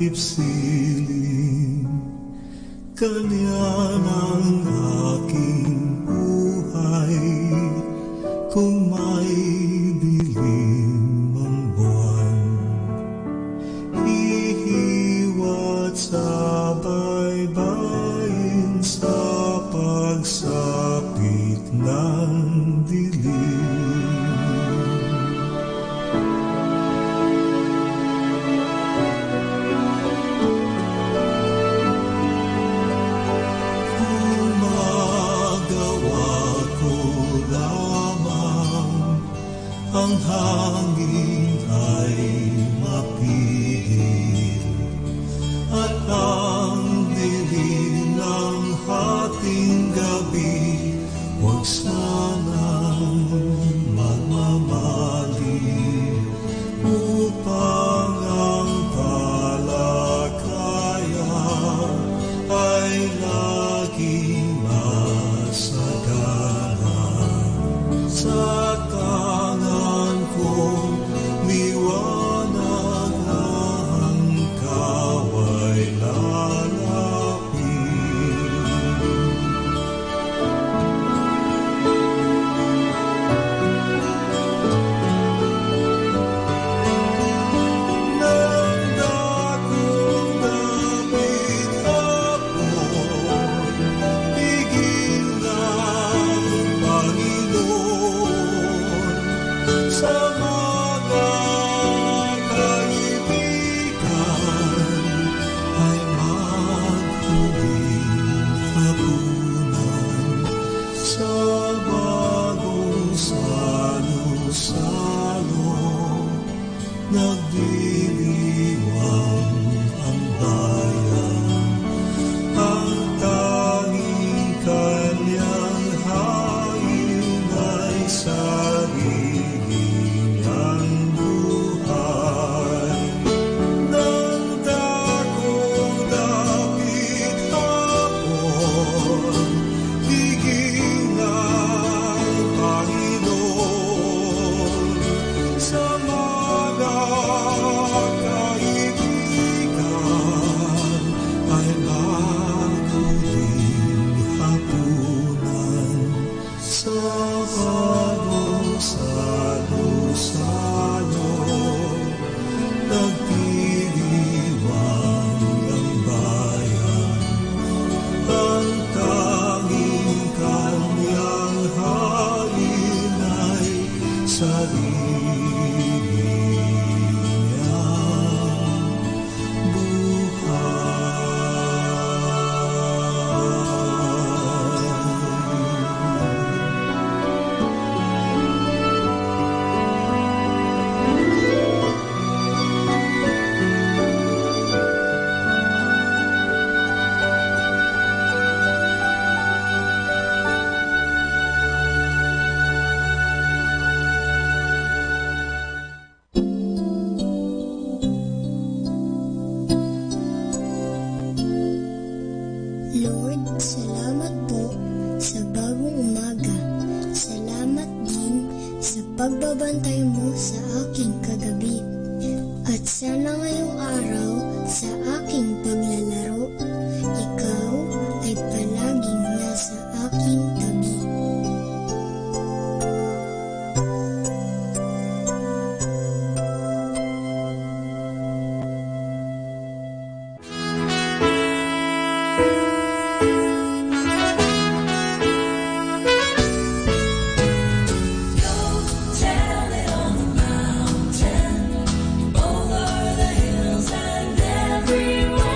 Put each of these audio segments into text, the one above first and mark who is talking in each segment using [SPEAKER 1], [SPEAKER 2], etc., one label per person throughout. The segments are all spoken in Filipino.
[SPEAKER 1] kalip siling, kanya ng aking buhay. Kung may dilim ang buwan, hihiwat sa baybayin sa pagsapit ng dilim. Ang hangin ay mapigil at ang dilim ng hating gabi huwag sanang magmamali upang ang talakaya ay laging masagana sa liwanag ang kaway lalapit. Nang dakong dapit hapon, bigin ng Panginoon sa nagdiriwang ang bayan, ang tanging kanyang hain ay sarili niyang buhay. Nang dakong dapit hapon, bigin ng Panginoon sa kaibigan ay maguling hapunan sa bagong salo-salo, nagdiriwang ang bayan, ang tanging kanyang hain ay sarili
[SPEAKER 2] Lord, salamat po sa bagong umaga. Salamat din sa pagbabantay mo sa aking kagabi. At sana ngayong araw sa aking paglalaro, ikaw ay palaging nasa aking tabi.
[SPEAKER 3] Everyone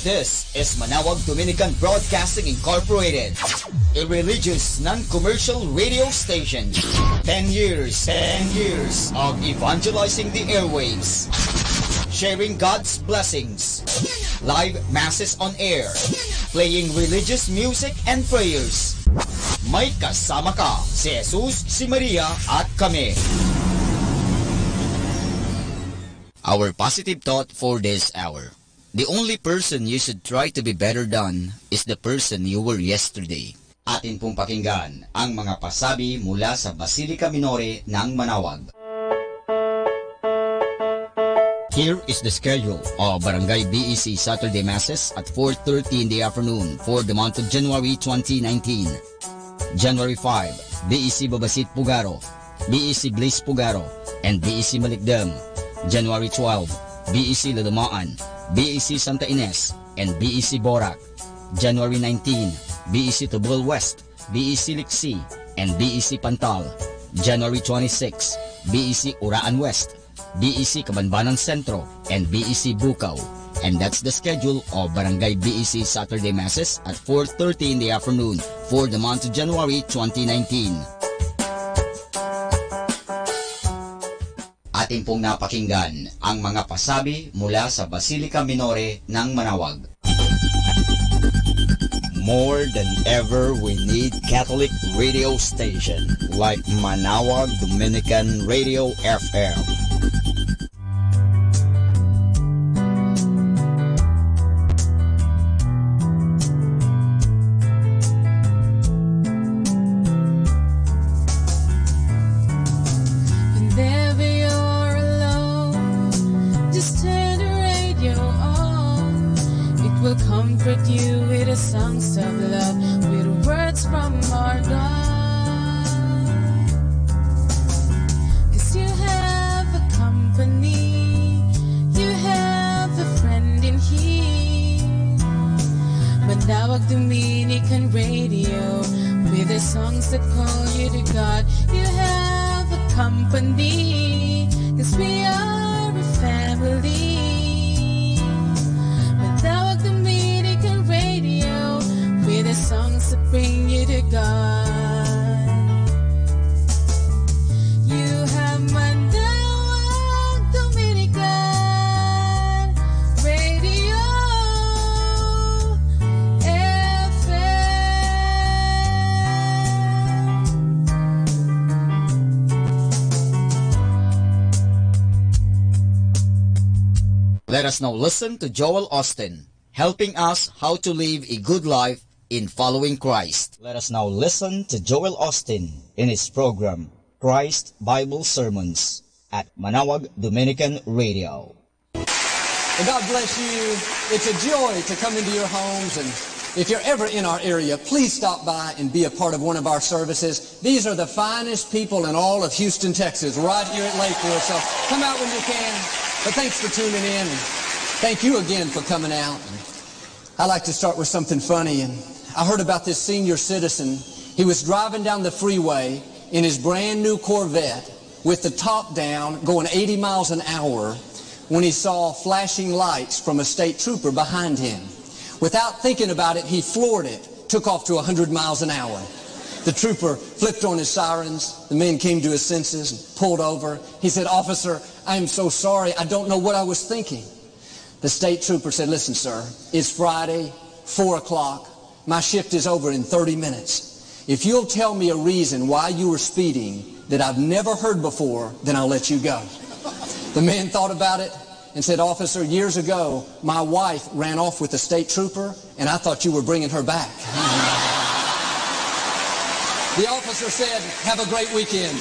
[SPEAKER 3] This is Manawag Dominican Broadcasting Incorporated, a religious, non-commercial radio station. 10 years of evangelizing the airwaves, sharing God's blessings, live masses on air, playing religious music and prayers. May kasama ka, si Jesus, si Maria, at kami. Our positive thought for this hour. The only person you should try to be better than is the person you were yesterday. Atin pong pakinggan ang mga pasabi mula sa Basilica Minore ng Manawag. Here is the schedule of Barangay BEC Saturday Masses at 4:30 in the afternoon for the month of January 2019. January 5, BEC Babasit Pugaro, BEC Bliss Pugaro, and BEC Malikdam. January 12, BEC Lalamaan, BEC Santa Ines, and BEC Borac. January 19, BEC Tubol West, BEC Liksi, and BEC Pantal. January 26, BEC Uraan West, BEC Kabanbanan Centro, and BEC Bukaw. And that's the schedule of Barangay BEC Saturday Masses at 4:30 in the afternoon for the month of January 2019. Atin pong napakinggan ang mga pasabi mula sa Basilica Minore ng Manawag. More than ever, we need Catholic radio station like Manawag Dominican Radio FM.
[SPEAKER 4] Comfort you with the songs of love, with words from our God. 'Cause you have a company, you have a friend in here. Manawag Dominican Radio, with the songs that call you to God. You have a company, 'cause we are a family. With the songs that bring you to God. You have Manawag Dominican Radio FM.
[SPEAKER 3] Let us now listen to Joel Austin, helping us how to live a good life in following Christ. Let us now listen to Joel Austin in his program, Christ Bible Sermons, at Manawag Dominican Radio.
[SPEAKER 5] Well, God bless you. It's a joy to come into your homes, and if you're ever in our area, please stop by and be a part of one of our services. These are the finest people in all of Houston, Texas, right here at Lakewood, so come out when you can. But thanks for tuning in, and thank you again for coming out. I like to start with something funny, and I heard about this senior citizen. He was driving down the freeway in his brand new Corvette with the top down going 80 miles an hour when he saw flashing lights from a state trooper behind him. Without thinking about it, he floored it, took off to 100 miles an hour. The trooper flipped on his sirens. The man came to his senses and pulled over. He said, "Officer, I am so sorry. I don't know what I was thinking." The state trooper said, "Listen, sir, it's Friday, 4 o'clock. My shift is over in 30 minutes. If you'll tell me a reason why you were speeding that I've never heard before, then I'll let you go." The man thought about it and said, "Officer, years ago, my wife ran off with a state trooper, and I thought you were bringing her back." The officer said, "Have a great weekend."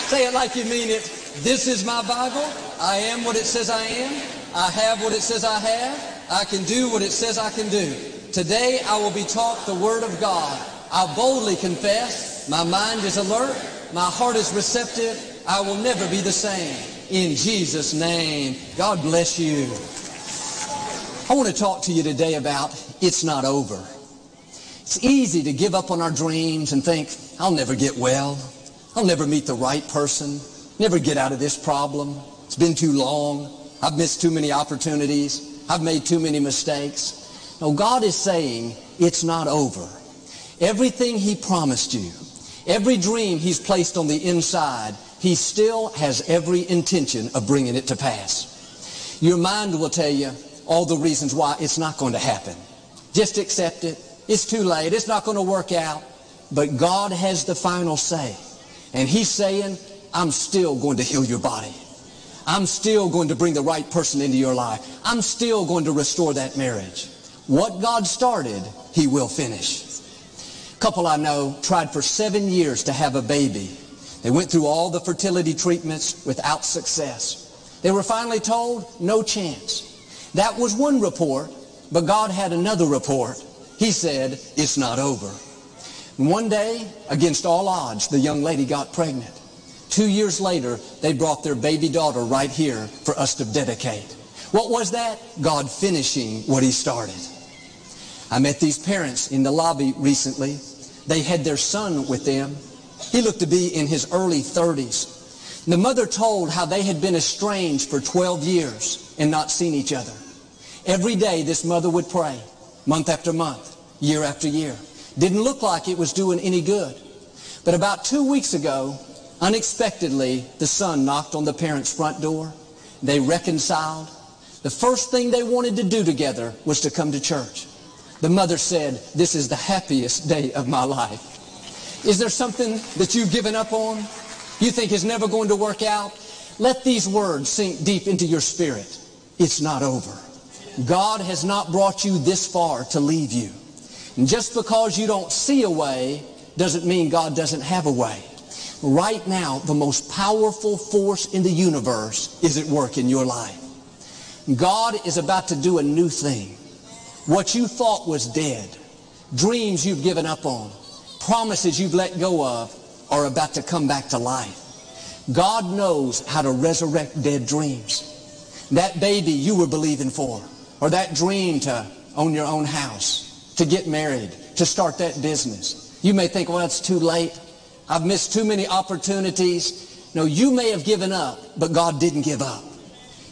[SPEAKER 5] Say it like you mean it. This is my Bible. I am what it says I am. I have what it says I have. I can do what it says I can do. Today I will be taught the Word of God. I'll boldly confess. My mind is alert. My heart is receptive. I will never be the same. In Jesus' name, God bless you. I want to talk to you today about it's not over. It's easy to give up on our dreams and think, I'll never get well. I'll never meet the right person. Never get out of this problem. It's been too long. I've missed too many opportunities. I've made too many mistakes. No, God is saying it's not over. Everything He promised you, every dream He's placed on the inside, He still has every intention of bringing it to pass. Your mind will tell you all the reasons why it's not going to happen. Just accept it. It's too late. It's not going to work out. But God has the final say. And He's saying, I'm still going to heal your body. I'm still going to bring the right person into your life. I'm still going to restore that marriage. What God started, He will finish. A couple I know tried for 7 years to have a baby. They went through all the fertility treatments without success. They were finally told, no chance. That was one report, but God had another report. He said, it's not over. And one day, against all odds, the young lady got pregnant. 2 years later, they brought their baby daughter right here for us to dedicate. What was that? God finishing what He started. I met these parents in the lobby recently. They had their son with them. He looked to be in his early 30s. The mother told how they had been estranged for 12 years and not seen each other. Every day this mother would pray, month after month, year after year. Didn't look like it was doing any good. But about 2 weeks ago, unexpectedly, the son knocked on the parents' front door. They reconciled. The first thing they wanted to do together was to come to church. The mother said, this is the happiest day of my life. Is there something that you've given up on? You think is never going to work out? Let these words sink deep into your spirit. It's not over. God has not brought you this far to leave you. And just because you don't see a way doesn't mean God doesn't have a way. Right now, the most powerful force in the universe is at work in your life. God is about to do a new thing. What you thought was dead, dreams you've given up on, promises you've let go of are about to come back to life. God knows how to resurrect dead dreams. That baby you were believing for, or that dream to own your own house, to get married, to start that business. You may think, well, it's too late. I've missed too many opportunities. No, you may have given up, but God didn't give up.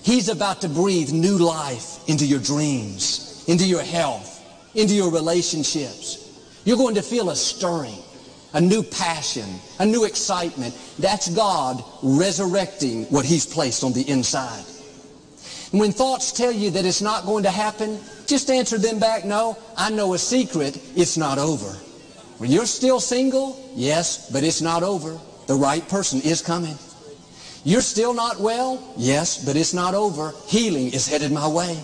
[SPEAKER 5] He's about to breathe new life into your dreams, into your health, into your relationships. You're going to feel a stirring, a new passion, a new excitement. That's God resurrecting what He's placed on the inside. And when thoughts tell you that it's not going to happen, just answer them back, no, I know a secret, it's not over. When you're still single, yes, but it's not over. The right person is coming. You're still not well, yes, but it's not over. Healing is headed my way.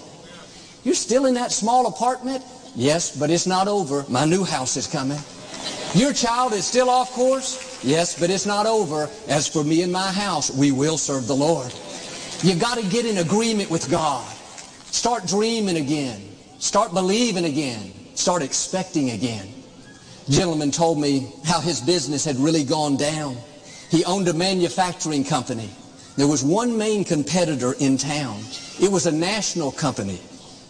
[SPEAKER 5] You're still in that small apartment, yes, but it's not over. My new house is coming. Your child is still off course, yes, but it's not over. As for me and my house, we will serve the Lord. You got to get in agreement with God. Start dreaming again. Start believing again. Start expecting again. A gentleman told me how his business had really gone down. He owned a manufacturing company. There was one main competitor in town. It was a national company.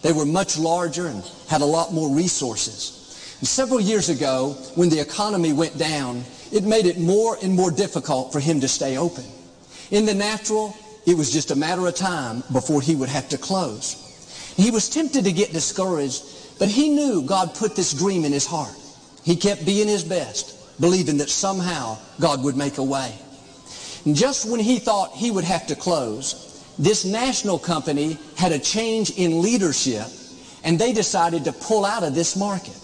[SPEAKER 5] They were much larger and had a lot more resources. And several years ago, when the economy went down, it made it more and more difficult for him to stay open. In the natural, it was just a matter of time before he would have to close. He was tempted to get discouraged, but he knew God put this dream in his heart. He kept being his best, believing that somehow God would make a way. And just when he thought he would have to close, this national company had a change in leadership, and they decided to pull out of this market.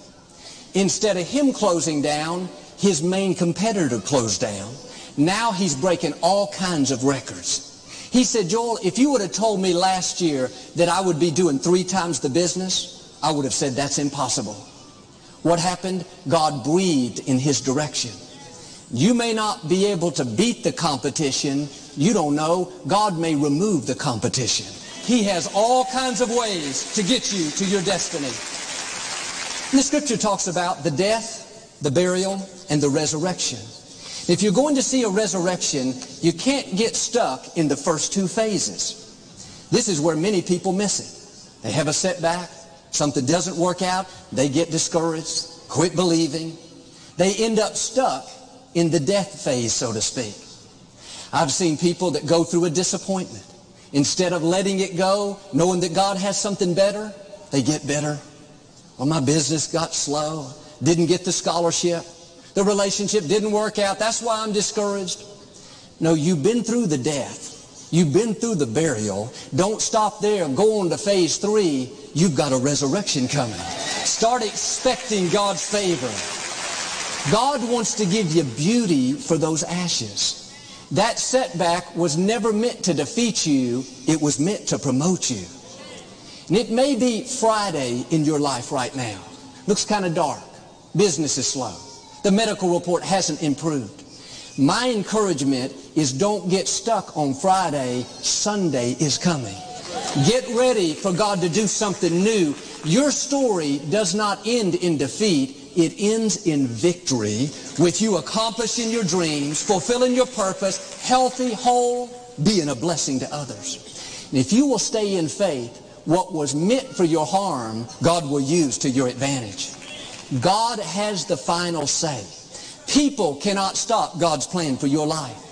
[SPEAKER 5] Instead of him closing down, his main competitor closed down. Now he's breaking all kinds of records. He said, Joel, if you would have told me last year that I would be doing 3 times the business, I would have said that's impossible. What happened? God breathed in his direction. You may not be able to beat the competition. You don't know. God may remove the competition. He has all kinds of ways to get you to your destiny. And the scripture talks about the death, the burial, and the resurrection. If you're going to see a resurrection, you can't get stuck in the first 2 phases. This is where many people miss it. They have a setback, something doesn't work out, they get discouraged, quit believing. They end up stuck in the death phase, so to speak. I've seen people that go through a disappointment. Instead of letting it go, knowing that God has something better, they get bitter. Well, my business got slow, didn't get the scholarship, the relationship didn't work out, that's why I'm discouraged. No, you've been through the death. You've been through the burial. Don't stop there. Go on to phase 3. You've got a resurrection coming. Start expecting God's favor. God wants to give you beauty for those ashes. That setback was never meant to defeat you. It was meant to promote you. And it may be Friday in your life right now. Looks kind of dark. Business is slow. The medical report hasn't improved. My encouragement is don't get stuck on Friday. Sunday is coming. Get ready for God to do something new. Your story does not end in defeat. It ends in victory with you accomplishing your dreams, fulfilling your purpose, healthy, whole, being a blessing to others. And if you will stay in faith, what was meant for your harm, God will use to your advantage. God has the final say. People cannot stop God's plan for your life.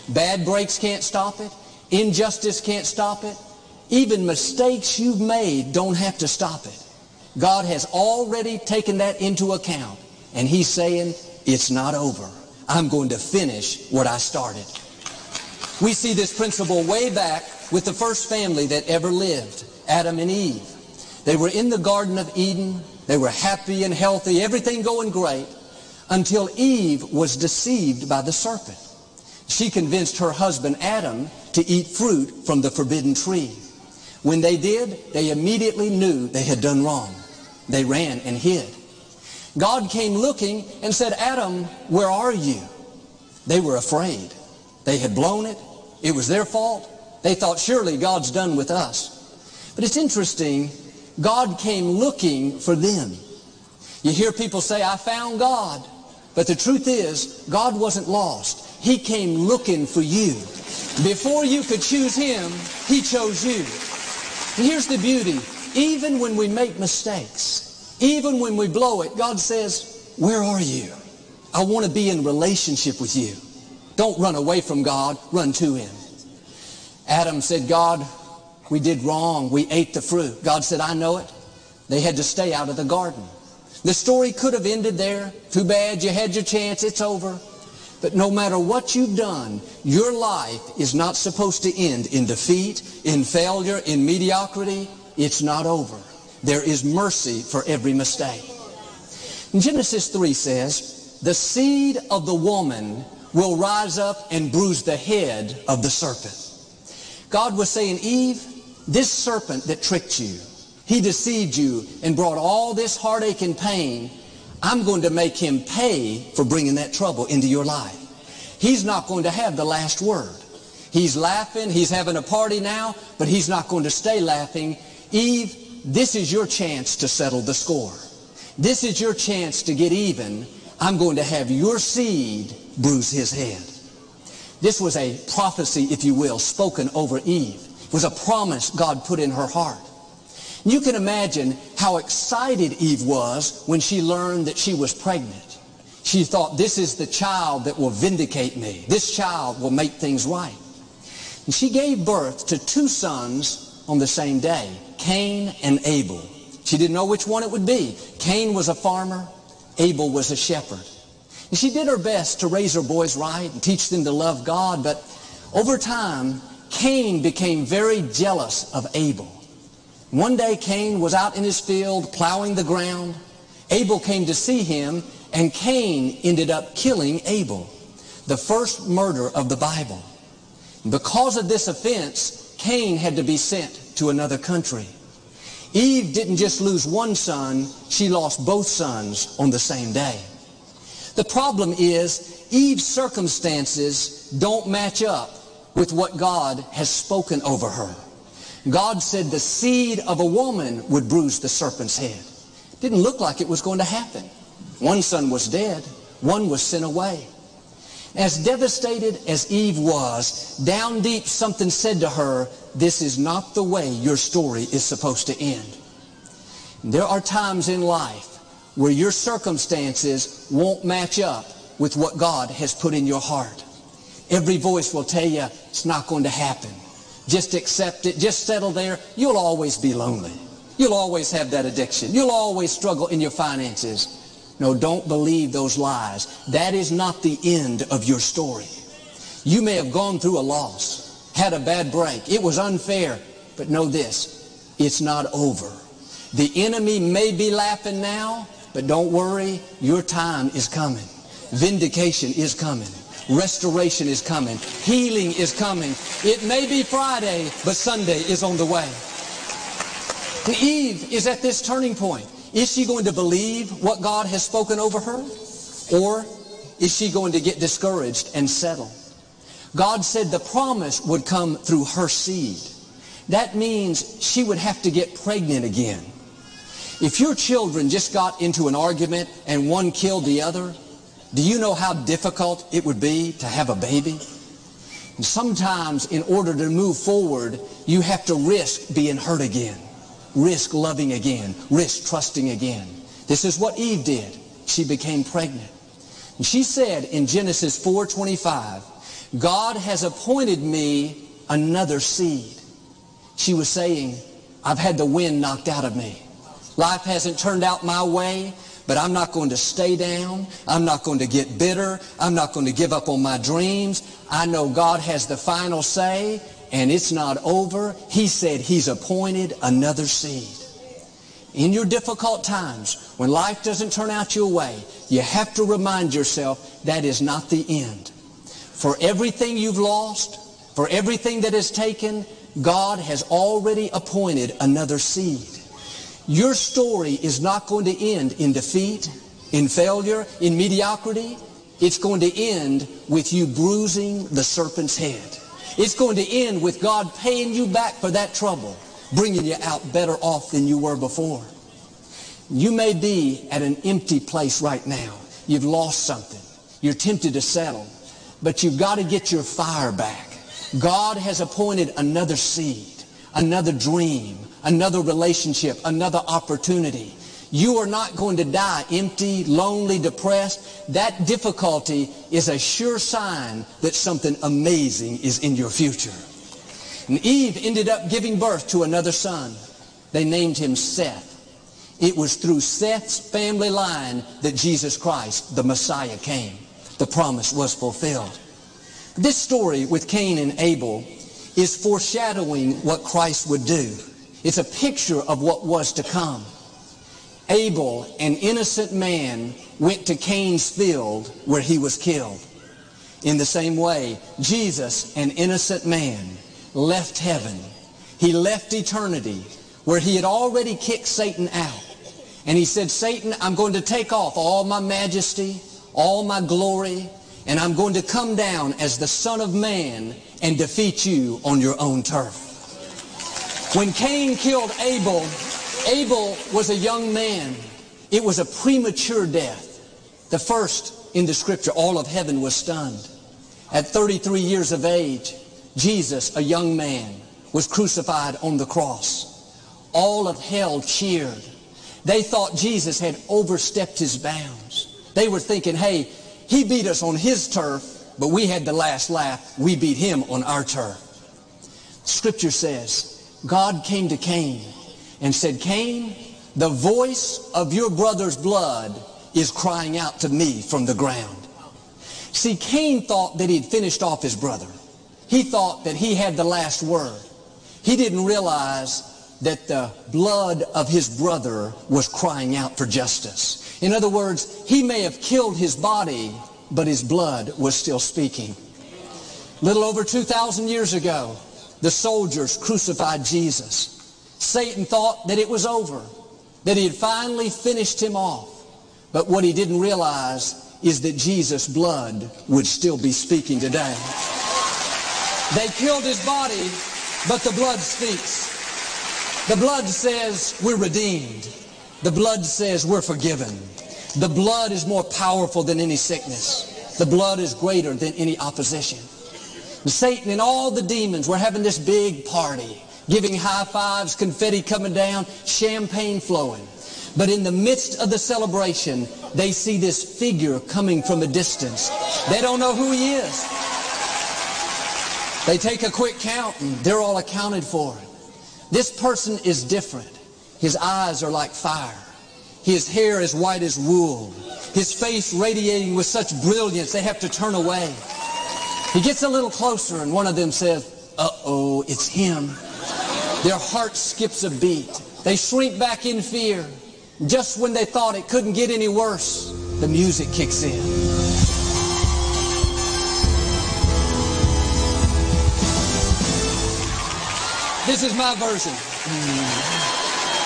[SPEAKER 5] Bad breaks can't stop it. Injustice can't stop it. Even mistakes you've made don't have to stop it. God has already taken that into account, and He's saying, it's not over. I'm going to finish what I started. We see this principle way back with the first family that ever lived, Adam and Eve. They were in the Garden of Eden. They were happy and healthy, everything going great, until Eve was deceived by the serpent. She convinced her husband Adam to eat fruit from the forbidden tree. When they did, they immediately knew they had done wrong. They ran and hid. God came looking and said, Adam, where are you? They were afraid. They had blown it. It was their fault. They thought, surely God's done with us. But it's interesting, God came looking for them. You hear people say, I found God. But the truth is, God wasn't lost. He came looking for you. Before you could choose Him, He chose you. And here's the beauty. Even when we make mistakes, even when we blow it, God says, where are you? I want to be in relationship with you. Don't run away from God, run to Him. Adam said, God, we did wrong. We ate the fruit. God said, I know it. They had to stay out of the garden. The story could have ended there. Too bad, you had your chance, it's over. But no matter what you've done, your life is not supposed to end in defeat, in failure, in mediocrity. It's not over. There is mercy for every mistake. And Genesis 3 says, the seed of the woman will rise up and bruise the head of the serpent. God was saying, Eve, this serpent that tricked you, he deceived you and brought all this heartache and pain. I'm going to make him pay for bringing that trouble into your life. He's not going to have the last word. He's laughing, he's having a party now, but he's not going to stay laughing. Eve, this is your chance to settle the score. This is your chance to get even. I'm going to have your seed bruise his head. This was a prophecy, if you will, spoken over Eve. It was a promise God put in her heart. You can imagine how excited Eve was when she learned that she was pregnant. She thought, this is the child that will vindicate me. This child will make things right. And she gave birth to 2 sons on the same day, Cain and Abel. She didn't know which one it would be. Cain was a farmer, Abel was a shepherd. And she did her best to raise her boys right and teach them to love God, but over time, Cain became very jealous of Abel. One day, Cain was out in his field plowing the ground. Abel came to see him, and Cain ended up killing Abel, the first murder of the Bible. Because of this offense, Cain had to be sent to another country. Eve didn't just lose one son, she lost both sons on the same day. The problem is, Eve's circumstances don't match up with what God has spoken over her. God said the seed of a woman would bruise the serpent's head. It didn't look like it was going to happen. One son was dead, one was sent away. As devastated as Eve was, down deep something said to her, this is not the way your story is supposed to end. There are times in life where your circumstances won't match up with what God has put in your heart. Every voice will tell you it's not going to happen. just accept it, just settle there, you'll always be lonely. You'll always have that addiction. You'll always struggle in your finances. No, don't believe those lies. That is not the end of your story. You may have gone through a loss, had a bad break. It was unfair. But know this, it's not over. The enemy may be laughing now, but don't worry, your time is coming. Vindication is coming. Restoration is coming. Healing is coming. It may be Friday, but Sunday is on the way. And Eve is at this turning point. Is she going to believe what God has spoken over her? Or is she going to get discouraged and settle? God said the promise would come through her seed. That means she would have to get pregnant again. If your children just got into an argument and one killed the other, do you know how difficult it would be to have a baby? And sometimes in order to move forward, you have to risk being hurt again, risk loving again, risk trusting again. This is what Eve did. She became pregnant. And she said in Genesis 4:25, God has appointed me another seed. She was saying, I've had the wind knocked out of me. Life hasn't turned out my way, but I'm not going to stay down. I'm not going to get bitter. I'm not going to give up on my dreams. I know God has the final say, and it's not over. He said He's appointed another seed. In your difficult times, when life doesn't turn out your way, you have to remind yourself that is not the end. For everything you've lost, for everything that is taken, God has already appointed another seed. Your story is not going to end in defeat, in failure, in mediocrity. It's going to end with you bruising the serpent's head. It's going to end with God paying you back for that trouble, bringing you out better off than you were before. You may be at an empty place right now. You've lost something. You're tempted to settle. But you've got to get your fire back. God has appointed another seed, another dream, another relationship, another opportunity. You are not going to die empty, lonely, depressed. That difficulty is a sure sign that something amazing is in your future. And Eve ended up giving birth to another son. They named him Seth. It was through Seth's family line that Jesus Christ, the Messiah, came. The promise was fulfilled. This story with Cain and Abel is foreshadowing what Christ would do. It's a picture of what was to come. Abel, an innocent man, went to Cain's field where he was killed. In the same way, Jesus, an innocent man, left heaven. He left eternity where he had already kicked Satan out. And he said, Satan, I'm going to take off all my majesty, all my glory, and I'm going to come down as the Son of Man and defeat you on your own turf. When Cain killed Abel, Abel was a young man. It was a premature death. The first in the scripture, all of heaven was stunned. At 33 years of age, Jesus, a young man, was crucified on the cross. All of hell cheered. They thought Jesus had overstepped his bounds. They were thinking, hey, he beat us on his turf, but we had the last laugh. We beat him on our turf. Scripture says, God came to Cain and said, Cain, the voice of your brother's blood is crying out to me from the ground. See, Cain thought that he'd finished off his brother. He thought that he had the last word. He didn't realize that the blood of his brother was crying out for justice. In other words, he may have killed his body, but his blood was still speaking. Little over 2,000 years ago, the soldiers crucified Jesus. Satan thought that it was over, that he had finally finished him off. But what he didn't realize is that Jesus' blood would still be speaking today. They killed his body, but the blood speaks. The blood says we're redeemed. The blood says we're forgiven. The blood is more powerful than any sickness. The blood is greater than any opposition. And Satan and all the demons were having this big party, giving high fives, confetti coming down, champagne flowing. But in the midst of the celebration, they see this figure coming from a distance. They don't know who he is. They take a quick count and they're all accounted for. This person is different. His eyes are like fire. His hair is white as wool. His face radiating with such brilliance they have to turn away. He gets a little closer and one of them says, "Uh-oh, it's him." Their heart skips a beat. They shrink back in fear. Just when they thought it couldn't get any worse, the music kicks in. This is my version.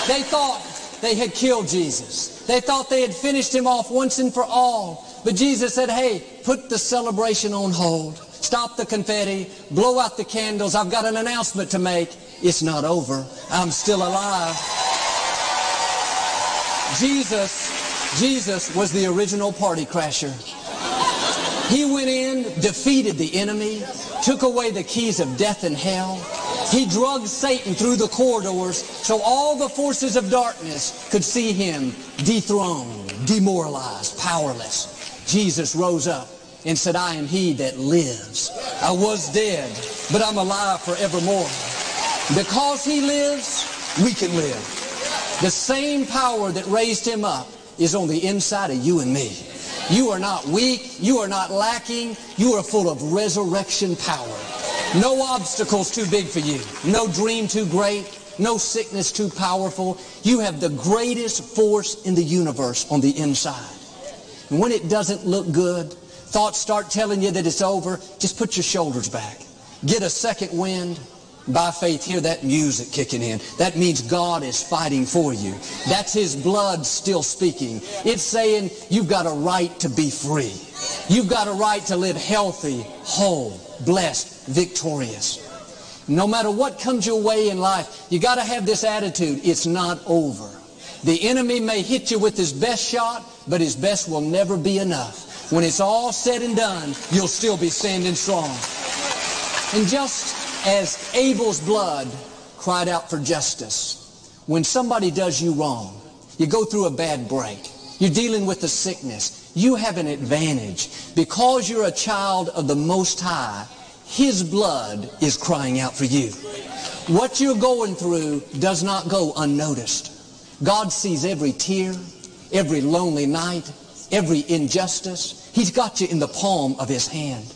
[SPEAKER 5] They thought they had killed Jesus. They thought they had finished him off once and for all. But Jesus said, "Hey, put the celebration on hold. Stop the confetti. Blow out the candles. I've got an announcement to make. It's not over. I'm still alive." Jesus was the original party crasher. He went in, defeated the enemy, took away the keys of death and hell. He drugged Satan through the corridors so all the forces of darkness could see him dethroned, demoralized, powerless. Jesus rose up and said, "I am he that lives. I was dead, but I'm alive forevermore." Because he lives, we can live. The same power that raised him up is on the inside of you and me. You are not weak. You are not lacking. You are full of resurrection power. No obstacles too big for you. No dream too great. No sickness too powerful. You have the greatest force in the universe on the inside. And when it doesn't look good, thoughts start telling you that it's over, just put your shoulders back. Get a second wind. By faith, hear that music kicking in. That means God is fighting for you. That's his blood still speaking. It's saying you've got a right to be free. You've got a right to live healthy, whole, blessed, victorious. No matter what comes your way in life, you got to have this attitude. It's not over. The enemy may hit you with his best shot, but his best will never be enough. When it's all said and done, you'll still be standing strong. And just as Abel's blood cried out for justice, when somebody does you wrong, you go through a bad break, you're dealing with a sickness, you have an advantage. Because you're a child of the Most High, his blood is crying out for you. What you're going through does not go unnoticed. God sees every tear, every lonely night, every injustice. He's got you in the palm of his hand.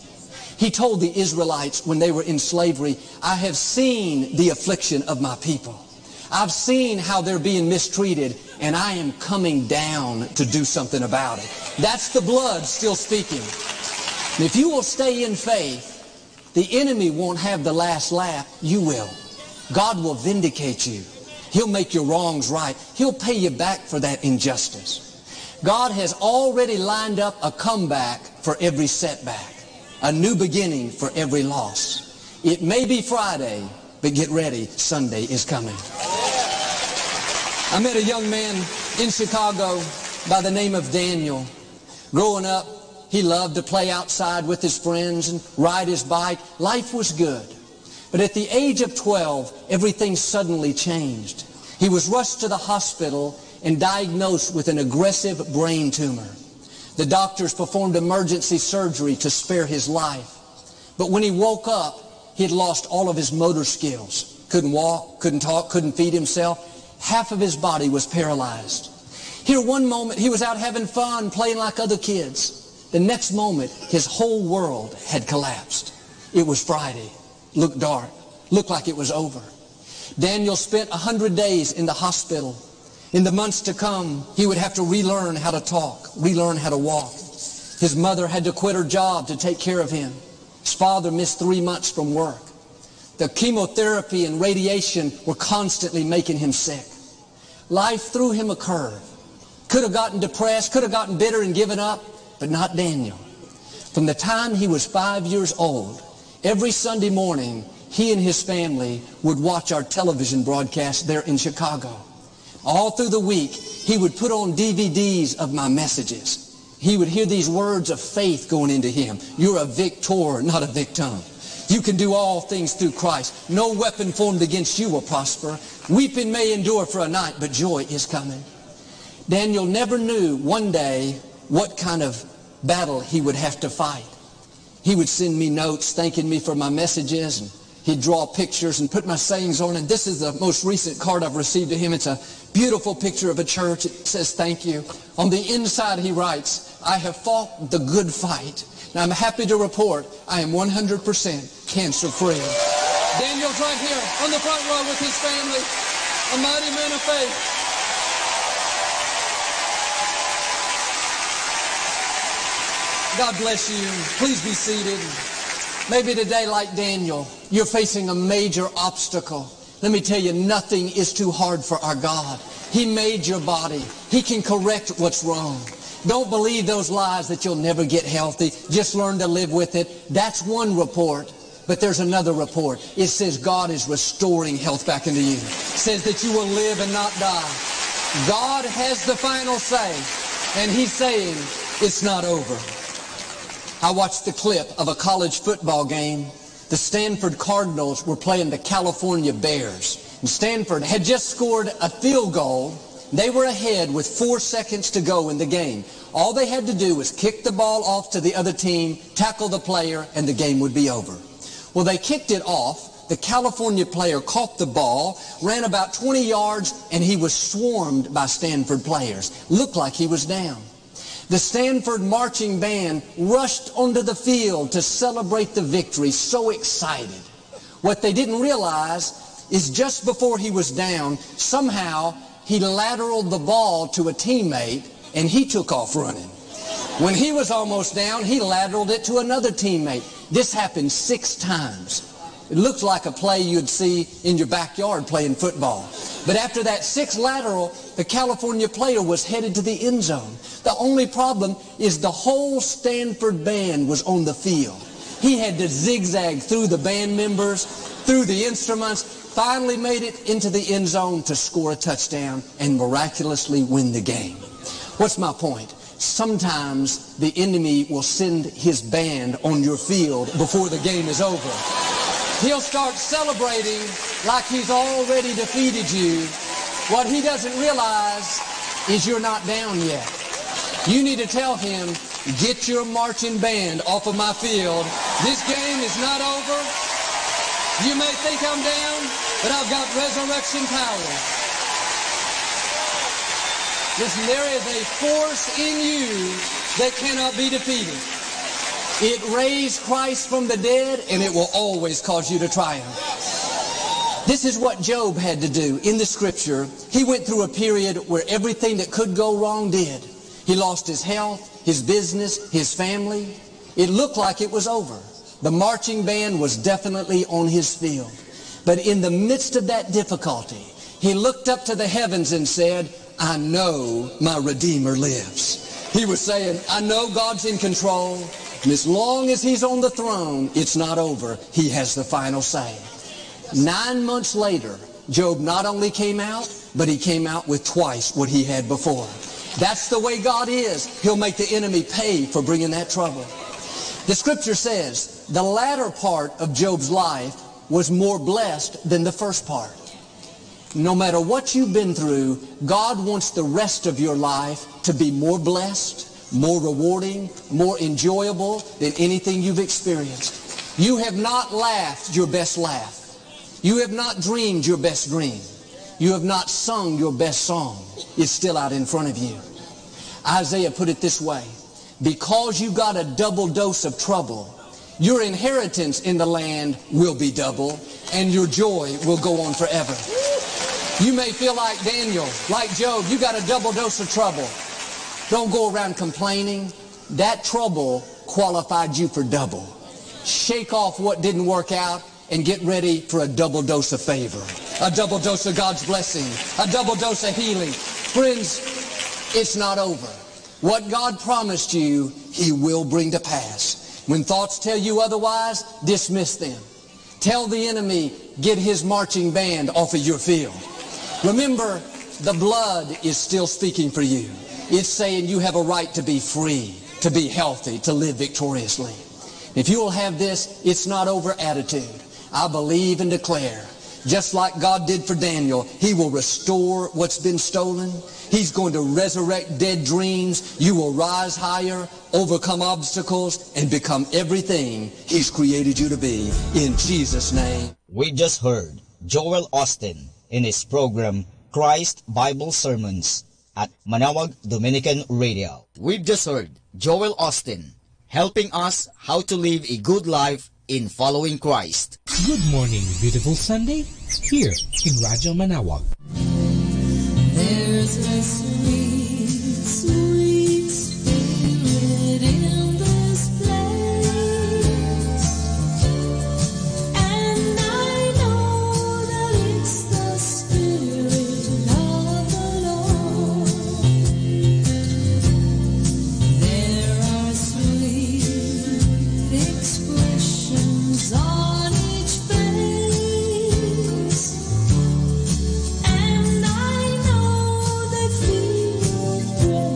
[SPEAKER 5] He told the Israelites when they were in slavery, "I have seen the affliction of my people. I've seen how they're being mistreated, and I am coming down to do something about it." That's the blood still speaking. And if you will stay in faith, the enemy won't have the last laugh. You will. God will vindicate you. He'll make your wrongs right. He'll pay you back for that injustice. God has already lined up a comeback for every setback. A new beginning for every loss. It may be Friday, but get ready, Sunday is coming. I met a young man in Chicago by the name of Daniel. Growing up, he loved to play outside with his friends and ride his bike. Life was good. But at the age of 12, everything suddenly changed. He was rushed to the hospital and diagnosed with an aggressive brain tumor. The doctors performed emergency surgery to spare his life. But when he woke up, he had lost all of his motor skills. Couldn't walk, couldn't talk, couldn't feed himself. Half of his body was paralyzed. Here one moment, he was out having fun, playing like other kids. The next moment, his whole world had collapsed. It was Friday. Looked dark. Looked like it was over. Daniel spent 100 days in the hospital. In the months to come, he would have to relearn how to talk, relearn how to walk. His mother had to quit her job to take care of him. His father missed 3 months from work. The chemotherapy and radiation were constantly making him sick. Life threw him a curve. Could have gotten depressed, could have gotten bitter and given up, but not Daniel. From the time he was 5 years old, every Sunday morning, he and his family would watch our television broadcast there in Chicago. All through the week, he would put on DVDs of my messages. He would hear these words of faith going into him. You're a victor, not a victim. You can do all things through Christ. No weapon formed against you will prosper. Weeping may endure for a night, but joy is coming. Daniel never knew one day what kind of battle he would have to fight. he would send me notes thanking me for my messages, and he'd draw pictures and put my sayings on. And this is the most recent card I've received to him. It's a beautiful picture of a church. It says, "Thank you." On the inside, he writes, "I have fought the good fight. And I'm happy to report I am 100% cancer-free." Daniel's right here on the front row with his family, a mighty man of faith. God bless you. Please be seated. Maybe today, like Daniel, you're facing a major obstacle. Let me tell you, nothing is too hard for our God. He made your body. He can correct what's wrong. Don't believe those lies that you'll never get healthy. Just learn to live with it. That's one report. But there's another report. It says God is restoring health back into you. It says that you will live and not die. God has the final say, and He's saying it's not over. I watched the clip of a college football game. The Stanford Cardinals were playing the California Bears. And Stanford had just scored a field goal. They were ahead with 4 seconds to go in the game. All they had to do was kick the ball off to the other team, tackle the player, and the game would be over. Well, they kicked it off. The California player caught the ball, ran about 20 yards, and he was swarmed by Stanford players. Looked like he was down. The Stanford marching band rushed onto the field to celebrate the victory, so excited. What they didn't realize is just before he was down, somehow he lateraled the ball to a teammate, and he took off running. When he was almost down, he lateraled it to another teammate. This happened 6 times. It looked like a play you'd see in your backyard playing football. But after that 6th lateral, the California player was headed to the end zone. The only problem is the whole Stanford band was on the field. He had to zigzag through the band members, through the instruments, finally made it into the end zone to score a touchdown and miraculously win the game. What's my point? Sometimes the enemy will send his band on your field before the game is over. He'll start celebrating like he's already defeated you. What he doesn't realize is you're not down yet. You need to tell him, "Get your marching band off of my field. This game is not over. You may think I'm down, but I've got resurrection power." Listen, there is a force in you that cannot be defeated. It raised Christ from the dead, and it will always cause you to triumph. This is what Job had to do. In the Scripture, he went through a period where everything that could go wrong did. He lost his health, his business, his family. It looked like it was over. The marching band was definitely on his field. But in the midst of that difficulty, he looked up to the heavens and said, "I know my Redeemer lives." He was saying, I know God's in control, and as long as He's on the throne, it's not over. He has the final say. 9 months later, Job not only came out, but he came out with twice what he had before. That's the way God is. He'll make the enemy pay for bringing that trouble. The Scripture says the latter part of Job's life was more blessed than the first part. No matter what you've been through, God wants the rest of your life to be more blessed, more rewarding, more enjoyable than anything you've experienced. You have not laughed your best laugh. You have not dreamed your best dream. You have not sung your best song. It's still out in front of you. Isaiah put it this way, because you got a double dose of trouble, your inheritance in the land will be double, and your joy will go on forever. You may feel like Daniel, like Job, you got a double dose of trouble. Don't go around complaining. That trouble qualified you for double. Shake off what didn't work out and get ready for a double dose of favor, a double dose of God's blessing, a double dose of healing. Friends, it's not over. What God promised you, He will bring to pass. When thoughts tell you otherwise, dismiss them. Tell the enemy, get his marching band off of your field. Remember, the blood is still speaking for you. It's saying you have a right to be free, to be healthy, to live victoriously. If you will have this, it's not over attitude. I believe and declare, just like God did for Daniel, He will restore what's been stolen. He's going to resurrect dead dreams. You will rise higher, overcome obstacles, and become everything He's created you to be. In Jesus' name.
[SPEAKER 3] We just heard Joel Austin in his program, Christ Bible Sermons at Manaoag Dominican Radio. We've just heard Joel Austin helping us how to live a good life in following Christ.
[SPEAKER 6] Good morning, beautiful Sunday, here in Radyo Manaoag.
[SPEAKER 4] There's a sweet, sweet spirit in this place, and I know that it's the Spirit of the Lord. There are sweet expressions on each face, and I know they feel your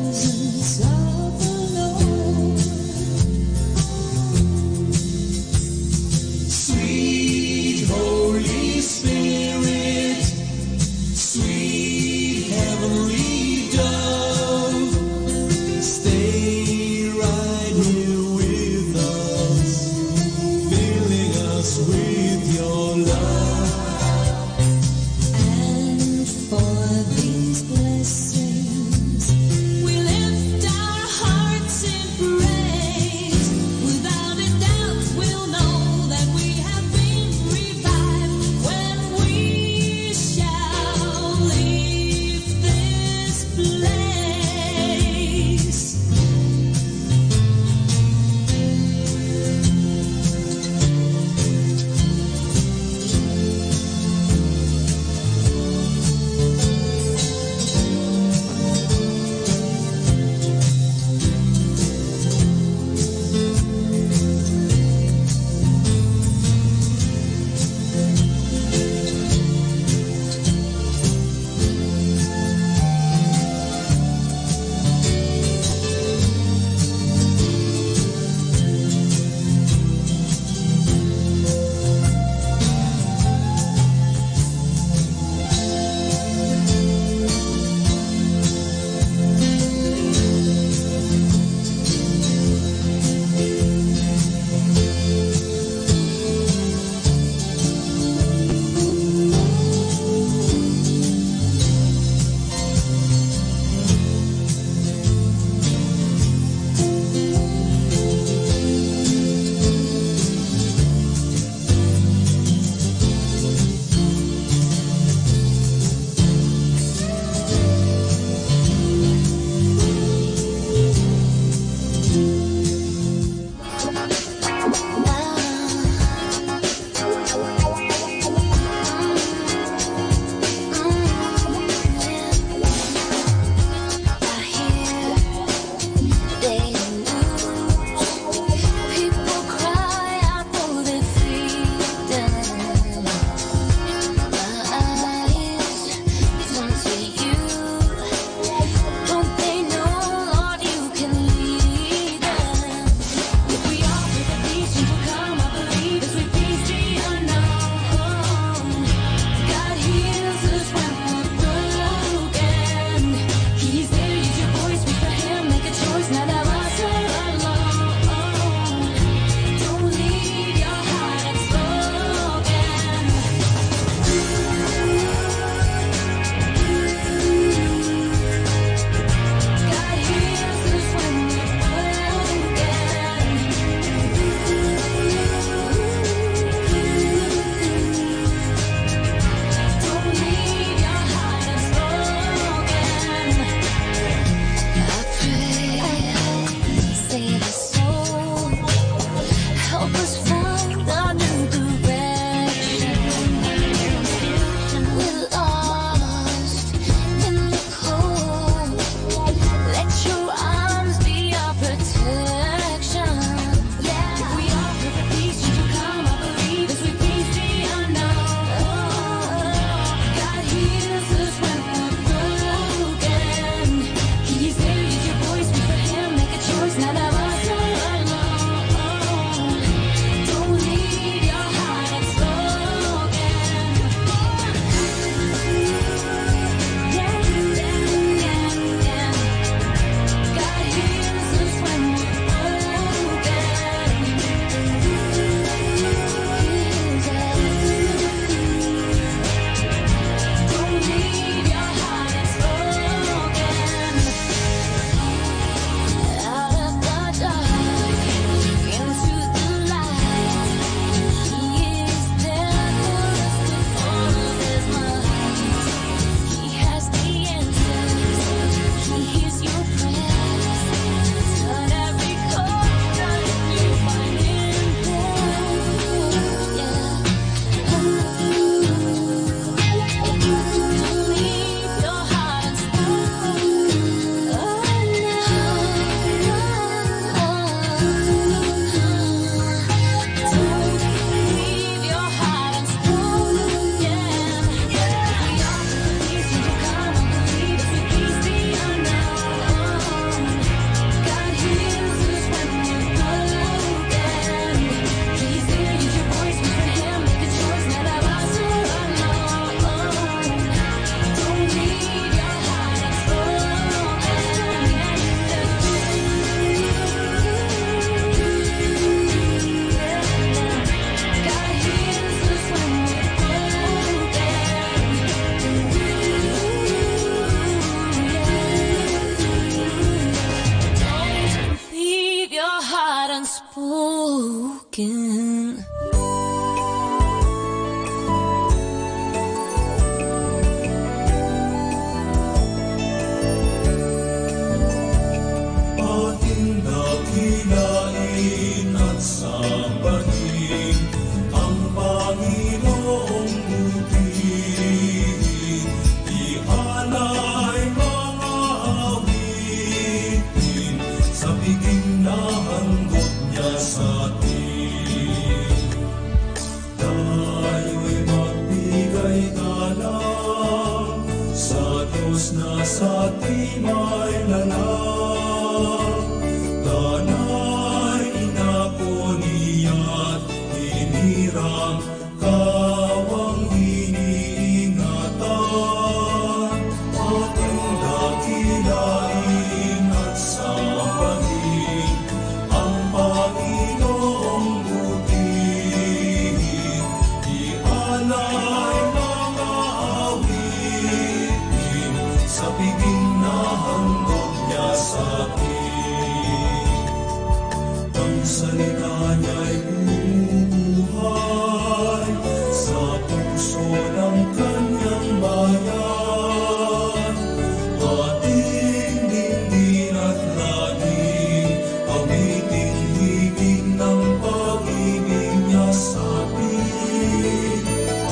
[SPEAKER 7] spoken.
[SPEAKER 1] Ating dakilain at sambahin ang Panginoong butihin. Ialay mga awitin sa biging na handog niya sa atin. Tayo'y magbigay galang sa Diyos na sa atin may lalang. Tanay inako niya't hinirang kawang iniingatan. Ating dakilain at sambahin ang Panginoong butihin. Ialay mga awitin sa biging na handog niya sa atin. Ang salita niya'y bumubuhay sa puso ng kanyang bayan. Ating dinggin at laging awitin higing ng pag-ibig niya sa atin.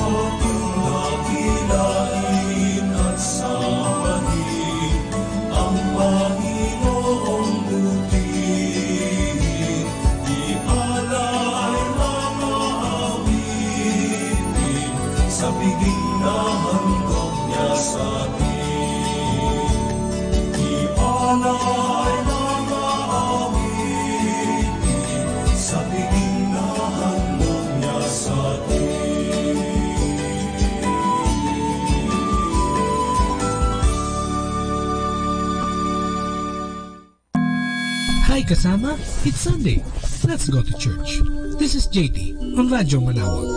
[SPEAKER 1] Ating dakilain at sambahin ang Panginoong butihin. Ialay mga awitin sa biging na handog niya sa atin. Ialay mga awitin sa biging na handog niya sa atin.
[SPEAKER 6] Hi kasama, it's Sunday. Let's go to church. This is JT on Radyo Manawag.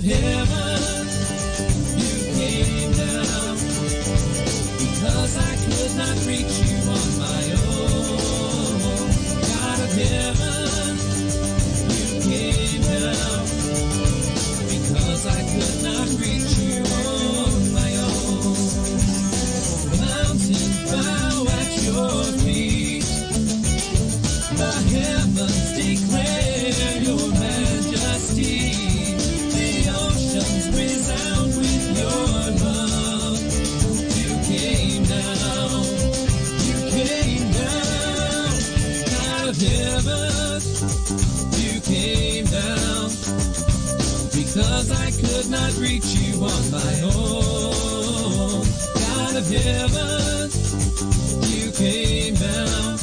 [SPEAKER 1] heaven, you came down, because I could not reach you on my own. God of heaven, you came down, because I could not reach you on my own. The mountains bow at your feet, the heavens declare your majesty, the oceans resound with your love. You came down, God of heaven, you came down, because I could not reach you on my own. God of heaven, you came down,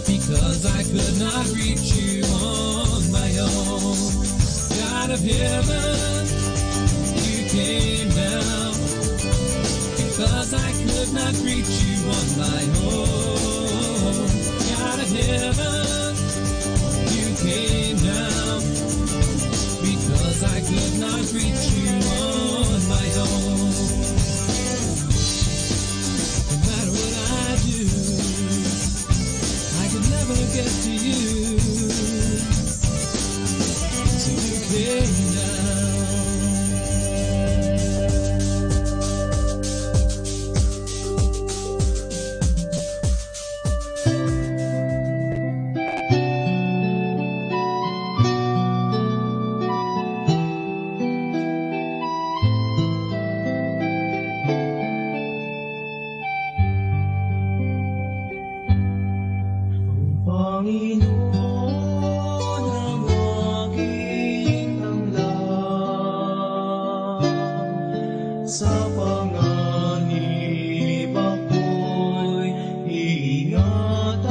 [SPEAKER 1] because I could not reach you on my own. God of heaven, you came down, because I could not reach you on my own. God of heaven, you came down, because I could not reach you on my own. No matter what I do, I could never get to you, so you came down. Panginoon ang aking tanggap, sa panganib ako'y iingatan.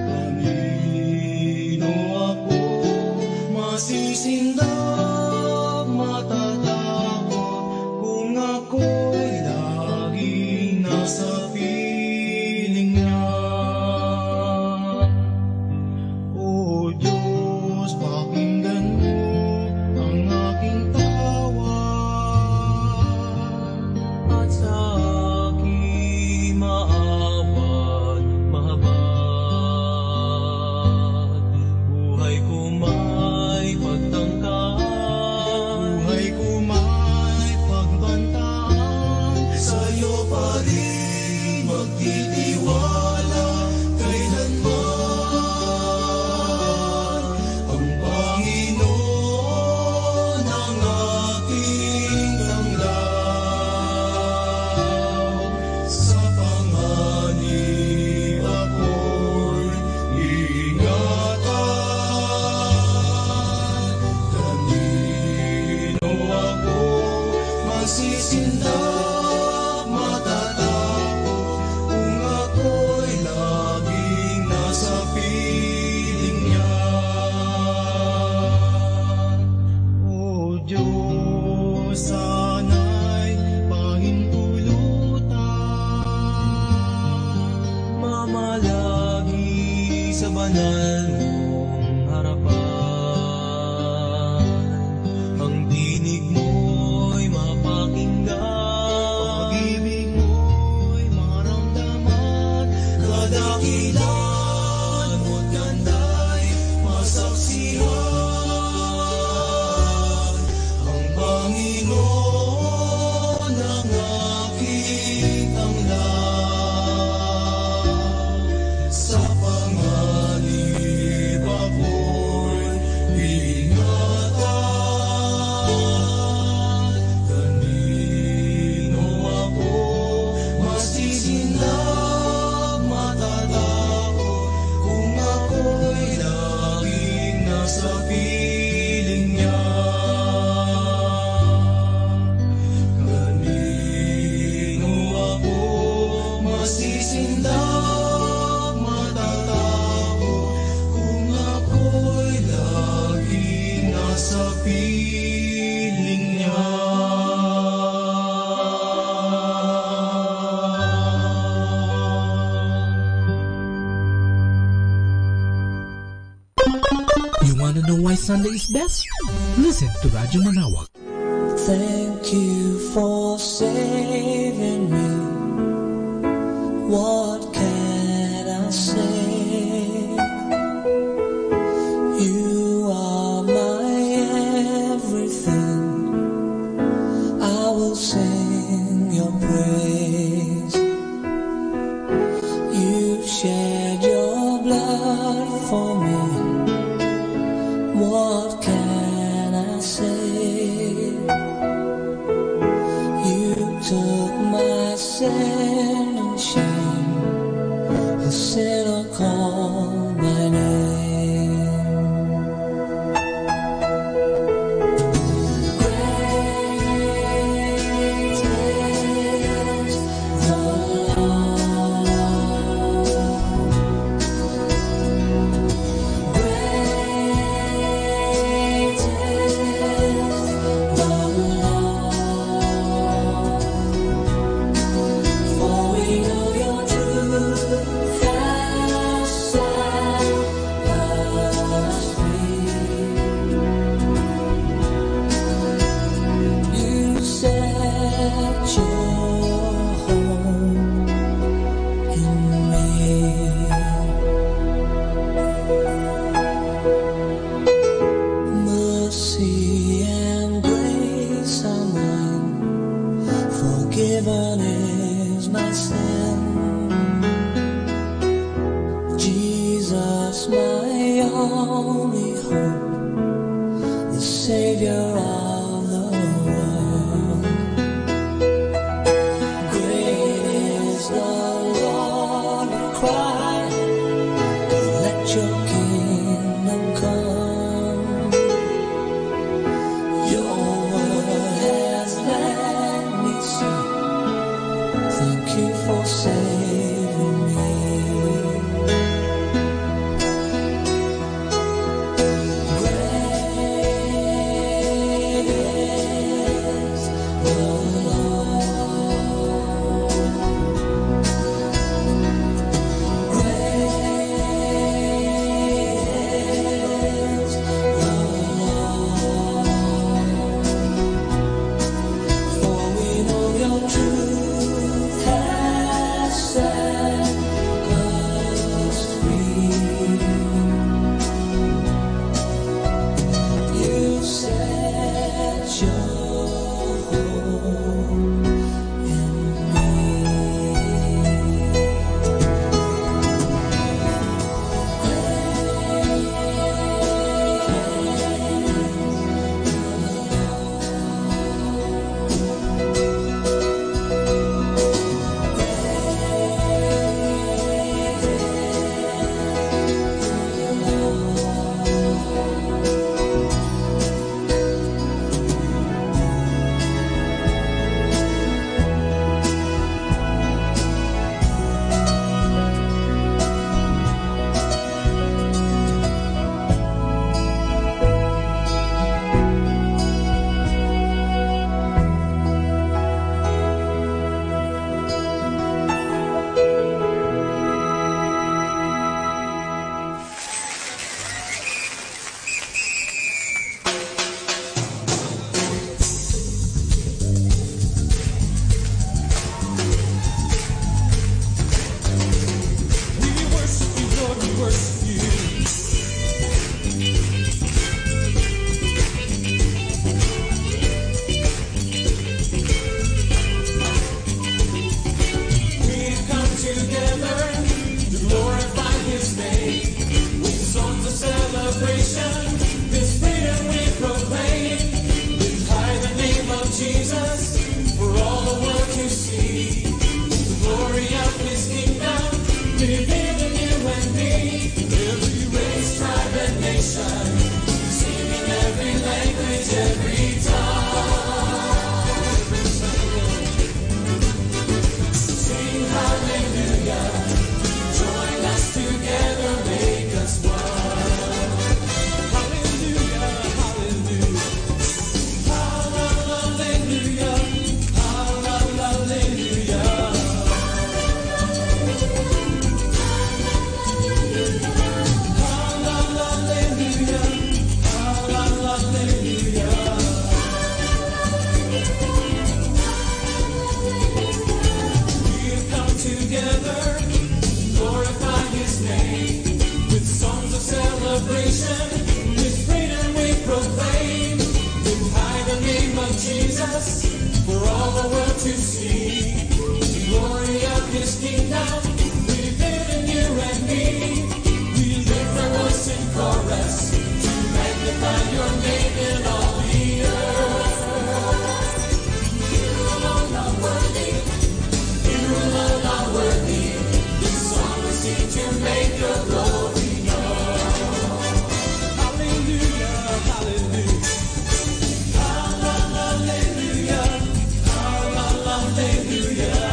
[SPEAKER 1] Kanino ako masisindang matatakot kung ako'y laging nasa piling niya? O Diyos, pakinggan mo ang aking tawag, at sa aking maawa't mahabag. Buhay ko may pagtangkaan, buhay ko may pagbantaan, sa'yo pa rin magtitiwala kailanman. Ang Panginoon ang aking tanglaw, sa panganib ako'y iingatan. Kanino ako masisindang matatakot kung ako'y laging nasa piling niya? O Diyos, sana'y pahintulutan, mamalagi sa banal mong harapan. Ang tinig mo'y mapakinggan, pag-ibig mo'y maramdaman, kadakilaan mo't ganda'y masaksihan. Ang Panginoon ang aking tanglaw, sa panganib
[SPEAKER 6] wanna know why Sunday is best? Listen to Radyo Manawak.
[SPEAKER 1] Thank you for saving me. What can I say? You are my everything. I will sing your praise. You shed your blood for me. What can I say? You took my sin and shame. A sinner called my name. Great is the Lord. Great is the Lord. For we know your truth has set us free. You set your home in me. Mercy and grace are mine. Forgiven is my sin. Jesus, my only hope, the Savior of the world. Great is the Lord, we cry. Let your kingdom come. Your word has let me see. Thank you for saving me. Great is the Lord. Great is the Lord. For we know your truth has set us free. You set your home in me. proclaim in high the name of Jesus for all the world to see. The glory of his kingdom revealed in you and me. We lift our voice in chorus to magnify your name in all the earth. You alone are worthy. You alone are worthy. This song will seek to make your glory known. Hallelujah, hallelujah. Hallelujah. Hallelujah.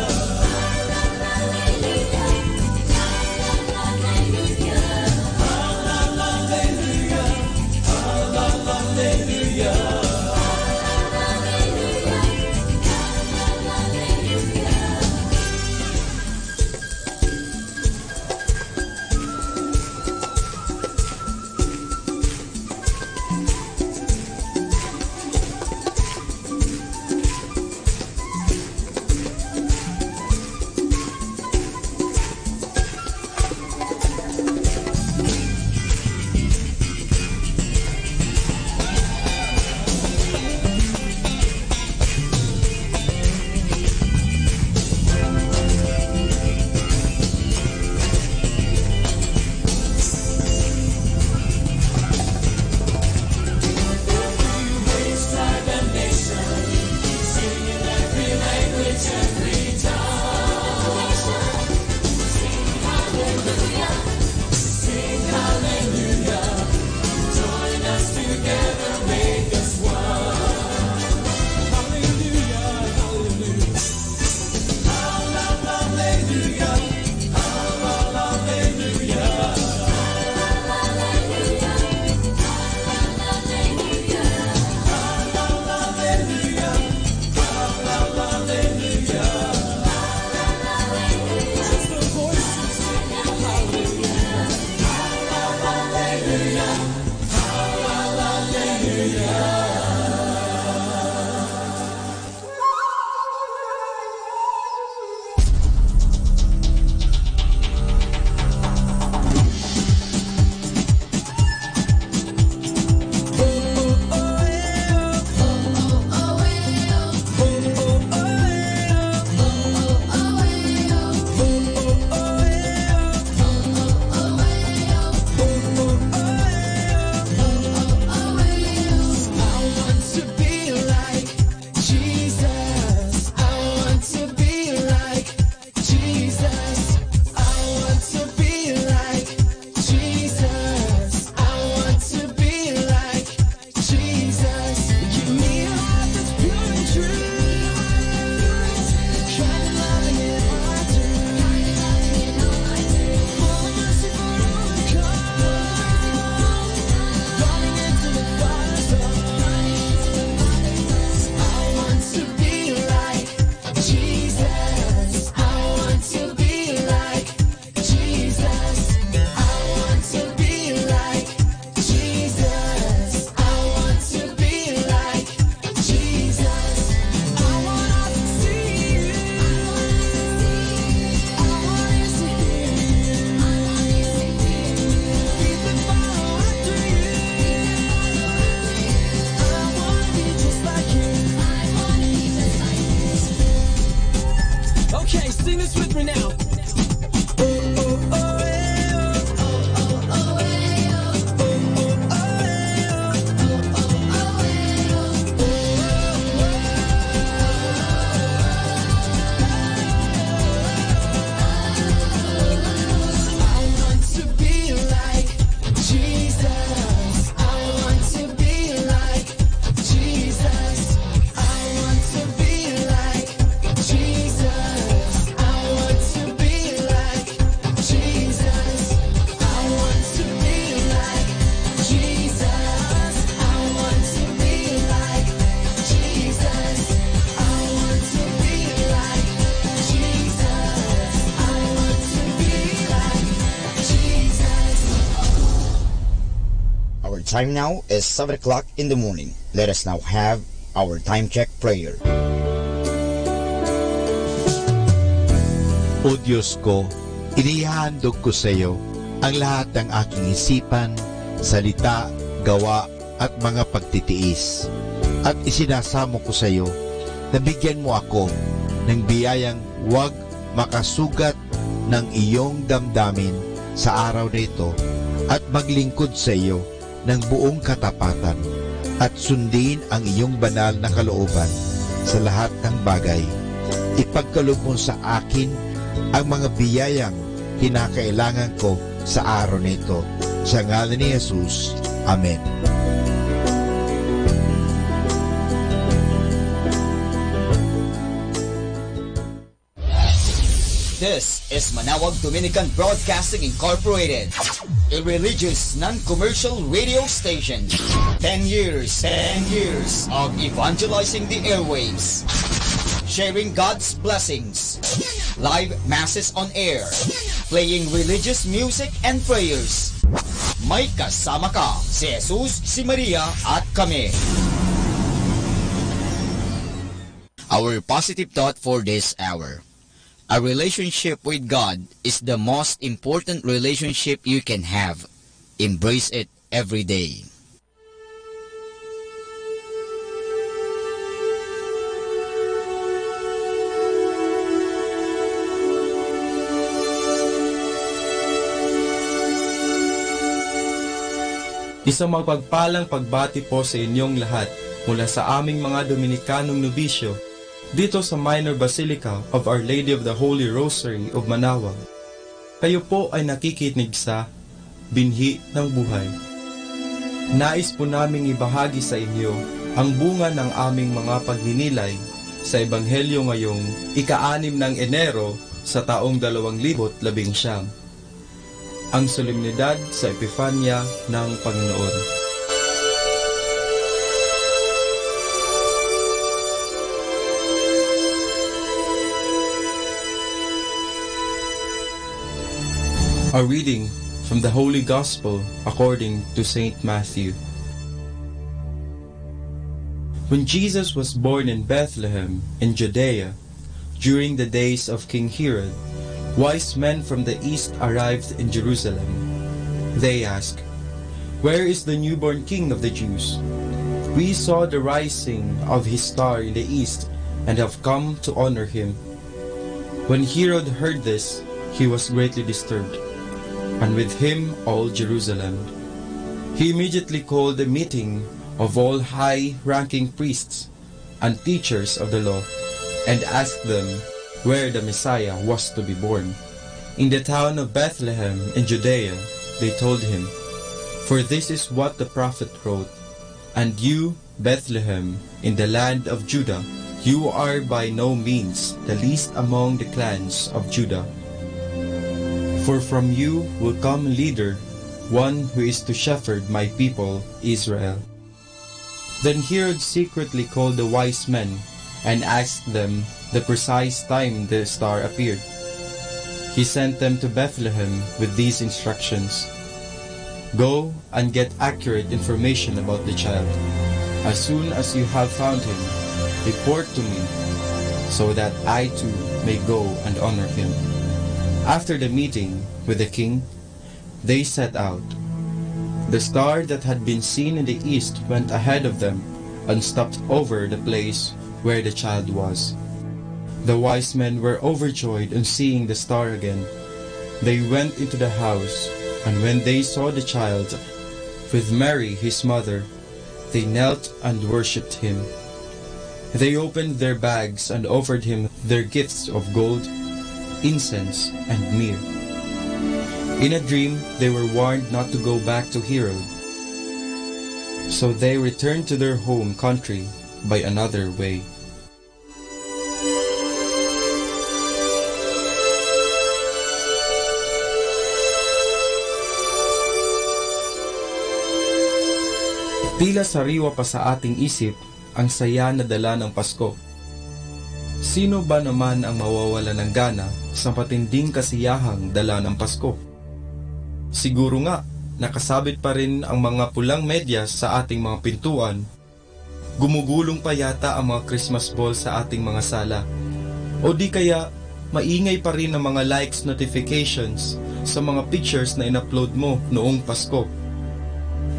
[SPEAKER 3] Time now is 7 o'clock in the morning. Let us now have our time check prayer.
[SPEAKER 7] O Diyos ko, inihahandog ko sa iyo ang lahat ng aking isipan, salita, gawa at mga pagtitiis. At isinasamo ko sa iyo na bigyan mo ako ng biyayang huwag makasugat ng iyong damdamin sa araw na ito at maglingkod sa iyo ng buong katapatan at sundin ang iyong banal na kalooban sa lahat ng bagay. Ipagkaloob mo sa akin ang mga biyayang kinakailangan ko sa araw na ito. Sa ngalan ni Jesus. Amen.
[SPEAKER 3] This is Manawag Dominican Broadcasting Incorporated, a religious non-commercial radio station. 10 years of evangelizing the airwaves, sharing God's blessings, live masses on air, playing religious music and prayers. May kasama ka, si Jesus, si Maria, at kami. Our positive thought for this hour. A relationship with God is the most important relationship you can have. Embrace it every day.
[SPEAKER 8] Isang magpagpalang pagbati po sa inyong lahat mula sa aming mga Dominikanong nobisyo dito sa Minor Basilica of Our Lady of the Holy Rosary of Manawag. Kayo po ay nakikinig sa Binhi ng Buhay. Nais po naming ibahagi sa inyo ang bunga ng aming mga pagninilay sa Ebanghelyo ngayong ika-6 ng Enero sa taong 2019. Ang solemnidad sa Epifanya ng Panginoon. A reading from the Holy Gospel according to Saint Matthew. When Jesus was born in Bethlehem in Judea, during the days of King Herod, wise men from the east arrived in Jerusalem. They asked, "Where is the newborn King of the Jews? We saw the rising of his star in the east and have come to honor him." When Herod heard this, he was greatly disturbed, and with him all Jerusalem. He immediately called a meeting of all high-ranking priests and teachers of the law and asked them where the Messiah was to be born. In the town of Bethlehem in Judea, they told him, "For this is what the prophet wrote, and you, Bethlehem, in the land of Judah, you are by no means the least among the clans of Judah. For from you will come a leader, one who is to shepherd my people Israel." Then Herod secretly called the wise men and asked them the precise time the star appeared. He sent them to Bethlehem with these instructions: "Go and get accurate information about the child. As soon as you have found him, report to me, so that I too may go and honor him." After the meeting with the king, they set out. The star that had been seen in the east went ahead of them and stopped over the place where the child was. The wise men were overjoyed on seeing the star again. They went into the house, and when they saw the child with Mary his mother, they knelt and worshipped him. They opened their bags and offered him their gifts of gold, incense, and myrrh. In a dream, they were warned not to go back to Herod. So they returned to their home country by another way. Tila sariwa pa sa ating isip ang saya na dala ng Pasko. Sino ba naman ang mawawala ng gana sa matinding kasiyahang dala ng Pasko? Siguro nga, nakasabit pa rin ang mga pulang medyas sa ating mga pintuan. Gumugulong pa yata ang mga Christmas ball sa ating mga sala. O di kaya, maingay pa rin ang mga likes notifications sa mga pictures na in-upload mo noong Pasko.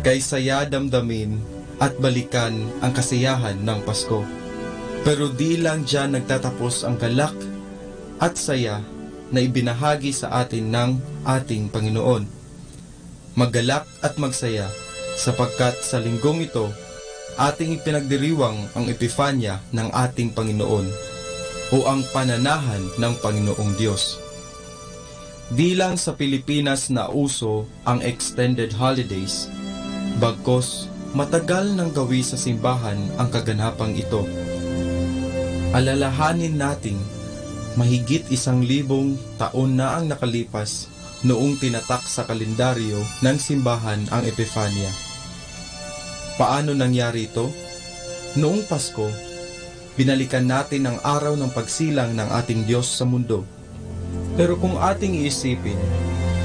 [SPEAKER 8] kay saya damdamin at balikan ang kasiyahan ng Pasko. Pero di lang dyan nagtatapos ang galak at saya na ibinahagi sa atin ng ating Panginoon. Maggalak at magsaya sapagkat sa linggong ito, ating ipinagdiriwang ang Epifanya ng ating Panginoon o ang pananahan ng Panginoong Diyos. Di lang sa Pilipinas na uso ang extended holidays, bagkos matagal nang gawi sa simbahan ang kaganapang ito. Alalahanin nating mahigit 1,000 taon na ang nakalipas noong tinatak sa kalendaryo ng simbahan ang Epifanya. Paano nangyari ito? Noong Pasko, binalikan natin ang araw ng pagsilang ng ating Diyos sa mundo. Pero kung ating iisipin,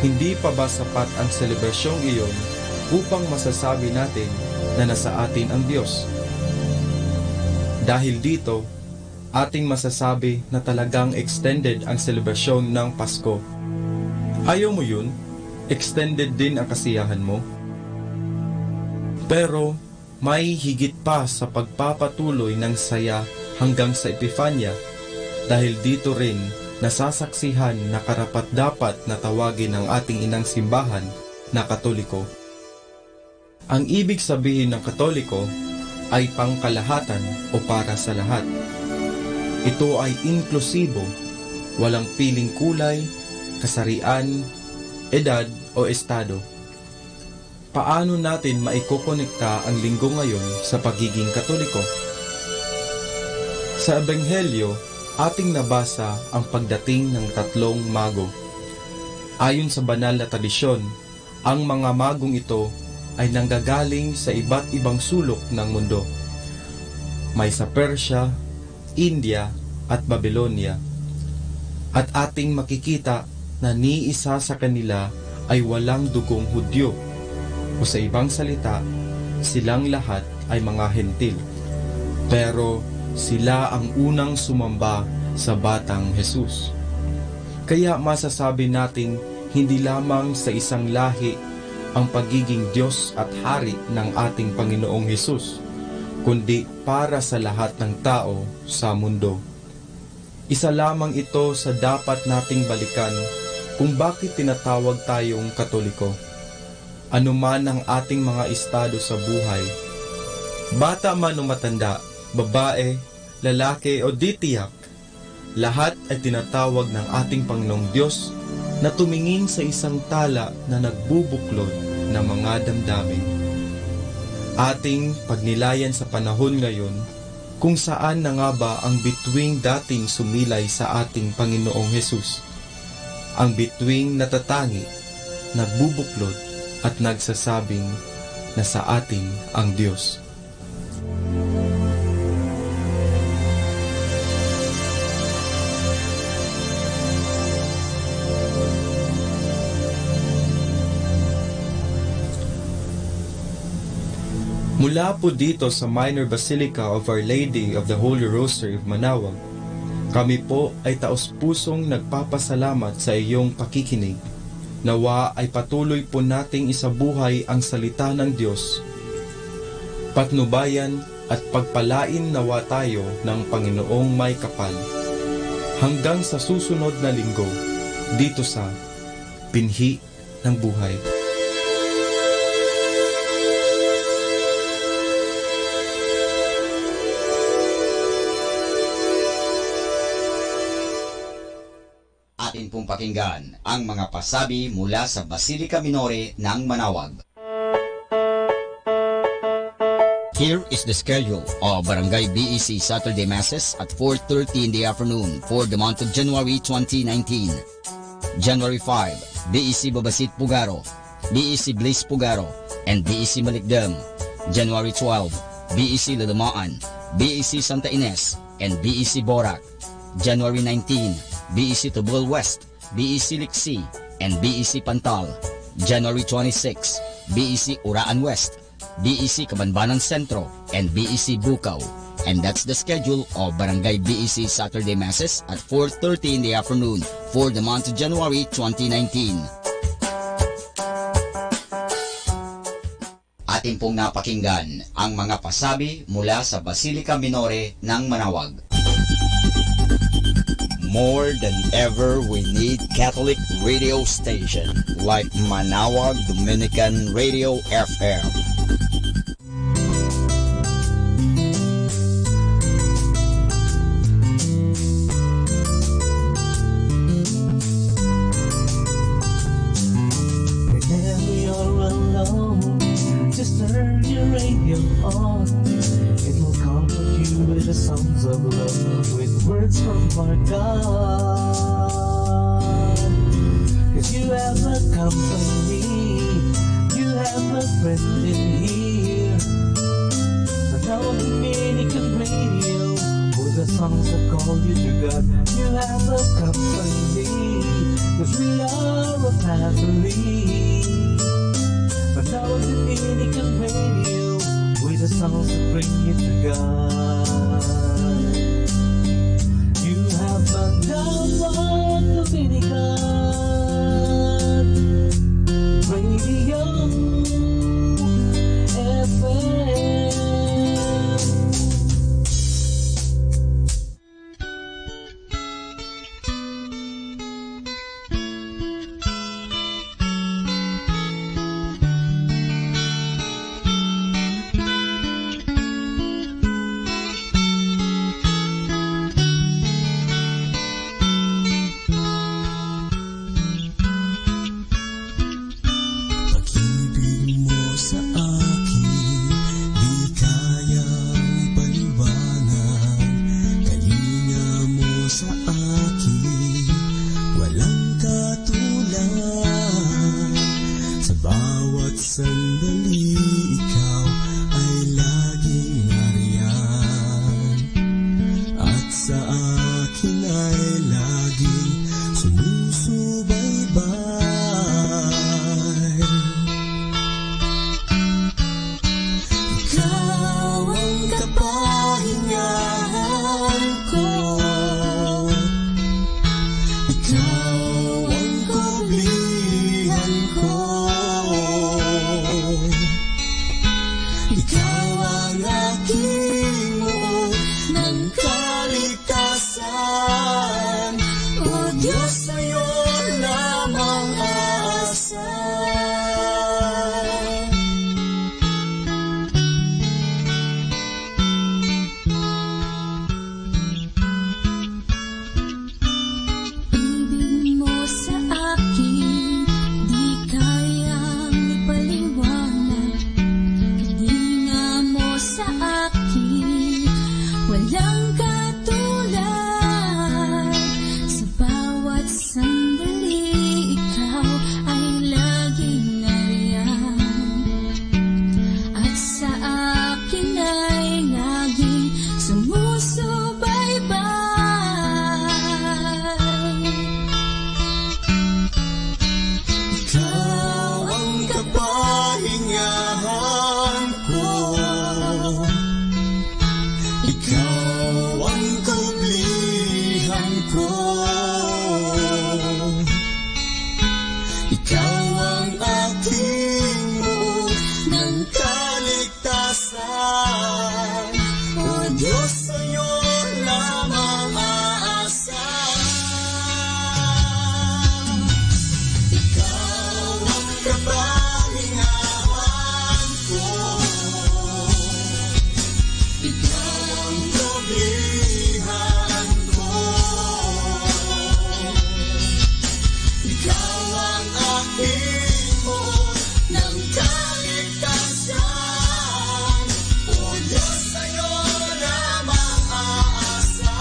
[SPEAKER 8] hindi pa ba sapat ang selebrasyong iyon upang masasabi natin na nasa atin ang Diyos? Dahil dito, ating masasabi na talagang extended ang selebrasyon ng Pasko. Ayaw mo yun? Extended din ang kasiyahan mo? Pero may higit pa sa pagpapatuloy ng saya hanggang sa Epifanya, dahil dito rin nasasaksihan na karapat-dapat na tawagin ng ating inang simbahan na Katoliko. Ang ibig sabihin ng Katoliko ay pangkalahatan o para sa lahat. Ito ay inklusibo, walang piling kulay, kasarian, edad o estado. Paano natin maikokonekta ang linggo ngayon sa pagiging Katoliko? Sa Ebanghelyo, ating nabasa ang pagdating ng 3 mago. Ayon sa banal na tradisyon, ang mga magong ito ay nanggagaling sa iba't ibang sulok ng mundo. May sa Persia, India at Babylonia. At ating makikita na ni isa sa kanila ay walang dugong Hudyo, o sa ibang salita, silang lahat ay mga hentil. Pero sila ang unang sumamba sa batang Jesus. Kaya masasabi nating hindi lamang sa isang lahi ang pagiging Diyos at Hari ng ating Panginoong Jesus, kundi para sa lahat ng tao sa mundo. Isa lamang ito sa dapat nating balikan kung bakit tinatawag tayong Katoliko. Ano man ang ating mga estado sa buhay, bata man o matanda, babae, lalaki o di tiyak, lahat ay tinatawag ng ating Panginoong Diyos na tumingin sa isang tala na nagbubuklod ng mga damdamin. Ating pagnilayan sa panahon ngayon kung saan na nga ba ang bituing dating sumilay sa ating Panginoong Hesus. Ang bituing natatangi, nagbubuklod at nagsasabing na sa atin ang Diyos. Mula po dito sa Minor Basilica of Our Lady of the Holy Rosary of Manaoag, kami po ay taos-pusong nagpapasalamat sa iyong pakikinig. Nawa ay patuloy po nating isabuhay ang salita ng Diyos. Patnubayan at pagpalain nawa tayo ng Panginoong may kapal. Hanggang sa susunod na linggo, dito sa Pinhi ng Buhay.
[SPEAKER 3] Atin pong pakinggan ang mga pasabi mula sa Basilica Minore ng Manaoag. Here is the schedule of Barangay BEC Saturday Masses at 4:30 in the afternoon for the month of January 2019. January 5, BEC Babasit Pugaro, BEC Bliss Pugaro, and BEC Malikdam. January 12, BEC Lalamaan, BEC Santa Ines, and BEC Borac. January 19, BEC Tubul West, BEC Liksi, and BEC Pantal. January 26, BEC Uraan West, BEC Kabanbanan Sentro, and BEC Bukaw. And that's the schedule of Barangay BEC Saturday Masses at 4:30 in the afternoon for the month of January 2019. Atin pong napakinggan ang mga pasabi mula sa Basilica Minore ng Manawag. More than ever, we need Catholic radio station like Manawag Dominican Radio FM.
[SPEAKER 1] Whenever you're alone, just turn your radio on. It will comfort you with the songs of love, with words from our God. 'Cause you have a company, you have a friend in here. Manawag Dominican Radio, with the songs that call you to God. You have a company, 'cause we are a family. Manawag Dominican Radio, with the songs that bring you to God. You have Manawag Dominican Radio FM. Pag-ibig mo sa akin, di kayang ipaliwanag. Kalinga mo sa akin, walang katulad. Sa bawat sandali, ikaw ay laging nariyan. At sa akin ay laging sumusubaybay. Ikaw ang kapahingahan ko, ikaw ang kublihan ko, ikaw ang aking muog ng kaligtasan. O Diyos, sa'yo lamang aasa. Ibig mo sa akin, di kayang ipaliwanag. Kalinga mo sa akin, walang katulad. Sa bawat sandali, ikaw ay laging nariyan. At sa akin ay laging sumusubaybay. Ikaw ang kapahingahan ko, ikaw ang kublihan ko, ikaw ang aking muog ng kaligtasan. O Diyos, sa'yo lamang aasa. Ikaw ang kapahingahan ko, ikaw ang kublihan ko, ikaw ang aking muog ng kaligtasan. O Diyos, sa'yo lamang aasa.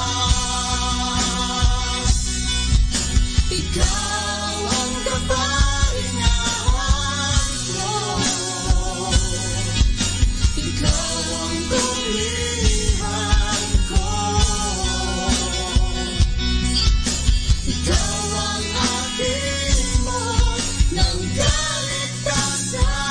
[SPEAKER 1] Ikaw ang kapahingahan ko, ikaw ang kublihan ko, ikaw ang aking muog ng kaligtasan.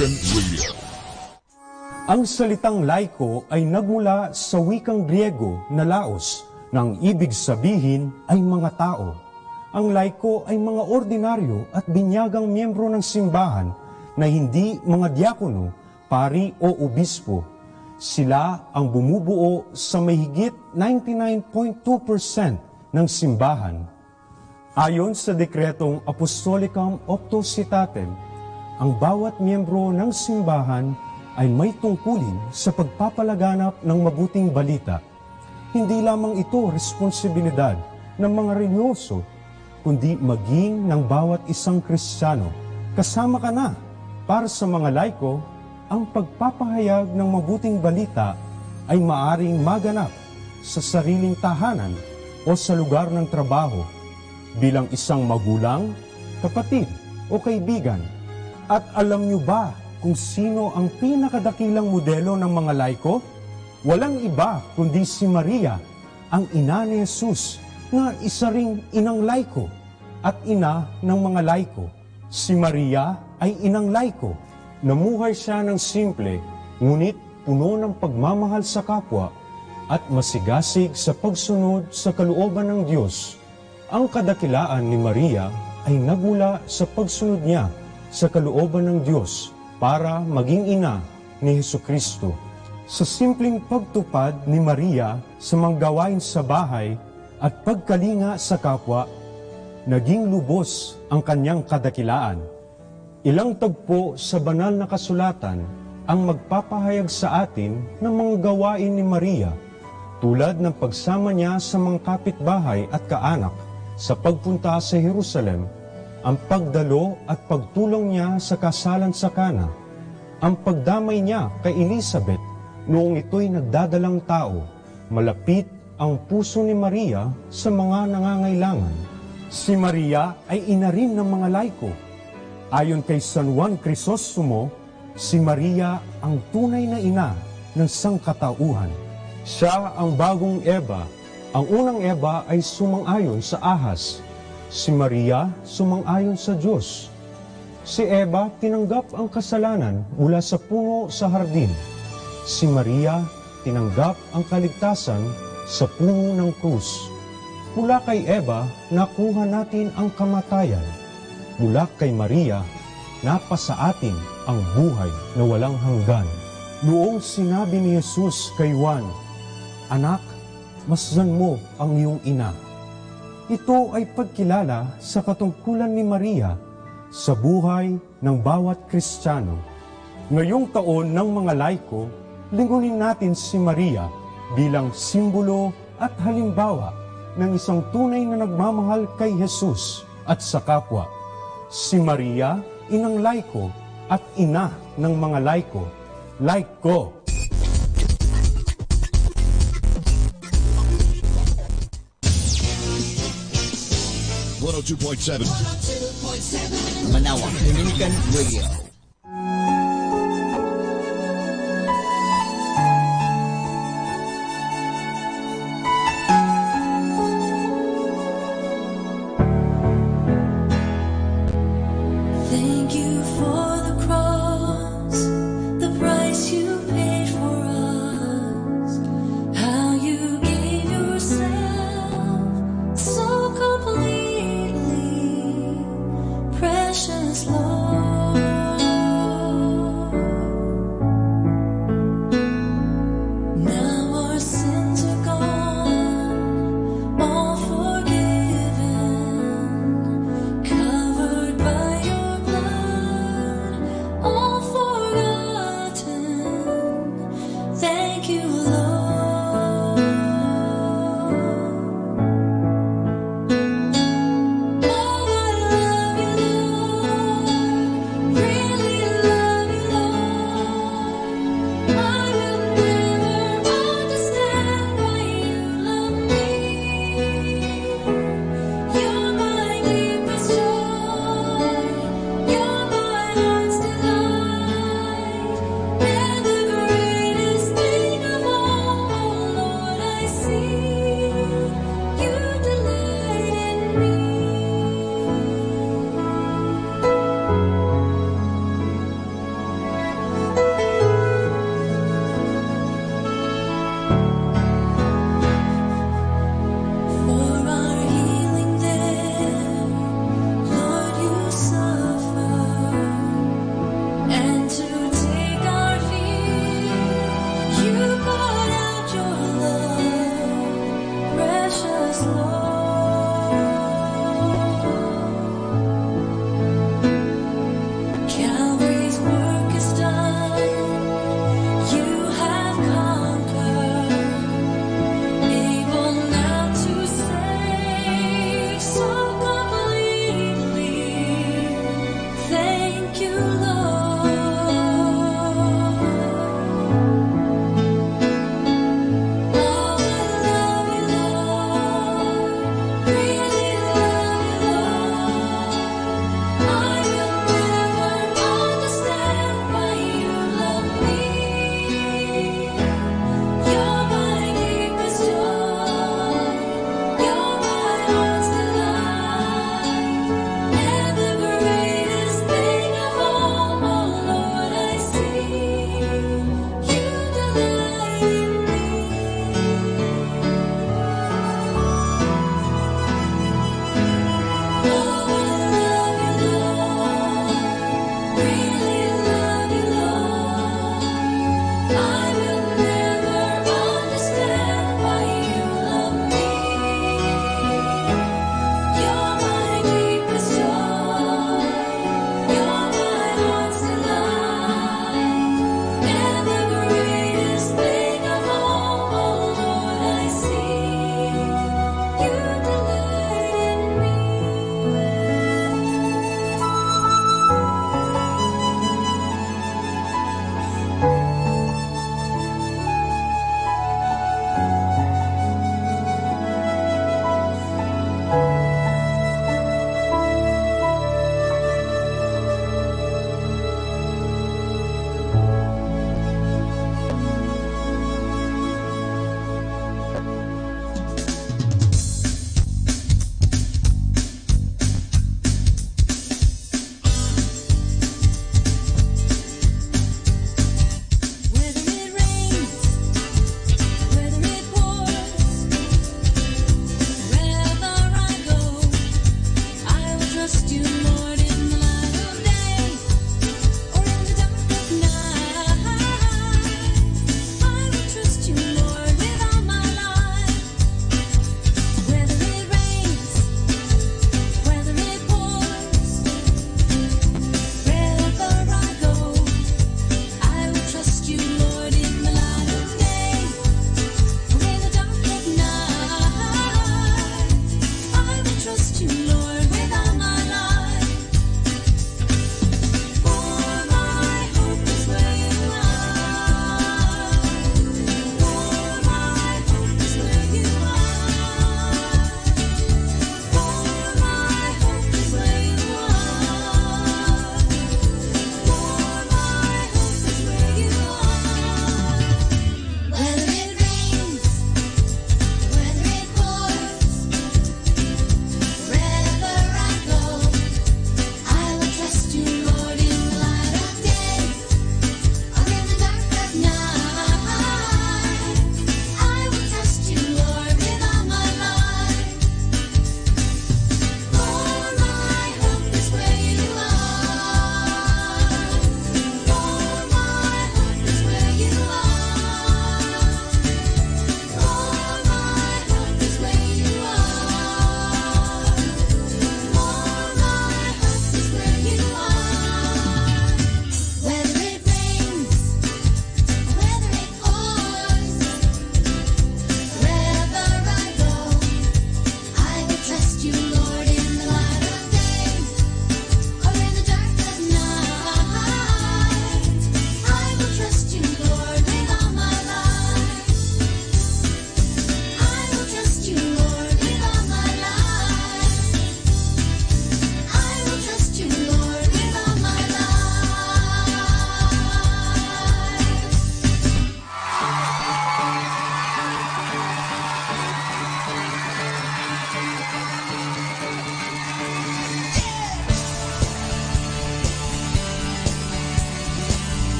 [SPEAKER 9] Dominican Radio.
[SPEAKER 10] Ang salitang laiko ay nagmula sa wikang Griego na laos, na ang ibig sabihin ay mga tao. Ang laiko ay mga ordinaryo at binyagang miyembro ng simbahan na hindi mga diakono, pari o obispo. Sila ang bumubuo sa mahigit 99.2% ng simbahan. Ayon sa dekretong Apostolicam Optocitatem, ang bawat miyembro ng simbahan ay may tungkulin sa pagpapalaganap ng mabuting balita. Hindi lamang ito responsibilidad ng mga religyoso, kundi maging ng bawat isang Kristiyano. Kasama ka na para sa mga laiko, ang pagpapahayag ng mabuting balita ay maaring maganap sa sariling tahanan o sa lugar ng trabaho, bilang isang magulang, kapatid o kaibigan. At alam niyo ba kung sino ang pinakadakilang modelo ng mga laiko? Walang iba kundi si Maria, ang ina ni Jesus, na isa ring inang laiko at ina ng mga laiko. Si Maria ay inang laiko. Namuhay siya ng simple, ngunit puno ng pagmamahal sa kapwa at masigasig sa pagsunod sa kalooban ng Diyos. Ang kadakilaan ni Maria ay nagmula sa pagsunod niya sa kalooban ng Diyos para maging ina ni Hesukristo. Sa simpleng pagtupad ni Maria sa mga gawain sa bahay at pagkalinga sa kapwa, naging lubos ang kanyang kadakilaan. Ilang tagpo sa banal na kasulatan ang magpapahayag sa atin ng mga gawain ni Maria, tulad ng pagsama niya sa mga kapitbahay at kaanak sa pagpunta sa Jerusalem, ang pagdalo at pagtulong niya sa kasalan sa Kana, ang pagdamay niya kay Elizabeth noong ito'y nagdadalang tao. Malapit ang puso ni Maria sa mga nangangailangan. Si Maria ay ina rin ng mga laiko. Ayon kay San Juan Crisostomo, si Maria ang tunay na ina ng sangkatauhan. Siya ang bagong Eva. Ang unang Eva ay sumang-ayon sa ahas. Si Maria sumang-ayon sa Diyos. Si Eva tinanggap ang kasalanan mula sa puno sa hardin. Si Maria tinanggap ang kaligtasan sa puno ng krus. Mula kay Eva, nakuha natin ang kamatayan. Mula kay Maria, napasa atin ang buhay na walang hanggan. Noong sinabi ni Jesus kay Juan, "Anak, masdan mo ang iyong ina." Ito ay pagkilala sa katungkulan ni Maria sa buhay ng bawat Kristiyano. Ngayong taon ng mga laiko, lingkunin natin si Maria bilang simbolo at halimbawa ng isang tunay na nagmamahal kay Jesus at sa kapwa. Si Maria, inang laiko at ina ng mga laiko. Laiko!
[SPEAKER 3] Manawa Dominican Radio.
[SPEAKER 1] Thank you for the cross, the price you paid for us, how you gave yourself so completely, precious Lord.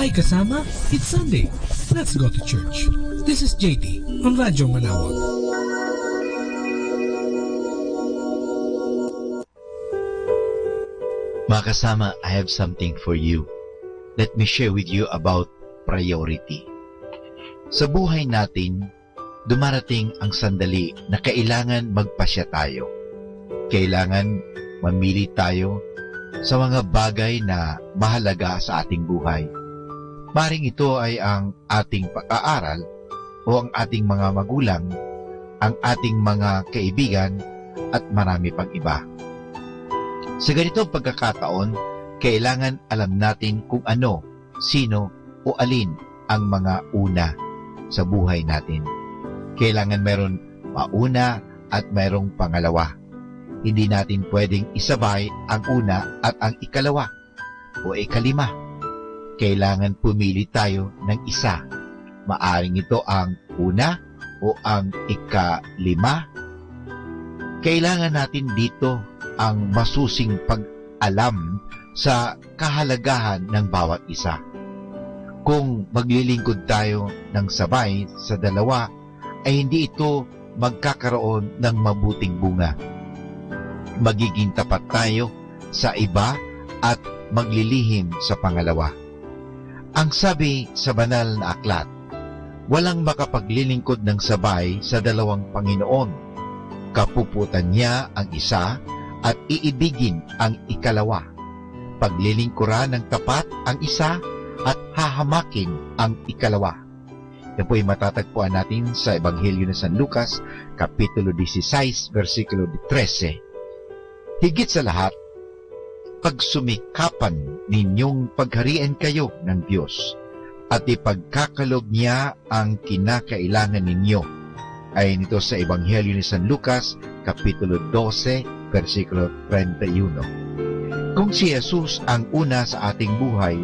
[SPEAKER 6] Hi kasama, it's Sunday. Let's go to church. This is JT on Radyo Manawag.
[SPEAKER 7] Mga kasama, I have something for you. Let me share with you about priority. Sa buhay natin, dumarating ang sandali na kailangan magpasya tayo. Kailangan mamili tayo sa mga bagay na mahalaga sa ating buhay. Maring ito ay ang ating pag-aaral o ang ating mga magulang, ang ating mga kaibigan at marami pang iba. Sa ganitong pagkakataon, kailangan alam natin kung ano, sino o alin ang mga una sa buhay natin. Kailangan meron mauna at merong pangalawa. Hindi natin pwedeng isabay ang una at ang ikalawa o ikalima. Kailangan pumili tayo ng isa. Maaring ito ang una o ang ikalima. Kailangan natin dito ang masusing pag-alam sa kahalagahan ng bawat isa. Kung maglilingkod tayo ng sabay sa dalawa, ay hindi ito magkakaroon ng mabuting bunga. Magiging tapat tayo sa iba at maglilihim sa pangalawa. Ang sabi sa banal na aklat, walang makapaglilingkod ng sabay sa dalawang Panginoon. Kapuputan niya ang isa at iibigin ang ikalawa. Paglilingkuran ng tapat ang isa at hahamakin ang ikalawa. Yan po ay matatagpuan natin sa Ebanghelyo ng San Lucas, Kapitulo 16, versikulo 13. Higit sa lahat, pagsumikapan ninyong pagharian kayo ng Diyos at ipagkakaloob niya ang kinakailangan ninyo. Ayon ito sa Ebanghelyo ni San Lucas, Kapitulo 12, versikulo 31. Kung si Jesus ang una sa ating buhay,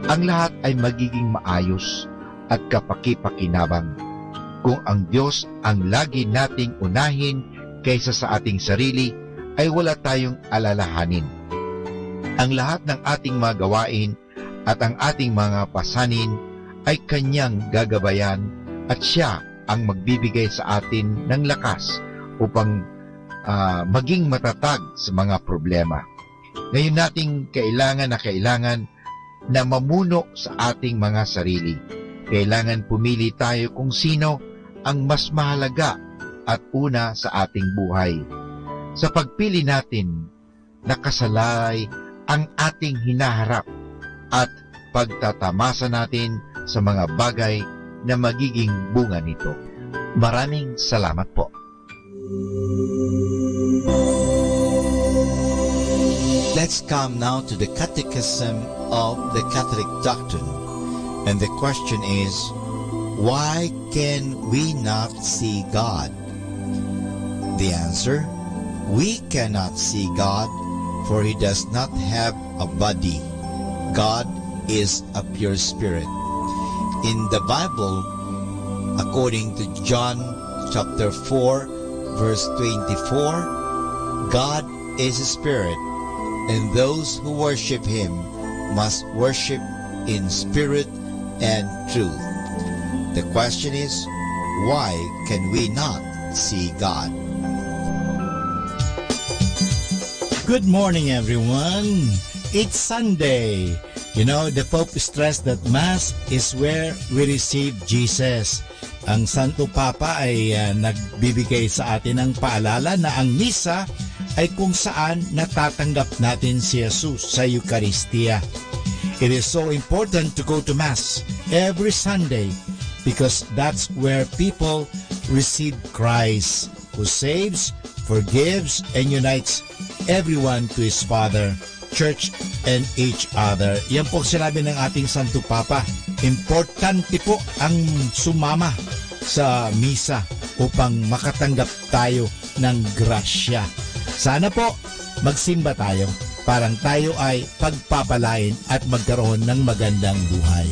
[SPEAKER 7] ang lahat ay magiging maayos at kapaki-pakinabang. Kung ang Diyos ang lagi nating unahin kaysa sa ating sarili, ay wala tayong alalahanin. Ang lahat ng ating mga gawain at ang ating mga pasanin ay Kanyang gagabayan at Siya ang magbibigay sa atin ng lakas upang maging matatag sa mga problema. Ngayon nating kailangan na mamuno sa ating mga sarili. Kailangan pumili tayo kung sino ang mas mahalaga at una sa ating buhay. Sa pagpili natin, nakasalay ang ating hinaharap at pagtatamasa natin sa mga bagay na magiging bunga nito. Maraming salamat po.
[SPEAKER 9] Let's come now to the Catechism of the Catholic Doctrine. And the question is, why can we not see God? The answer, we cannot see God, for He does not have a body. God is a pure spirit. In the Bible, according to John chapter 4, verse 24, God is a spirit, and those who worship Him must worship in spirit and truth. The question is, why can we not see God?
[SPEAKER 11] Good morning, everyone. It's Sunday. You know, the Pope stressed that Mass is where we receive Jesus. Ang Santo Papa ay nagbibigay sa atin ng paalala na ang Misa ay kung saan natatanggap natin si Jesus sa Eucharistia. It is so important to go to Mass every Sunday because that's where people receive Christ, who saves, forgives, and unites everyone to His Father, Church, and each other. Yan po sinabi ng ating Santo Papa. Importante po ang sumama sa Misa upang makatanggap tayo ng grasya. Sana po magsimba tayo parang tayo ay pagpapalain at magkaroon ng magandang buhay.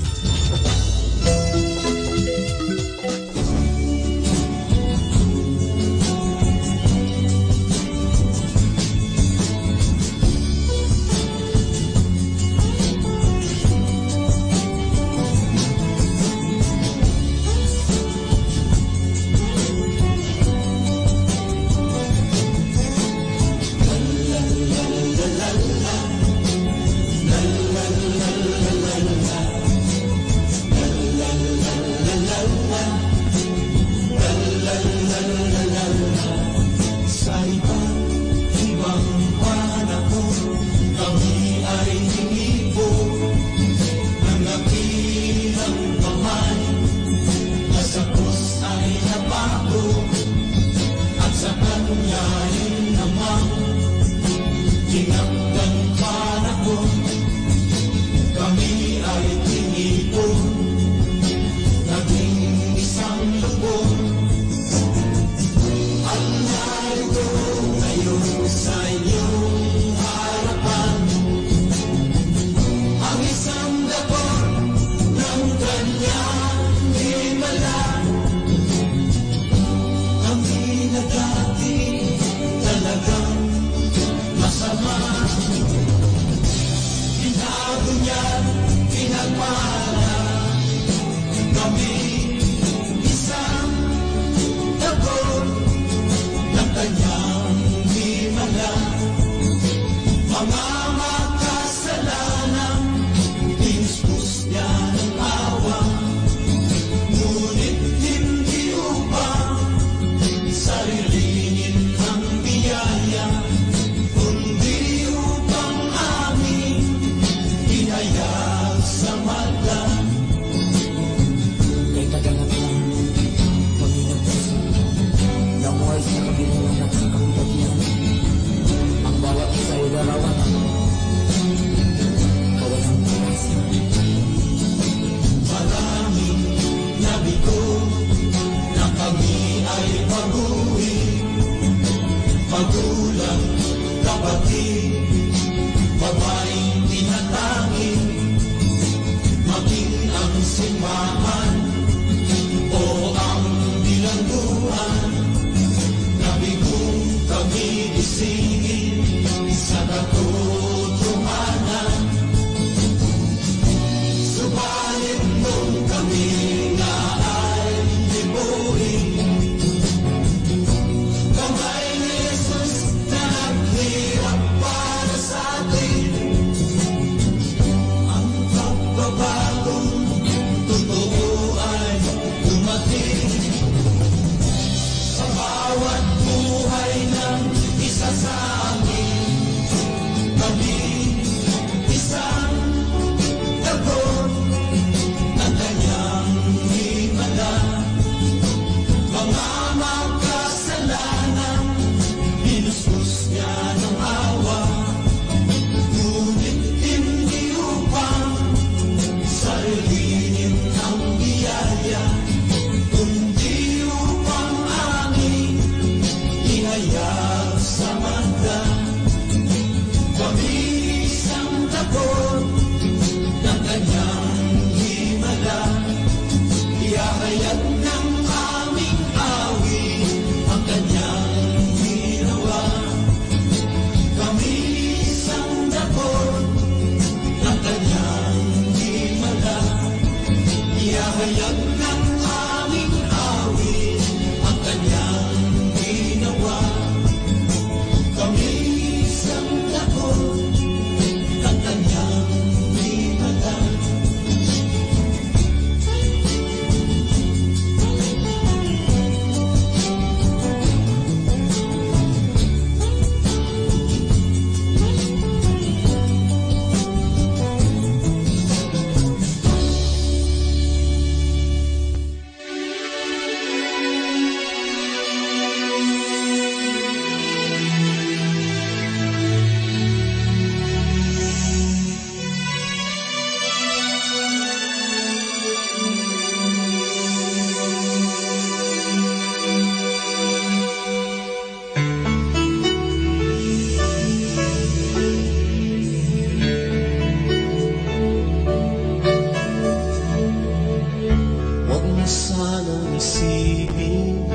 [SPEAKER 1] mo sanang isipin,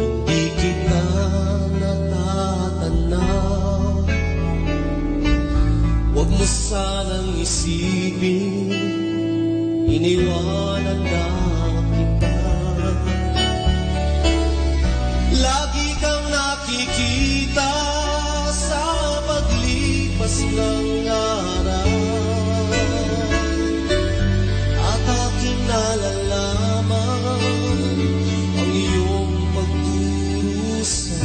[SPEAKER 1] hindi kita natatanaw. Huwag mo sanang isipin, iniwanan na kita. Lagi kang nakikita sa paglipas ng araw, at aking nalalaman ang iyong pagdurusa.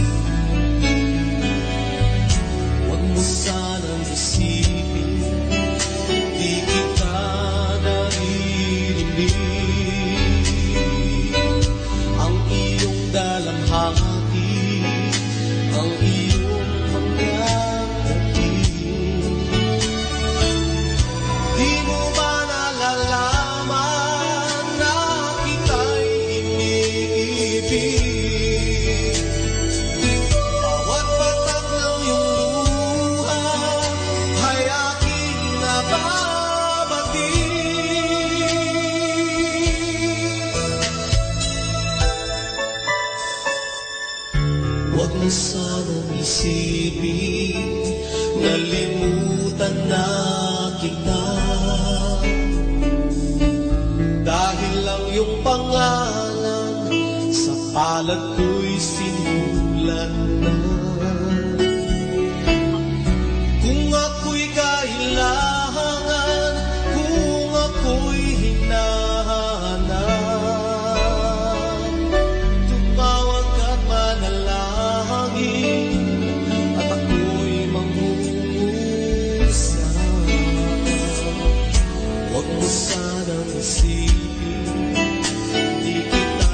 [SPEAKER 1] Huwag mo sanang isipin, di kita naririnig ang iyong dalamhati, ang iyong mga dating. Di mo ba nalalaman na kita'y iniibig? Bawat patak ng iyong luha ay aking nababati. Huwag mo sanang isipin, nalimutan na kita. Dahil lang yung pangalan sa palad ko'y sinulat na. Kung ako'y kailangan, kung ako'y hinahanap, tumawag ka't manalangin, at ako'y mangungusap. Huwag mo sanang isipin, di kita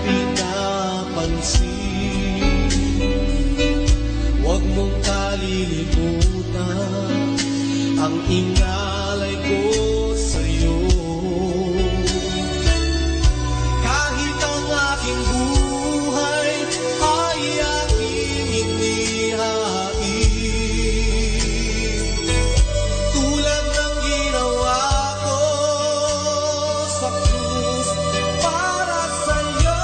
[SPEAKER 1] pinapansin. Huwag mong kalilimutan ang inalay ko sa'yo. Kahit ang aking buhay ay aking inihain, tulad ng ginawa ko sa krus para sa'yo.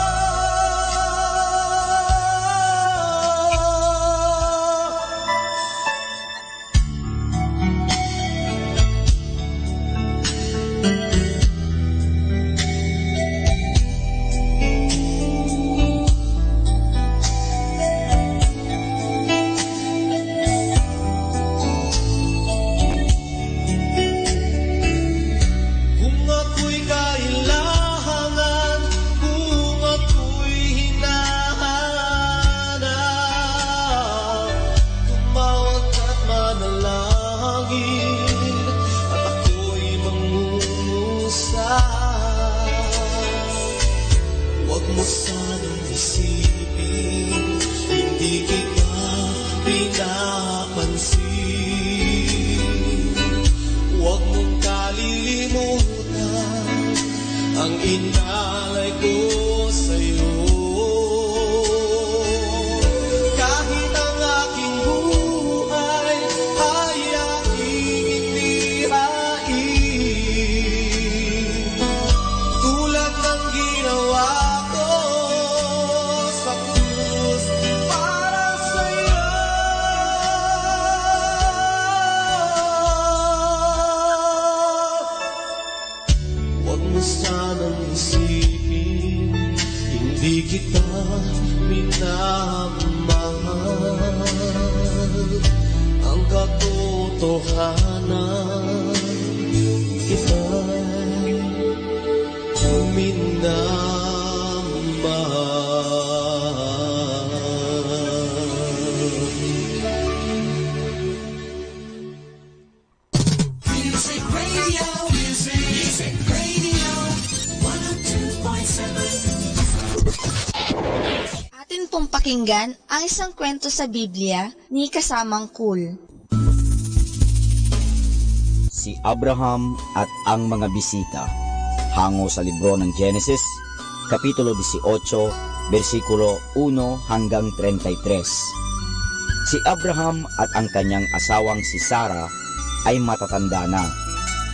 [SPEAKER 1] Kung ako'y kailangan, kung ako'y hinahanap, tumawag ka't manalangin, at ako'y mangungusap. Huwag mo sanang isipin, hindi kita pinapansin. Huwag mong kalilimutan ang inalay ko sa'yo. Kahit ang aking buhay ay aking inihain, tulad ng ginawa ko sa krus para sa'yo. Huwag mo sanang isipin, hindi kita minamahal. Ang katotohanan, kita'y minamahal.
[SPEAKER 12] Music Radio, Music Radio 102.7.
[SPEAKER 13] Atin pong pakinggan ang isang kwento sa Biblia ni kasamang Cool.
[SPEAKER 3] Si Abraham at ang mga bisita. Hango sa libro ng Genesis, Kapitulo 18, versikulo 1 hanggang 33. Si Abraham at ang kanyang asawang si Sarah ay matatanda na.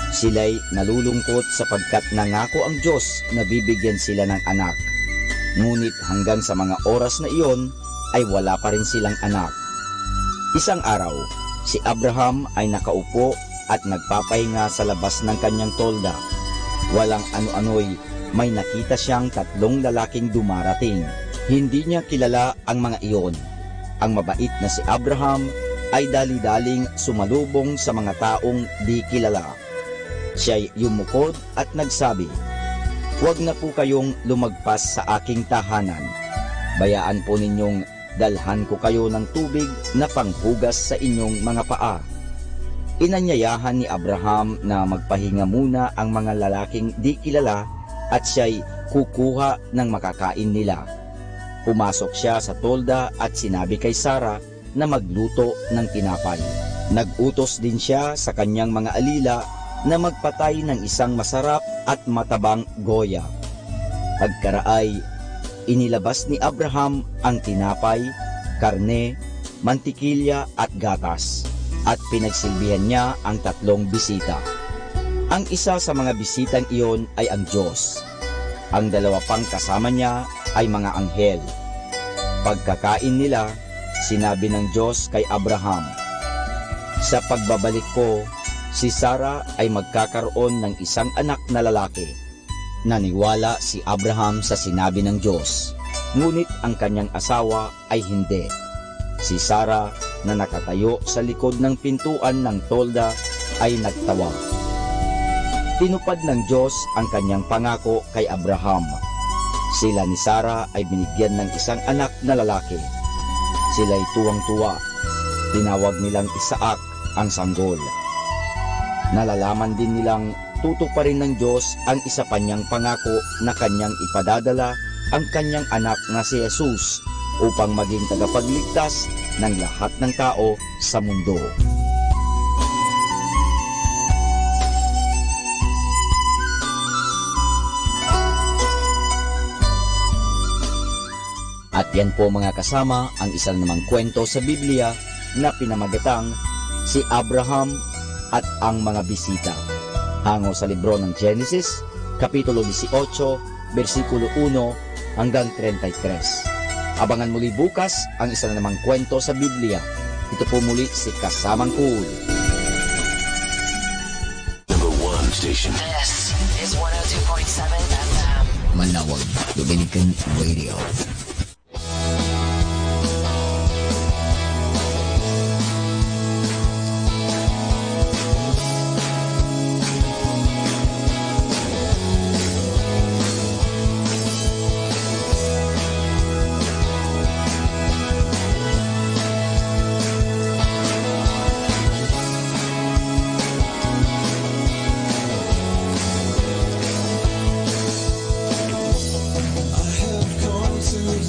[SPEAKER 3] Sila'y nalulungkot sapagkat nangako ang Diyos na bibigyan sila ng anak. Ngunit hanggang sa mga oras na iyon ay wala pa rin silang anak. Isang araw, si Abraham ay nakaupo at nagpapahinga sa labas ng kanyang tolda. Walang ano-ano'y may nakita siyang 3 lalaking dumarating. Hindi niya kilala ang mga iyon. Ang mabait na si Abraham ay dali-daling sumalubong sa mga taong di kilala. Siya'y yumukod at nagsabi, "Huwag na po kayong lumagpas sa aking tahanan. Bayaan po ninyong dalhan ko kayo ng tubig na panghugas sa inyong mga paa." Inanyayahan ni Abraham na magpahinga muna ang mga lalaking di kilala at siya'y kukuha ng makakain nila. Pumasok siya sa tolda at sinabi kay Sarah na magluto ng tinapay. Nag-utos din siya sa kanyang mga alila na magpatay ng isang masarap at matabang goya. Pagkaraay, inilabas ni Abraham ang tinapay, karne, mantikilya at gatas, at pinagsilbihan niya ang 3 bisita. Ang isa sa mga bisitang iyon ay ang Diyos. Ang 2 pang kasama niya ay mga anghel. Pagkakain nila, sinabi ng Diyos kay Abraham, "Sa pagbabalik ko, si Sarah ay magkakaroon ng isang anak na lalaki." Naniwala si Abraham sa sinabi ng Diyos, ngunit ang kanyang asawa ay hindi. Si Sarah na nakatayo sa likod ng pintuan ng tolda ay nagtawa. Tinupad ng Diyos ang kanyang pangako kay Abraham. Sila ni Sarah ay binigyan ng isang anak na lalaki. Sila'y tuwang-tuwa. Tinawag nilang Isaac ang sanggol. Nalalaman din nilang tutuparin ng Diyos ang isa pa niyang pangako na kanyang ipadadala ang kanyang anak na si Jesus upang maging tagapagligtas ng lahat ng tao sa mundo. At yan po mga kasama ang isang namang kwento sa Biblia na pinamagatang si Abraham at ang mga bisita. Hango sa libro ng Genesis, Kapitulo 18, versikulo 1 hanggang 33. Abangan muli bukas ang isa na namang kwento sa Biblia. Ito po muli si Kasamang Cool.
[SPEAKER 14] Number 1 station.
[SPEAKER 12] This is 102.7 FM.
[SPEAKER 3] Manawag Dominican Radio.
[SPEAKER 1] I have come to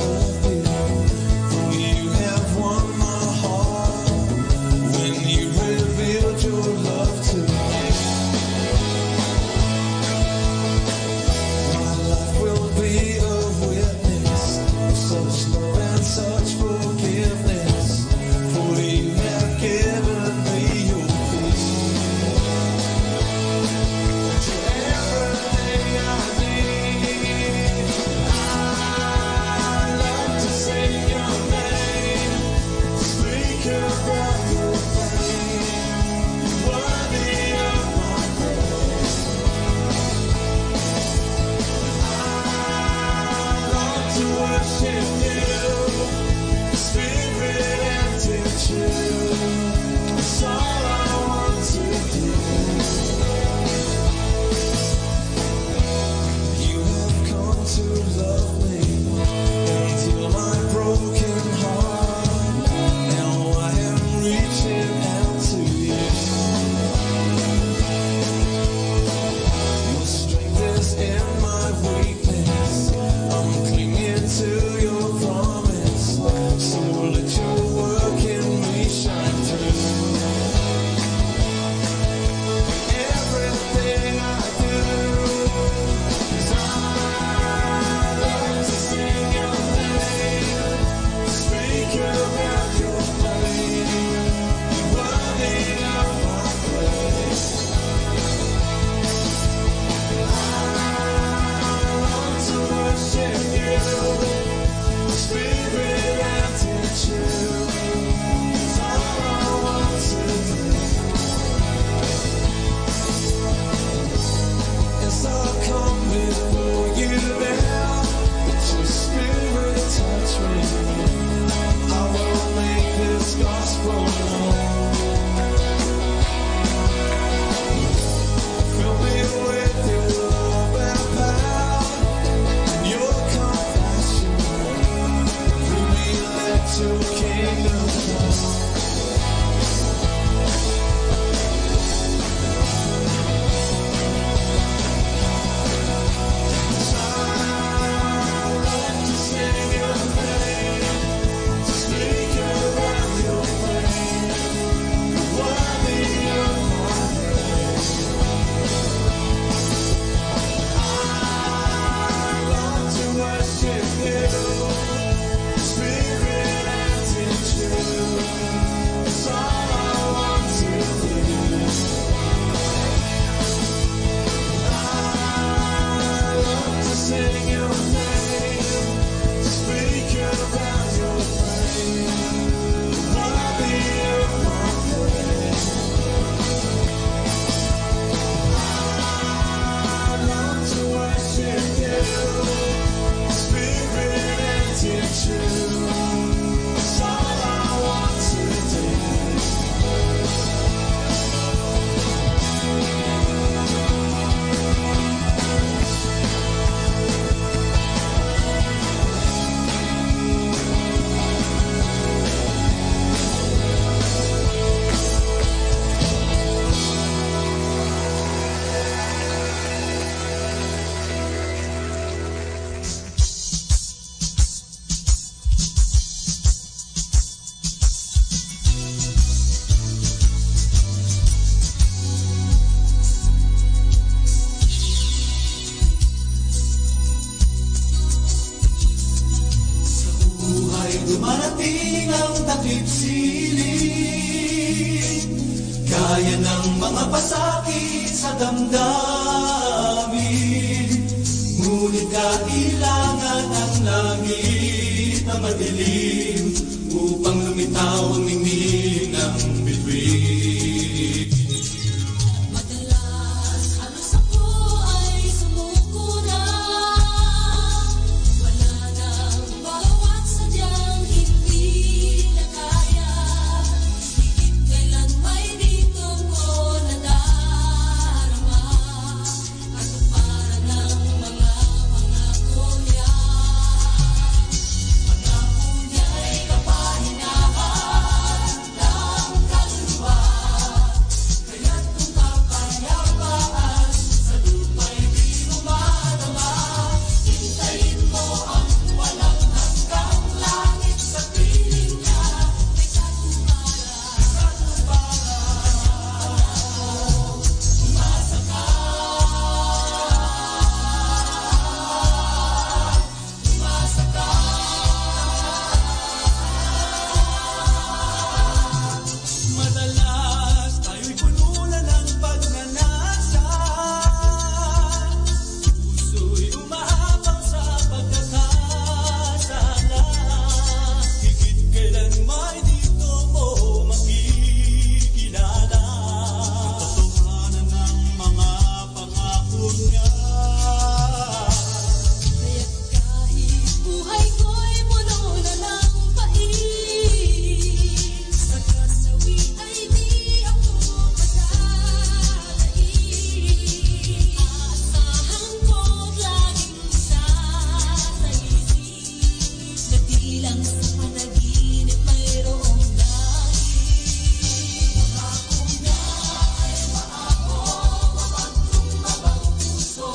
[SPEAKER 1] dumarating ang takip siling, gaya ng mga pasakit sa damdamin. Ngunit kailangan ang langit na madilim upang lumitaw ang ningning ng bituin.
[SPEAKER 15] Madalas halos ako ay sumuko na, wala nang bawat sadyang hindi na kaya. Higit kailan may dito ko nadarama, katuparan ng mga pangako niya. Pangako niya'y kapahinahan ng kaluluwa, kaya't kung kapayapaan sa lupa'y di lumadama. Hintayin mo ang walang hanggang langit sa piling niya, may
[SPEAKER 1] Madalas tayo'y puno na ng pagnanasa, puso'y umahapaw sa pagkakasala. Higit kailan may dito mo makikilala ang katotohanan ng mga pangako niya.
[SPEAKER 15] kaya't kahit buhay ko'y puno na ng pait, sa kasawi ay di ako magdadait. Aasahan ko't laging sasaisip na di lang sa panaginip mayroong langit. Pangako niya ay maabot mapagkumbabang puso,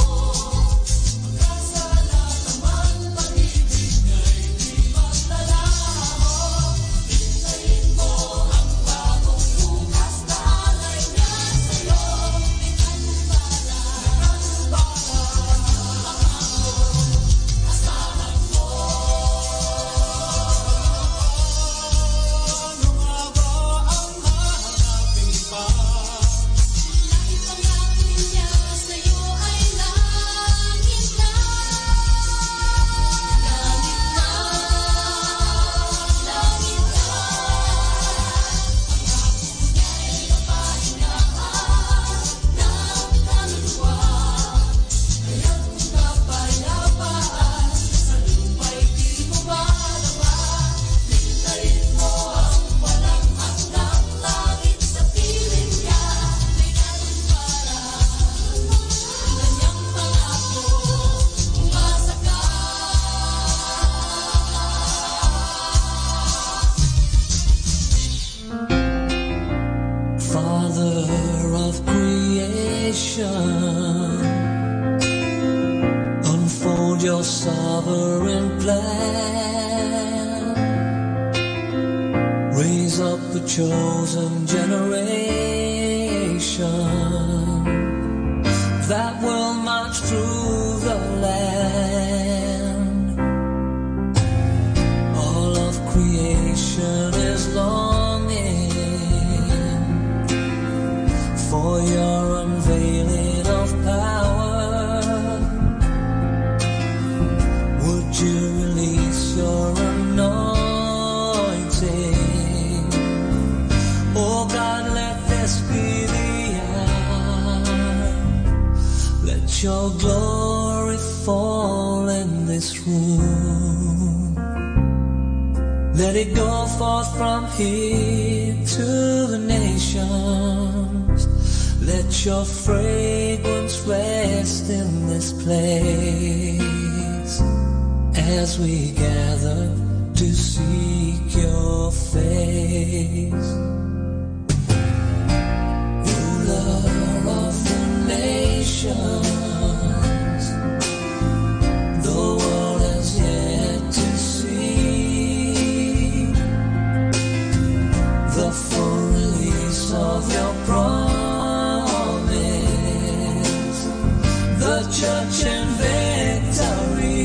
[SPEAKER 15] magkasalat naman pag-ibig niya'y di maglalaho. Hintayin mo ang bagong bukas na alay niya sa'yo, may talumpala, asahan mo.
[SPEAKER 1] Ano nga ba ang hahanapin pa?
[SPEAKER 15] Kahit pangako niya sa'yo ay langit na, langit na, langit na. Pangako niya'y kapahinahan ng kaluluwa, kaya't kung kapayapaan sa lupa'y di lumalaba. Hintayin mo ang walang hanggang langit sa piling niya, may talumparan ang kanyang pangako. Umasa ka.
[SPEAKER 1] Father of creation, unfold your sovereign plan. Raise up a chosen generation that will march through the land. All of creation is longing for your unveiling of power. Would you release your anointing? Oh God, let this be the hour. Let your glory fall in this room. Let it go forth from here to the nations. Let your fragrance rest in this place as we gather to seek your face. Ruler of the nations, the world has yet to see the full release of your promise, the church in victory.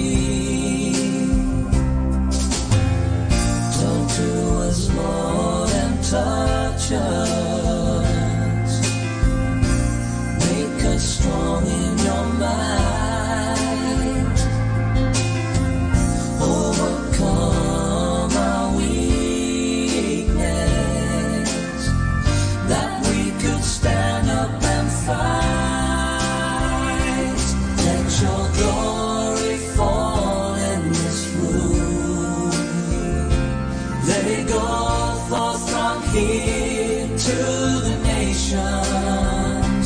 [SPEAKER 15] to the nations.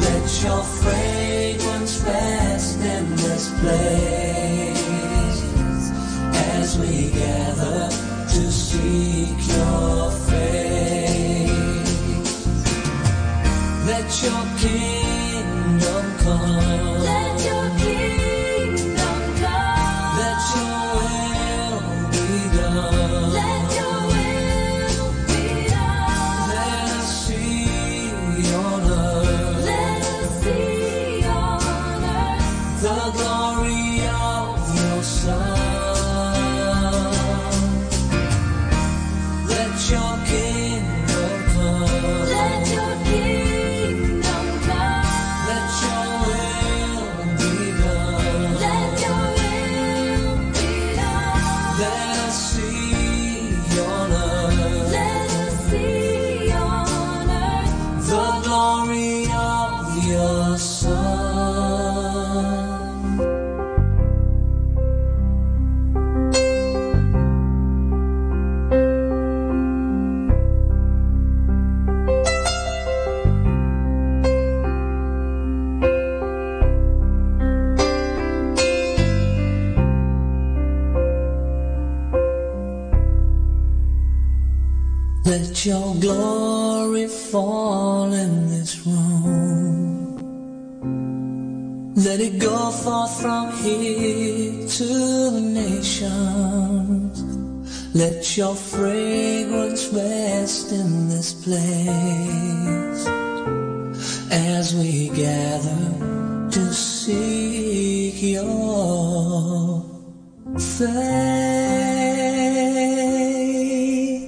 [SPEAKER 15] Let your fragrance rest in this place as we gather to seek your face. Let your kingdom come. Let your kingdom come. Let your will be done. Let your will be done. Let us see on earth. Let us see on earth the glory of your Son. Let your kingdom come. Let your kingdom come. Let your will be done. Let your will be done. Let us see on earth. Let us see on earth the glory of your Son. Let your glory fall in this room. Let it go forth from here to the nations. Let your fragrance rest in this place as we gather to seek your face.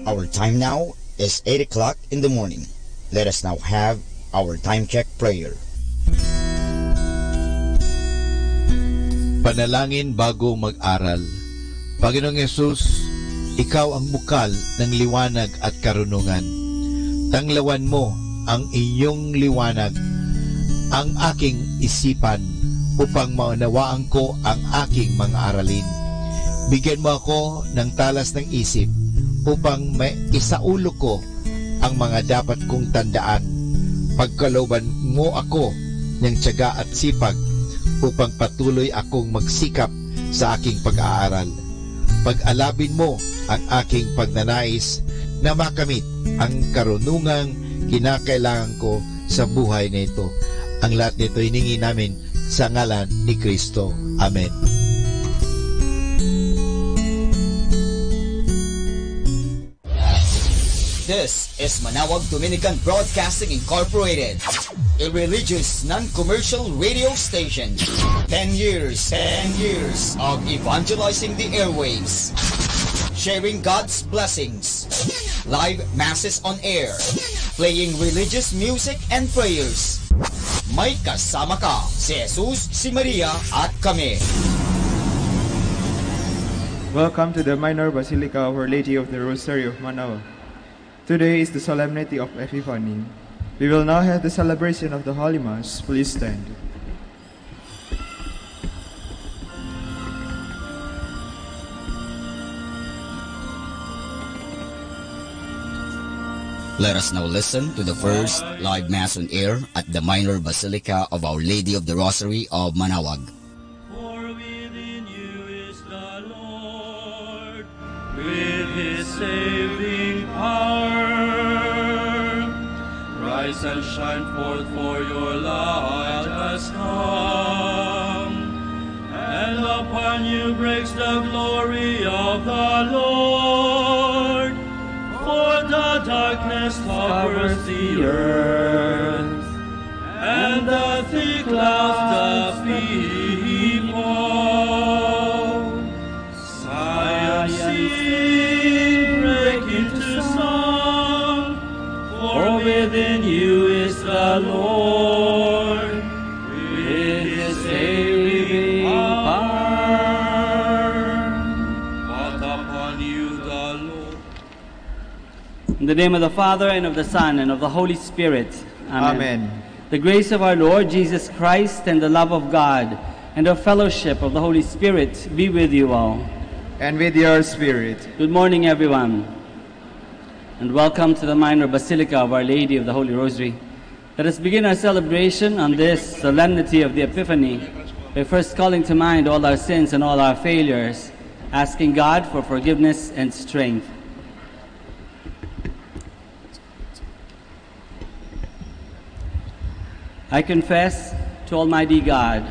[SPEAKER 3] Our time now is 8 o'clock in the morning. Let us now have our time check prayer.
[SPEAKER 7] Panalangin bago mag-aral. Panginoong Yesus, Ikaw ang bukal ng liwanag at karunungan. Tanglawan mo ang iyong liwanag, ang aking isipan, upang maunawaan ko ang aking mga aralin. Bigyan mo ako ng talas ng isip upang maisaulo ko ang mga dapat kong tandaan. Pagkalooban mo ako ng tiyaga at sipag upang patuloy akong magsikap sa aking pag-aaral. Pag-alabin mo ang aking pagnanais na makamit ang karunungang kinakailangan ko sa buhay na ito. Ang lahat nito hiningi namin sa ngalan ni Kristo. Amen.
[SPEAKER 3] This is Manawag Dominican Broadcasting Incorporated, a religious, non-commercial radio station. 10 years of evangelizing the airwaves, sharing God's blessings, live masses on air, playing religious music and prayers. May kasama ka, si Jesus, si Maria, at kami.
[SPEAKER 16] Welcome to the Minor Basilica of Our Lady of the Rosary of Manawag. Today is the solemnity of Epiphany. We will now have the celebration of the Holy Mass. Please stand.
[SPEAKER 3] Let us now listen to the first live Mass on air at the Minor Basilica of Our Lady of the Rosary of Manawag.
[SPEAKER 1] For within you is the Lord, with His saving power. Rise and shine forth, for your light has come, and upon you breaks the glory of the Lord. For the darkness covers the earth, and the thick clouds the people. Zion, sing, break into song, for within you is the Lord, with His saving power. But upon you the Lord.
[SPEAKER 17] In the name of the Father, and of the Son, and of the Holy Spirit. Amen.
[SPEAKER 16] Amen.
[SPEAKER 17] The grace of our Lord Jesus Christ, and the love of God, and the fellowship of the Holy Spirit be with you all.
[SPEAKER 16] And with your spirit.
[SPEAKER 17] Good morning, everyone. and welcome to the minor basilica of Our Lady of the Holy Rosary. Let us begin our celebration on this solemnity of the Epiphany by first calling to mind all our sins and all our failures, asking God for forgiveness and strength. I confess to Almighty God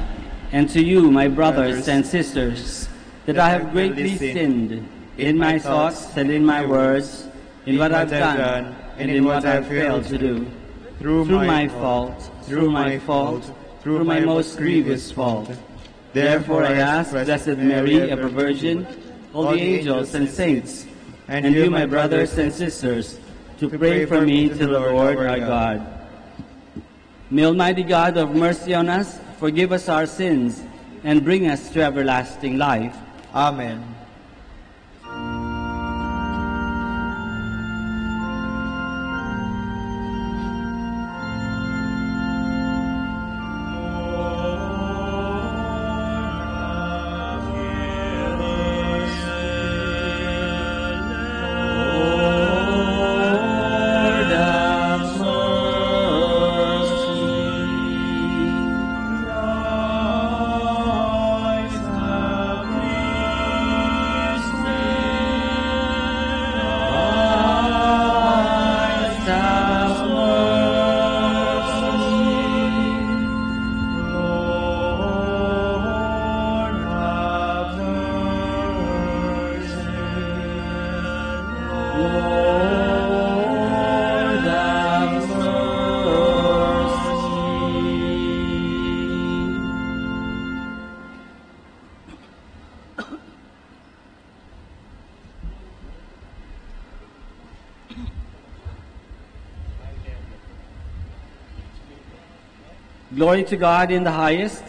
[SPEAKER 17] and to you, my brothers and sisters, that I have greatly sinned in my thoughts and in my words, in what I've done and in what I've failed to do, through my fault, through my most grievous fault. Therefore I ask Blessed Mary, ever Virgin, all the angels and saints, and you, my brothers and sisters, to pray for me to the Lord our God. May Almighty God have mercy on us, forgive us our sins, and bring us to everlasting life.
[SPEAKER 16] Amen.
[SPEAKER 17] Glory to God in the highest,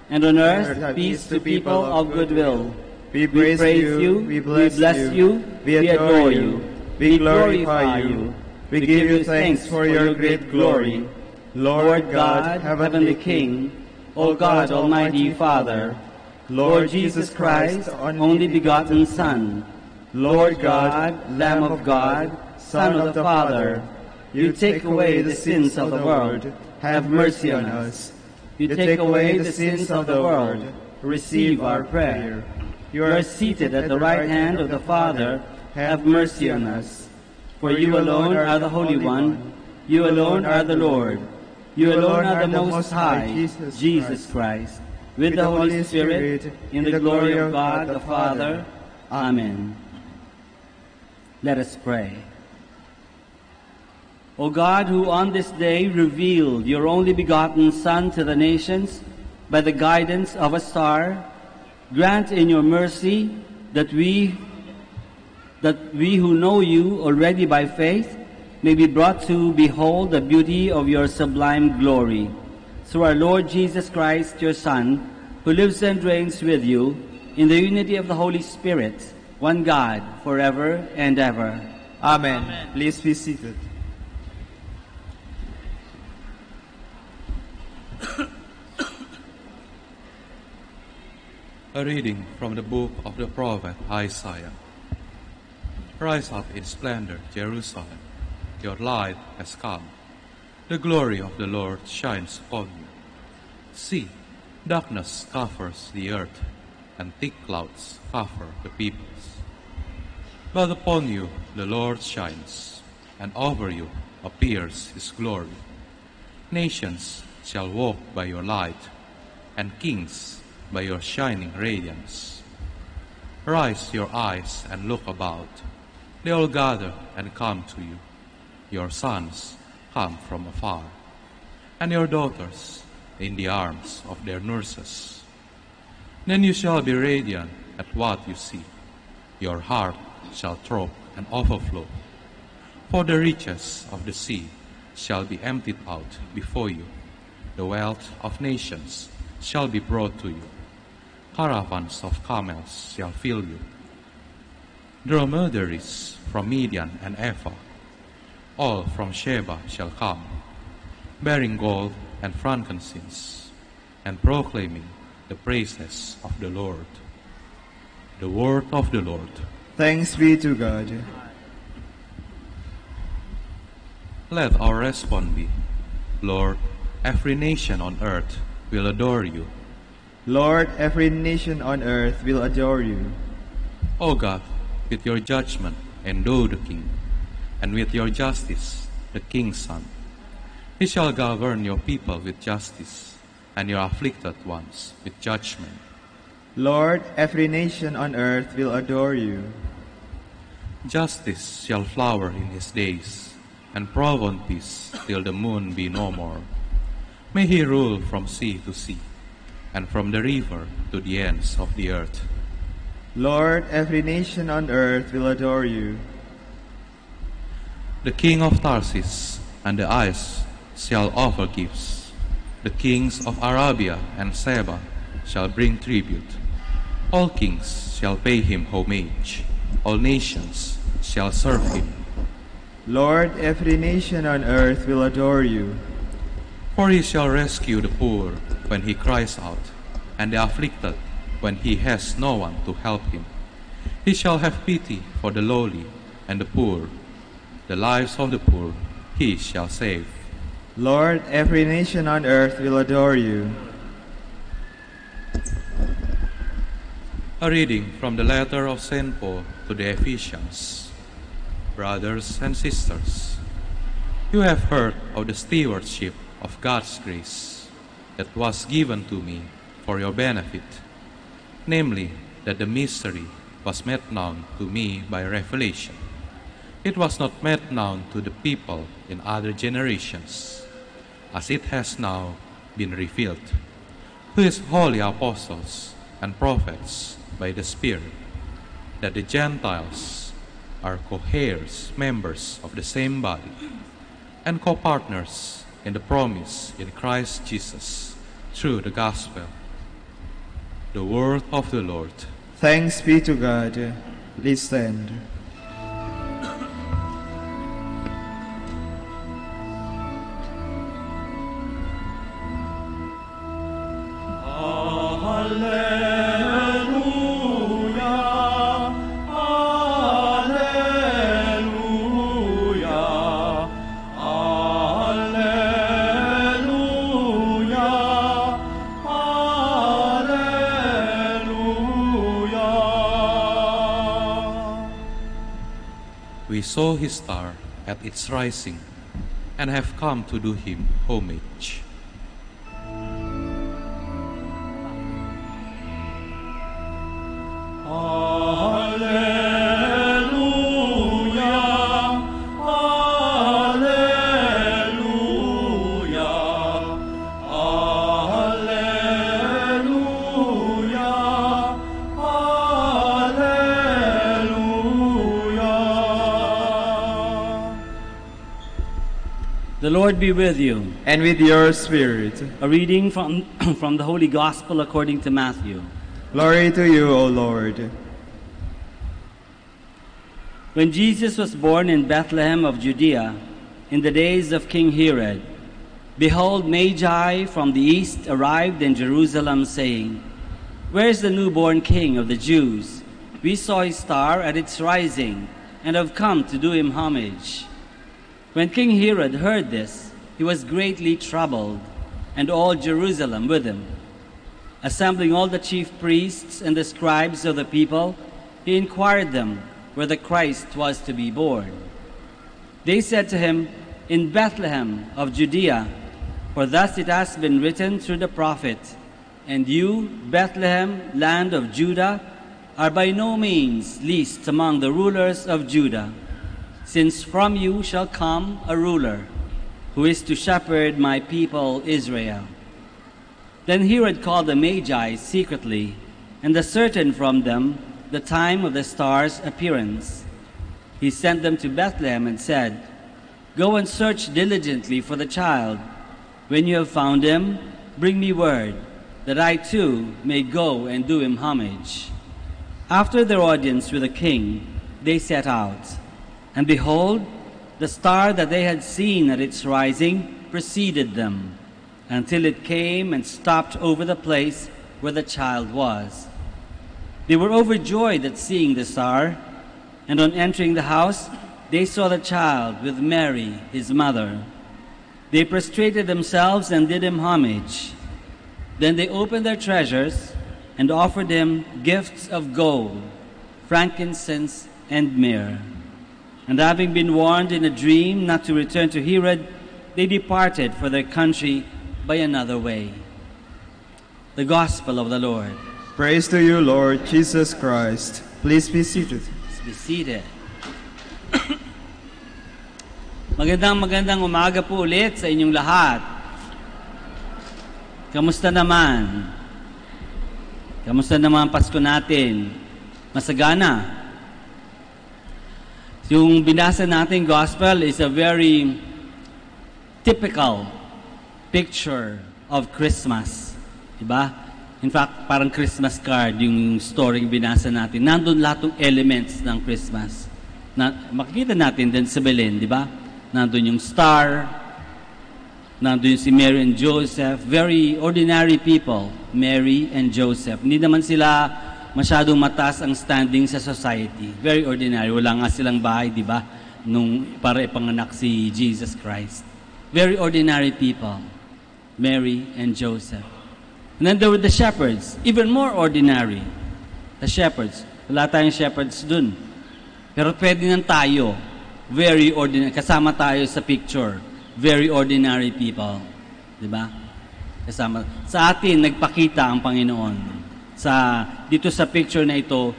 [SPEAKER 17] and on earth peace to people of good will.
[SPEAKER 16] We praise you, we bless you, we adore you, we glorify you, we give you thanks for your great glory. Lord God, Heavenly King, O God, Almighty Father, Lord Jesus Christ, only begotten Son, Lord God, Lamb of God, Son of the Father, you take away the sins of the world, have mercy on us. You take away the sins of the world, receive our prayer. You are seated at the right hand of the Father, have mercy on us. For you alone are the Holy One, you alone are the Lord, you alone are the Most High, Jesus Christ, with the Holy Spirit, in the glory of God the Father. Amen. Let us pray. O God, who on this day revealed your only begotten Son to the nations by the guidance of a star, grant in your mercy that we who know you already by faith may be brought to behold the beauty of your sublime glory. Through our Lord Jesus Christ, your Son, who lives and reigns with you in the unity of the Holy Spirit, one God, forever and ever. Amen. Please be seated.
[SPEAKER 18] A reading from the book of the prophet Isaiah. Rise up in splendor, Jerusalem. Your light has come. The glory of the Lord shines upon you. See, darkness covers the earth, and thick clouds cover the peoples. But upon you the Lord shines, and over you appears his glory. Nations shall walk by your light, and kings by your shining radiance. Rise your eyes and look about. They all gather and come to you. Your sons come from afar, and your daughters in the arms of their nurses. Then you shall be radiant at what you see. Your heart shall throb and overflow. For the riches of the sea shall be emptied out before you. The wealth of nations shall be brought to you. Caravans of camels shall fill you. Dromedaries from Midian and Ephah, all from Sheba shall come, bearing gold and frankincense, and proclaiming the praises of the Lord. The word of the Lord.
[SPEAKER 16] Thanks be to God.
[SPEAKER 18] Let our response be, Lord, every nation on earth will adore you.
[SPEAKER 16] Lord, every nation on earth will adore you.
[SPEAKER 18] O God, with your judgment endow the king, and with your justice the king's son. He shall govern your people with justice, and your afflicted ones with judgment.
[SPEAKER 16] Lord, every nation on earth will adore you.
[SPEAKER 18] Justice shall flower in his days, and profound peace till the moon be no more. May he rule from sea to sea, and from the river to the ends of the earth.
[SPEAKER 16] Lord, every nation on earth will adore you.
[SPEAKER 18] The king of Tarsus and the ice shall offer gifts. The kings of Arabia and Seba shall bring tribute. All kings shall pay him homage. All nations shall serve him.
[SPEAKER 16] Lord, every nation on earth will adore you.
[SPEAKER 18] For he shall rescue the poor when he cries out, and the afflicted when he has no one to help him. He shall have pity for the lowly and the poor. The lives of the poor he shall save.
[SPEAKER 16] Lord, every nation on earth will adore you.
[SPEAKER 18] A reading from the letter of St. Paul to the Ephesians. Brothers and sisters, you have heard of the stewardship of God's grace that was given to me for your benefit, namely, that the mystery was made known to me by revelation. It was not made known to the people in other generations, as it has now been revealed, to his holy apostles and prophets by the Spirit, that the Gentiles are co-heirs, members of the same body, and co-partners in the promise in Christ Jesus through the gospel. The word of the Lord.
[SPEAKER 16] Thanks be to God. Please stand.
[SPEAKER 18] We saw his star at its rising and have come to do him homage.
[SPEAKER 17] The Lord be with you.
[SPEAKER 16] And with your spirit.
[SPEAKER 17] A reading from the Holy Gospel according to Matthew.
[SPEAKER 16] Glory to you, O Lord.
[SPEAKER 17] When Jesus was born in Bethlehem of Judea, in the days of King Herod, behold, Magi from the east arrived in Jerusalem, saying, Where is the newborn King of the Jews? We saw his star at its rising, and have come to do him homage. When King Herod heard this, he was greatly troubled, and all Jerusalem with him. Assembling all the chief priests and the scribes of the people, he inquired them where the Christ was to be born. They said to him, In Bethlehem of Judea, for thus it has been written through the prophet, And you, Bethlehem, land of Judah, are by no means least among the rulers of Judah, since from you shall come a ruler, who is to shepherd my people Israel. Then Herod called the Magi secretly, and ascertained from them the time of the star's appearance. He sent them to Bethlehem and said, Go and search diligently for the child. When you have found him, bring me word, that I too may go and do him homage. After their audience with the king, they set out. And behold, the star that they had seen at its rising preceded them, until it came and stopped over the place where the child was. They were overjoyed at seeing the star, and on entering the house, they saw the child with Mary, his mother. They prostrated themselves and did him homage. Then they opened their treasures and offered him gifts of gold, frankincense, and myrrh. And having been warned in a dream not to return to Herod, they departed for their country by another way. The Gospel of the Lord.
[SPEAKER 19] Praise to you, Lord Jesus Christ. Please be seated.
[SPEAKER 17] Please be seated. Magandang umaga po ulit sa inyong lahat. Kamusta naman? Kamusta naman ang Pasko natin? Masagana? Yung binasa nating gospel is a very typical picture of Christmas. Diba? In fact, parang Christmas card yung story binasa natin. Nandun lahat ng elements ng Christmas. Makikita natin din sa Belen, diba? Nandun yung star, nandun si Mary and Joseph, very ordinary people, Mary and Joseph. Hindi naman sila masyadong mataas ang standing sa society. Very ordinary. Wala nga silang bahay, di ba? Nung para ipanganak si Jesus Christ. Very ordinary people, Mary and Joseph. And then there were the shepherds, even more ordinary. The shepherds. Wala tayong shepherds dun. Pero pwede nang tayo. Very ordinary. Kasama tayo sa picture. Very ordinary people. Diba? Kasama. Sa atin, nagpakita ang Panginoon. Dito sa picture na ito,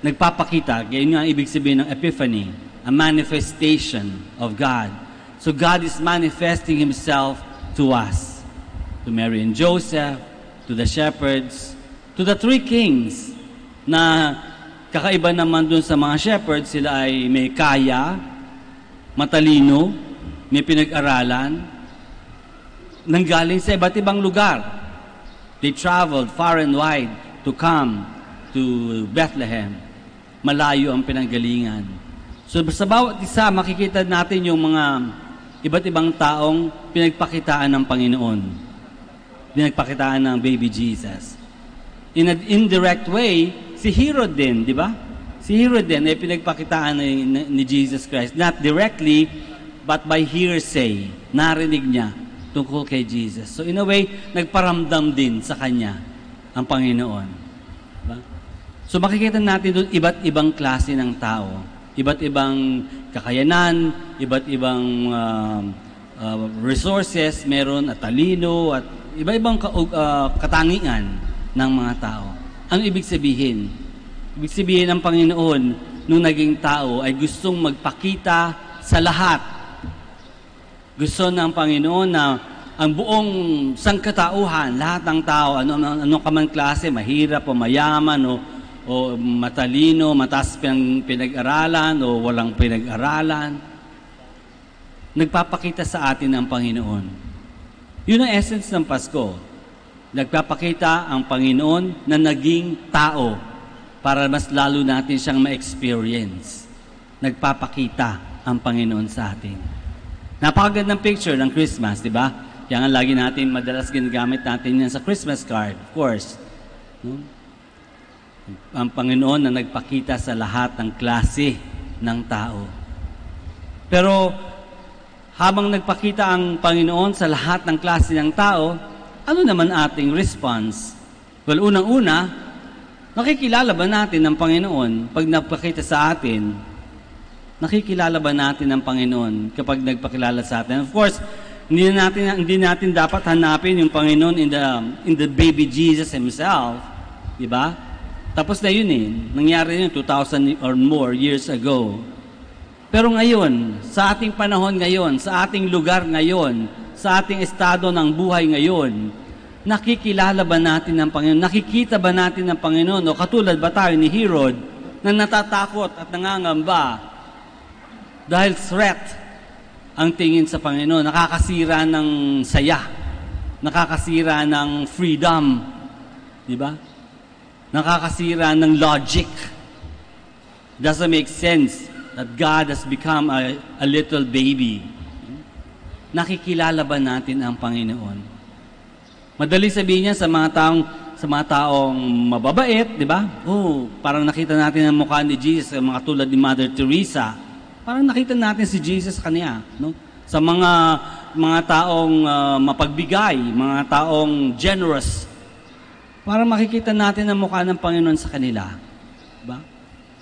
[SPEAKER 17] nagpapakita. Ganyan nga ibig sabihin ng Epiphany. A manifestation of God. So God is manifesting Himself to us. To Mary and Joseph, to the shepherds, to the three kings na kakaiba naman dun sa mga shepherds, sila ay may kaya, matalino, may pinag-aralan, nanggaling sa iba't ibang lugar. They traveled far and wide to come to Bethlehem. Malayo ang pinanggalingan. So sa bawat isa, makikita natin yung mga iba't ibang taong pinagpakitaan ng Panginoon. Pinagpakitaan ng baby Jesus. In an indirect way, si Herod din, di ba? Si Herod din ay pinagpakitaan ni Jesus Christ. Not directly, but by hearsay. Narinig niya tungkol kay Jesus. So in a way, nagparamdam din sa kanya ang Panginoon. Diba? So makikita natin doon iba't ibang klase ng tao. Iba't ibang kakayanan, iba't ibang resources, meron at talino, at iba-ibang katangian ng mga tao. Ang ibig sabihin? Ibig sabihin ng Panginoon, nung naging tao, ay gustong magpakita sa lahat. Gusto ng Panginoon na ang buong sangkatauhan, lahat ng tao, ano ka man klase, mahirap o mayaman o matalino, mataas pinag-aralan o walang pinag-aralan, nagpapakita sa atin ang Panginoon. Yun ang essence ng Pasko. Nagpapakita ang Panginoon na naging tao para mas lalo natin siyang ma-experience. Nagpapakita ang Panginoon sa atin. Napakagandang picture ng Christmas, di ba? Kaya nga lagi natin, madalas ginagamit natin yan sa Christmas card, of course. No? Ang Panginoon na nagpakita sa lahat ng klase ng tao. Pero habang nagpakita ang Panginoon sa lahat ng klase ng tao, ano naman ating response? Well, unang-una, nakikilala ba natin ang Panginoon pag nagpakita sa atin? Nakikilala ba natin ang Panginoon kapag nagpakilala sa atin? Of course, hindi natin dapat hanapin yung Panginoon in the baby Jesus Himself, di ba? Tapos na yun nangyari yun 2,000 or more years ago. Pero ngayon, sa ating panahon ngayon, sa ating lugar ngayon, sa ating estado ng buhay ngayon, nakikilala ba natin ang Panginoon? Nakikita ba natin ang Panginoon? O katulad ba tayo ni Herod na natatakot at nangangamba dahil threat ang tingin sa Panginoon? Nakakasira ng saya. Nakakasira ng freedom. Di ba? Nakakasira ng logic. Doesn't make sense that God has become a little baby. Nakikilala ba natin ang Panginoon? Madali sabihin niya sa mga taong mababait, di ba? Parang nakita natin ang mukha ni Jesus, mga tulad ni Mother Teresa, Parang nakita natin si Jesus sa kanya, no? Sa mga taong mapagbigay, mga taong generous. Parang makikita natin ang mukha ng Panginoon sa kanila. Diba?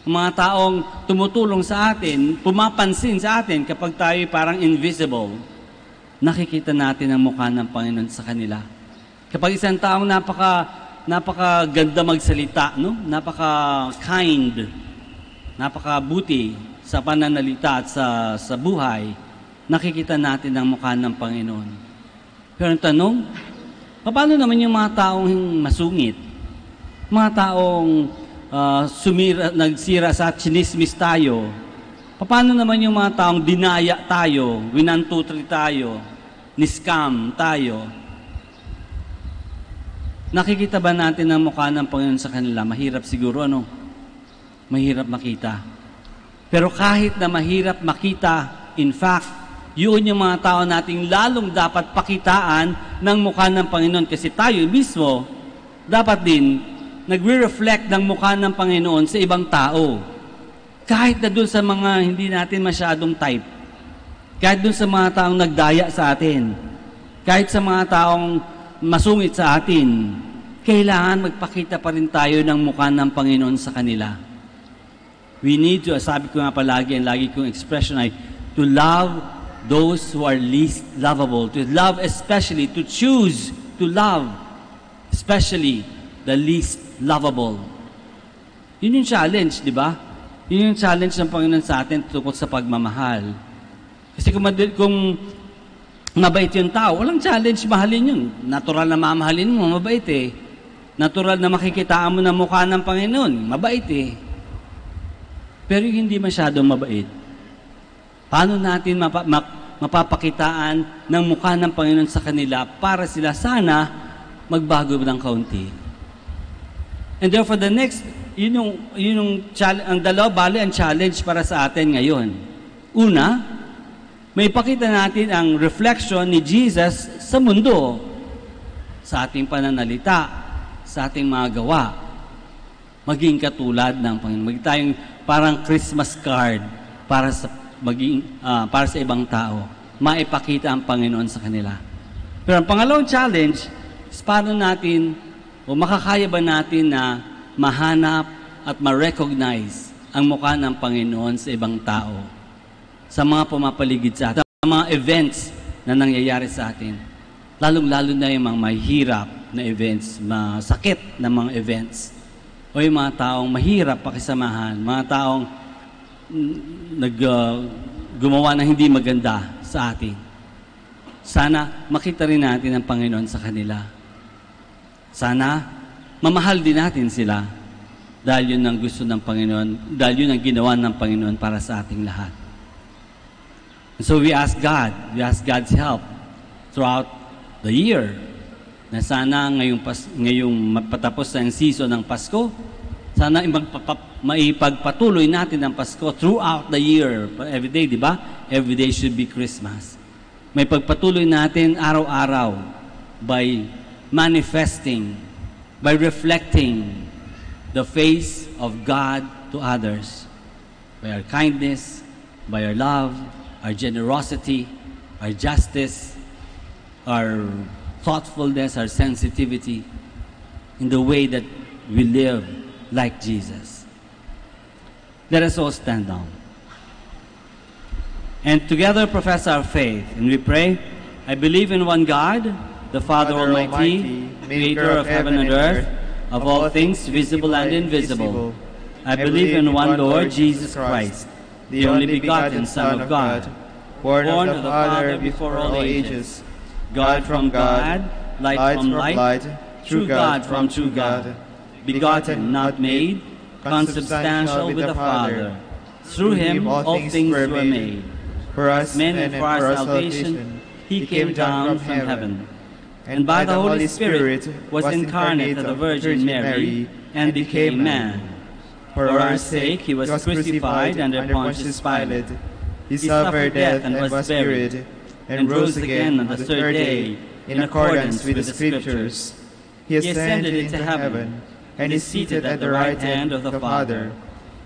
[SPEAKER 17] Ang mga taong tumutulong sa atin, pumapansin sa atin kapag tayo parang invisible, nakikita natin ang mukha ng Panginoon sa kanila. Kapag isang taong napakaganda magsalita, no? Napaka-kind, napakabuti sa pananalita at sa buhay, nakikita natin ang mukha ng Panginoon. Pero ang tanong, paano naman yung mga taong masungit? Mga taong nagsira sa chinismis tayo? Paano naman yung mga taong dinaya tayo, winantutri tayo, niscam tayo? Nakikita ba natin ang mukha ng Panginoon sa kanila? Mahirap siguro, ano? Mahirap makita. Pero kahit na mahirap makita, in fact, yun yung mga tao nating lalong dapat pakitaan ng mukha ng Panginoon. Kasi tayo mismo, dapat din, nagre-reflect ng mukha ng Panginoon sa ibang tao. Kahit na dun sa mga hindi natin masyadong type. Kahit dun sa mga taong nagdaya sa atin. Kahit sa mga taong masungit sa atin. Kailangan magpakita pa rin tayo ng mukha ng Panginoon sa kanila. We need to, sabi ko nga palagi, and lagi kong expression ay, to love those who are least lovable, to love especially, to choose to love especially the least lovable. Yun yung challenge, di ba? Yun yung challenge ng Panginoon sa atin tungkol sa pagmamahal. Kasi kung mabait yung tao, walang challenge, mahalin yun. Natural na mamahalin mo, mabait eh. Natural na makikitaan mo ng mukha ng Panginoon, mabait eh. Pero yung hindi masyadong mabait, paano natin mapapakitaan ng mukha ng Panginoon sa kanila para sila sana magbago ng kaunti? And therefore, the next, ang ang challenge para sa atin ngayon. Una, may ipakita natin ang reflection ni Jesus sa mundo, sa ating pananalita, sa ating mga gawa. Maging katulad ng Panginoon. Maging tayong parang Christmas card para sa ibang tao. Maipakita ang Panginoon sa kanila. Pero ang pangalawang challenge is paano natin o makakaya ba natin na mahanap at ma-recognize ang mukha ng Panginoon sa ibang tao, sa mga pumapaligid sa atin, sa mga events na nangyayari sa atin. Lalong-lalo na yung mga mahirap na events, masakit na mga events, o yung mga taong mahirap pakisamahan, mga taong gumawa ng hindi maganda sa atin. Sana makita rin natin ang Panginoon sa kanila. Sana mamahal din natin sila dahil yun ang gusto ng Panginoon, dahil yun ang ginawa ng Panginoon para sa ating lahat. And so we ask God's help throughout the year na sana ngayong mapatapos na ang season ng Pasko, sana maipagpatuloy natin ang Pasko throughout the year. Every day, di ba? Every day should be Christmas. May pagpatuloy natin araw-araw by manifesting, by reflecting the face of God to others. By our kindness, by our love, our generosity, our justice, our thoughtfulness, our sensitivity, in the way that we live like Jesus. Let us all stand down. And together profess our faith. And we pray, I believe in one God, the Father Almighty, creator of heaven and earth, of all things visible and invisible. I believe in one Lord Jesus Christ, the only begotten Son of God, born of the Father before all ages, God from God, light from light, true God from true God, begotten, not made, consubstantial with the Father. Through him all things were made. For us men and for our salvation, he came down from heaven, and by the Holy Spirit was incarnate of the Virgin Mary, and became man. For our sake he was crucified under Pontius Pilate. He suffered death and was buried, and rose again on the third day, in accordance with the Scriptures. He ascended into heaven, and is seated at the right hand of the Father.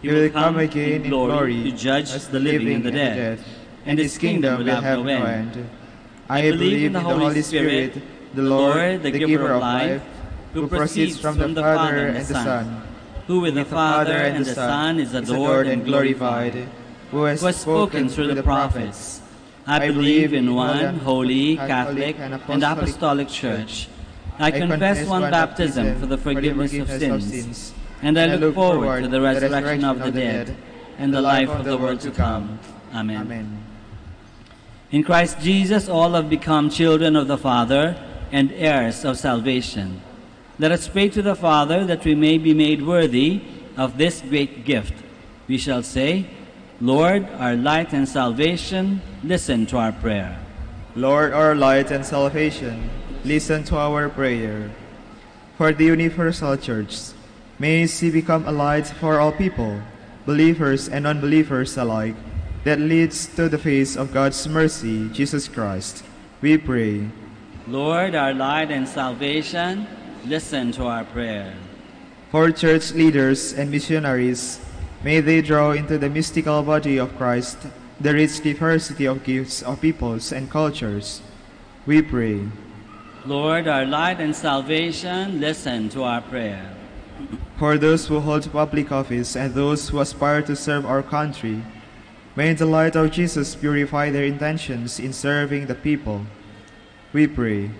[SPEAKER 16] He will come again in glory
[SPEAKER 17] to judge
[SPEAKER 16] as
[SPEAKER 17] the living and the dead, and his kingdom will have no end.
[SPEAKER 16] I believe in the Holy Spirit, the Lord, the giver of life, who proceeds from the Father and the Son,
[SPEAKER 17] who with the Father and the Son is adored and glorified, who has spoken through the prophets. I believe in one holy, Catholic, and Apostolic Church. I confess one baptism for the forgiveness of sins, and I look forward to the resurrection of the dead and the life of the world to come. Amen. In Christ Jesus, all have become children of the Father and heirs of salvation. Let us pray to the Father that we may be made worthy of this great gift. We shall say, Lord, our light and salvation, listen to our prayer.
[SPEAKER 16] Lord, our light and salvation, listen to our prayer. For the universal church, may she become a light for all people, believers and unbelievers alike, that leads to the face of God's mercy, Jesus Christ. We pray.
[SPEAKER 17] Lord, our light and salvation, listen to our prayer.
[SPEAKER 16] For church leaders and missionaries, may they draw into the mystical body of Christ the rich diversity of gifts of peoples and cultures. We pray.
[SPEAKER 17] Lord, our light and salvation, listen to our prayer.
[SPEAKER 16] For those who hold public office and those who aspire to serve our country, may the light of Jesus purify their intentions in serving the people. We pray.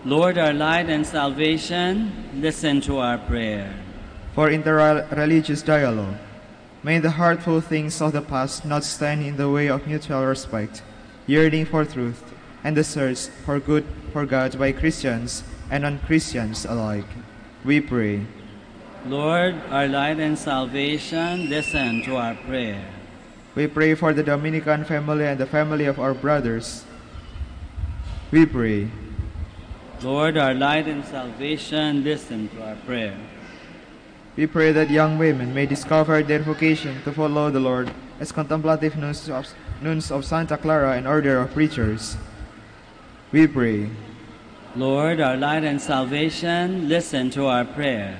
[SPEAKER 17] Lord, our light and salvation, listen to our prayer.
[SPEAKER 16] For interreligious dialogue, may the heartful things of the past not stand in the way of mutual respect, yearning for truth, and the search for good for God by Christians and non-Christians alike. We pray.
[SPEAKER 17] Lord, our light and salvation, listen to our prayer.
[SPEAKER 16] We pray for the Dominican family and the family of our brothers. We pray.
[SPEAKER 17] Lord, our light and salvation, listen to our prayer.
[SPEAKER 16] We pray that young women may discover their vocation to follow the Lord as contemplative nuns of Santa Clara and Order of Preachers. We pray.
[SPEAKER 17] Lord, our light and salvation, listen to our prayer.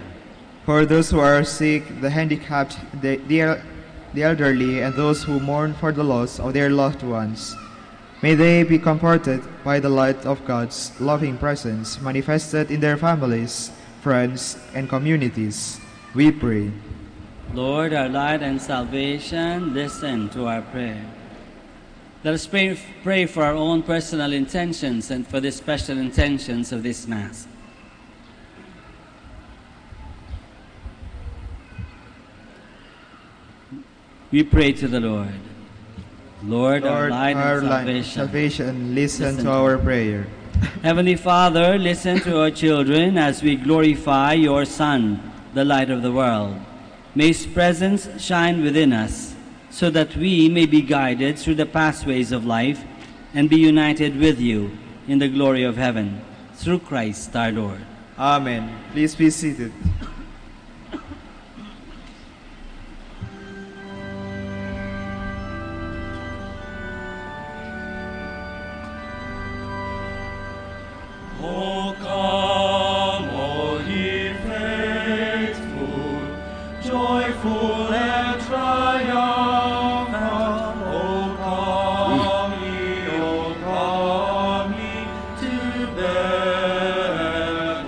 [SPEAKER 16] For those who are sick, the handicapped, the elderly, and those who mourn for the loss of their loved ones, may they be comforted by the light of God's loving presence manifested in their families, friends, and communities. We pray.
[SPEAKER 17] Lord, our light and salvation, listen to our prayer. Let us pray for our own personal intentions and for the special intentions of this Mass. We pray to the Lord. Lord, our light and
[SPEAKER 16] salvation, listen to our prayer.
[SPEAKER 17] Heavenly Father, listen to our children as we glorify your Son, the light of the world. May his presence shine within us, so that we may be guided through the pathways of life and be united with you in the glory of heaven, through Christ our Lord.
[SPEAKER 16] Amen. Please be seated.
[SPEAKER 1] O come, O ye faithful, joyful and triumphant. O come ye to Bethlehem.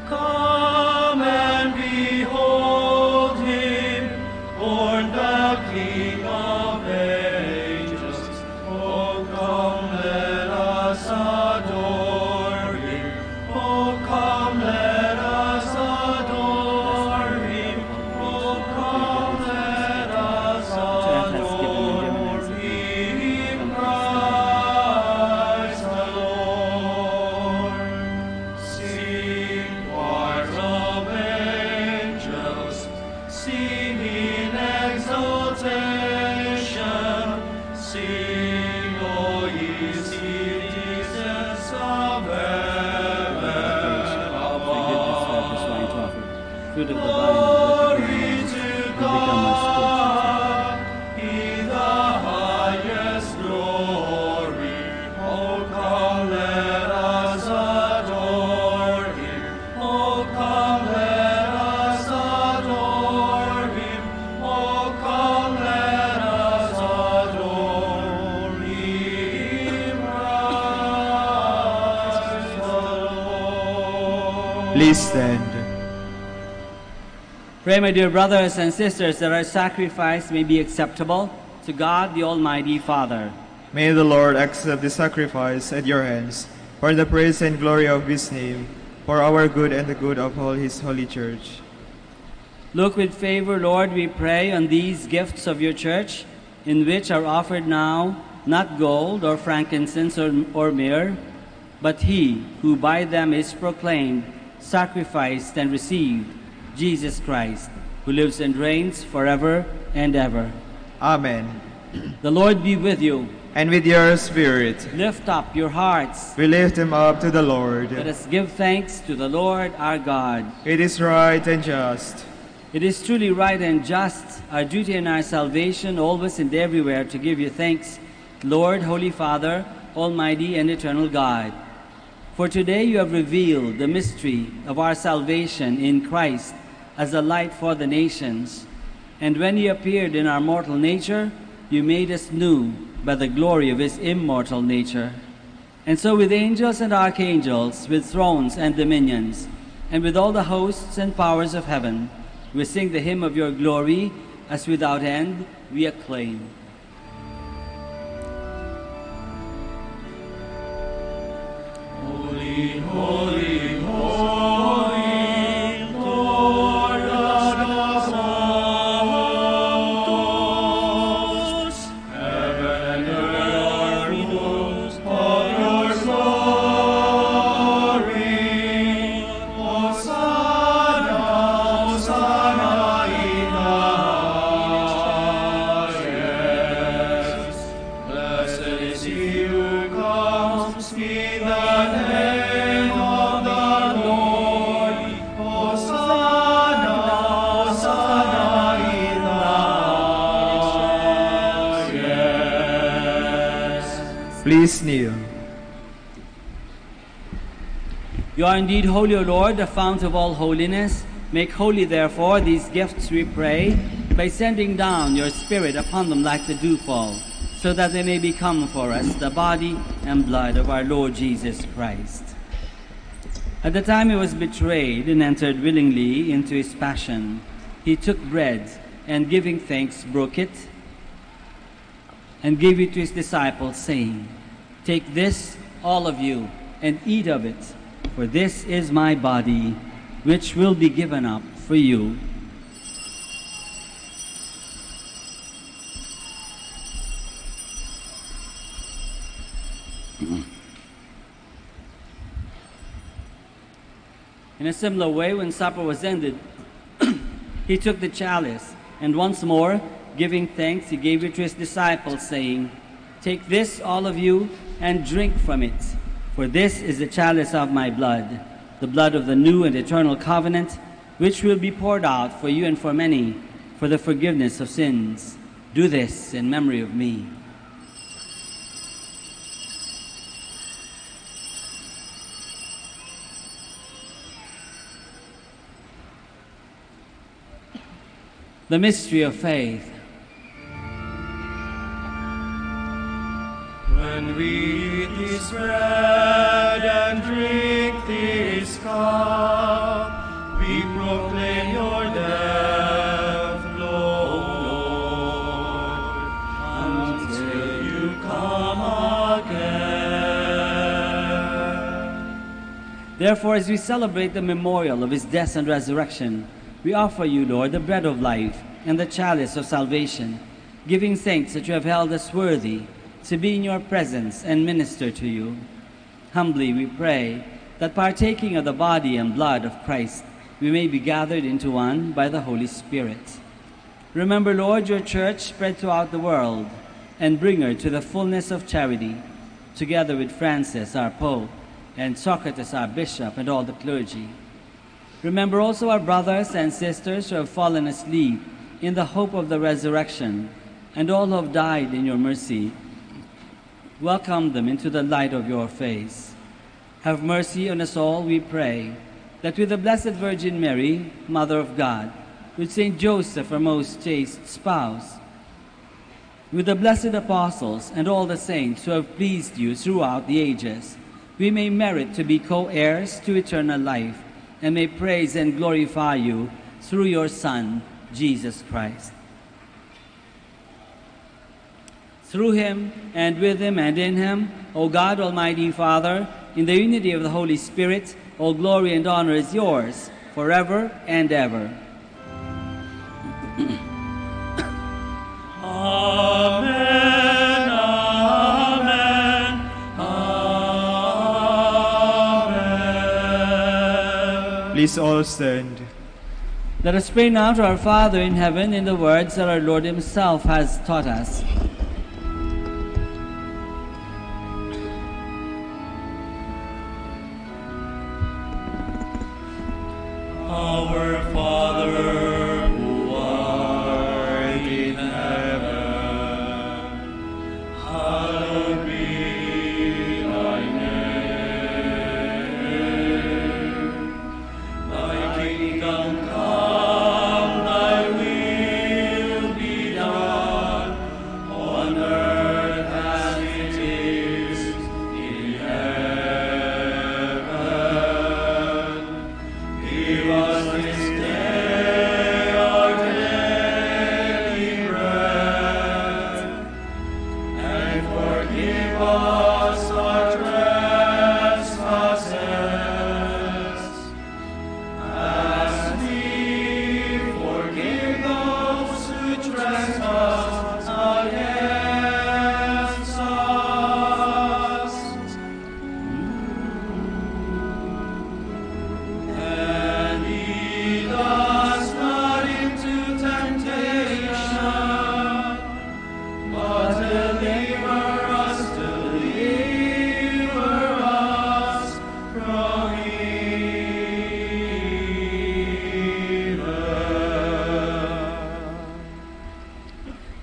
[SPEAKER 1] Come and behold him, born the King of angels. O come, let us adore him. Oh, come, let us adore him. Oh, come, let us adore him, Christ the Lord. Sing, choirs of angels, sing in exaltation. Sing, O ye citizens of heaven above.
[SPEAKER 17] Fruit of the
[SPEAKER 1] Glory to God, in the highest glory. Oh, come, let us adore him. Oh, come, let us adore
[SPEAKER 19] Please stand.
[SPEAKER 17] Pray, my dear brothers and sisters, that our sacrifice may be acceptable to God, the Almighty Father.
[SPEAKER 19] May the Lord accept the sacrifice at your hands for the praise and glory of his name, for our good and the good of all his holy church.
[SPEAKER 17] Look with favor, Lord, we pray, on these gifts of your church, in which are offered now not gold or frankincense or myrrh, but he who by them is proclaimed, sacrificed, and received, Jesus Christ, who lives and reigns forever and ever.
[SPEAKER 19] Amen.
[SPEAKER 17] The Lord be with you.
[SPEAKER 19] And with your spirit.
[SPEAKER 17] Lift up your hearts.
[SPEAKER 19] We lift them up to the Lord.
[SPEAKER 17] Let us give thanks to the Lord our God.
[SPEAKER 19] It is right and just.
[SPEAKER 17] It is truly right and just, our duty and our salvation, always and everywhere, to give you thanks, Lord, Holy Father, Almighty and Eternal God. For today you have revealed the mystery of our salvation in Christ as a light for the nations. And when he appeared in our mortal nature, you made us new by the glory of his immortal nature. And so with angels and archangels, with thrones and dominions, and with all the hosts and powers of heaven, we sing the hymn of your glory, as without end we acclaim.
[SPEAKER 1] Holy, holy, holy, Lord God of hosts, heaven and earth are full of your glory. Hosanna, Hosanna in the highest. Blessed is he who comes in the name of the Lord. Hosanna, Hosanna in the highest.
[SPEAKER 19] Please kneel.
[SPEAKER 17] You are indeed holy, O Lord, the fount of all holiness. Make holy, therefore, these gifts, we pray, by sending down your Spirit upon them like the dewfall, so that they may become for us the body and blood of our Lord Jesus Christ. At the time he was betrayed and entered willingly into his passion, he took bread and, giving thanks, broke it and gave it to his disciples, saying, "Take this, all of you, and eat of it, for this is my body, which will be given up for you." In a similar way, when supper was ended, he took the chalice, and once more, giving thanks, he gave it to his disciples, saying, "Take this, all of you, and drink from it, for this is the chalice of my blood, the blood of the new and eternal covenant, which will be poured out for you and for many, for the forgiveness of sins. Do this in memory of me." The mystery of faith.
[SPEAKER 1] When we eat this bread and drink this cup, we proclaim your death, Lord, until you come again.
[SPEAKER 17] Therefore, as we celebrate the memorial of his death and resurrection, we offer you, Lord, the bread of life and the chalice of salvation, giving thanks that you have held us worthy to be in your presence and minister to you. Humbly we pray that, partaking of the body and blood of Christ, we may be gathered into one by the Holy Spirit. Remember, Lord, your church spread throughout the world, and bring her to the fullness of charity, together with Francis, our Pope, and Socrates, our Bishop, and all the clergy. Remember also our brothers and sisters who have fallen asleep in the hope of the resurrection, and all who have died in your mercy. Welcome them into the light of your face. Have mercy on us all, we pray, that with the Blessed Virgin Mary, Mother of God, with Saint Joseph, our most chaste spouse, with the blessed apostles and all the saints who have pleased you throughout the ages, we may merit to be co-heirs to eternal life, and may praise and glorify you through your Son, Jesus Christ. Through him, and with him, and in him, O God, Almighty Father, in the unity of the Holy Spirit, all glory and honor is yours, forever and ever.
[SPEAKER 1] Amen, amen, amen.
[SPEAKER 19] Please all stand.
[SPEAKER 17] Let us pray now to our Father in heaven in the words that our Lord himself has taught us.
[SPEAKER 1] Our Father, who art in heaven, hallowed be thy name. Thy kingdom come, thy will be done, on earth as it is in heaven. Give us this day our daily bread, and forgive us our trespasses, as we forgive those who trespass against us. And lead us not into temptation, but deliver us from evil.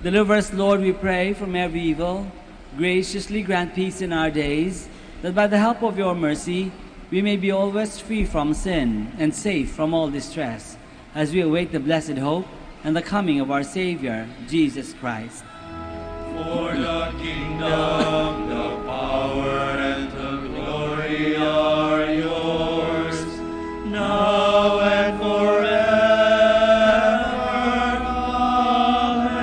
[SPEAKER 17] Deliver us, Lord, we pray, from every evil. Graciously grant peace in our days, that by the help of your mercy we may be always free from sin and safe from all distress, as we await the blessed hope and the coming of our Savior, Jesus Christ.
[SPEAKER 1] For the kingdom, the power, and the glory are yours, now and forever. Amen.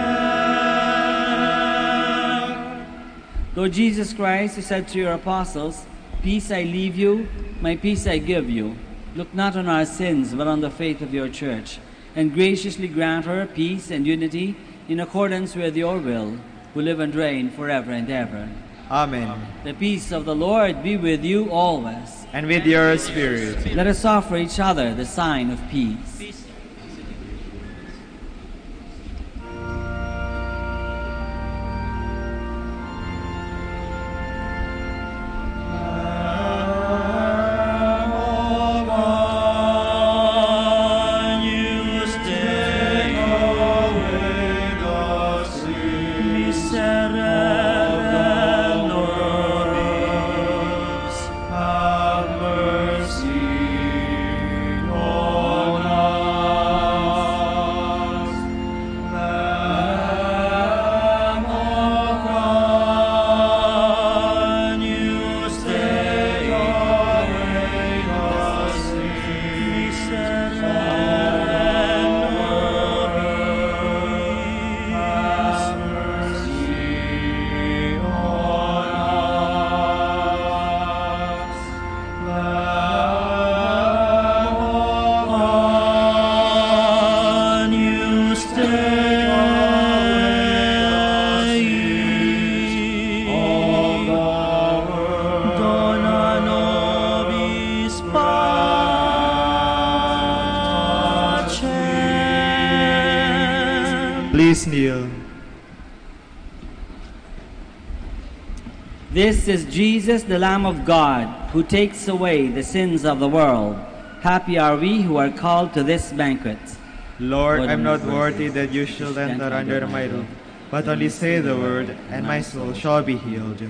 [SPEAKER 17] Lord Jesus Christ, you said to your apostles, "Peace I leave you, my peace I give you. Look not on our sins, but on the faith of your church, and graciously grant her peace and unity in accordance with your will, who live and reign forever and ever."
[SPEAKER 19] Amen.
[SPEAKER 17] The peace of the Lord be with you always.
[SPEAKER 19] And with your spirit.
[SPEAKER 17] Let us offer each other the sign of peace.
[SPEAKER 19] Please kneel.
[SPEAKER 17] This is Jesus, the Lamb of God, who takes away the sins of the world. Happy are we who are called to this banquet.
[SPEAKER 19] Lord, I'm not worthy that you should enter under my roof, but only say the word, and my soul shall be healed.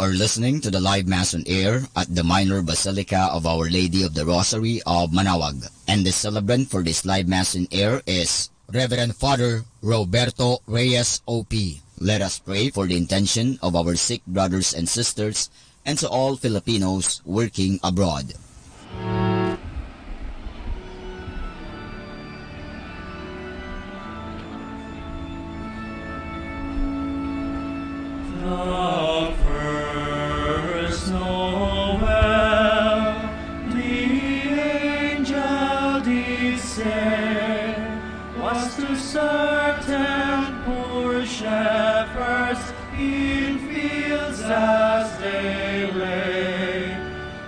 [SPEAKER 3] are listening to the live Mass on air at the Minor Basilica of Our Lady of the Rosary of Manaoag. And the celebrant for this live Mass on air is Reverend Father Roberto Reyes O.P. Let us pray for the intention of our sick brothers and sisters and to all Filipinos working abroad.
[SPEAKER 1] The first Noel, the angel descend, was to certain poor shepherds in fields as they lay.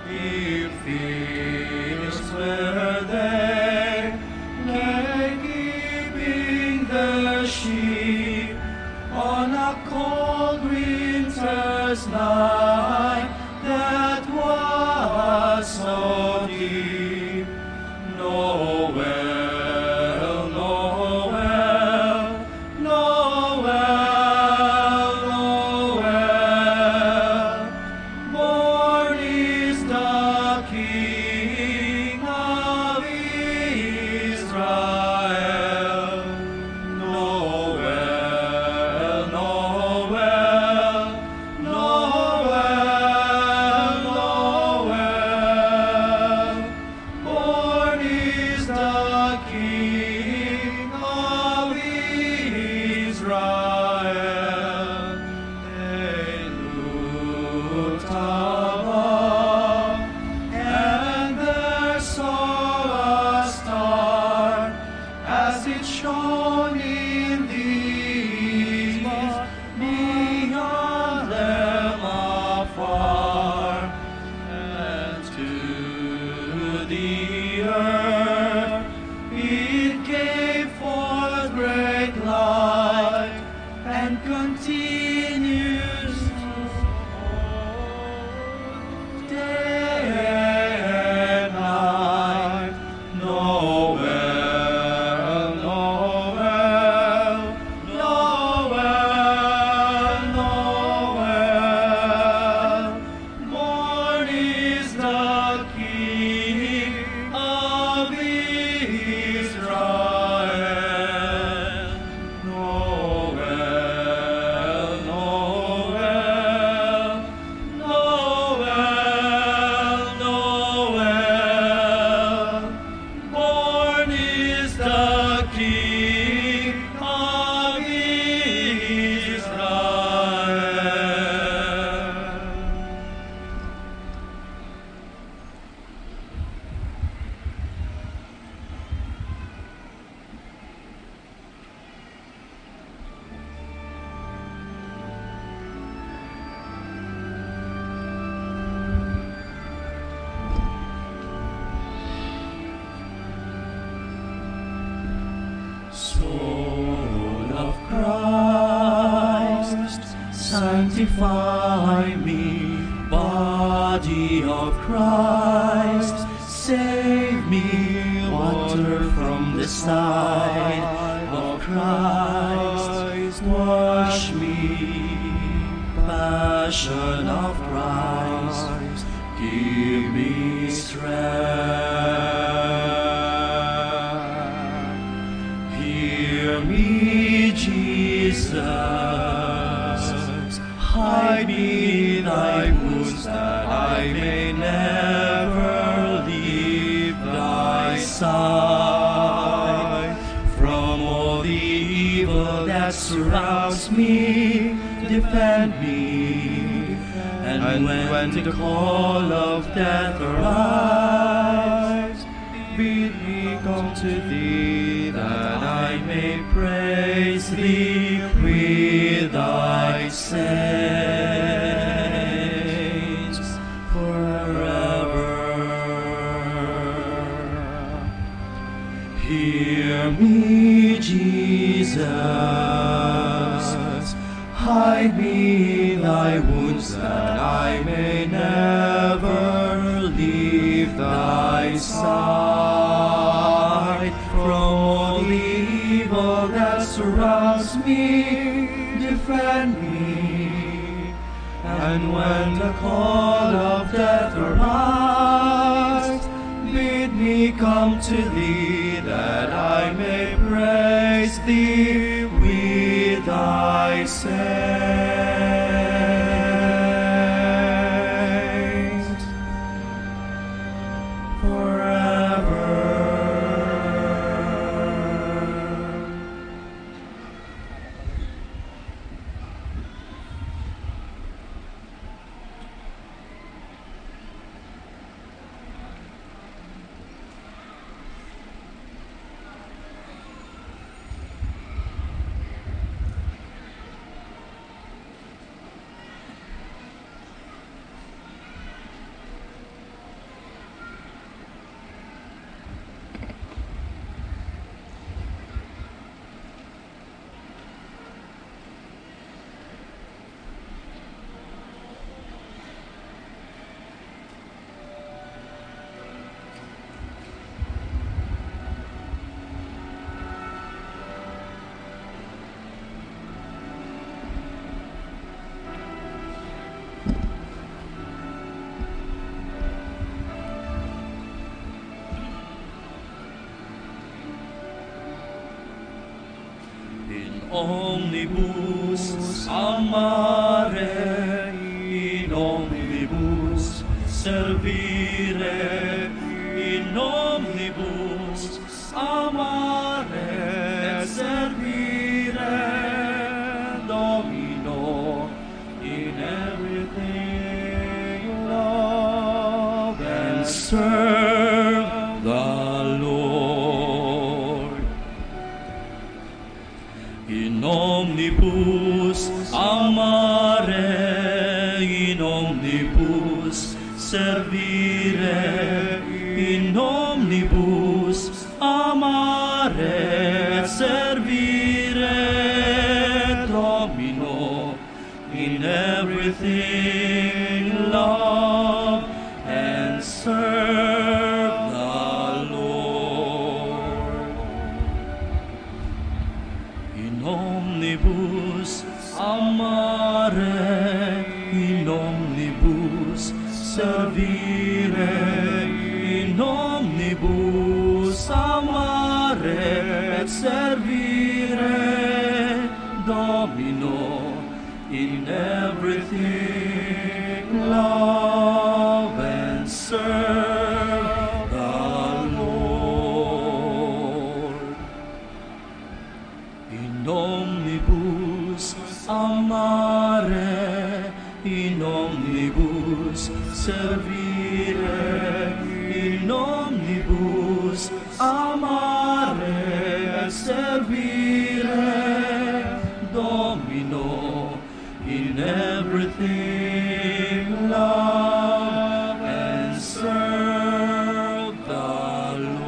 [SPEAKER 1] In fields where they lay keeping the sheep on a cold winter's night that was so deep. Noel, Noel, Noel, Noel, born is the King of Israel. Noel, Noel, Noel, Noel, born is the King of Israel. They looked above, and there saw a star as it shone in the east beyond them afar, and to the earth it gave forth great light and continues day and night. Noel, Noel, Noel, Noel, born is the King of Israel. Noel, Noel, Noel, Noel, born is the King of Israel. Soul of Christ, sanctify me. Body of Christ, save me. Water from the side of Christ, wash me. Passion of Christ, give me strength. Hear me, Jesus, hide me in thy wounds that I may never leave thy side. From all the evil that surrounds me, defend me. And when the call of death arrives, bid me come to thee, that I may praise thee with thy saints forever. Hear me, Jesus, hide me in thy wounds, that I may never leave thy side. From all the evil that surrounds me, defend me. And when the call of death arrives, bid me come to thee, that I may praise thee with thy saints forever. Omnibus amare, in omnibus servire, in omnibus amare, servire, Domino, in everything love and serve the Lord. In omnibus amare, in omnibus servire, in omnibus amare, servire, Domino, in everything love and serve the Lord. In omnibus amare, in omnibus servire, in omnibus amare et servire, Domino, in everything love and serve the Lord. In omnibus amare, in omnibus servire, in omnibus amare et servire, Domino, in everything love and serve the Lord.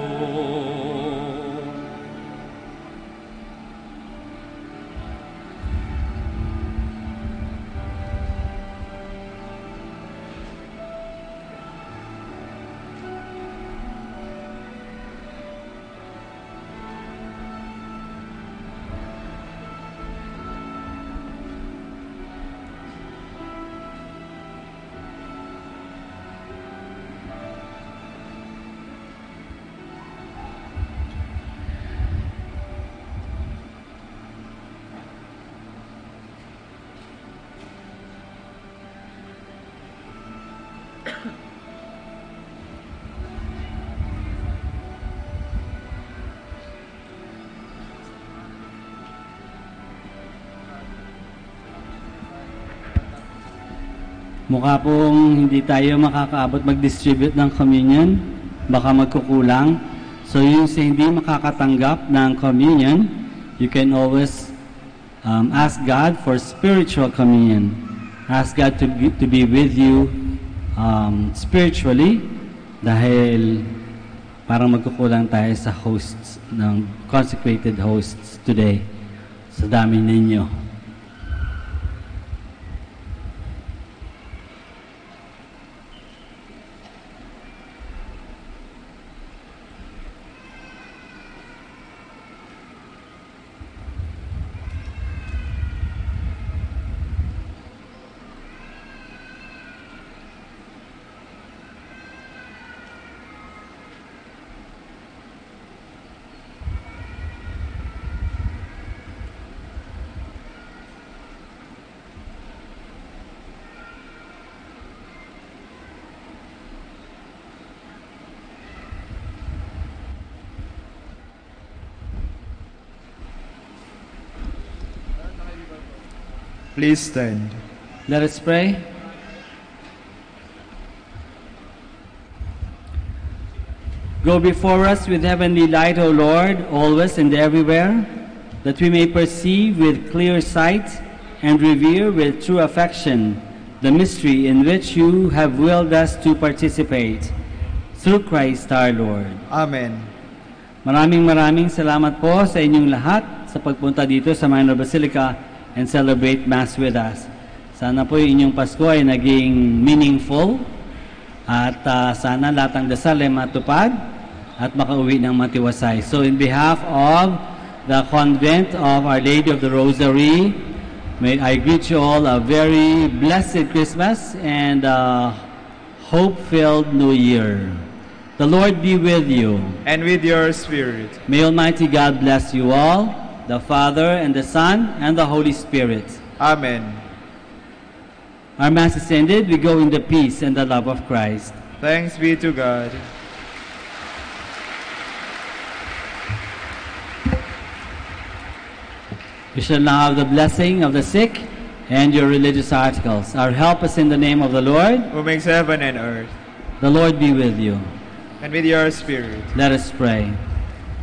[SPEAKER 17] Mukha pong hindi tayo makakaabot mag-distribute ng communion, baka magkukulang. So yung sa hindi makakatanggap ng communion, you can always ask God for spiritual communion. Ask God to be with you spiritually, dahil parang magkukulang tayo sa hosts, ng consecrated hosts today. Sa dami ninyo.
[SPEAKER 19] Please stand.
[SPEAKER 17] Let us pray. Go before us with heavenly light, O Lord, always and everywhere, that we may perceive with clear sight and revere with true affection the mystery in which you have willed us to participate. Through Christ our Lord.
[SPEAKER 19] Amen.
[SPEAKER 17] Maraming salamat po sa inyong lahat sa pagpunta dito sa Minor Basilica and celebrate Mass with us. Sana po yung inyong Pasko ay naging meaningful at sana lahat ng dasal ay matupad at makauwi ng matiwasay. So in behalf of the Convent of Our Lady of the Rosary, may I greet you all a very blessed Christmas and hope-filled New Year. The Lord be with you.
[SPEAKER 19] And with your spirit.
[SPEAKER 17] May Almighty God bless you all, the Father and the Son and the Holy Spirit.
[SPEAKER 19] Amen.
[SPEAKER 17] Our Mass is ended. We go in the peace and the love of Christ.
[SPEAKER 19] Thanks be to God.
[SPEAKER 17] You shall now have the blessing of the sick and your religious articles. Our help is in the name of the Lord,
[SPEAKER 19] who makes heaven and earth.
[SPEAKER 17] The Lord be with you.
[SPEAKER 19] And with your spirit.
[SPEAKER 17] Let us pray.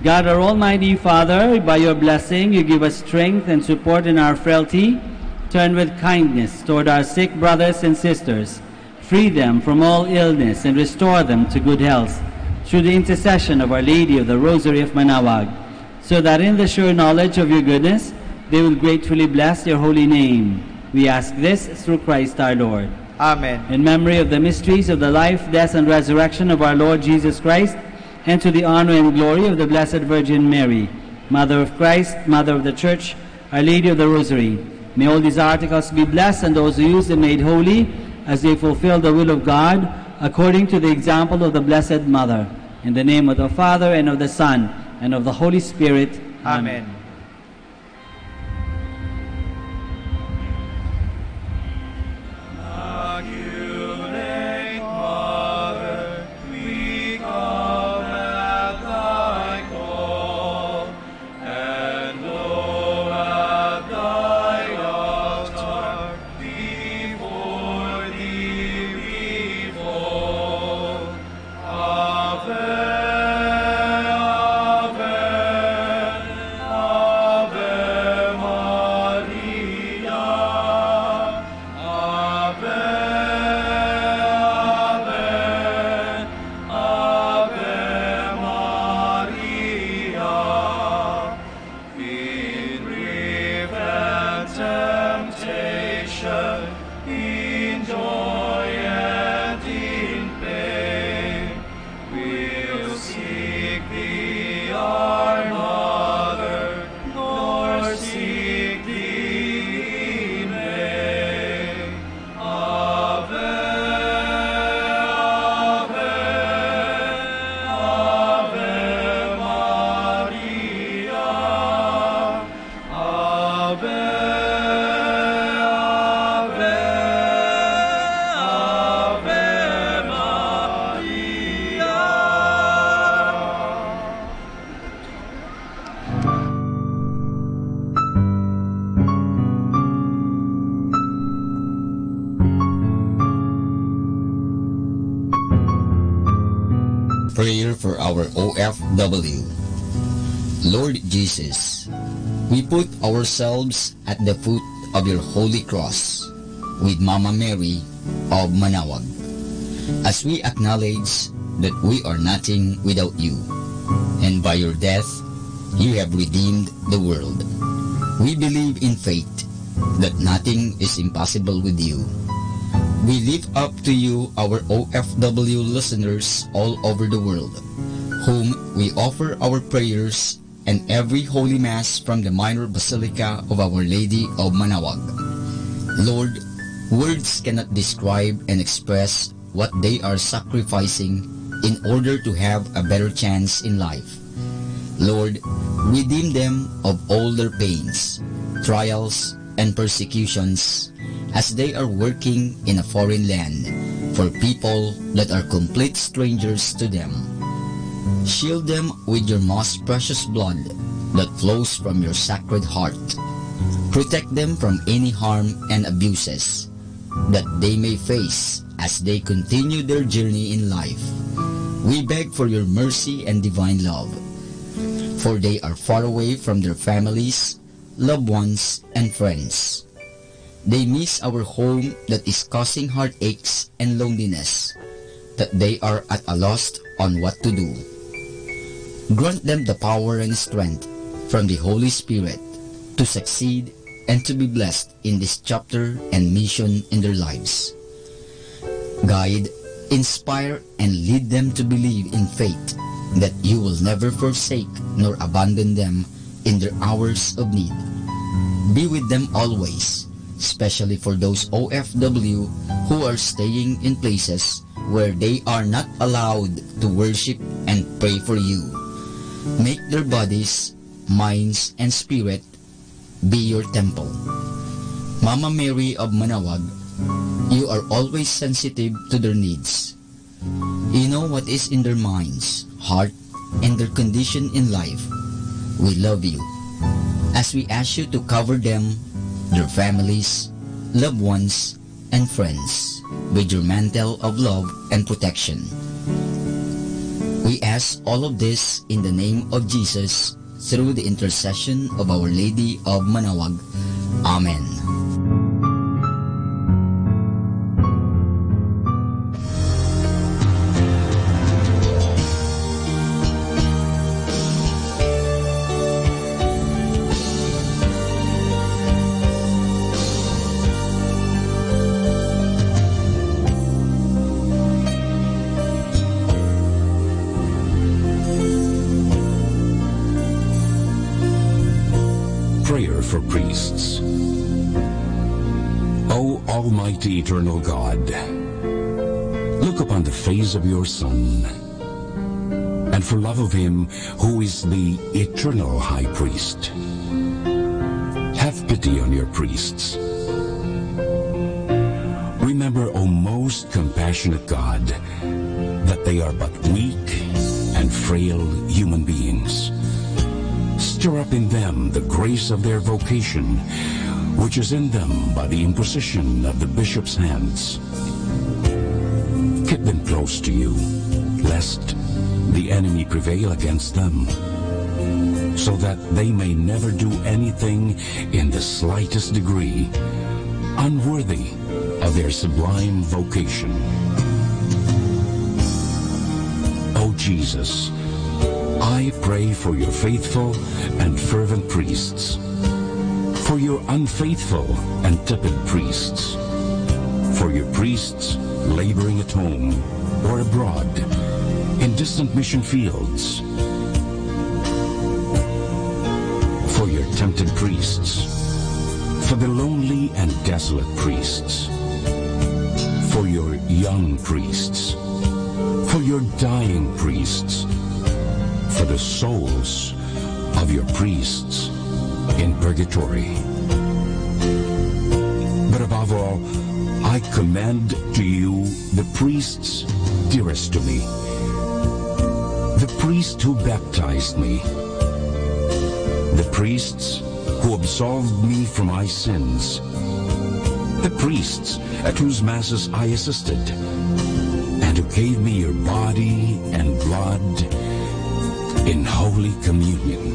[SPEAKER 17] God, our Almighty Father, by your blessing you give us strength and support in our frailty. Turn with kindness toward our sick brothers and sisters. Free them from all illness and restore them to good health through the intercession of Our Lady of the Rosary of Manaoag, so that in the sure knowledge of your goodness they will gratefully bless your holy name. We ask this through Christ our Lord.
[SPEAKER 19] Amen.
[SPEAKER 17] In memory of the mysteries of the life, death, and resurrection of our Lord Jesus Christ, and to the honor and glory of the Blessed Virgin Mary, Mother of Christ, Mother of the Church, Our Lady of the Rosary, may all these articles be blessed and those who use them made holy as they fulfill the will of God according to the example of the Blessed Mother. In the name of the Father, and of the Son, and of the Holy Spirit.
[SPEAKER 19] Amen.
[SPEAKER 3] Prayer for our OFW. Lord Jesus, we put ourselves at the foot of your holy cross with Mama Mary of Manaoag, as we acknowledge that we are nothing without you, and by your death you have redeemed the world. We believe in faith that nothing is impossible with you. We lift up to you our OFW listeners all over the world, whom we offer our prayers and every Holy Mass from the Minor Basilica of Our Lady of Manaoag. Lord, words cannot describe and express what they are sacrificing in order to have a better chance in life. Lord, redeem them of all their pains, trials, and persecutions as they are working in a foreign land for people that are complete strangers to them. Shield them with your most precious blood that flows from your sacred heart. Protect them from any harm and abuses that they may face as they continue their journey in life. We beg for your mercy and divine love, for they are far away from their families, loved ones, and friends. They miss our home that is causing heartaches and loneliness, that they are at a loss on what to do. Grant them the power and strength from the Holy Spirit to succeed and to be blessed in this chapter and mission in their lives. Guide, inspire, and lead them to believe in faith that you will never forsake nor abandon them in their hours of need. Be with them always, especially for those OFW who are staying in places where they are not allowed to worship and pray for you. Make their bodies, minds, and spirit be your temple. Mama Mary of Manawag, you are always sensitive to their needs. You know what is in their minds, heart, and their condition in life. We love you. As we ask you to cover them, their families, loved ones, and friends with your mantle of love and protection. We ask all of this in the name of Jesus, through the intercession of Our Lady of Manawag. Amen.
[SPEAKER 20] Prayer for priests. O Almighty Eternal God, look upon the face of your Son, and for love of him who is the eternal High Priest, have pity on your priests. Remember, O most compassionate God, that they are but weak and frail human beings. Stir up in them the grace of their vocation, which is in them by the imposition of the bishop's hands. Keep them close to you, lest the enemy prevail against them, so that they may never do anything in the slightest degree unworthy of their sublime vocation. O Jesus, I pray for your faithful and fervent priests, for your unfaithful and tepid priests, for your priests laboring at home or abroad, in distant mission fields, for your tempted priests, for the lonely and desolate priests, for your young priests, for your dying priests, for the souls of your priests in purgatory. But above all, I commend to you the priests dearest to me, the priest who baptized me, the priests who absolved me from my sins, the priests at whose masses I assisted, and who gave me your body and blood in Holy Communion.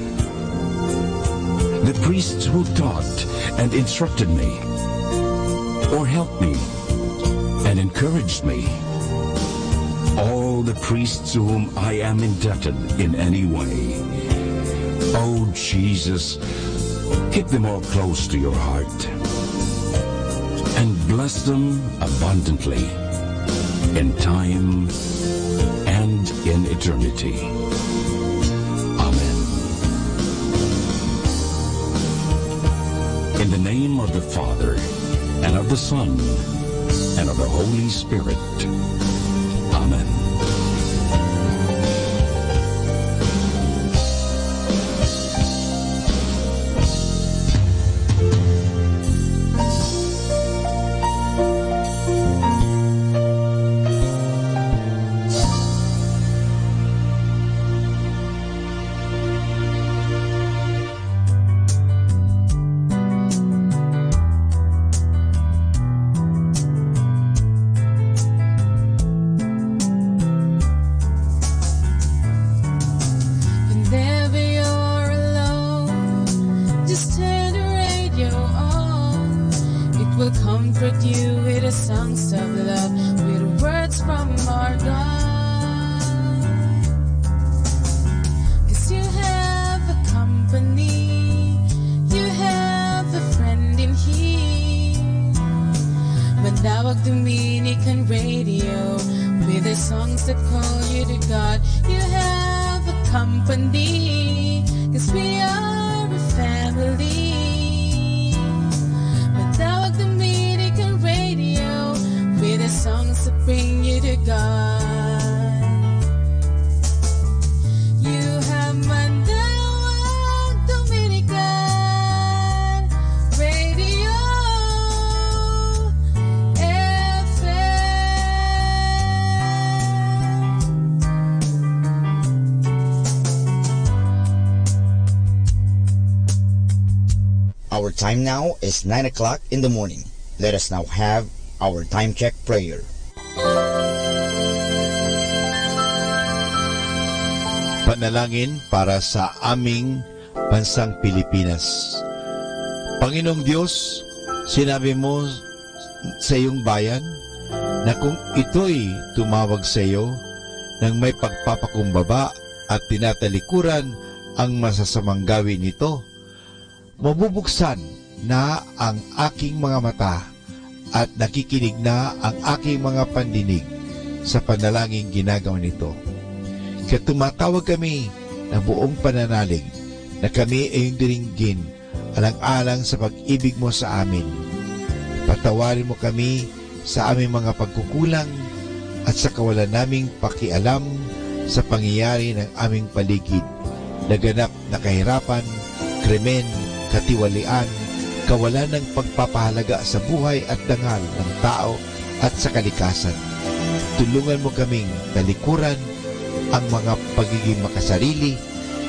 [SPEAKER 20] The priests who taught and instructed me, or helped me and encouraged me. All the priests to whom I am indebted in any way. Oh Jesus, keep them all close to your heart, and bless them abundantly in time and in eternity. In the name of the Father, and of the Son, and of the Holy Spirit. Amen.
[SPEAKER 4] comfort you with the songs of love, with words from our God. 'Cause you have a company, you have a friend in here. Manawag Dominican Radio, with the songs that call you to God. You have a company, 'cause we are a family. Manawag Dominican Radio, with the songs that bring you to God. You have Manawag Dominican Radio
[SPEAKER 3] Our time now is 9 o'clock in the morning. Let us now have our time check prayer.
[SPEAKER 7] Panalangin para sa aming bansang Pilipinas. Panginoong Diyos, sinabi mo sa iyong bayan na kung ito'y tumawag sa iyo nang may pagpapakumbaba at tinatalikuran ang masasamang gawin nito, mabubuksan na ang aking mga mata at nakikinig na ang aking mga pandinig sa panalangin ginagawa nito. Kaya tumatawag kami na buong pananalig na kami ay yung diringgin alang-alang sa pag-ibig mo sa amin. Patawarin mo kami sa aming mga pagkukulang at sa kawalan naming pakialam sa pangyayari ng aming paligid, naganap na kahirapan, krimen, katiwalian, kawalan ng pagpapahalaga sa buhay at dangal ng tao at sa kalikasan. Tulungan mo kaming talikuran ang mga pagiging makasarili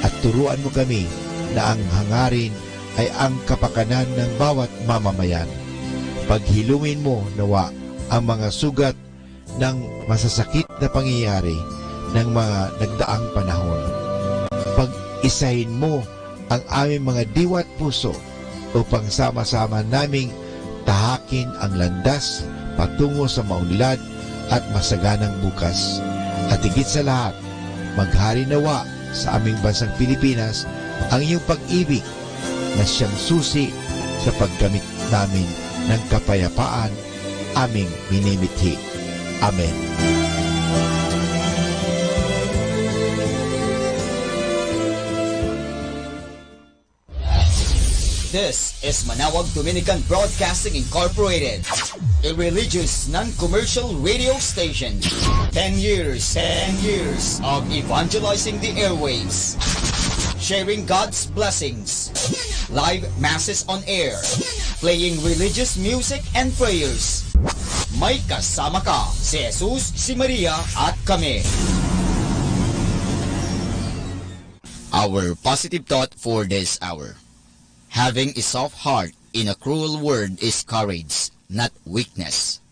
[SPEAKER 7] at turuan mo kami na ang hangarin ay ang kapakanan ng bawat mamamayan. Paghilumin mo nawa ang mga sugat ng masasakit na pangyayari ng mga nagdaang panahon. Pag-isahin mo ang aming mga diwa at puso upang sama-sama naming tahakin ang landas patungo sa maunlad at masaganang bukas. At higit sa lahat, maghari nawa sa aming bansang Pilipinas ang iyong pag-ibig na siyang susi sa paggamit namin ng kapayapaan aming minimithi. Amen.
[SPEAKER 3] This is Manawag Dominican Broadcasting Incorporated, a religious, non-commercial radio station. 10 years of evangelizing the airwaves, sharing God's blessings, live masses on air, playing religious music and prayers. May kasama ka, si Jesus, si Maria, at kami. Our positive thought for this hour. Having a soft heart in a cruel world is courage, not weakness.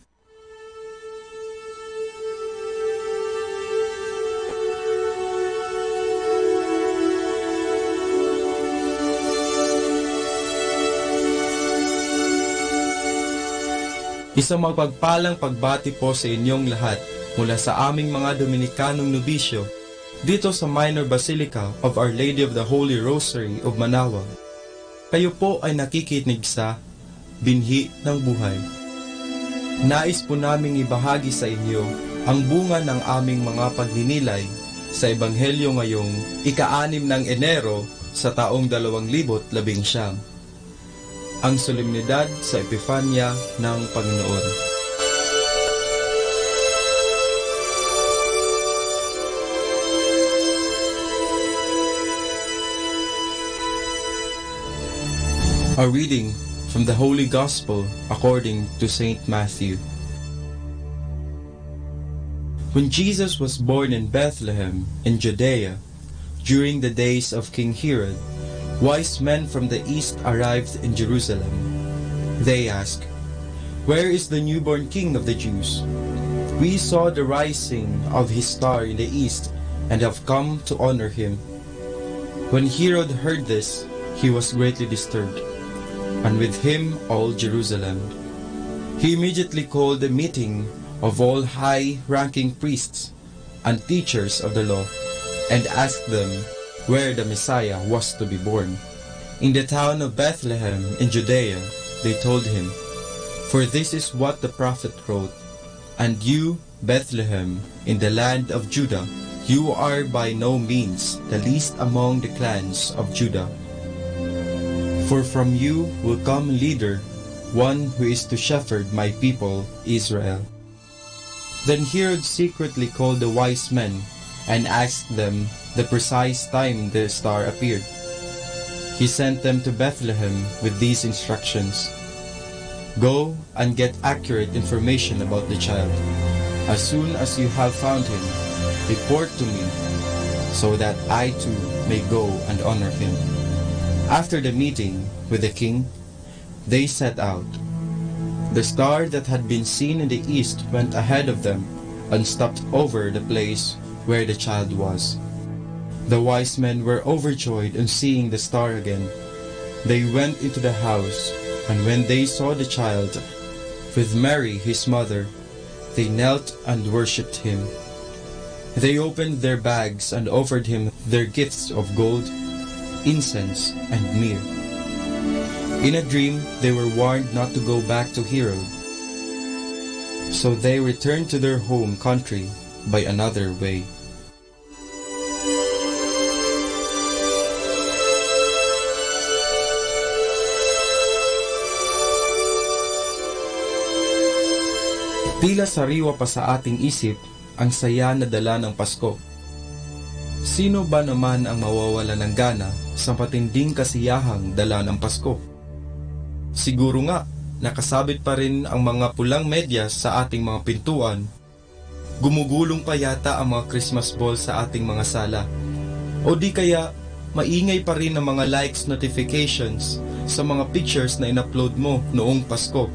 [SPEAKER 8] Isang mapagpalang pagbati po sa inyong lahat mula sa aming mga Dominikanong nobisyo dito sa Minor Basilica of Our Lady of the Holy Rosary of Manawag. Kayo po ay nakikinig sa Binhi ng Buhay. Nais po naming ibahagi sa inyo ang bunga ng aming mga pagninilay sa Ebanghelyo ngayong ika-6 ng Enero sa taong 2019, ang solemnidad sa Epifanya ng Panginoon. A reading from the Holy Gospel according to St. Matthew. When Jesus was born in Bethlehem in Judea, during the days of King Herod, wise men from the east arrived in Jerusalem. They asked, "Where is the newborn King of the Jews? We saw the rising of his star in the east and have come to honor him." When Herod heard this, he was greatly disturbed, and with him all Jerusalem. He immediately called a meeting of all high-ranking priests and teachers of the law and asked them where the Messiah was to be born. In the town of Bethlehem in Judea, they told him, "For this is what the prophet wrote, and you, Bethlehem, in the land of Judah, you are by no means the least among the clans of Judah. For from you will come a leader, one who is to shepherd my people Israel." Then Herod secretly called the wise men and asked them the precise time the star appeared. He sent them to Bethlehem with these instructions: "Go and get accurate information about the child. As soon as you have found him, report to me, so that I too may go and honor him." After the meeting with the king, they set out. The star that had been seen in the east went ahead of them and stopped over the place where the child was. The wise men were overjoyed on seeing the star again. They went into the house, and when they saw the child with Mary his mother, they knelt and worshipped him. They opened their bags and offered him their gifts of gold, incense, and myrrh. In a dream, they were warned not to go back to Herod. So they returned to their home country by another way. Tila sariwa pa sa ating isip ang saya na dala ng Pasko. Sino ba naman ang mawawala ng gana sa matinding kasiyahang dala ng Pasko? Siguro nga, nakasabit pa rin ang mga pulang medyas sa ating mga pintuan. Gumugulong pa yata ang mga Christmas ball sa ating mga sala. O di kaya, maingay pa rin ang mga likes notifications sa mga pictures na in-upload mo noong Pasko.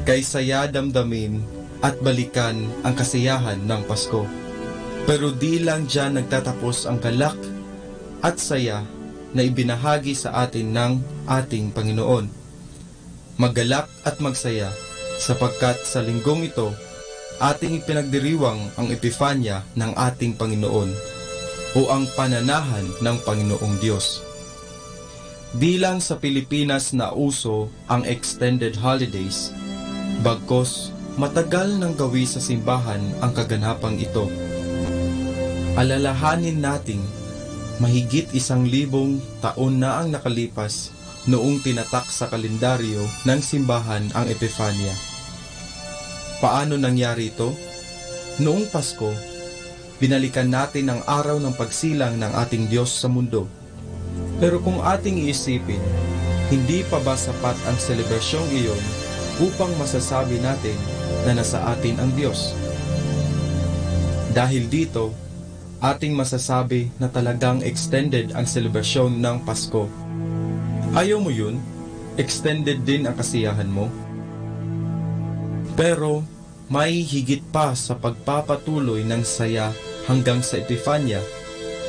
[SPEAKER 8] Kay saya damdamin at balikan ang kasiyahan ng Pasko. Pero di lang dyan nagtatapos ang galak at saya na ibinahagi sa atin ng ating Panginoon. Maggalak at magsaya sapagkat sa linggong ito ating ipinagdiriwang ang Epifanya ng ating Panginoon o ang pananahan ng Panginoong Diyos. Di lang sa Pilipinas na uso ang extended holidays, bagkos matagal nang gawi sa simbahan ang kaganapang ito. Alalahanin nating mahigit 1,000 taon na ang nakalipas noong tinatak sa kalendaryo ng simbahan ang Epifanya. Paano nangyari ito? Noong Pasko, binalikan natin ang araw ng pagsilang ng ating Diyos sa mundo. Pero kung ating iisipin, hindi pa ba sapat ang selebrasyong iyon upang masasabi natin na nasa atin ang Diyos? Dahil dito, ating masasabi na talagang extended ang selebrasyon ng Pasko. Ayaw mo yun? Extended din ang kasiyahan mo? Pero may higit pa sa pagpapatuloy ng saya hanggang sa Epifanya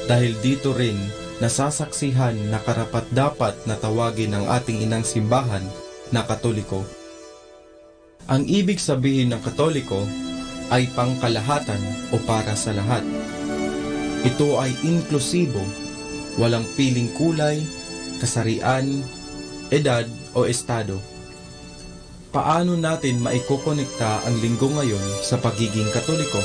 [SPEAKER 8] dahil dito rin nasasaksihan na karapat-dapat na tawagin ng ating inang simbahan na Katoliko. Ang ibig sabihin ng Katoliko ay pangkalahatan o para sa lahat. Ito ay inklusibo, walang piling kulay, kasarian, edad o estado. Paano natin maikokonekta ang linggo ngayon sa pagiging Katoliko?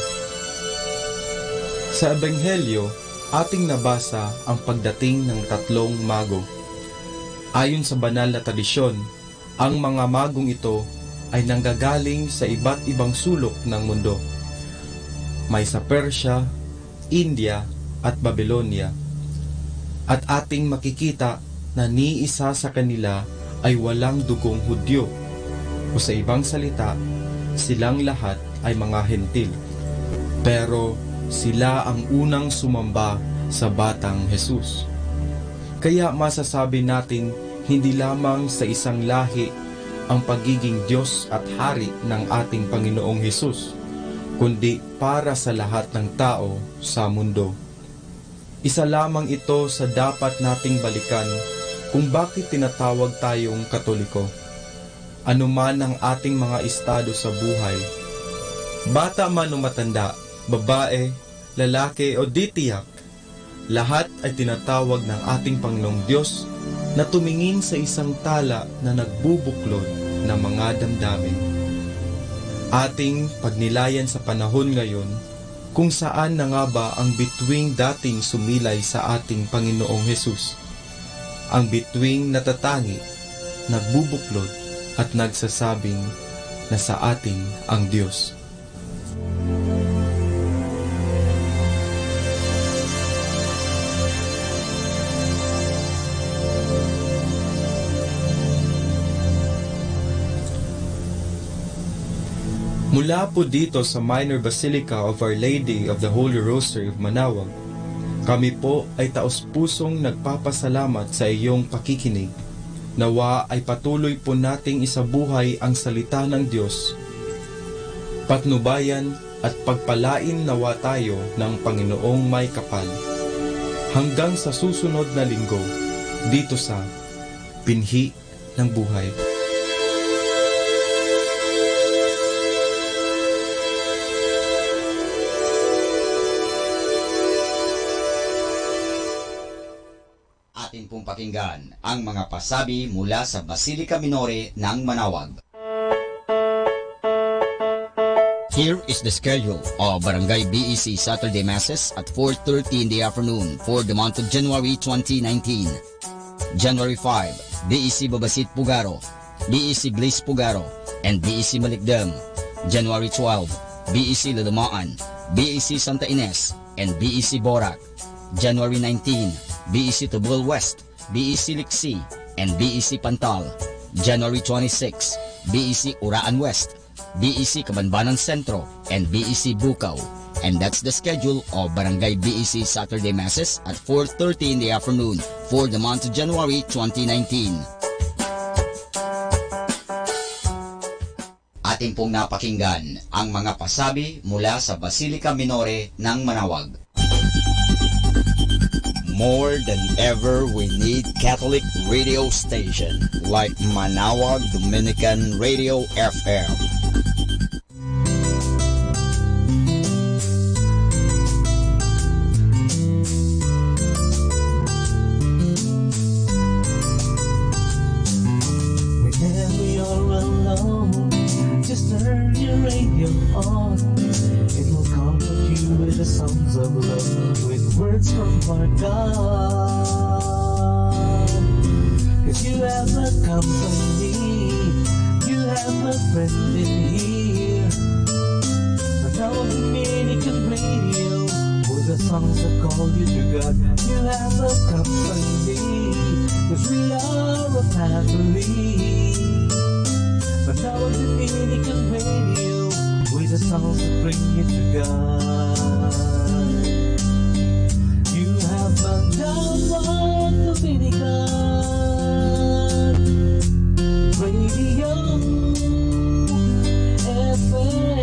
[SPEAKER 8] Sa Ebanghelyo, ating nabasa ang pagdating ng 3 mago. Ayon sa banal na tradisyon, ang mga magong ito ay nanggagaling sa iba't ibang sulok ng mundo. May sa Persya, India at Babylonia. At ating makikita na ni isa sa kanila ay walang dugong Hudyo, o sa ibang salita, silang lahat ay mga Hentil. Pero sila ang unang sumamba sa batang Jesus. Kaya masasabi natin hindi lamang sa isang lahi ang pagiging Diyos at Hari ng ating Panginoong Jesus, kundi para sa lahat ng tao sa mundo. Isa lamang ito sa dapat nating balikan kung bakit tinatawag tayong Katoliko. anuman ang ating mga estado sa buhay. Bata man o matanda, babae, lalaki o di tiyak, lahat ay tinatawag ng ating Panginoong Diyos na tumingin sa isang tala na nagbubuklod ng mga damdamin. Ating pagnilayan sa panahon ngayon kung saan na nga ba ang bituing dating sumilay sa ating Panginoong Hesus. Ang bituing natatangi, nagbubuklod at nagsasabing na sa atin ang Diyos. Mula po dito sa Minor Basilica of Our Lady of the Holy Rosary of Manaoag, kami po ay taos-pusong nagpapasalamat sa iyong pakikinig. Nawa ay patuloy po nating isabuhay ang salita ng Diyos. Patnubayan at pagpalain nawa tayo ng Panginoong may kapal. Hanggang sa susunod na linggo, dito sa Binhi ng Buhay.
[SPEAKER 3] Atin pong pakinggan ang mga pasabi mula sa Basilica Minore ng Manaoag. Here is the schedule of Barangay BEC Saturday Masses at 4:30 in the afternoon for the month of January 2019. January 5, BEC Babasit Pugaro, BEC Bliss Pugaro, and BEC Malikdam. January 12, BEC Lalamaan, BEC Santa Ines, and BEC Borac. January 19, BEC Tubul West, BEC Liksi, and BEC Pantal. January 26, BEC Uraan West, BEC Kabanbanan Sentro, and BEC Bukaw. And that's the schedule of Barangay BEC Saturday Masses at 4:30 in the afternoon for the month of January 2019. Ating pong napakinggan ang mga pasabi mula sa Basilica Minore ng Manaoag. More than ever, we need Catholic radio station like Manaoag Dominican Radio FM.
[SPEAKER 1] Whenever you're alone, just turn your radio on. It will comfort you with the songs of love, with words from our God. 'Cause you have a company, you have a friend in here. Now Dominican Radio, with the songs that call you to God. You have a company, 'cause we are a family. But now Dominican Radio, with the songs that bring you to God. You have Manaoag Dominican Radio FM.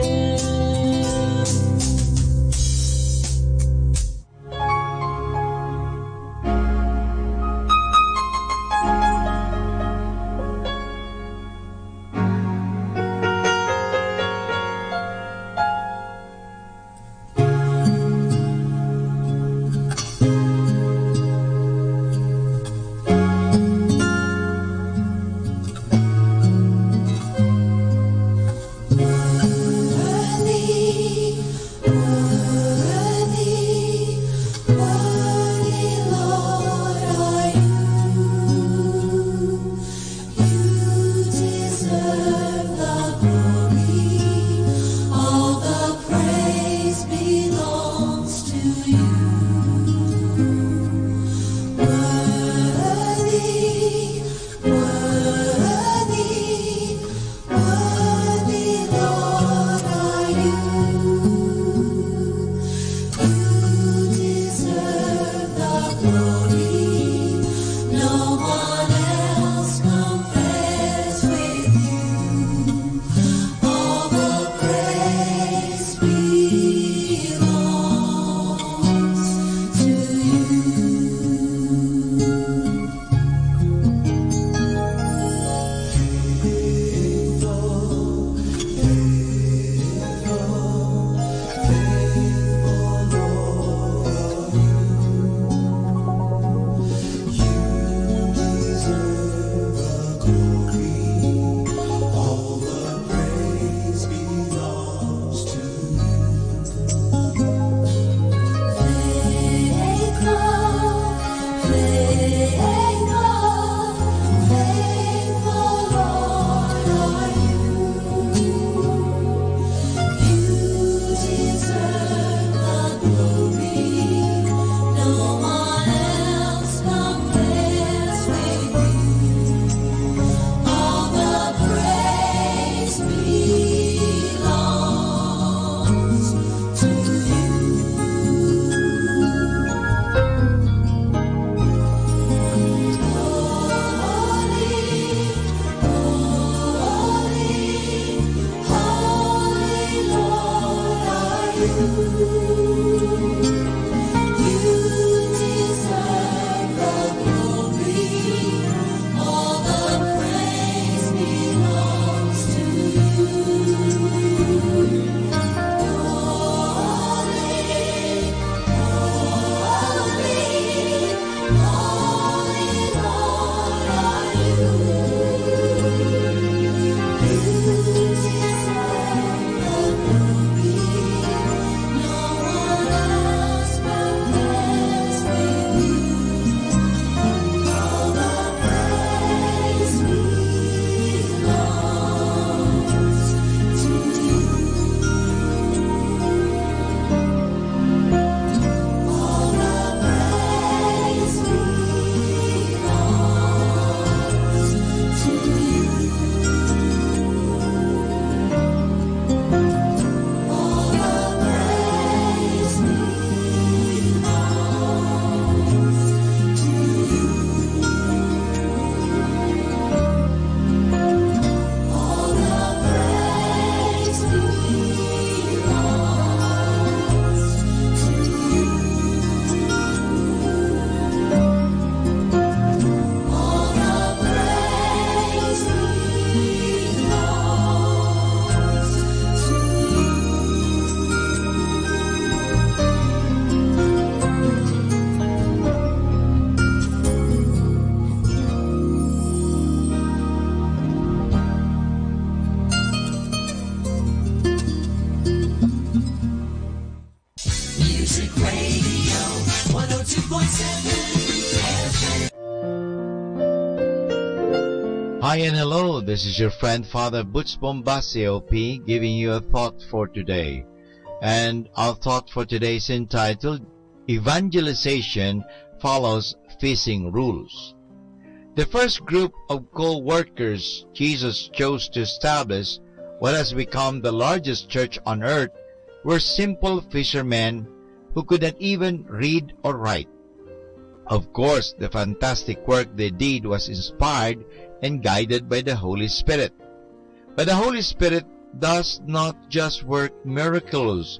[SPEAKER 7] Hi and hello, this is your friend Father Butch Bombasi OP giving you a thought for today. And our thought for today is entitled, Evangelization Follows Fishing Rules. The first group of co-workers Jesus chose to establish what has become the largest church on earth were simple fishermen who could not even read or write. Of course, the fantastic work they did was inspired and guided by the Holy Spirit. But the Holy Spirit does not just work miracles.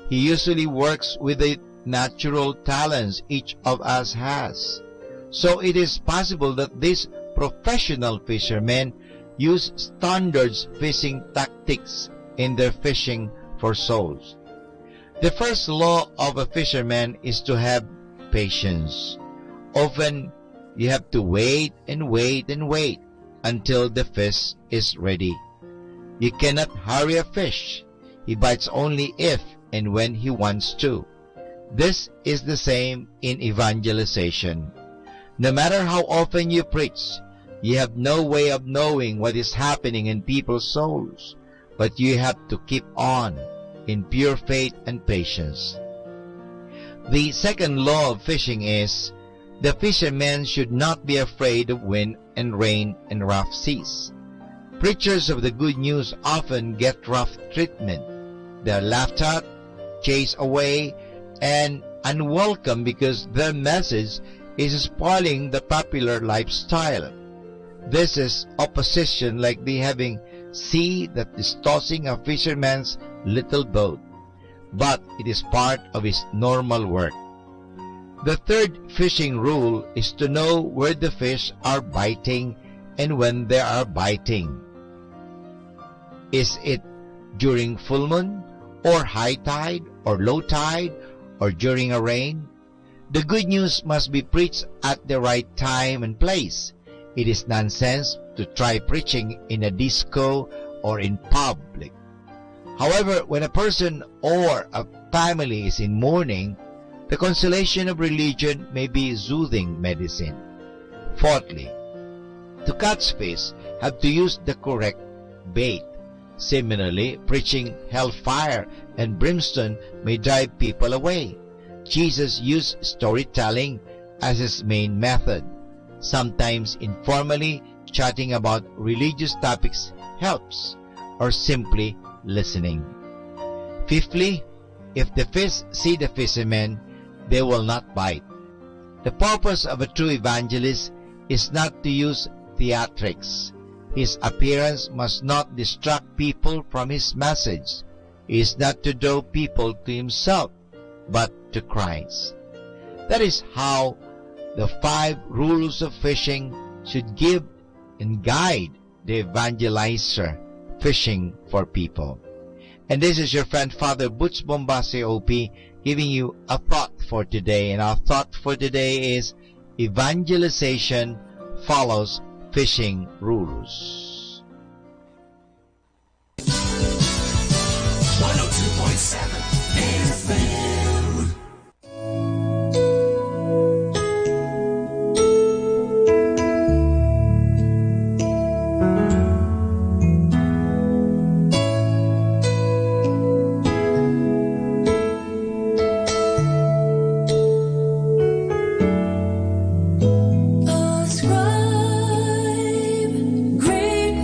[SPEAKER 7] He usually works with the natural talents each of us has. So it is possible that these professional fishermen use standard fishing tactics in their fishing for souls. The first law of a fisherman is to have patience. Often, you have to wait and wait and wait until the fish is ready. You cannot hurry a fish. He bites only if and when he wants to. This is the same in evangelization. No matter how often you preach, you have no way of knowing what is happening in people's souls, but you have to keep on in pure faith and patience. The second law of fishing is, the fishermen should not be afraid of wind and rain and rough seas. Preachers of the good news often get rough treatment. They are laughed at, chased away, and unwelcome because their message is spoiling the popular lifestyle. This is opposition like the having sea that is tossing a fisherman's little boat, but it is part of his normal work. The third fishing rule is to know where the fish are biting and when they are biting. Is it during full moon, or high tide, or low tide, or during a rain? The good news must be preached at the right time and place. It is nonsense to try preaching in a disco or in public. However, when a person or a family is in mourning, the consolation of religion may be soothing medicine. Fourthly, to catch fish, have to use the correct bait. Similarly, preaching hellfire and brimstone may drive people away. Jesus used storytelling as his main method. Sometimes informally chatting about religious topics helps, or simply listening. Fifthly, if the fish see the fisherman, they will not bite. The purpose of a true evangelist is not to use theatrics. His appearance must not distract people from his message. He is not to draw people to himself, but to Christ. That is how the 5 rules of fishing should give and guide the evangelizer fishing for people. And this is your friend Father Butch Bombasi OP giving you a thought for today. And our thought for today is, evangelization follows fishing rules.
[SPEAKER 1] 102.7 FM.
[SPEAKER 15] Ascribe great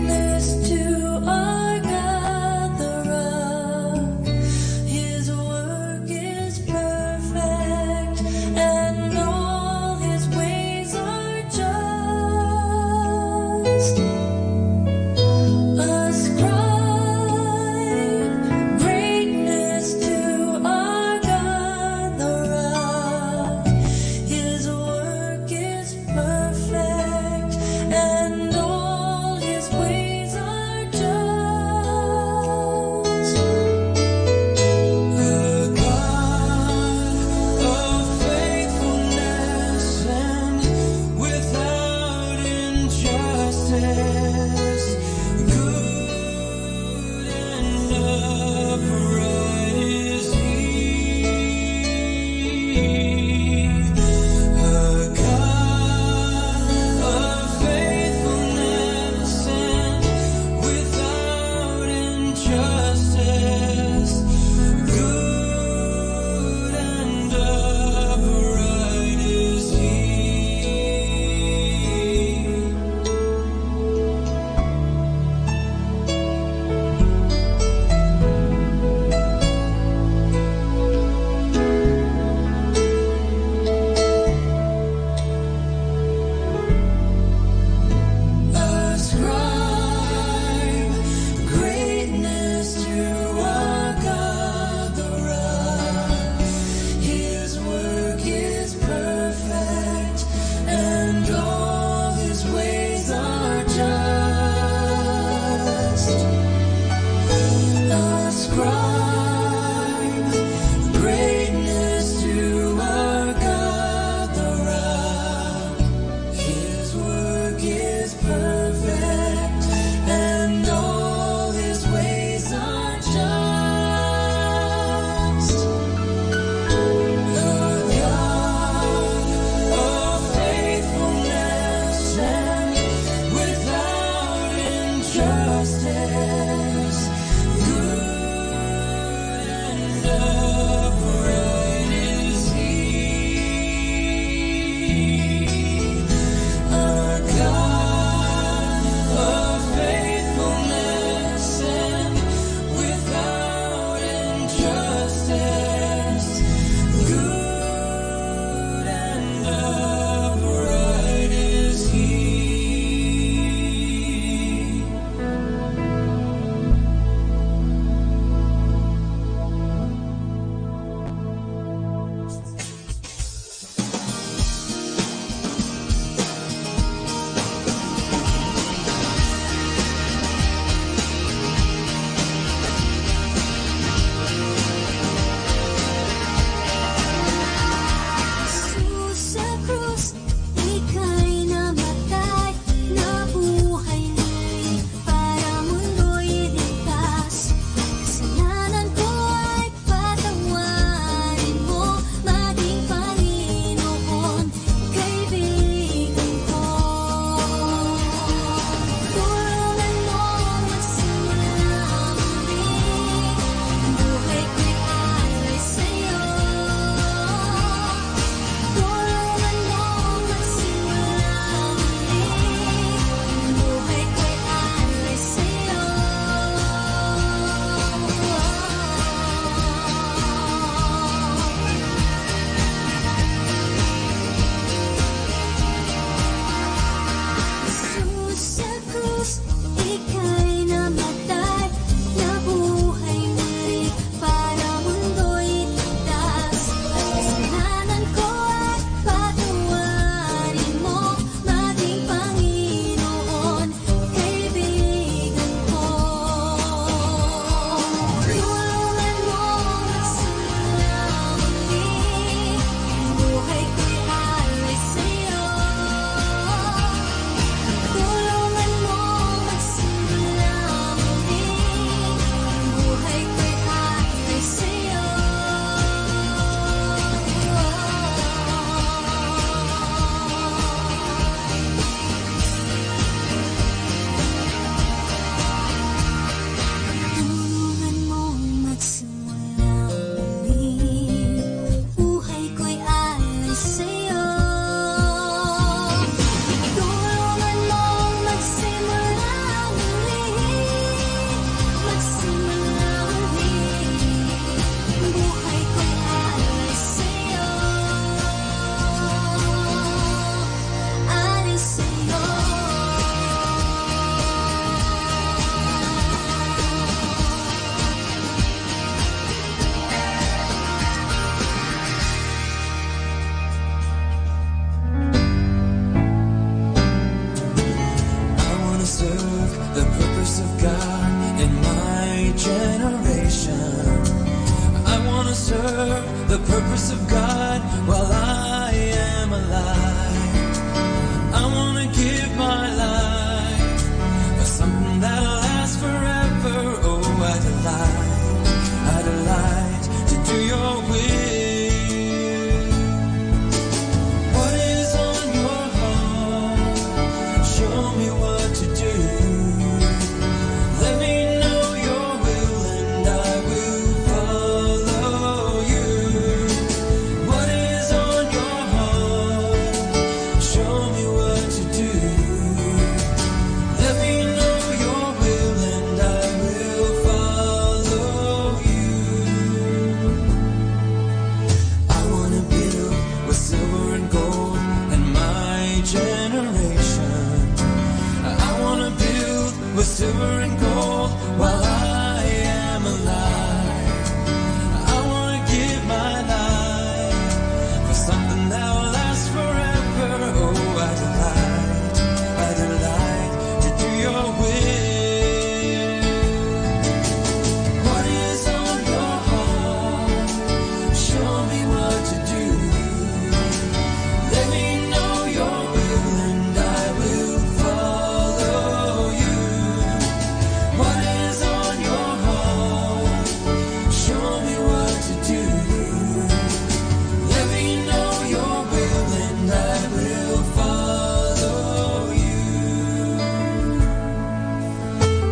[SPEAKER 1] serve the purpose of God while I am alive. I want to give my life for something that'll last forever. Oh, I delight to do your will. What is on your heart? Show me what to do. Let me know your will and I will follow you. What is on your heart? Show me what to do. Let me know your will and I will follow you. I want to build with silver and gold in my generation. I want to build with silver and gold while I am alive. I want to give my life for something that will last forever. Oh, I delight to do your will. What is on your heart? Show me what to do. Let me know your will and I will follow you. What is on your heart? Show me what to do. Let me know your will and I will follow you.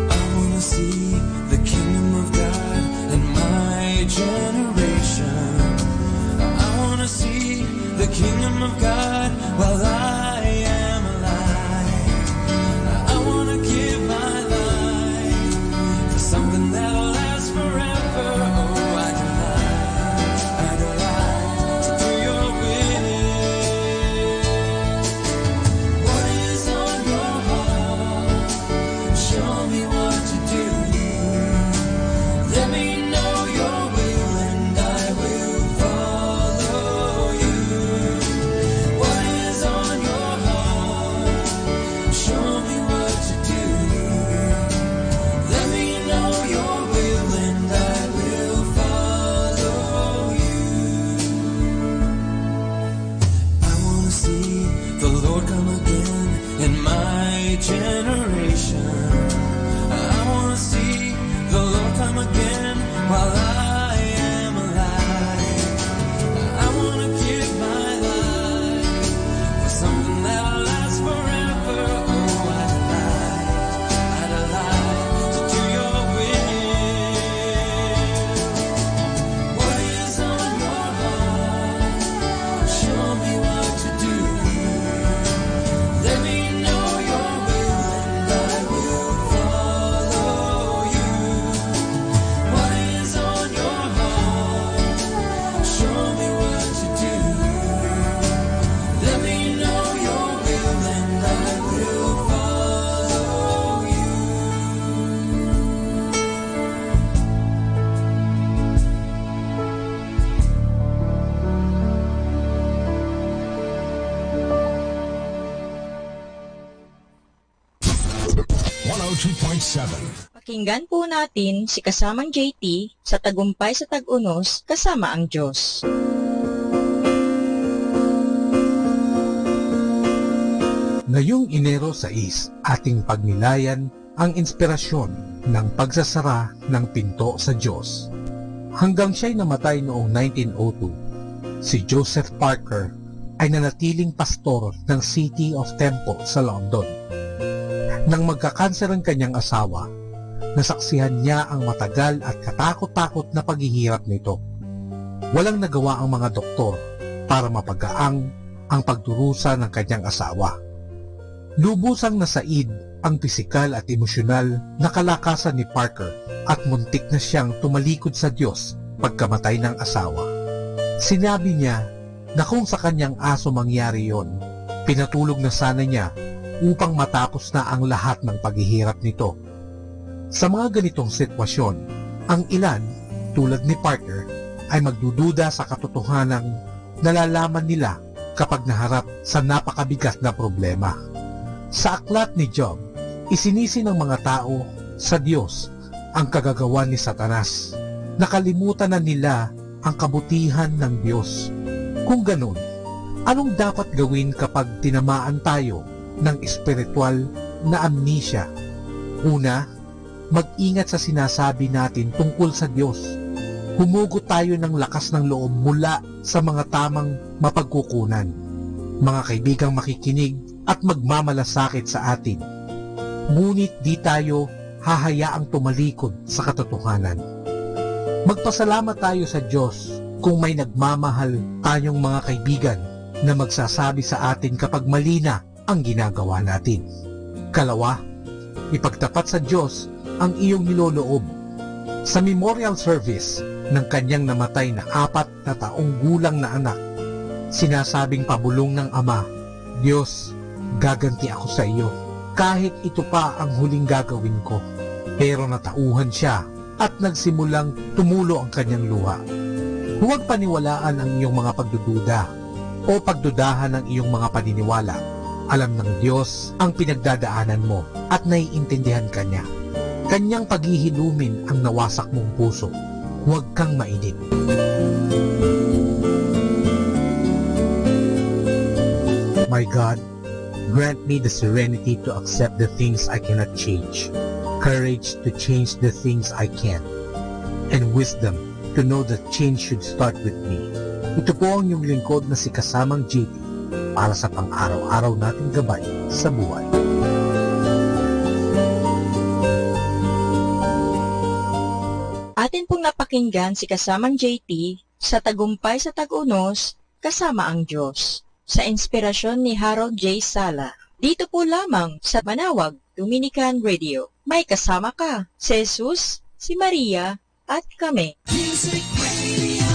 [SPEAKER 1] I want to see the kingdom of God in my generation. I want to see the kingdom of God while I am alive. I want to give my life for something that'll last forever. Oh, I delight to do your will. What is on your heart? Show me what to do. Let me know your will and I will follow you. What is on your heart? Show me what to do. Let me know your will and I will follow you. I want to see the Lord come again in my generation. I want to see the Lord come again while I am alive. I want to give my life for something that'll last forever. Oh, I delight to do your will. What is on your heart? Show me what to do. Let me know your will and I will follow you. What is on your heart? Show me what to do. Let me know your will and I will follow you.
[SPEAKER 21] Pakinggan po natin si kasamang JT sa Tagumpay sa Tag-Unos kasama ang Diyos.
[SPEAKER 6] Ngayong Enero 6, ating pagnilayan ang inspirasyon ng pagsasara ng pinto sa Diyos. Hanggang siya'y namatay noong 1902, si Joseph Parker ay nanatiling pastor ng City of Temple sa London. Nang magkakanser ang kanyang asawa, nasaksihan niya ang matagal at katakot-takot na paghihirap nito. Walang nagawa ang mga doktor para mapagaang ang pagdurusa ng kanyang asawa. Lubusang nasaid ang pisikal at emosyonal na kalakasan ni Parker at muntik na siyang tumalikod sa Diyos pagkamatay ng asawa. Sinabi niya na kung sa kanyang aso mangyari yon, pinatulog na sana niya upang matapos na ang lahat ng paghihirap nito. Sa mga ganitong sitwasyon, ang ilan, tulad ni Parker, ay magdududa sa katotohanang nalalaman nila kapag naharap sa napakabigat na problema. Sa aklat ni Job, isinisi ng mga tao sa Diyos ang kagagawan ni Satanas. Nakalimutan na nila ang kabutihan ng Diyos. Kung ganun, anong dapat gawin kapag tinamaan tayo ng espiritual na amnesia? Una, mag-ingat sa sinasabi natin tungkol sa Diyos. Humugot tayo ng lakas ng loob mula sa mga tamang mapagkukunan. Mga kaibigang makikinig at magmamalasakit sa atin. Ngunit di tayo hahayaang tumalikod sa katotohanan. Magpasalamat tayo sa Diyos kung may nagmamahal tayong mga kaibigan na magsasabi sa atin kapag mali na ang ginagawa natin. Kalawa, ipagtapat sa Diyos ang iyong niloloob. Sa memorial service ng kanyang namatay na 4 na taong gulang na anak, sinasabing pabulong ng ama, Diyos, gaganti ako sa iyo. Kahit ito pa ang huling gagawin ko. Pero natauhan siya at nagsimulang tumulo ang kanyang luha. Huwag paniwalaan ang iyong mga pagdududa o pagdudahan ng iyong mga paniniwala. Alam ng Diyos ang pinagdadaanan mo at naiintindihan ka niya. Kanyang paghihilumin ang nawasak mong puso. Huwag kang mainip. My God, grant me the serenity to accept the things I cannot change, courage to change the things I can, and wisdom to know that change should start with me. Ito po ang iyong lingkod na si Kasamang JT para sa pang-araw-araw nating gabay sa buhay.
[SPEAKER 21] Atin pong napakinggan si Kasamang JT sa Tagumpay sa Tag-Unos, Kasama ang Diyos, sa inspirasyon ni Harold J. Sala. Dito po lamang sa Manawag Dominican Radio. May kasama ka, si Jesus, si Maria, at kami.
[SPEAKER 1] Music Radio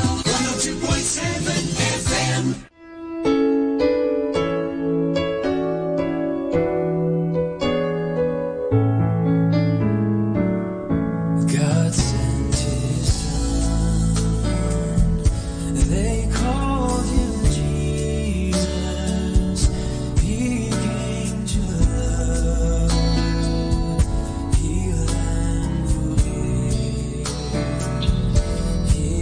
[SPEAKER 1] 102.7 FM. God sent His Son. They called Him Jesus. He came to love, heal, and forgive. He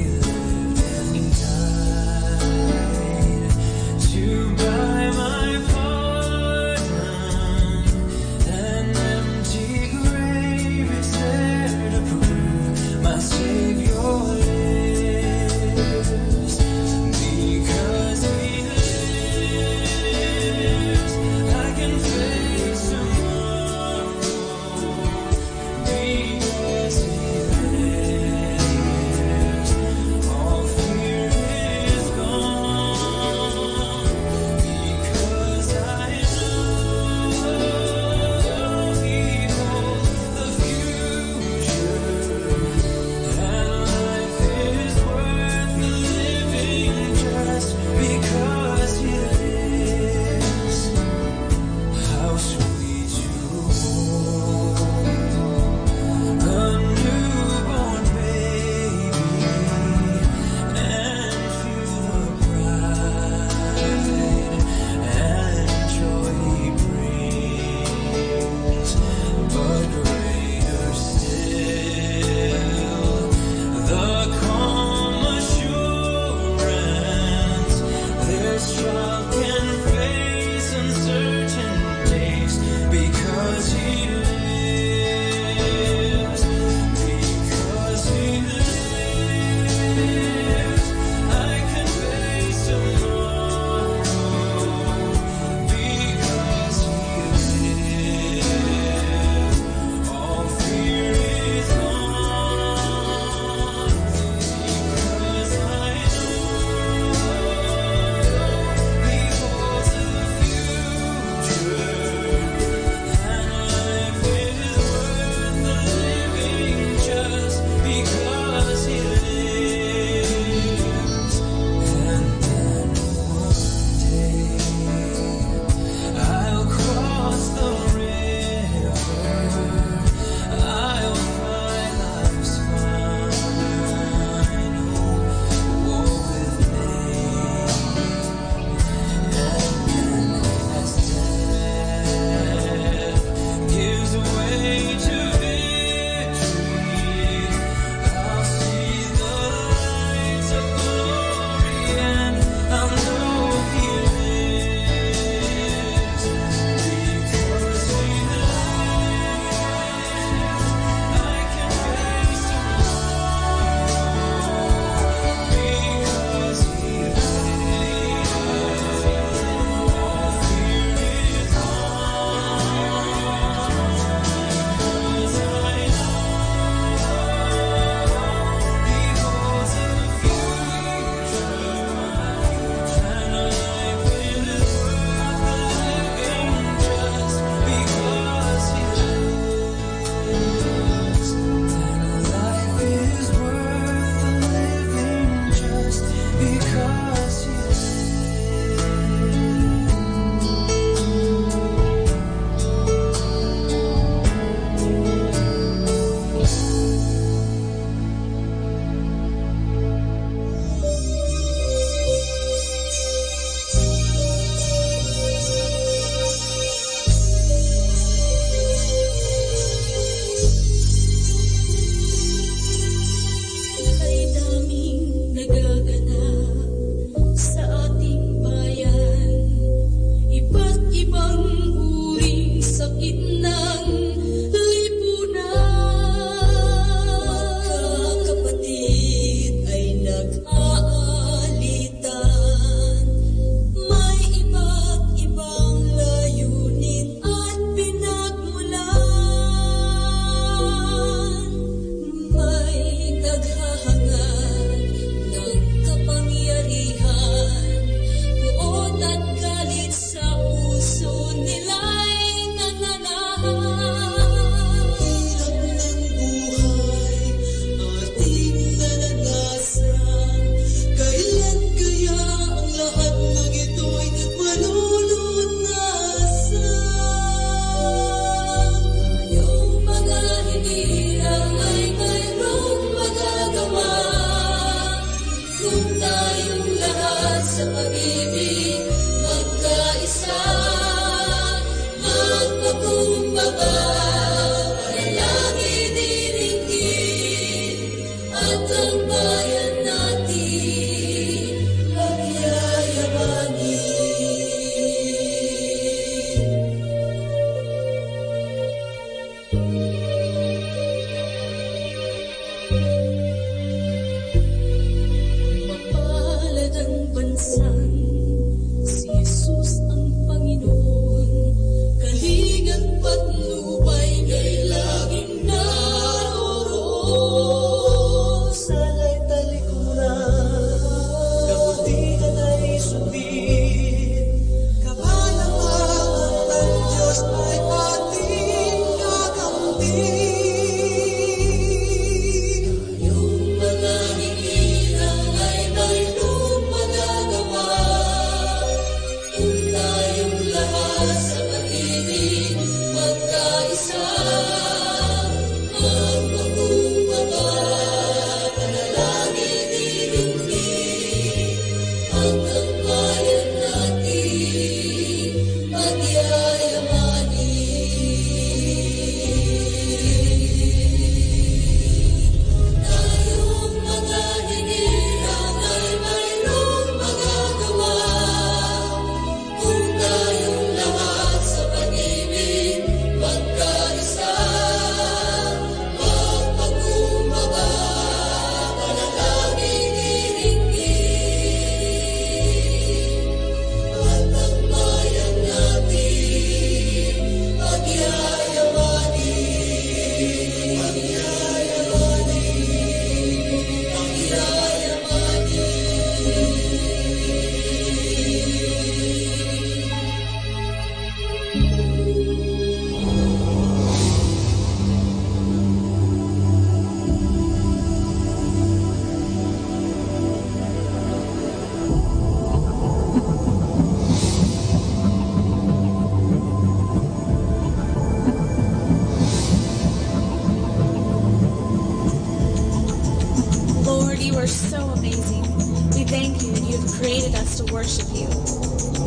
[SPEAKER 4] you are so amazing. We thank you that you have created us to worship you.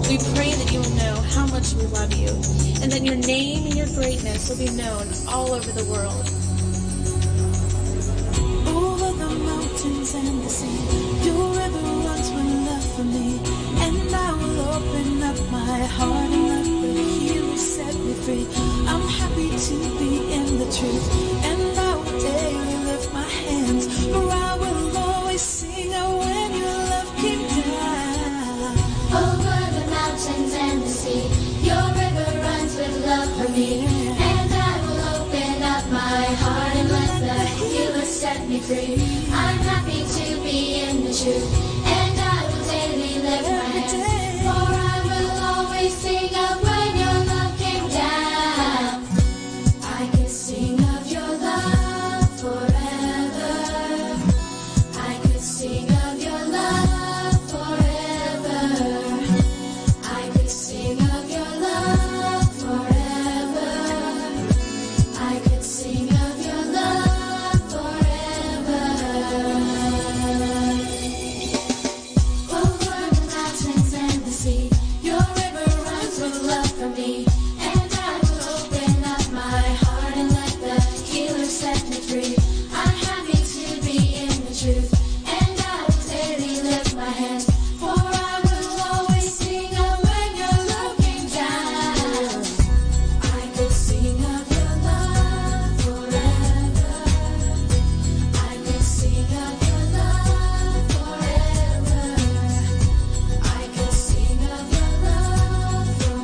[SPEAKER 4] We pray that you will know how much we love you, and that your name and your greatness will be known all over the world.
[SPEAKER 1] Over the mountains and the sea, your river runs with love for me, and I will open up my heart and let the healer set me free. I'm happy to be in the truth, and I will daily lift my hands, for I will always sing when your love came down.
[SPEAKER 2] Over the mountains and the sea, your river runs with love for me, and I will open up my heart and let the healer set me free. I'm happy to be in the truth, and I will daily lift my hands, for I will always sing of when your love came down. I could sing of your love forever. I could sing of your love forever. I could sing of your love forever. I could sing of your love forever. Over the mountains and the sea, your river runs with love for me, and I will open up my heart and let the healer set me free. I'm happy to be in the truth, and I will daily lift my hands, for I will always sing of when your love came down. I could sing of your love forever. I could sing of your love forever. I could sing of your love forever.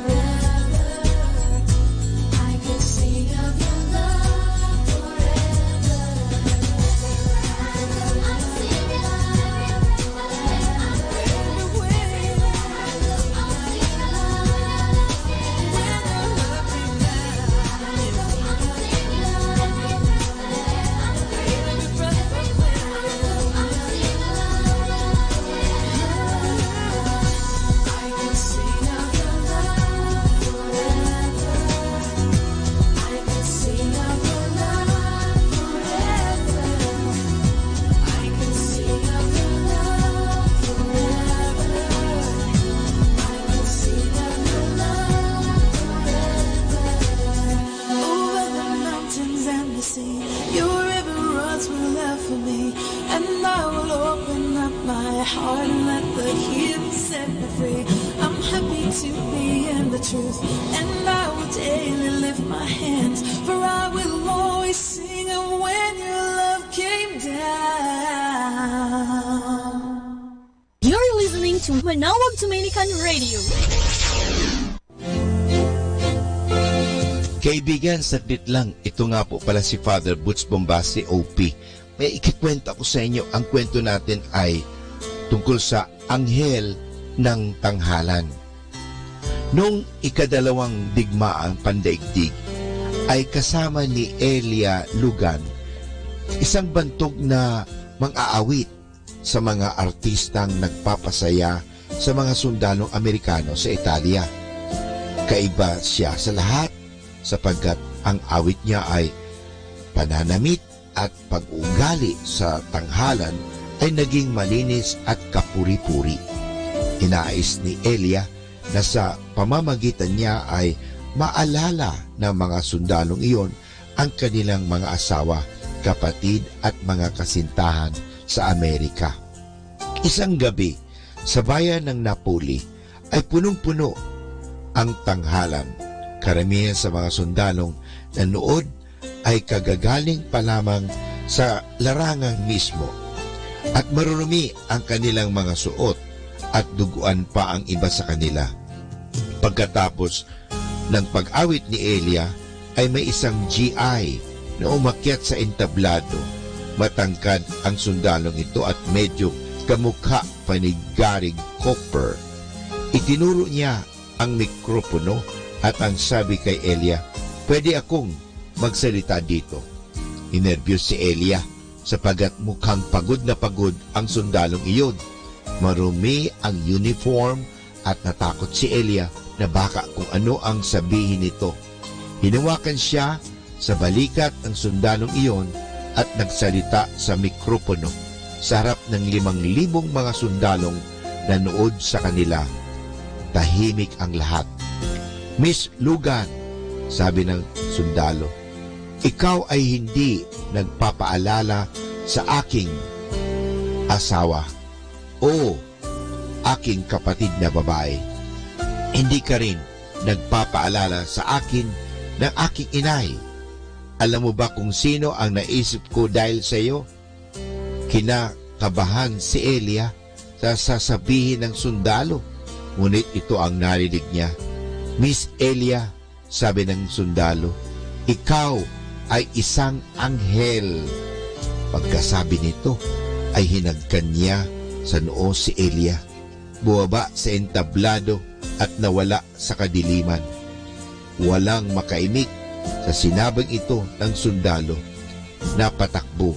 [SPEAKER 2] I could sing of your love forever. Over the mountains and the sea, your river runs with love for me, and I will open up my heart and let the healer set me free. I'm happy to be in the truth, and I will daily lift my hands, for I will always sing of when your love came down.
[SPEAKER 22] You're listening to Manawag Dominican Radio.
[SPEAKER 7] Kaibigan, saglit lang. Ito nga po pala si Father Butch Bombasi, OP. May ikikwento ko sa inyo. Ang kwento natin ay tungkol sa anghel ng tanghalan. Noong ikadalawang digmaang pandaigdig, ay kasama ni Elia Lugan, isang bantog na mang-aawit sa mga artistang nagpapasaya sa mga sundalong Amerikano sa Italia. Kaiba siya sa lahat, sapagkat ang awit niya ay pananamit at pag-ugali sa tanghalan ay naging malinis at kapuri-puri. Inais ni Elia na sa pamamagitan niya ay maalala ng mga sundalong iyon ang kanilang mga asawa, kapatid at mga kasintahan sa Amerika. Isang gabi, sa bayan ng Napoli ay punong-puno ang tanghalan. Karamihan sa mga sundalong nanood ay kagagaling pa lamang sa larangang mismo, at marurumi ang kanilang mga suot at duguan pa ang iba sa kanila. Pagkatapos ng pag-awit ni Elia ay may isang GI na umakyat sa entablado. Matangkad ang sundalong ito at medyo kamukha pa ni Gary Cooper. Itinuro niya ang mikropono at ang sabi kay Elia, "Pwede akong magsalita dito." Inervyos si Elia sapagat mukhang pagod na pagod ang sundalong iyon. Marumi ang uniform at natakot si Elia na baka kung ano ang sabihin nito. Hinawakan siya sa balikat ng sundalong iyon at nagsalita sa mikropono. sa harap ng 5,000 mga sundalong nanood sa kanila. Tahimik ang lahat. Miss Logan, sabi ng sundalo, ikaw ay hindi nagpapaalala sa aking asawa o aking kapatid na babae. Hindi ka rin nagpapaalala sa akin ng aking inay. Alam mo ba kung sino ang naisip ko dahil sa iyo? Kinakabahan si Elia sa sasabihin ng sundalo. Ngunit ito ang narinig niya. Miss Elia, sabi ng sundalo, ikaw ay isang anghel. Pagkasabi nito, ay hinagkan niya sa noo si Elia. Buwaba sa entablado at nawala sa kadiliman. Walang makaimik sa sinabing ito ng sundalo. Napatakbo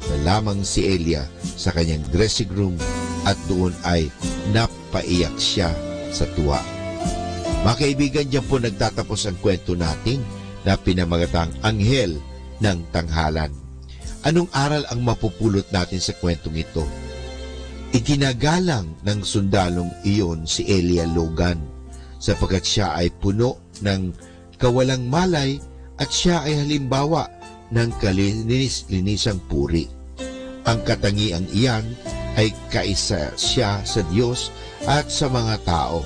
[SPEAKER 7] na lamang si Elia sa kanyang dressing room at doon ay napaiyak siya sa tuwa. Mga kaibigan, diyan po nagtatapos ang kwento natin na pinamagatang Anghel ng Tanghalan. Anong aral ang mapupulot natin sa kwentong ito? Iginagalang ng sundalong iyon si Elia Logan sapagkat siya ay puno ng kawalang malay at siya ay halimbawa ng kalinis-linisang puri. Ang katangiang iyan ay kaisa siya sa Diyos at sa mga tao.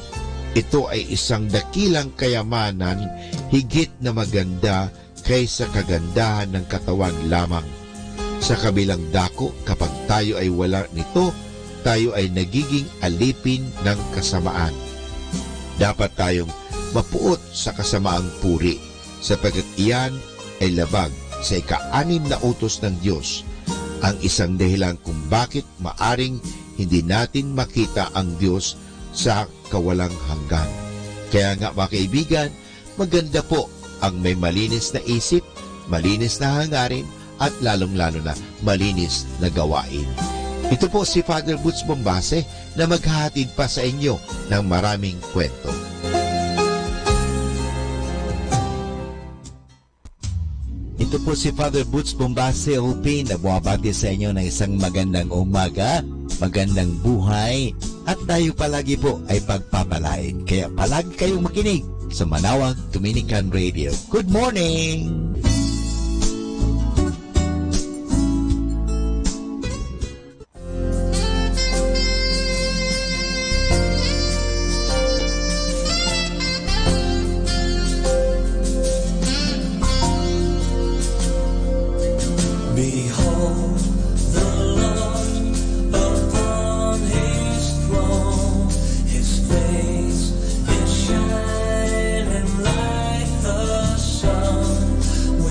[SPEAKER 7] Ito ay isang dakilang kayamanan higit na maganda kaysa kagandahan ng katawan lamang. Sa kabilang dako, kapag tayo ay wala nito, tayo ay nagiging alipin ng kasamaan. Dapat tayong mapuot sa kasamaang puri, sapagkat iyan ay labag sa ika-6 na utos ng Diyos, ang isang dahilan kung bakit maaring hindi natin makita ang Diyos sa kawalang hanggan. Kaya nga mga kaibigan, maganda po ang may malinis na isip, malinis na hangarin, at lalong-lalo na malinis na gawain. Ito po si Father Butz Bombase na maghahatid pa sa inyo ng maraming kwento.
[SPEAKER 11] Ito po si Father Butz Bombase OP na bumabati sa inyo ng isang magandang umaga, magandang buhay, at tayo palagi po ay pagpapalain. Kaya palagi kayong makinig sa Manawag Dominican Radio. Good morning!
[SPEAKER 1] Shining like the sun.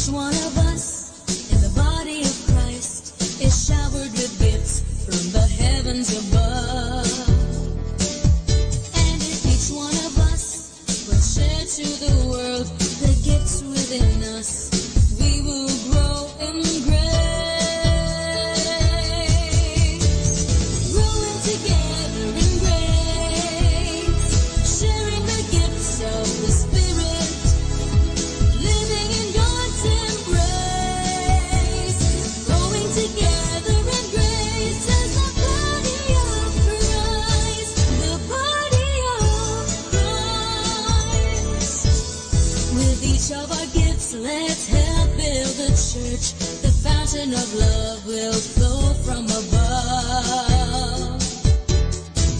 [SPEAKER 15] each one of us in the body of Christ is showered with gifts from the heavens above. And if each one of us will share to the world the gifts within us, we will grow in grace, growing together in grace, sharing the gifts of the Spirit, living in God's embrace, growing together in grace as the body of Christ, the body of Christ. With each of our gifts, let's help build the church. The fountain of love will flow from above.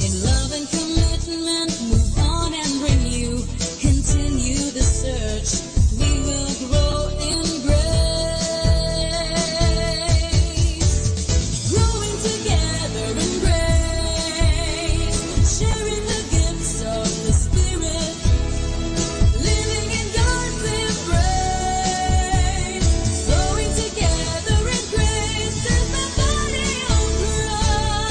[SPEAKER 15] In love and commitment, move on and renew. Continue the search. We will grow in grace. Growing together in grace. Sharing the gifts of the Spirit. Living in God's embrace. Growing together in grace as the body of Christ.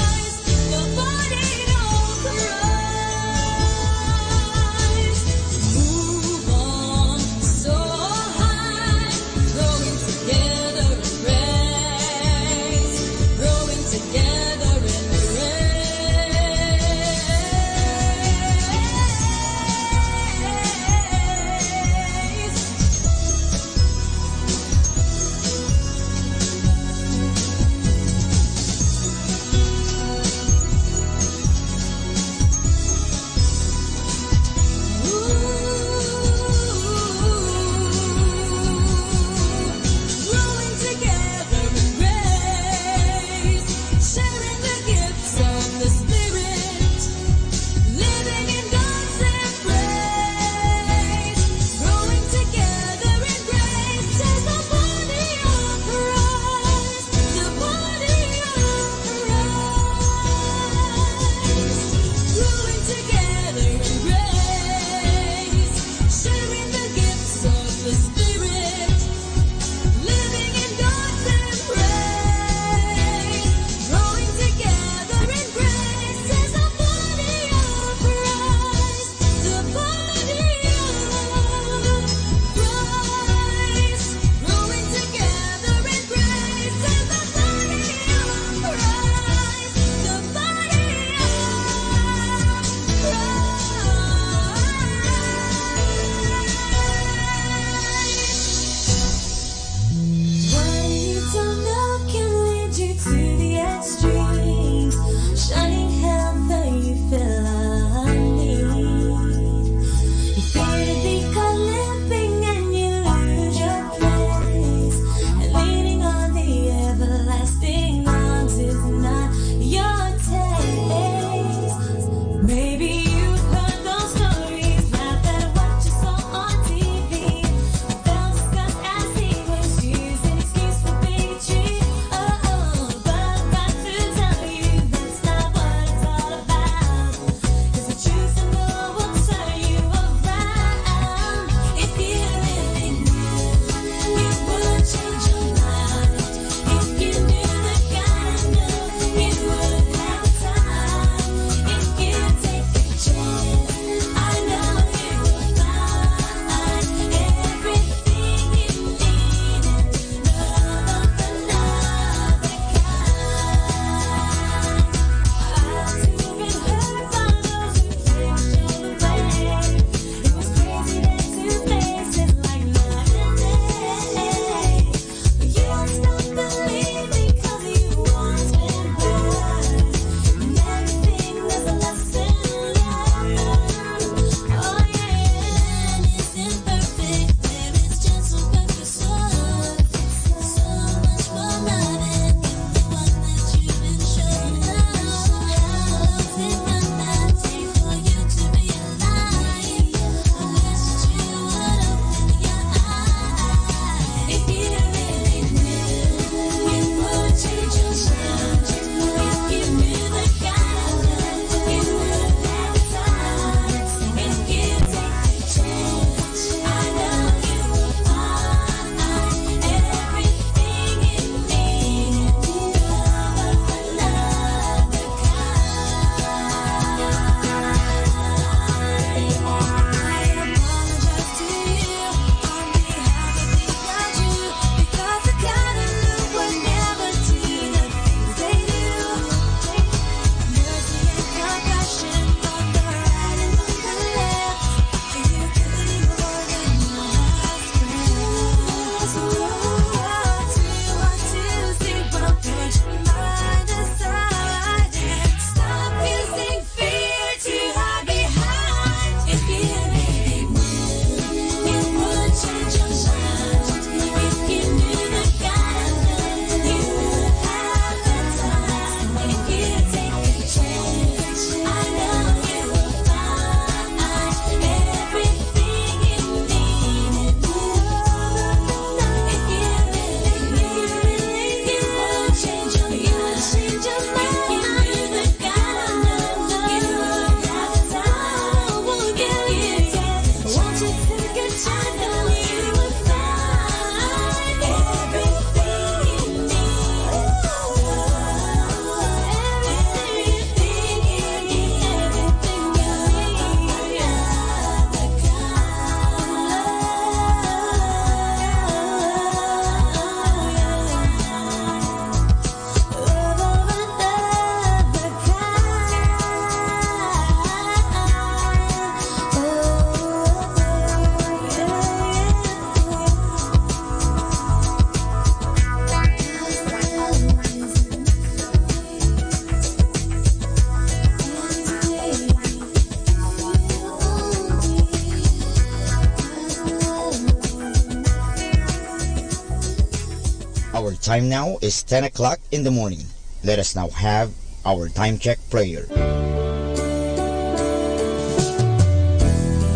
[SPEAKER 3] Our time now is 10 o'clock in the morning. Let us now have our time check prayer.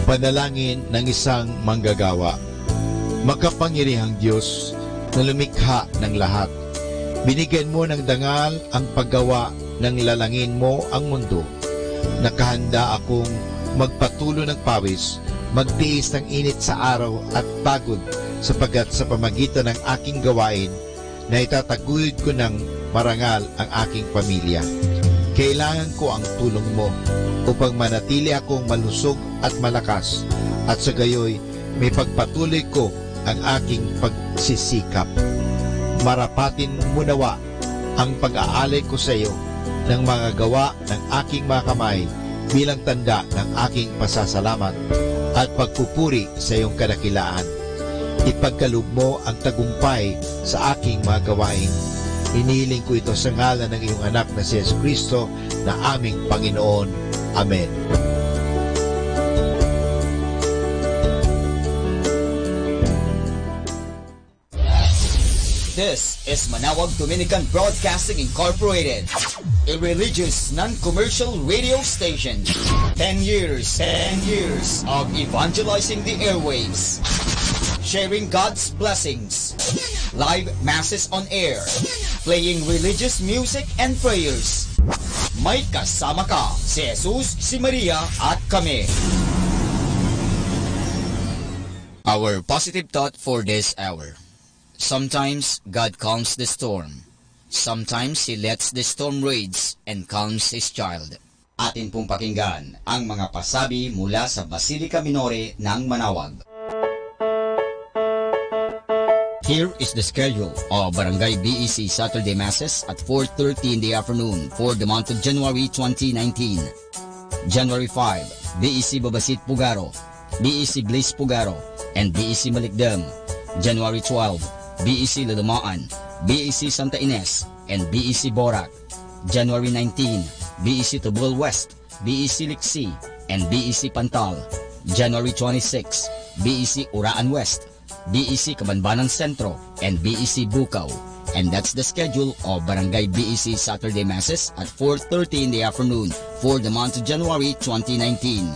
[SPEAKER 7] Panalangin ng isang manggagawa. Makapangyarihang Diyos na lumikha ng lahat, binigyan mo ng dangal ang paggawa ng lalangin mo ang mundo. Nakahanda akong magpatulo ng pawis, magtiis ng init sa araw at pagod, sapagkat sa pamagitan ng aking gawain na itataguyod ko ng marangal ang aking pamilya. Kailangan ko ang tulong mo upang manatili akong malusog at malakas, at sa gayoy may pagpatuloy ko ang aking pagsisikap. Marapatin mo nawa ang pag-aalay ko sa iyo ng mga gawa ng aking mga kamay bilang tanda ng aking pasasalamat at pagpupuri sa iyong kadakilaan. Ipagkaloob mo ang tagumpay sa aking mga gawain. Inihiling ko ito sa ngalan ng iyong anak na si Jesucristo na aming Panginoon. Amen.
[SPEAKER 3] This is Manawag Dominican Broadcasting Incorporated, a religious, non-commercial radio station. 10 years of evangelizing the airwaves, sharing God's blessings, live masses on air, playing religious music and prayers. May kasama ka, si Jesus, si Maria, at kami. Our positive thought for this hour. Sometimes God calms the storm. Sometimes He lets the storm rage and calms His child. Atin pong pakinggan ang mga pasabi mula sa Basilica Minore ng Manawag. Here is the schedule of Barangay BEC Saturday Masses at 4:30 in the afternoon for the month of January 2019. January 5, BEC Babasit Pugaro, BEC Bliss Pugaro, and BEC Malikdam. January 12, BEC Ladumaan, BEC Santa Ines, and BEC Borac. January 19, BEC Tubol West, BEC Liksi, and BEC Pantal. January 26, BEC Uraan West, BEC Kabanbanan Sentro, and BEC Bukaw. And that's the schedule of Barangay BEC Saturday Masses at 4:30 in the afternoon for the month of January 2019.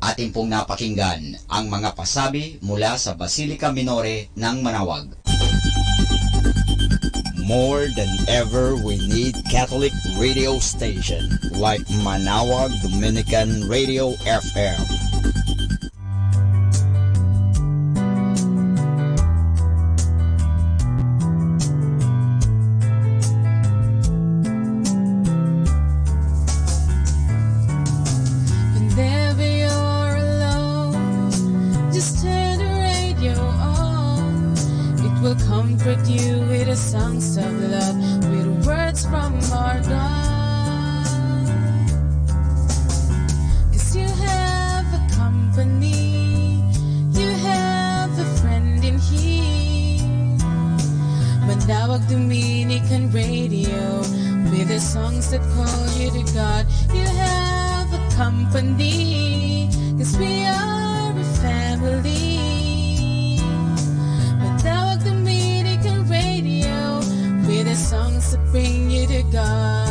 [SPEAKER 3] Atin pong napakinggan ang mga pasabi mula sa Basilica Minore ng Manawag. More than ever, we need Catholic radio station like Manawag Dominican Radio FM.
[SPEAKER 4] Comfort you with the songs of love, with words from our God. 'Cause you have a company, you have a friend in here. Manawag Dominican Radio, with the songs that call you to God. You have a company, 'cause we are a family. With the songs that bring you to God.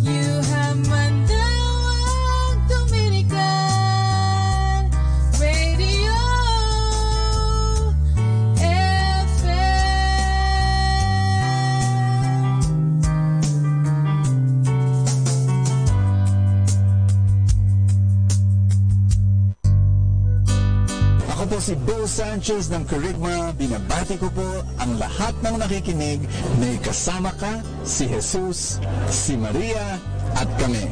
[SPEAKER 4] You have Manawag Dominican Radio FM.
[SPEAKER 5] Ako si Bo Sanchez ng Kerygma. Binabati ko po ang lahat ng nakikinig. May kasama ka, si Jesus, si Maria, at kami.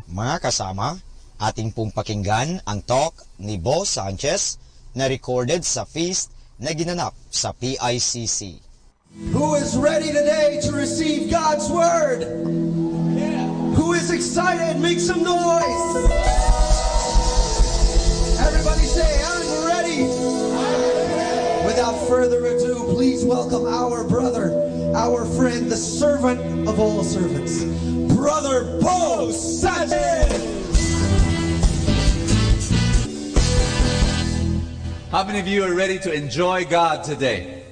[SPEAKER 3] Mga kasama, ating pong pakinggan ang talk ni Bo Sanchez na recorded sa feast na ginanap sa PICC.
[SPEAKER 1] Who is ready today to receive God's Word? Who is excited? Make some noise! Everybody say, I'm ready! Without further ado, please welcome our brother, our friend, the servant of all servants, Brother Bo Sanchez!
[SPEAKER 10] How many of you are ready to enjoy God today?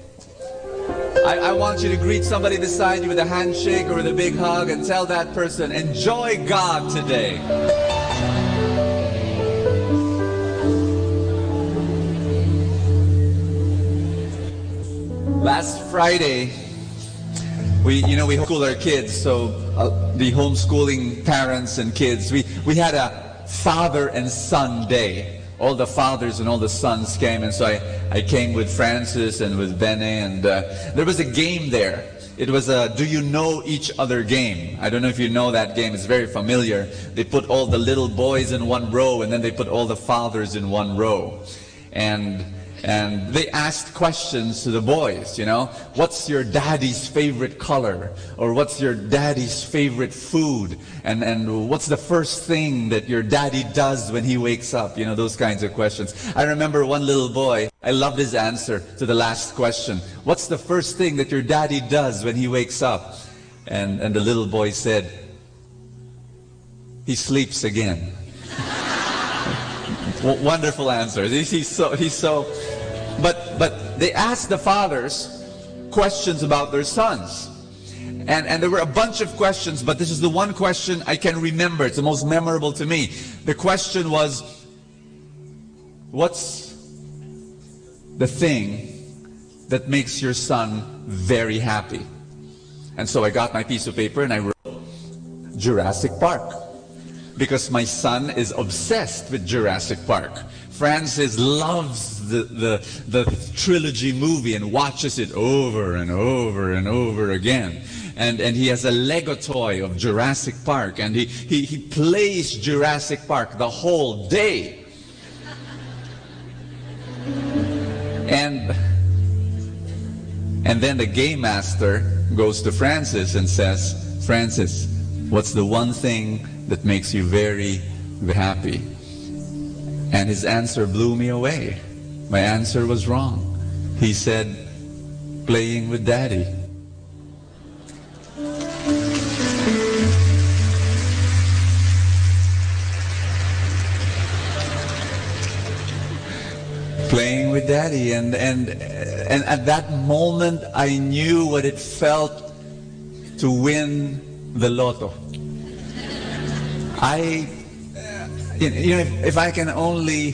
[SPEAKER 10] I want you to greet somebody beside you with a handshake or with a big hug and tell that person, enjoy God today. Last Friday, we homeschool our kids, so the homeschooling parents and kids, we had a father and son day. All the fathers and all the sons came, and so I came with Francis and with Bene, and there was a game there. It was a do you know each other game. I don't know if you know that game. It's very familiar. They put all the little boys in one row, and then they put all the fathers in one row. And they asked questions to the boys, what's your daddy's favorite color? Or what's your daddy's favorite food? And what's the first thing that your daddy does when he wakes up? Those kinds of questions. I remember one little boy, I loved his answer to the last question. What's the first thing that your daddy does when he wakes up? And the little boy said, he sleeps again. Wonderful answer. But they asked the fathers questions about their sons. And there were a bunch of questions, but this is the one question I can remember. It's the most memorable to me. The question was, what's the thing that makes your son very happy? And so I got my piece of paper and I wrote Jurassic Park. Because my son is obsessed with Jurassic Park. Francis loves the trilogy movie and watches it over and over and over again. And he has a Lego toy of Jurassic Park, and he plays Jurassic Park the whole day. And then the game master goes to Francis and says, Francis, what's the one thing that makes you very happy? And his answer blew me away. My answer was wrong. He said, playing with daddy. Playing with daddy. And at that moment, I knew what it felt to win the lotto. If I can only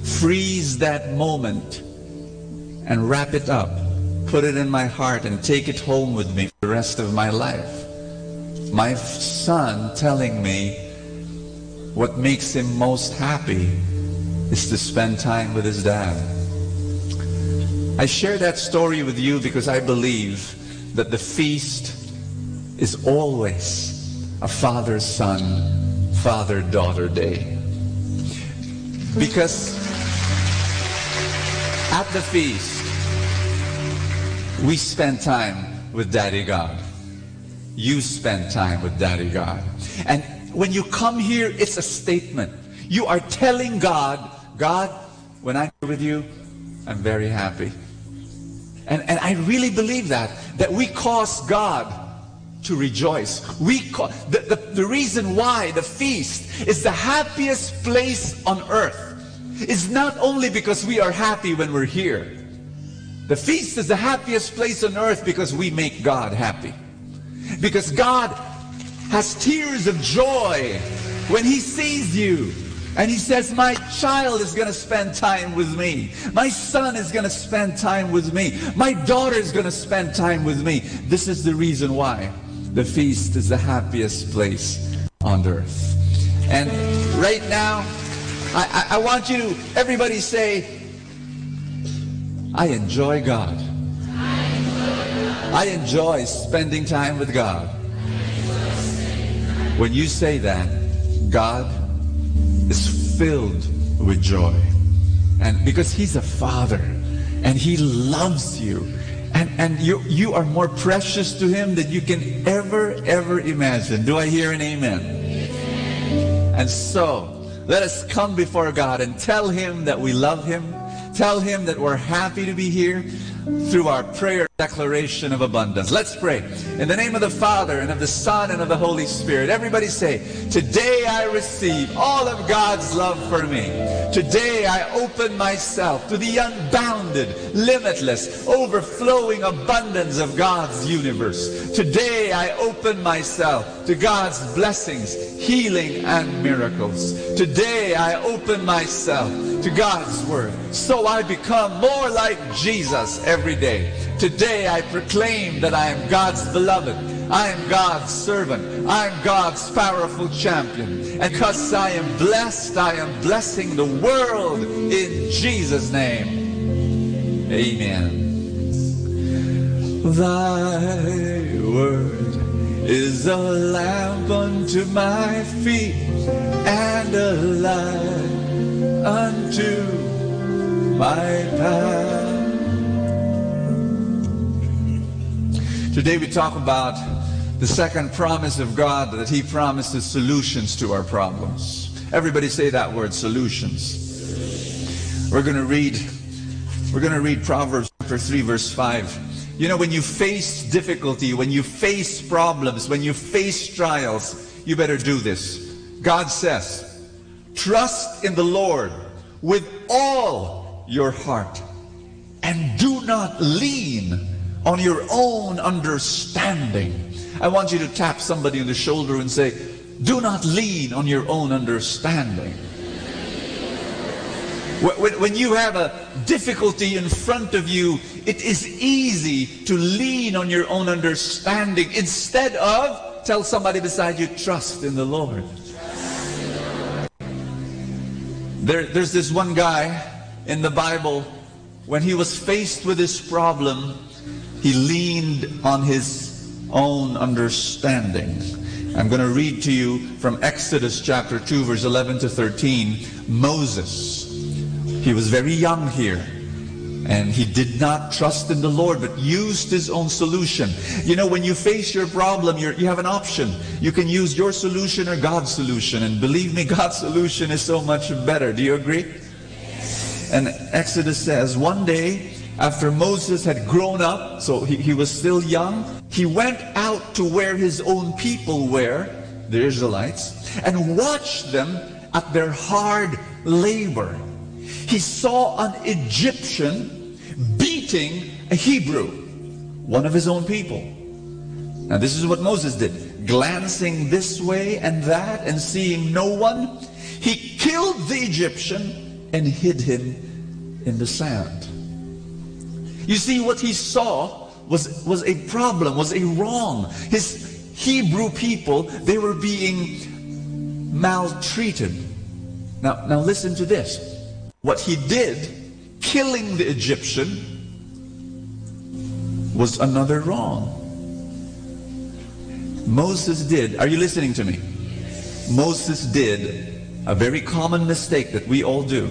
[SPEAKER 10] freeze that moment and wrap it up, put it in my heart and take it home with me for the rest of my life. My son telling me what makes him most happy is to spend time with his dad. I share that story with you because I believe that the feast is always a father-son, father-daughter day. Because at the feast, we spend time with Daddy God. You spend time with Daddy God. And when you come here, it's a statement. You are telling God, God, when I'm with you, I'm very happy. And I really believe that we cause God to rejoice. The reason why the feast is the happiest place on earth is not only because we are happy when we're here. The feast is the happiest place on earth because we make God happy. Because God has tears of joy when He sees you. And He says, my child is going to spend time with me. My son is going to spend time with me. My daughter is going to spend time with me. This is the reason why the feast is the happiest place on earth. And right now, I want you to, everybody say, I enjoy God. I enjoy spending time with God. When you say that, God is filled with joy. And because He's a Father and He loves you, and you are more precious to Him than you can ever imagine. Do I hear an amen? And so, let us come before God and tell Him that we love Him. Tell Him that we're happy to be here through our prayer declaration of abundance. Let's pray. In the name of the Father, and of the Son, and of the Holy Spirit. Everybody say, today I receive all of God's love for me. Today I open myself to the unbounded, limitless, overflowing abundance of God's universe. Today I open myself to God's blessings, healing, and miracles. Today I open myself to God's Word, so I become more like Jesus every day. Today I proclaim that I am God's beloved. I am God's servant. I am God's powerful champion. And because I am blessed, I am blessing the world in Jesus' name. Amen. Thy word is a lamp unto my feet and a light unto my path. Today we talk about the second promise of God, that He promises solutions to our problems. Everybody say that word, solutions. We're going to read Proverbs chapter 3 verse 5. You know, when you face difficulty, when you face problems, when you face trials, you better do this. God says, trust in the Lord with all your heart and do not lean on your own understanding. I want you to tap somebody on the shoulder and say, do not lean on your own understanding. When you have a difficulty in front of you, it is easy to lean on your own understanding instead of, tell somebody beside you, trust in the Lord. There's this one guy in the Bible, when he was faced with this problem, he leaned on his own understanding. I'm going to read to you from Exodus chapter 2 verse 11 to 13. Moses, he was very young here, and he did not trust in the Lord but used his own solution. You know, when you face your problem, you have an option. You can use your solution or God's solution, and believe me, God's solution is so much better. Do you agree? And Exodus says, one day after Moses had grown up, so he was still young, he went out to where his own people were, the Israelites, and watched them at their hard labor. He saw an Egyptian beating a Hebrew, one of his own people. Now this is what Moses did. Glancing this way and that and seeing no one, he killed the Egyptian and hid him in the sand. You see, what he saw was a problem, was a wrong. His Hebrew people, they were being maltreated. Now listen to this. What he did, killing the Egyptian, was another wrong. Moses did, are you listening to me? Moses did a very common mistake that we all do.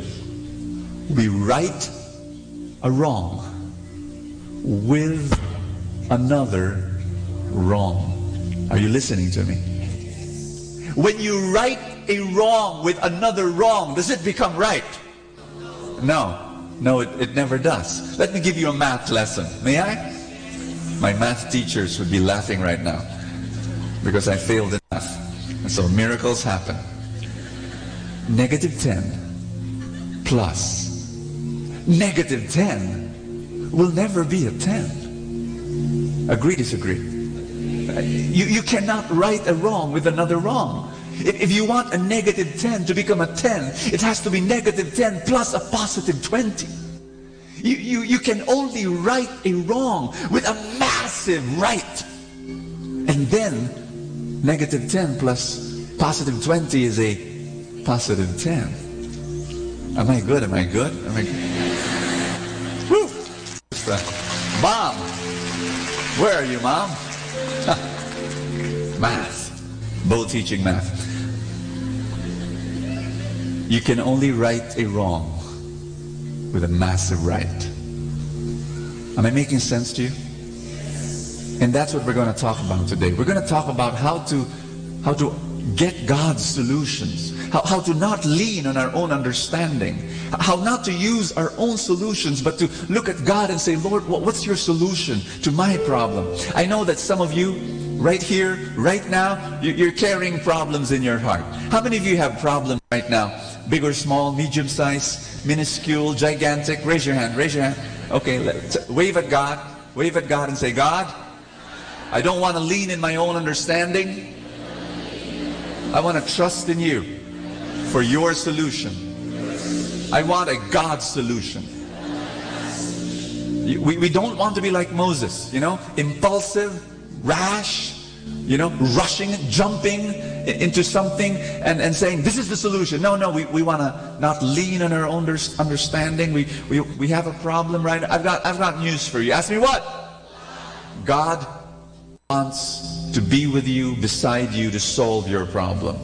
[SPEAKER 10] We right a wrong with another wrong. Are you listening to me? When you right a wrong with another wrong, does it become right? No, it never does. Let me give you a math lesson. May I? My math teachers would be laughing right now because I failed in math. And so miracles happen. -10 plus -10 will never be a 10. Agree, disagree? You cannot right a wrong with another wrong. If you want a -10 to become a 10, it has to be -10 plus a +20. You can only right a wrong with a massive right. And then -10 plus +20 is a +10. Am I good? Am I good? Am I good? Woo! Mom! Where are you, Mom? Math. Both teaching math. You can only right a wrong with a massive right. Am I making sense to you? And that's what we're going to talk about today. We're going to talk about how to get God's solutions. How to not lean on our own understanding. How not to use our own solutions, but to look at God and say, Lord, what's your solution to my problem? I know that some of you, right here, right now, you're carrying problems in your heart. How many of you have problems right now? Big or small, medium size, minuscule, gigantic? Raise your hand, raise your hand. Okay, wave at God. Wave at God and say, God, I don't want to lean in my own understanding. I want to trust in you for your solution. I want a God solution. We don't want to be like Moses, you know, impulsive, rash, you know, rushing, jumping into something and saying, this is the solution. No, we want to not lean on our own understanding. We have a problem, right? I've got news for you. Ask me what? God wants to be with you, beside you, to solve your problem.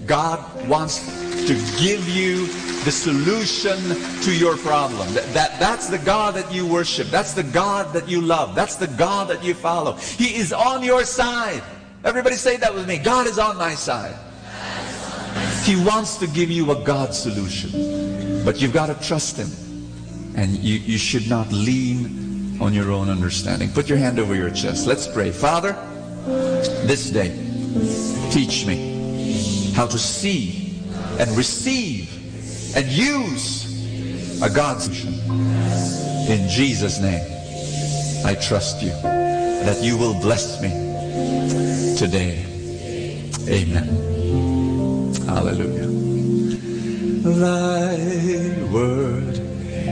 [SPEAKER 10] God wants to give you the solution to your problem. That's the God that you worship. That's the God that you love. That's the God that you follow. He is on your side. Everybody say that with me. God is on my side. He wants to give you a God solution. But you've got to trust Him. And you should not lean on your own understanding. Put your hand over your chest. Let's pray. Father, this day, teach me how to see and receive and use a God solution. In Jesus' name, I trust you that you will bless me today. Amen. Hallelujah. Thy word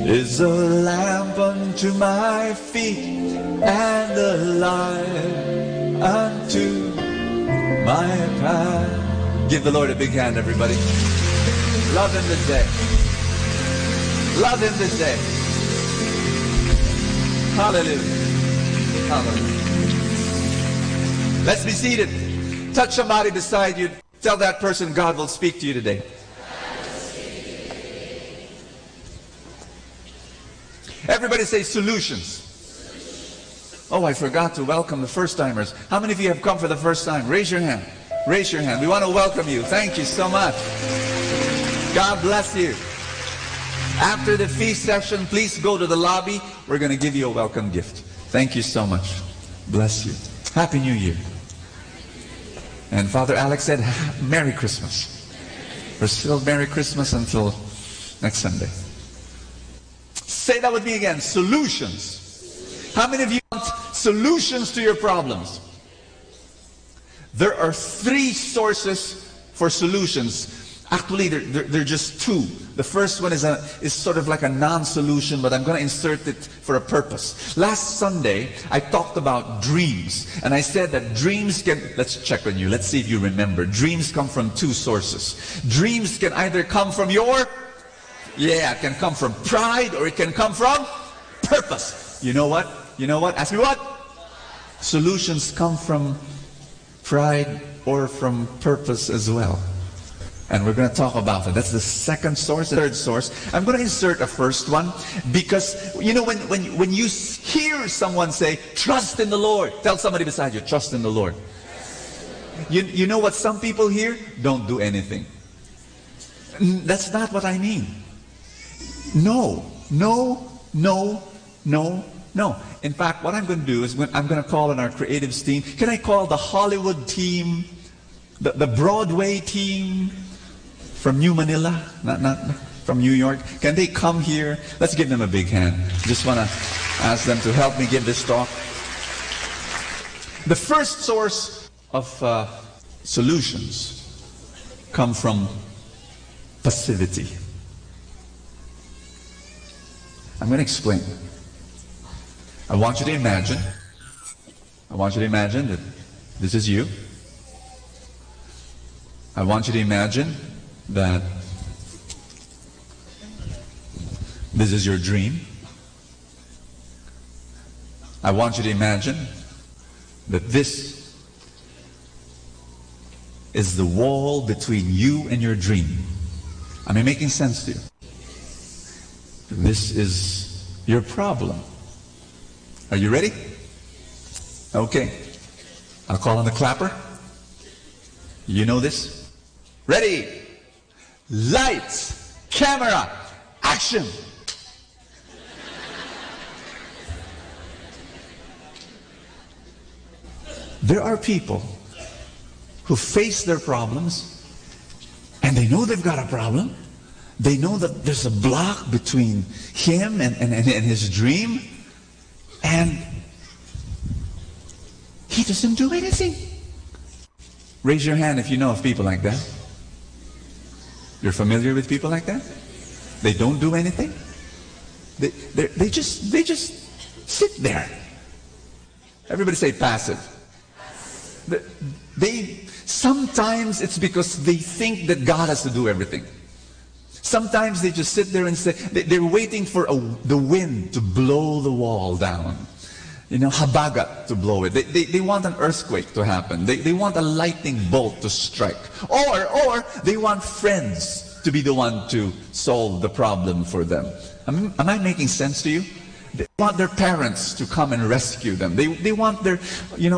[SPEAKER 10] is a lamp unto my feet and a light unto my path. Give the Lord a big hand, everybody. Love Him this day. Love Him this day. Hallelujah. Hallelujah. Let's be seated. Touch somebody beside you. Tell that person God will speak to you today. Everybody say solutions. Oh, I forgot to welcome the first-timers. How many of you have come for the first time? Raise your hand. Raise your hand. We want to welcome you. Thank you so much. God bless you. After the feast session, please go to the lobby. We're going to give you a welcome gift. Thank you so much. Bless you. Happy New Year. And Father Alex said, Merry Christmas. We're still Merry Christmas until next Sunday. Say that with me again. Solutions. How many of you want solutions to your problems? There are three sources for solutions. Actually, there are just two. The first one is sort of like a non-solution, but I'm going to insert it for a purpose. Last Sunday, I talked about dreams. And I said that dreams can... Let's check on you. Let's see if you remember. Dreams come from two sources. Dreams can either come from your... Yeah, it can come from pride or it can come from purpose. You know what? You know what? Ask me what? Solutions come from pride or from purpose as well. And we're going to talk about it. That's the second source. The third source. I'm going to insert a first one because, you know, when you hear someone say, trust in the Lord, tell somebody beside you, trust in the Lord. You know what some people hear? Don't do anything. That's not what I mean. No. In fact, what I'm going to do is I'm going to call on our creatives team. Can I call the Hollywood team, the Broadway team from New Manila, not from New York? Can they come here? Let's give them a big hand. Just want to ask them to help me give this talk. The first source of solutions come from passivity. I'm going to explain. I want you to imagine that this is you. I want you to imagine that This is your dream. I want you to imagine that this is the wall between you and your dream. Am I making sense to you? This is your problem. Are you ready? Okay. I'll call on the clapper. You know this? Ready? Lights, camera, action. There are people who face their problems and they know they've got a problem. They know that there's a block between him and his dream, and he doesn't do anything. Raise your hand if you know of people like that. You're familiar with people like that? They don't do anything. They just sit there. Everybody say passive. Sometimes it's because they think that God has to do everything. Sometimes they just sit there and say, they're waiting for the wind to blow the wall down. You know, habagat to blow it. They want an earthquake to happen. They want a lightning bolt to strike. Or they want friends to be the one to solve the problem for them. Am I making sense to you? They want their parents to come and rescue them. They want their,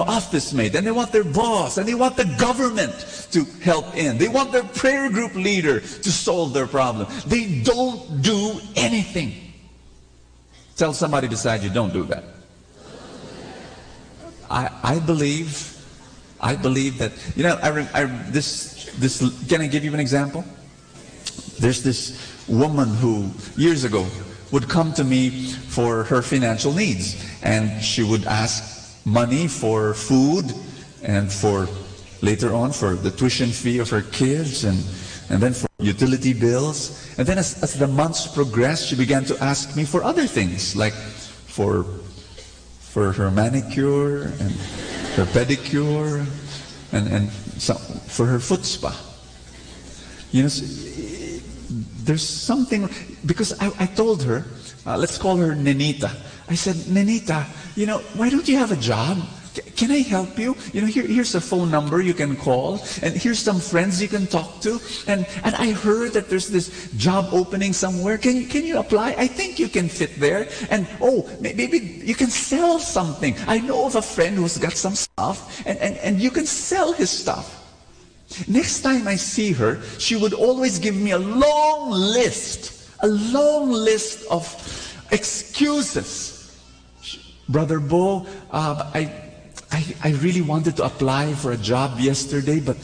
[SPEAKER 10] office mate, and they want their boss, and they want the government to help in. They want their prayer group leader to solve their problem. They don't do anything. Tell somebody beside you, don't do that. I believe that, can I give you an example? There's this woman who, years ago, would come to me for her financial needs, and she would ask money for food and for later on for the tuition fee of her kids, and then for utility bills. And then as the months progressed, she began to ask me for other things, like for her manicure and her pedicure and for her foot spa. There's something, because I told her, let's call her Nenita. I said, Nenita, why don't you have a job? Can I help you? Here's a phone number you can call, and here's some friends you can talk to. And I heard that there's this job opening somewhere. Can you apply? I think you can fit there. And maybe you can sell something. I know of a friend who's got some stuff, and you can sell his stuff. Next time I see her, she would always give me a long list of excuses. Brother Bo, I really wanted to apply for a job yesterday, but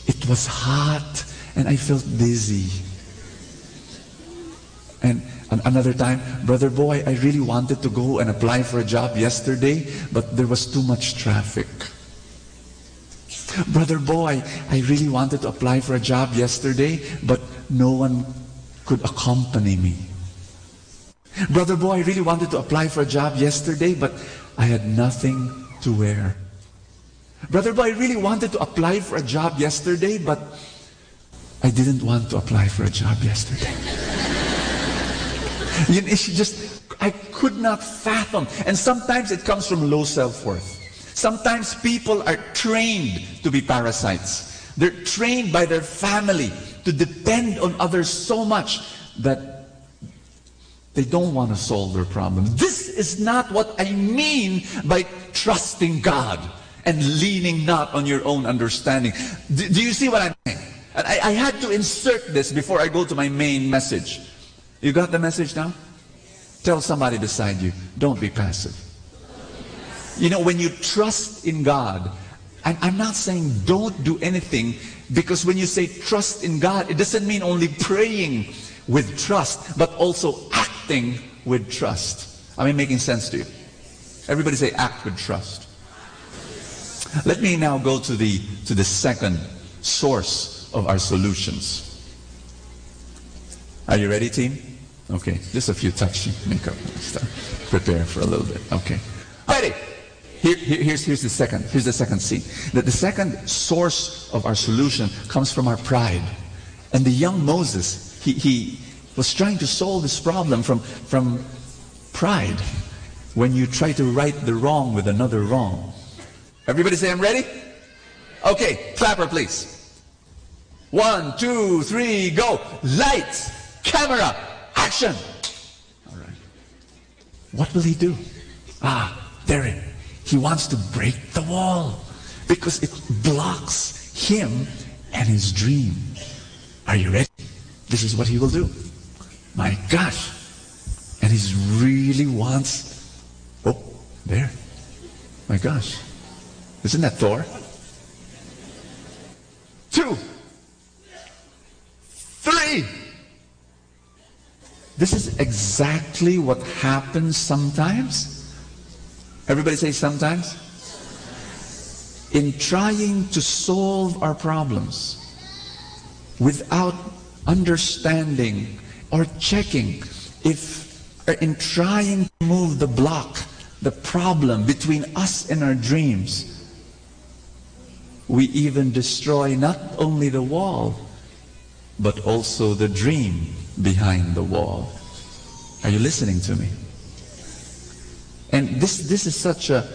[SPEAKER 10] it was hot and I felt dizzy. And another time, Brother Bo, I really wanted to go and apply for a job yesterday, but there was too much traffic. Brother Bo, I really wanted to apply for a job yesterday, but no one could accompany me. Brother Bo, I really wanted to apply for a job yesterday, but I had nothing to wear. Brother Bo, I really wanted to apply for a job yesterday, but I didn't want to apply for a job yesterday. I could not fathom. And sometimes it comes from low self-worth. Sometimes people are trained to be parasites. They're trained by their family to depend on others so much that they don't want to solve their problem. This is not what I mean by trusting God and leaning not on your own understanding. Do you see what I'm saying? And I had to insert this before I go to my main message. You got the message now? Tell somebody beside you, don't be passive. When you trust in God, and I'm not saying don't do anything, because when you say trust in God, it doesn't mean only praying with trust, but also acting with trust. Am I making sense to you? Everybody say act with trust. Let me now go to the second source of our solutions. Are you ready, team? Okay, just a few touch makeup stuff. Prepare for a little bit. Okay. Ready? Here's the second scene. The second source of our solution comes from our pride. And the young Moses, he was trying to solve this problem from pride. When you try to right the wrong with another wrong. Everybody say, I'm ready? Okay, clapper please. 1, 2, 3, go. Lights, camera, action. All right. What will he do? There it. He wants to break the wall because it blocks him and his dream. Are you ready? This is what he will do. My gosh. And he really wants... Oh, there. My gosh. Isn't that Thor? 2, 3. This is exactly what happens sometimes. Everybody say sometimes. In trying to solve our problems without understanding or checking if in trying to move the block, the problem between us and our dreams, we even destroy not only the wall, but also the dream behind the wall. Are you listening to me? And this is such a,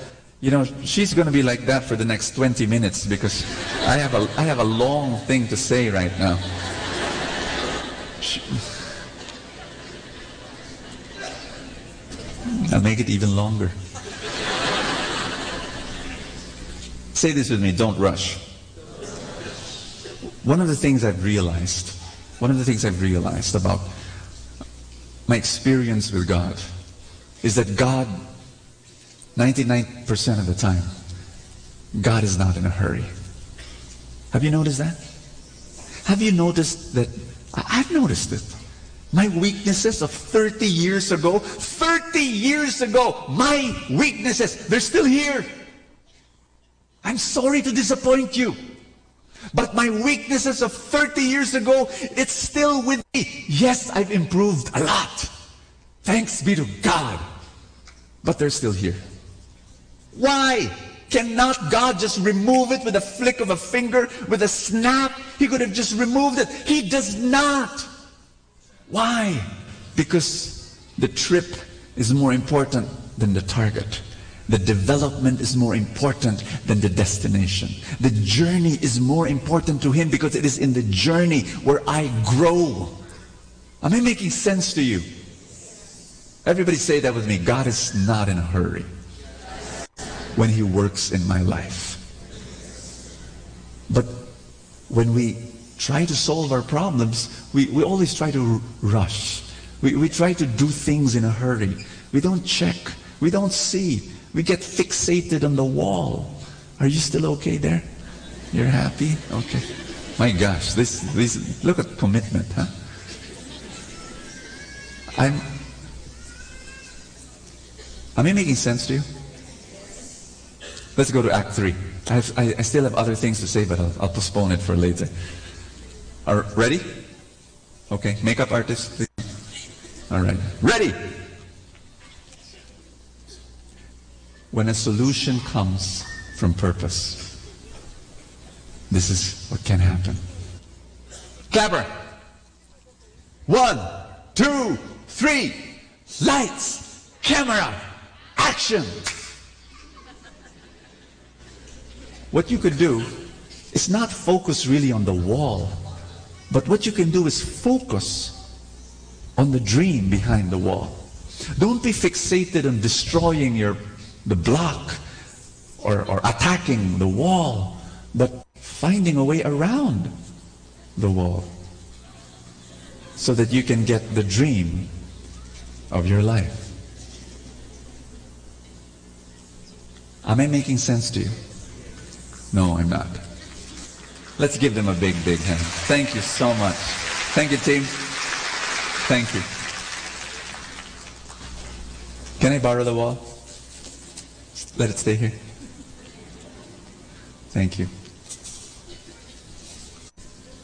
[SPEAKER 10] she's going to be like that for the next 20 minutes because I have a long thing to say right now. I'll make it even longer. Say this with me, don't rush. One of the things I've realized about my experience with God is that God, 99% of the time, God is not in a hurry. Have you noticed that? Have you noticed that? I've noticed it. My weaknesses of 30 years ago, my weaknesses, they're still here. I'm sorry to disappoint you. But my weaknesses of 30 years ago, it's still with me. Yes, I've improved a lot. Thanks be to God. But they're still here. Why? Cannot God just remove it with a flick of a finger, with a snap? He could have just removed it. He does not. Why? Because the trip is more important than the target. The development is more important than the destination. The journey is more important to Him because it is in the journey where I grow. Am I making sense to you? Everybody say that with me. God is not in a hurry when He works in my life. But when we try to solve our problems, we always try to rush. We try to do things in a hurry. We don't check. We don't see. We get fixated on the wall. Are you still okay there? You're happy? Okay. My gosh, this look at commitment, huh? Am I making sense to you? Let's go to Act 3. I still have other things to say, but I'll postpone it for later. Ready? Okay, makeup artist, please. All right. Ready? When a solution comes from purpose, this is what can happen. Clapper. 1, 2, 3. Lights, camera, action. What you could do is not focus really on the wall, but what you can do is focus on the dream behind the wall. Don't be fixated on destroying the block or attacking the wall, but finding a way around the wall so that you can get the dream of your life. Am I making sense to you? No, I'm not. Let's give them a big, big hand. Thank you so much. Thank you, team. Thank you. Can I borrow the wall? Let it stay here. Thank you.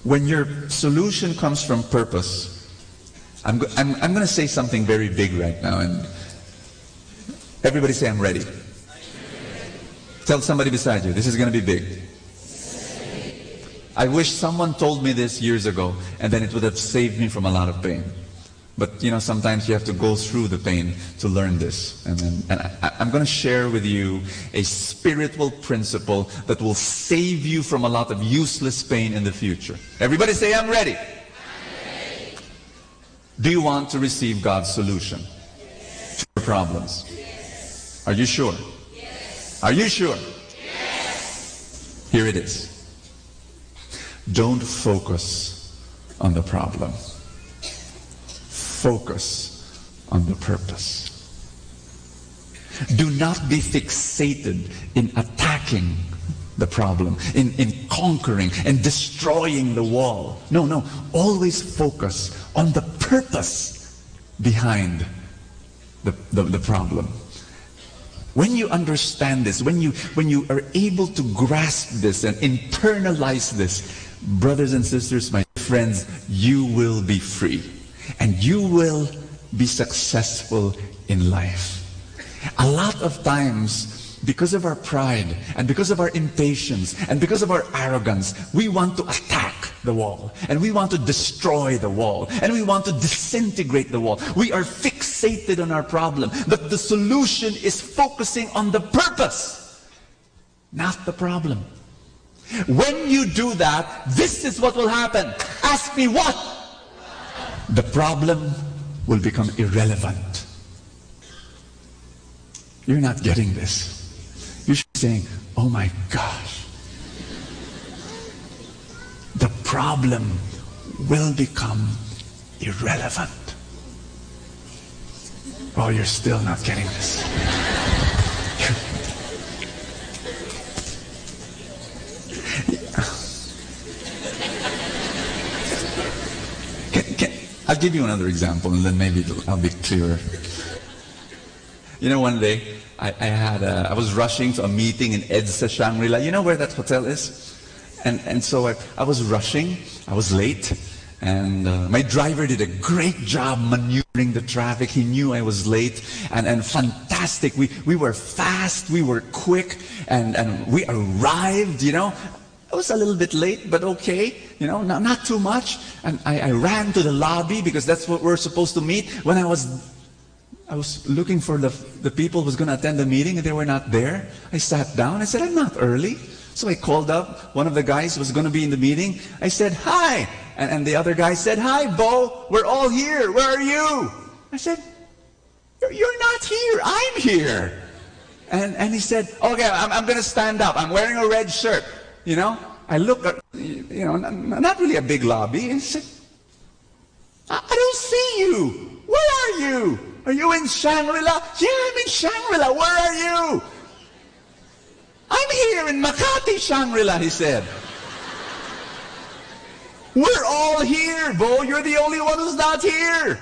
[SPEAKER 10] When your solution comes from purpose, I'm going to say something very big right now, and everybody say, I'm ready. Tell somebody beside you, this is going to be big. I wish someone told me this years ago, and then it would have saved me from a lot of pain. But sometimes you have to go through the pain to learn this. And I'm going to share with you a spiritual principle that will save you from a lot of useless pain in the future. Everybody say, I'm ready. I'm ready. Do you want to receive God's solution to your problems? Yes. Are you sure? Yes. Are you sure? Yes. Here it is. Don't focus on the problem. Focus on the purpose. Do not be fixated in attacking the problem, in conquering and destroying the wall. No. Always focus on the purpose behind the problem. When you understand this, when you are able to grasp this and internalize this, brothers and sisters, my friends, you will be free. And you will be successful in life. A lot of times, because of our pride, and because of our impatience, and because of our arrogance, we want to attack the wall. And we want to destroy the wall. And we want to disintegrate the wall. We are fixated on our problem. But the solution is focusing on the purpose, not the problem. When you do that, this is what will happen. Ask me what? The problem will become irrelevant. You're not getting this. You're saying, oh my gosh. The problem will become irrelevant. Oh, you're still not getting this. I'll give you another example, and then maybe I'll be clearer. One day I was rushing to a meeting in EDSA Shangri-La. You know where that hotel is? And so I was rushing. I was late, and my driver did a great job maneuvering the traffic. He knew I was late, and fantastic. We were fast. We were quick, and we arrived. I was a little bit late, but okay, not too much. And I ran to the lobby because that's what we're supposed to meet. When I was looking for the people who was going to attend the meeting, and they were not there. I sat down. I said, I'm not early. So I called up one of the guys who was going to be in the meeting. I said, hi. And the other guy said, hi, Bo. We're all here. Where are you? I said, you're not here. I'm here. And he said, okay, I'm going to stand up. I'm wearing a red shirt. I look at, not really a big lobby, and said, I don't see you. Where are you? Are you in Shangri-La? Yeah, I'm in Shangri-La. Where are you? I'm here in Makati Shangri-La, he said. We're all here, Bo. You're the only one who's not here.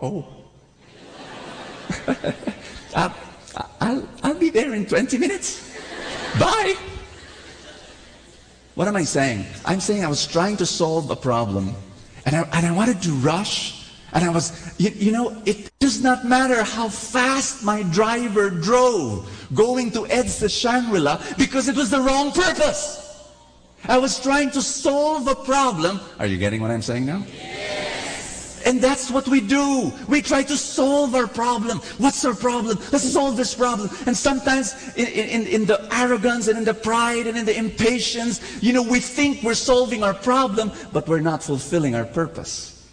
[SPEAKER 10] Oh. I'll be there in 20 minutes. Bye. What am I saying? I'm saying I was trying to solve a problem, and I wanted to rush, and I was, it does not matter how fast my driver drove going to EDSA Shangri-La, because it was the wrong purpose. I was trying to solve a problem. Are you getting what I'm saying now? And that's what we do. We try to solve our problem. What's our problem? Let's solve this problem. And sometimes in the arrogance and in the pride and in the impatience, we think we're solving our problem, but we're not fulfilling our purpose.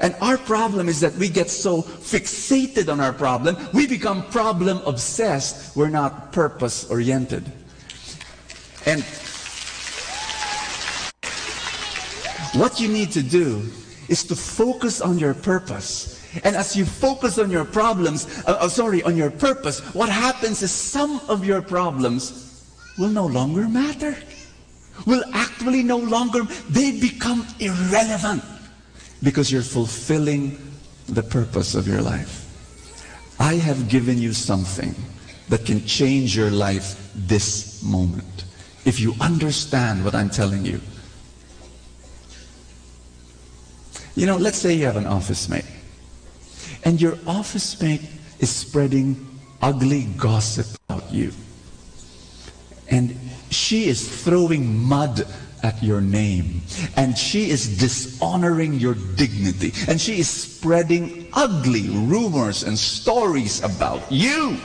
[SPEAKER 10] And our problem is that we get so fixated on our problem, we become problem obsessed. We're not purpose oriented. And what you need to do is to focus on your purpose. And as you focus on your problems, on your purpose, what happens is some of your problems will no longer matter. Will actually no longer, they become irrelevant because you're fulfilling the purpose of your life. I have given you something that can change your life this moment. If you understand what I'm telling you. Let's say you have an office mate, and your office mate is spreading ugly gossip about you. And she is throwing mud at your name, and she is dishonoring your dignity, and she is spreading ugly rumors and stories about you.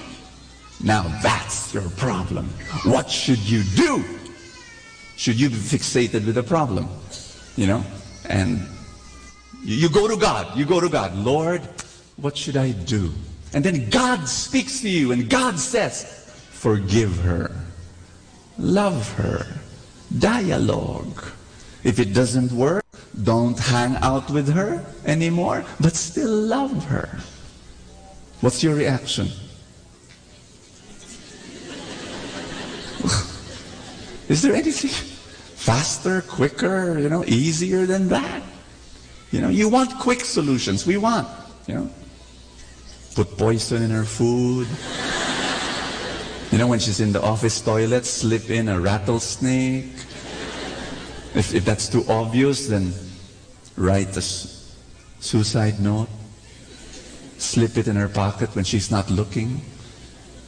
[SPEAKER 10] Now that's your problem. What should you do? Should you be fixated with the problem? You know? And you go to God. You go to God. Lord, what should I do? And then God speaks to you, and God says, forgive her. Love her. Dialogue. If it doesn't work, don't hang out with her anymore, but still love her. What's your reaction? Is there anything faster, quicker, easier than that? You want quick solutions. We want, put poison in her food. When she's in the office toilet, slip in a rattlesnake. If that's too obvious, then write a suicide note. Slip it in her pocket when she's not looking.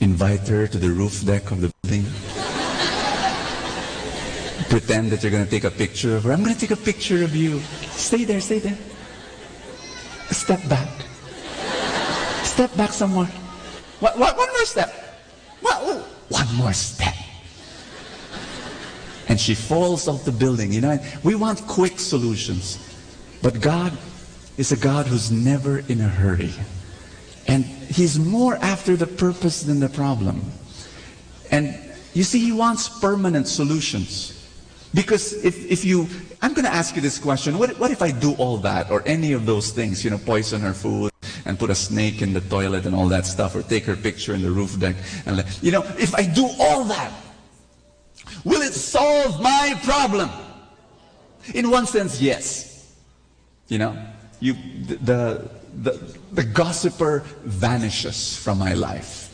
[SPEAKER 10] Invite her to the roof deck of the building. Pretend that you're going to take a picture of her. I'm going to take a picture of you. Stay there, stay there. Step back. Step back some more. One more step. One more step. And she falls off the building. We want quick solutions. But God is a God who's never in a hurry. And He's more after the purpose than the problem. And you see, He wants permanent solutions. Because I'm going to ask you this question. What if I do all that, or any of those things, poison her food, and put a snake in the toilet and all that stuff, or take her picture in the roof deck, and if I do all that, will it solve my problem? In one sense, yes. The gossiper vanishes from my life.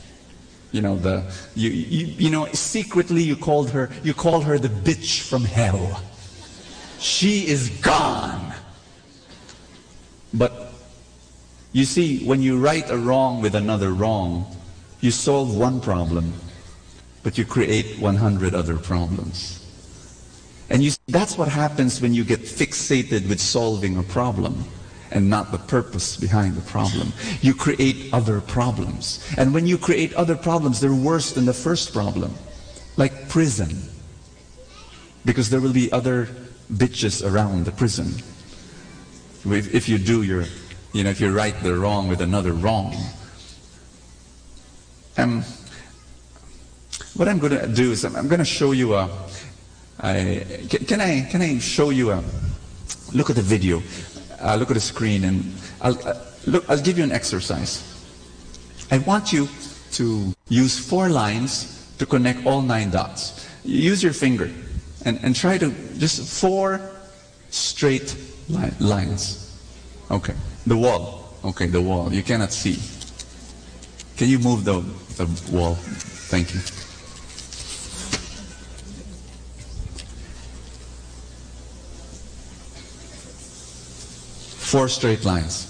[SPEAKER 10] Secretly you call her the bitch from hell. She is gone. But you see, when you right a wrong with another wrong, you solve one problem, but you create 100 other problems. And that's what happens when you get fixated with solving a problem and not the purpose behind the problem. You create other problems. And when you create other problems, they're worse than the first problem. Like prison. Because there will be other bitches around the prison. If you do if you right the wrong with another wrong. What I'm going to do is I'm going to show you can I show you look at the video. Look at the screen, and I'll give you an exercise. I want you to use 4 lines to connect all 9 dots. Use your finger and try to just 4 straight lines. Okay, the wall. Okay, the wall. You cannot see. Can you move the wall? Thank you. Four straight lines,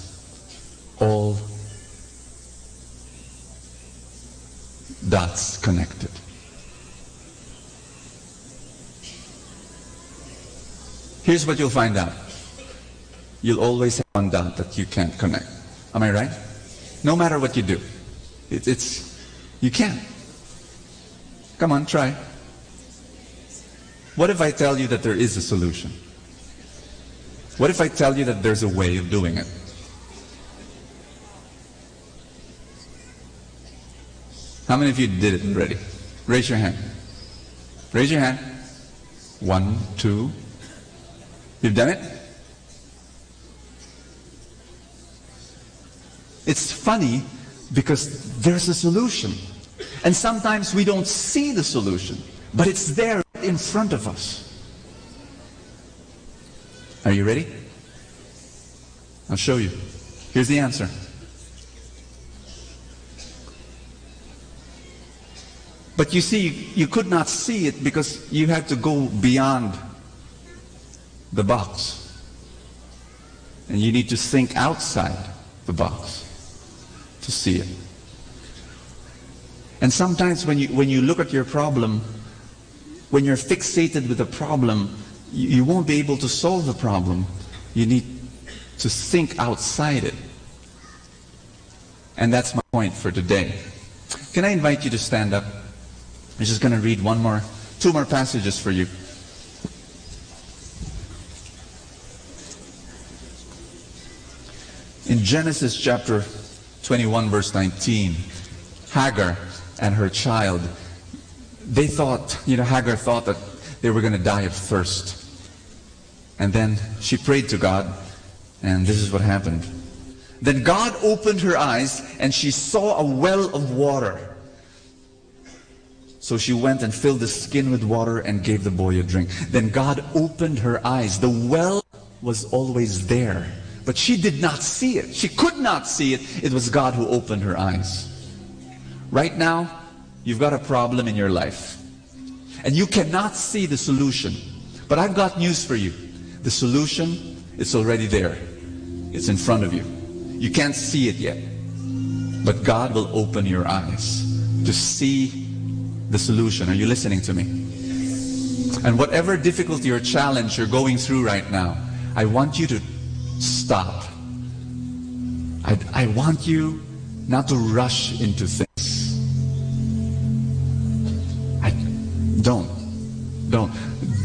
[SPEAKER 10] all dots connected. Here's what you'll find out. You'll always have one dot that you can't connect. Am I right? No matter what you do. You can't. Come on, try. What if I tell you that there is a solution? What if I tell you that there's a way of doing it? How many of you did it already? Raise your hand. Raise your hand. 1, 2. You've done it? It's funny because there's a solution. And sometimes we don't see the solution, but it's there in front of us. Are you ready? I'll show you. Here's the answer. But you see, you could not see it because you had to go beyond the box. And you need to think outside the box to see it. And sometimes when you look at your problem, when you're fixated with a problem, you won't be able to solve the problem. You need to think outside it. And that's my point for today. Can I invite you to stand up? I'm just going to read two more passages for you. In Genesis chapter 21 verse 19, Hagar and her child, they thought, Hagar thought that they were going to die of thirst. And then she prayed to God, and this is what happened. Then God opened her eyes, and she saw a well of water. So she went and filled the skin with water and gave the boy a drink. Then God opened her eyes. The well was always there, but she did not see it. She could not see it. It was God who opened her eyes. Right now, you've got a problem in your life, and you cannot see the solution. But I've got news for you. The solution is already there. It's in front of you. You can't see it yet, but God will open your eyes to see the solution. Are you listening to me? And whatever difficulty or challenge you're going through right now, I want you to stop. I want you not to rush into things.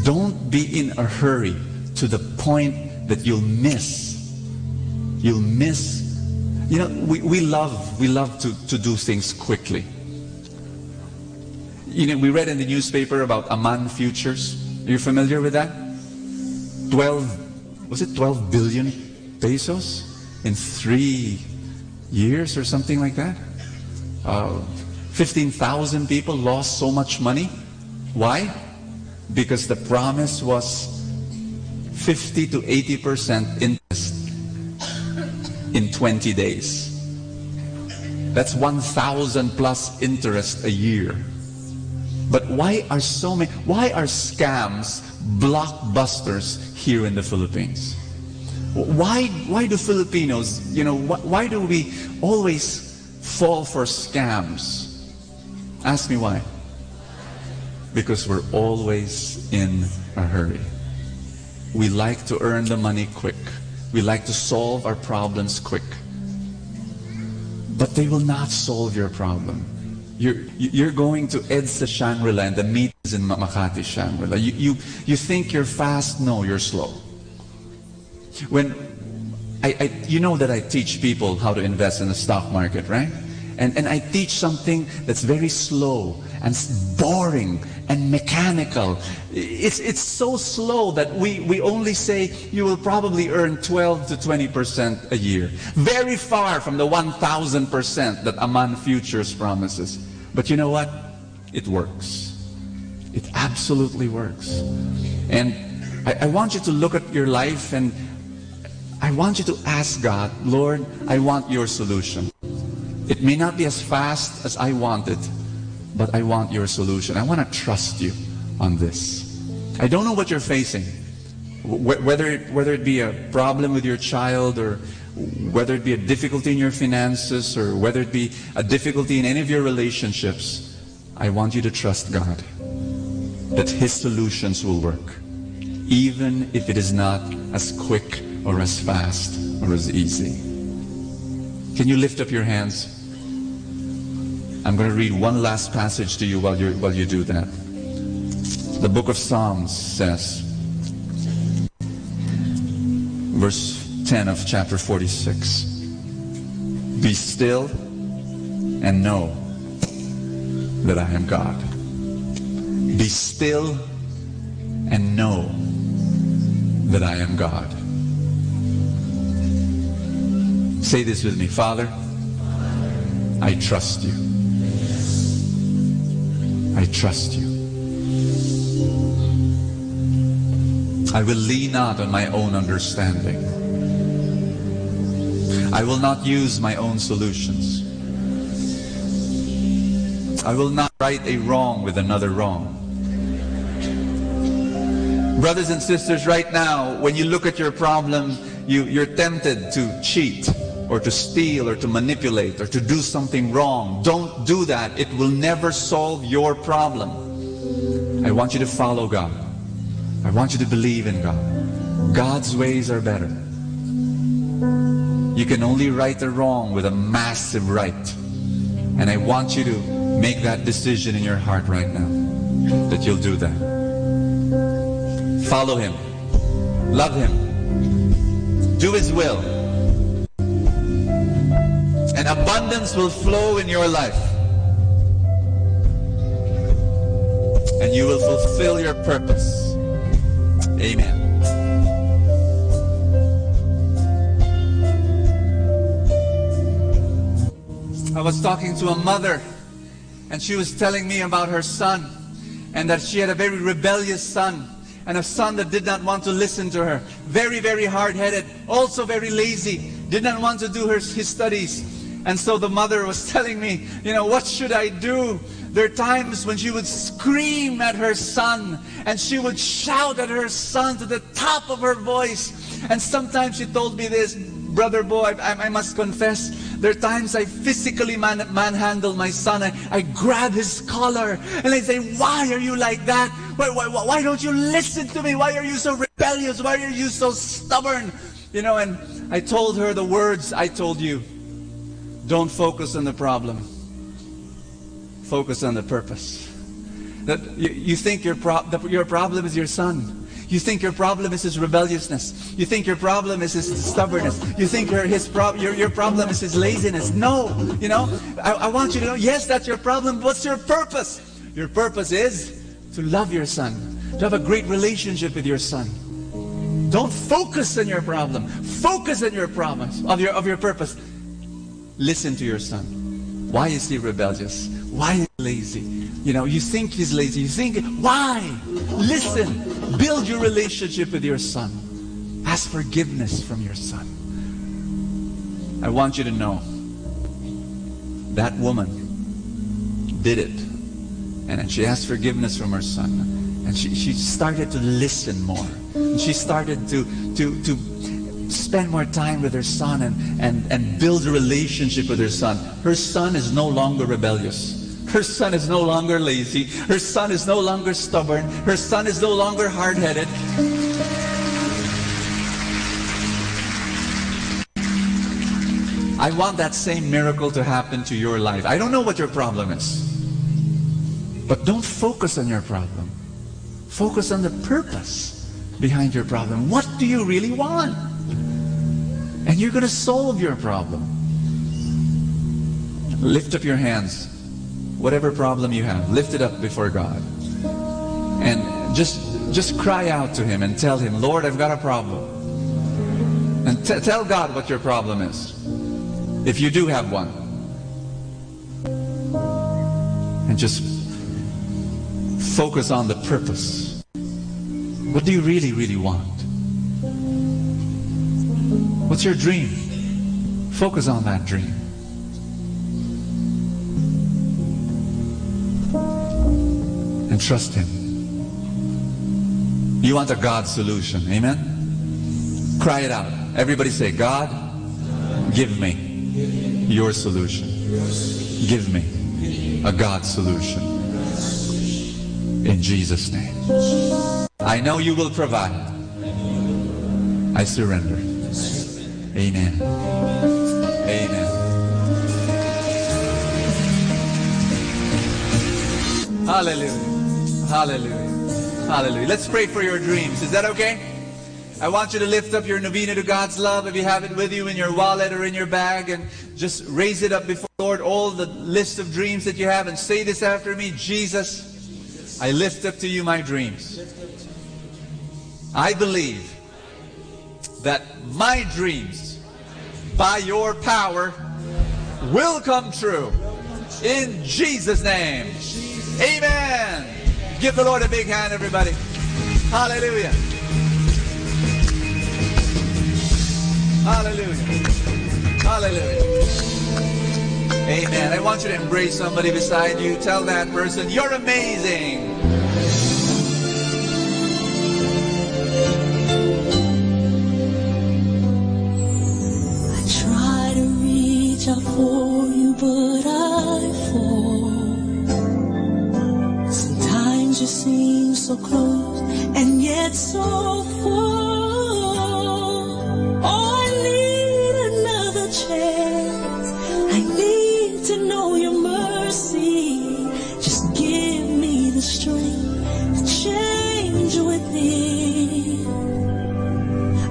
[SPEAKER 10] Don't be in a hurry to the point that you'll miss. We love to do things quickly. We read in the newspaper about Aman Futures. Are you familiar with that? 12 billion pesos in 3 years or something like that? 15,000 people lost so much money. Why? Because the promise was 50 to 80% interest in 20 days. That's 1,000 plus interest a year. But why are scams blockbusters here in the Philippines? Why do Filipinos, why do we always fall for scams? Ask me why. Because we're always in a hurry. We like to earn the money quick. We like to solve our problems quick. But they will not solve your problem. You're going to EDSA Shangri-La, and the meet is in Makati Shangri-La. You think you're fast? No, you're slow. When you know that I teach people how to invest in the stock market, right? And I teach something that's very slow and boring and mechanical. It's so slow that we only say you will probably earn 12 to 20% a year. Very far from the 1,000% that Aman Futures promises. But you know what? It works. It absolutely works. And I want you to look at your life, and I want you to ask God, Lord, I want your solution. It may not be as fast as I want it, but I want your solution. I want to trust you on this. I don't know what you're facing. Whether it be a problem with your child, or whether it be a difficulty in your finances, or whether it be a difficulty in any of your relationships, I want you to trust God that His solutions will work, even if it is not as quick or as fast or as easy. Can you lift up your hands? I'm going to read one last passage to you while you do that. The book of Psalms says, verse 10 of chapter 46, be still and know that I am God. Be still and know that I am God. Say this with me. Father, I trust you. I trust you. I will lean not on my own understanding. I will not use my own solutions. I will not right a wrong with another wrong. Brothers and sisters, right now, when you look at your problem, you're tempted to cheat, or to steal, or to manipulate, or to do something wrong. Don't do that. It will never solve your problem. I want you to follow God. I want you to believe in God. God's ways are better. You can only right the wrong with a massive right. And I want you to make that decision in your heart right now, that you'll do that. Follow Him. Love Him. Do His will. And abundance will flow in your life. And you will fulfill your purpose. Amen. I was talking to a mother, and she was telling me about her son, and that she had a very rebellious son, and a son that did not want to listen to her. Very, very hard-headed, also very lazy, did not want to do his studies. And so the mother was telling me, what should I do? There are times when she would scream at her son, and she would shout at her son to the top of her voice. And sometimes she told me this, Brother Boy, I must confess, there are times I physically manhandle my son. I grab his collar and I say, why are you like that? Why don't you listen to me? Why are you so rebellious? Why are you so stubborn? And I told her the words I told you. Don't focus on the problem. Focus on the purpose. That you think your problem is your son. You think your problem is his rebelliousness. You think your problem is his stubbornness. You think your problem is his laziness. No, I want you to know, yes, that's your problem. What's your purpose? Your purpose is to love your son, to have a great relationship with your son. Don't focus on your problem. Focus on your promise, of your purpose. Listen to your son. Why is he rebellious? Why is he lazy? You think he's lazy. You think, why? Listen. Build your relationship with your son. Ask forgiveness from your son. I want you to know that woman did it. And she asked forgiveness from her son. And she started to listen more. And she started to spend more time with her son and build a relationship with her son. Her son is no longer rebellious. Her son is no longer lazy. Her son is no longer stubborn. Her son is no longer hard-headed. I want that same miracle to happen to your life. I don't know what your problem is. But don't focus on your problem. Focus on the purpose behind your problem. What do you really want? And you're going to solve your problem. Lift up your hands. Whatever problem you have, lift it up before God. And just cry out to Him and tell Him, Lord, I've got a problem. And tell God what your problem is, if you do have one. And just focus on the purpose. What do you really, really want? What's your dream? Focus on that dream. And trust Him. You want a God solution. Amen? Cry it out. Everybody say, God, give me your solution. Give me a God solution. In Jesus' name. I know you will provide. I surrender. Amen. Amen. Hallelujah. Hallelujah. Hallelujah. Let's pray for your dreams. Is that okay? I want you to lift up your novena to God's love. If you have it with you in your wallet or in your bag, and just raise it up before the Lord, all the list of dreams that you have, and say this after me. Jesus, I lift up to you my dreams. I believe that my dreams, by your power, will come true. In Jesus' name. Amen. Give the Lord a big hand, everybody. Hallelujah. Hallelujah. Hallelujah. Amen. I want you to embrace somebody beside you. Tell that person, you're amazing.
[SPEAKER 15] I try to reach out for you, but I fall. Sometimes you seem so close, and yet so full. Oh, I need another chance. I need to know your mercy. Just give me the strength to change within.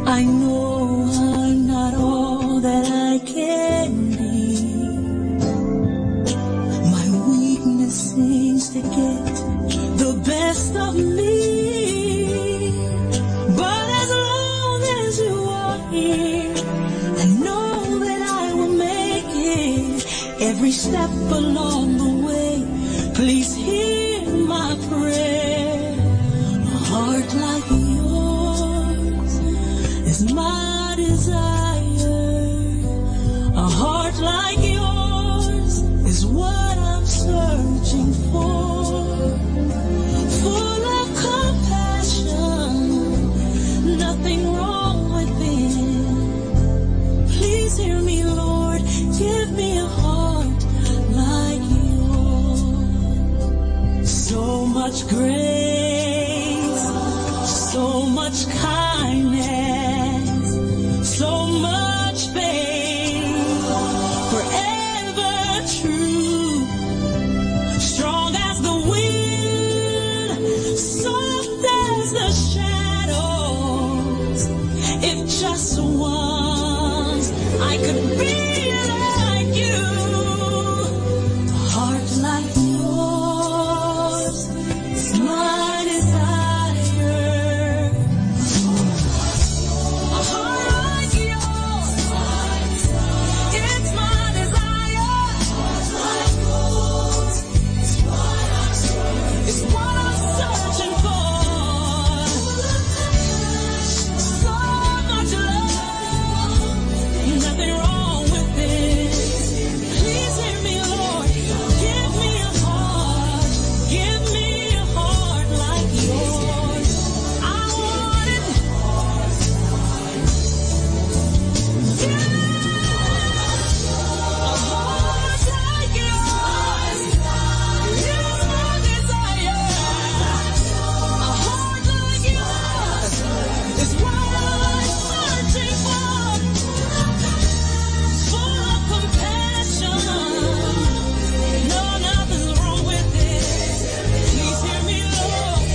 [SPEAKER 15] I know I'm not all that I can be. My weakness seems to get the best of me. But as long as you are here, I know that I will make it every step along the way. Please hear my prayer. A heart like yours is my desire. A heart like yours is what I'm searching for. Full of compassion, nothing wrong within. Please hear me, Lord, give me a heart like yours. So much grace, so much kindness, so much faith, forever true, strong as the wind, soft as the shadows. If just once I could be like you, a heart like yours is my desire. A heart like yours, it's my desire. It's what I'm searching for. So much love, nothing wrong with it. Please hear me, Lord. Give me a heart. Give me a heart like yours. I want it. A heart like yours is my desire. A heart like yours is what I'm searching for. Full of compassion. No, nothing's wrong with it. Please hear me, Lord.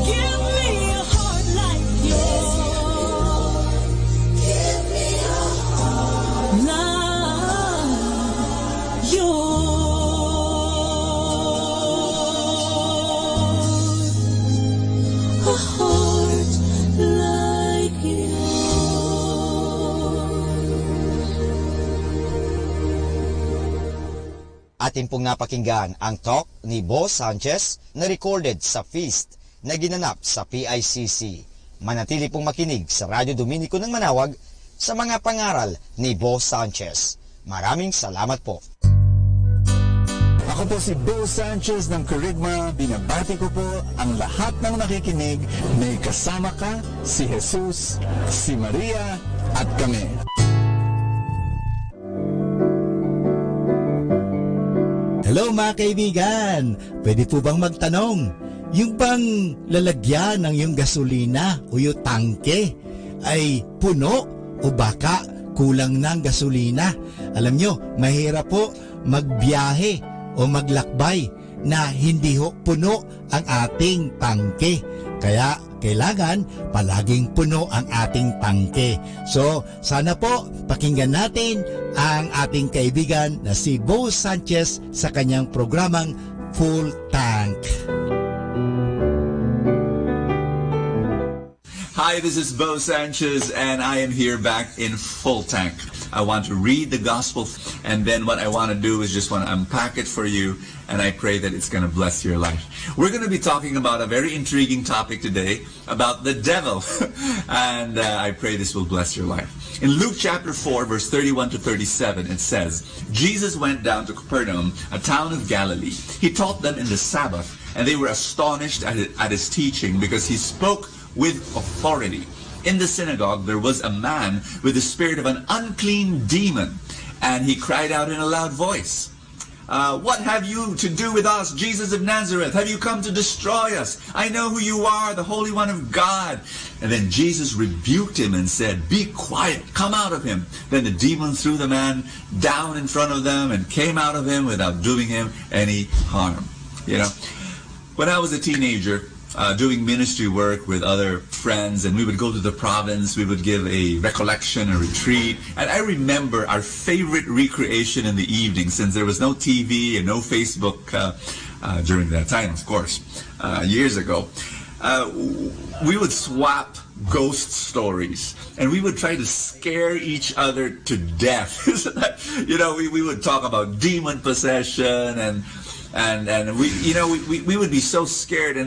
[SPEAKER 15] Give me a heart like yours. Give me a heart like yours. A heart like
[SPEAKER 3] Atin pong napakinggan ang talk ni Bo Sanchez na recorded sa feast na ginanap sa PICC. Manatili pong makinig sa Radio Dominico ng Manawag sa mga pangaral ni Bo Sanchez. Maraming salamat po.
[SPEAKER 5] Ako po si Bo Sanchez ng Kerygma. Binabati ko po ang lahat ng nakikinig. May kasama ka, si Jesus, si Maria, at kami.
[SPEAKER 11] Hello mga kaibigan! Pwede po bang magtanong? Yung bang lalagyan ng yung gasolina o yung tangke ay puno o baka kulang ng gasolina? Alam nyo, mahirap po magbiyahe o maglakbay na hindi ho puno ang ating tangke. Kaya kailangan palaging puno ang ating tangke. So sana po pakinggan natin ang ating kaibigan na si Bo Sanchez sa kanyang programang Full Tank.
[SPEAKER 10] Hi, this is Bo Sanchez, and I am here back in Full Tank. I want to read the gospel, and then what I want to do is just want to unpack it for you, and I pray that it's going to bless your life. We're going to be talking about a very intriguing topic today, about the devil, and I pray this will bless your life. In Luke chapter 4, verse 31 to 37, it says, Jesus went down to Capernaum, a town of Galilee. He taught them in the Sabbath, and they were astonished at his teaching, because he spoke with authority. In the synagogue there was a man with the spirit of an unclean demon, and he cried out in a loud voice, What have you to do with us, Jesus of Nazareth? Have you come to destroy us? I know who you are, the Holy One of God. And then Jesus rebuked him and said, be quiet, come out of him. Then the demon threw the man down in front of them and came out of him without doing him any harm. You know, when I was a teenager, doing ministry work with other friends, and we would go to the province, we would give a recollection, a retreat, and I remember our favorite recreation in the evening, since there was no TV and no Facebook during that time, of course, years ago. We would swap ghost stories, and we would try to scare each other to death. You know, we would talk about demon possession, and we would be so scared,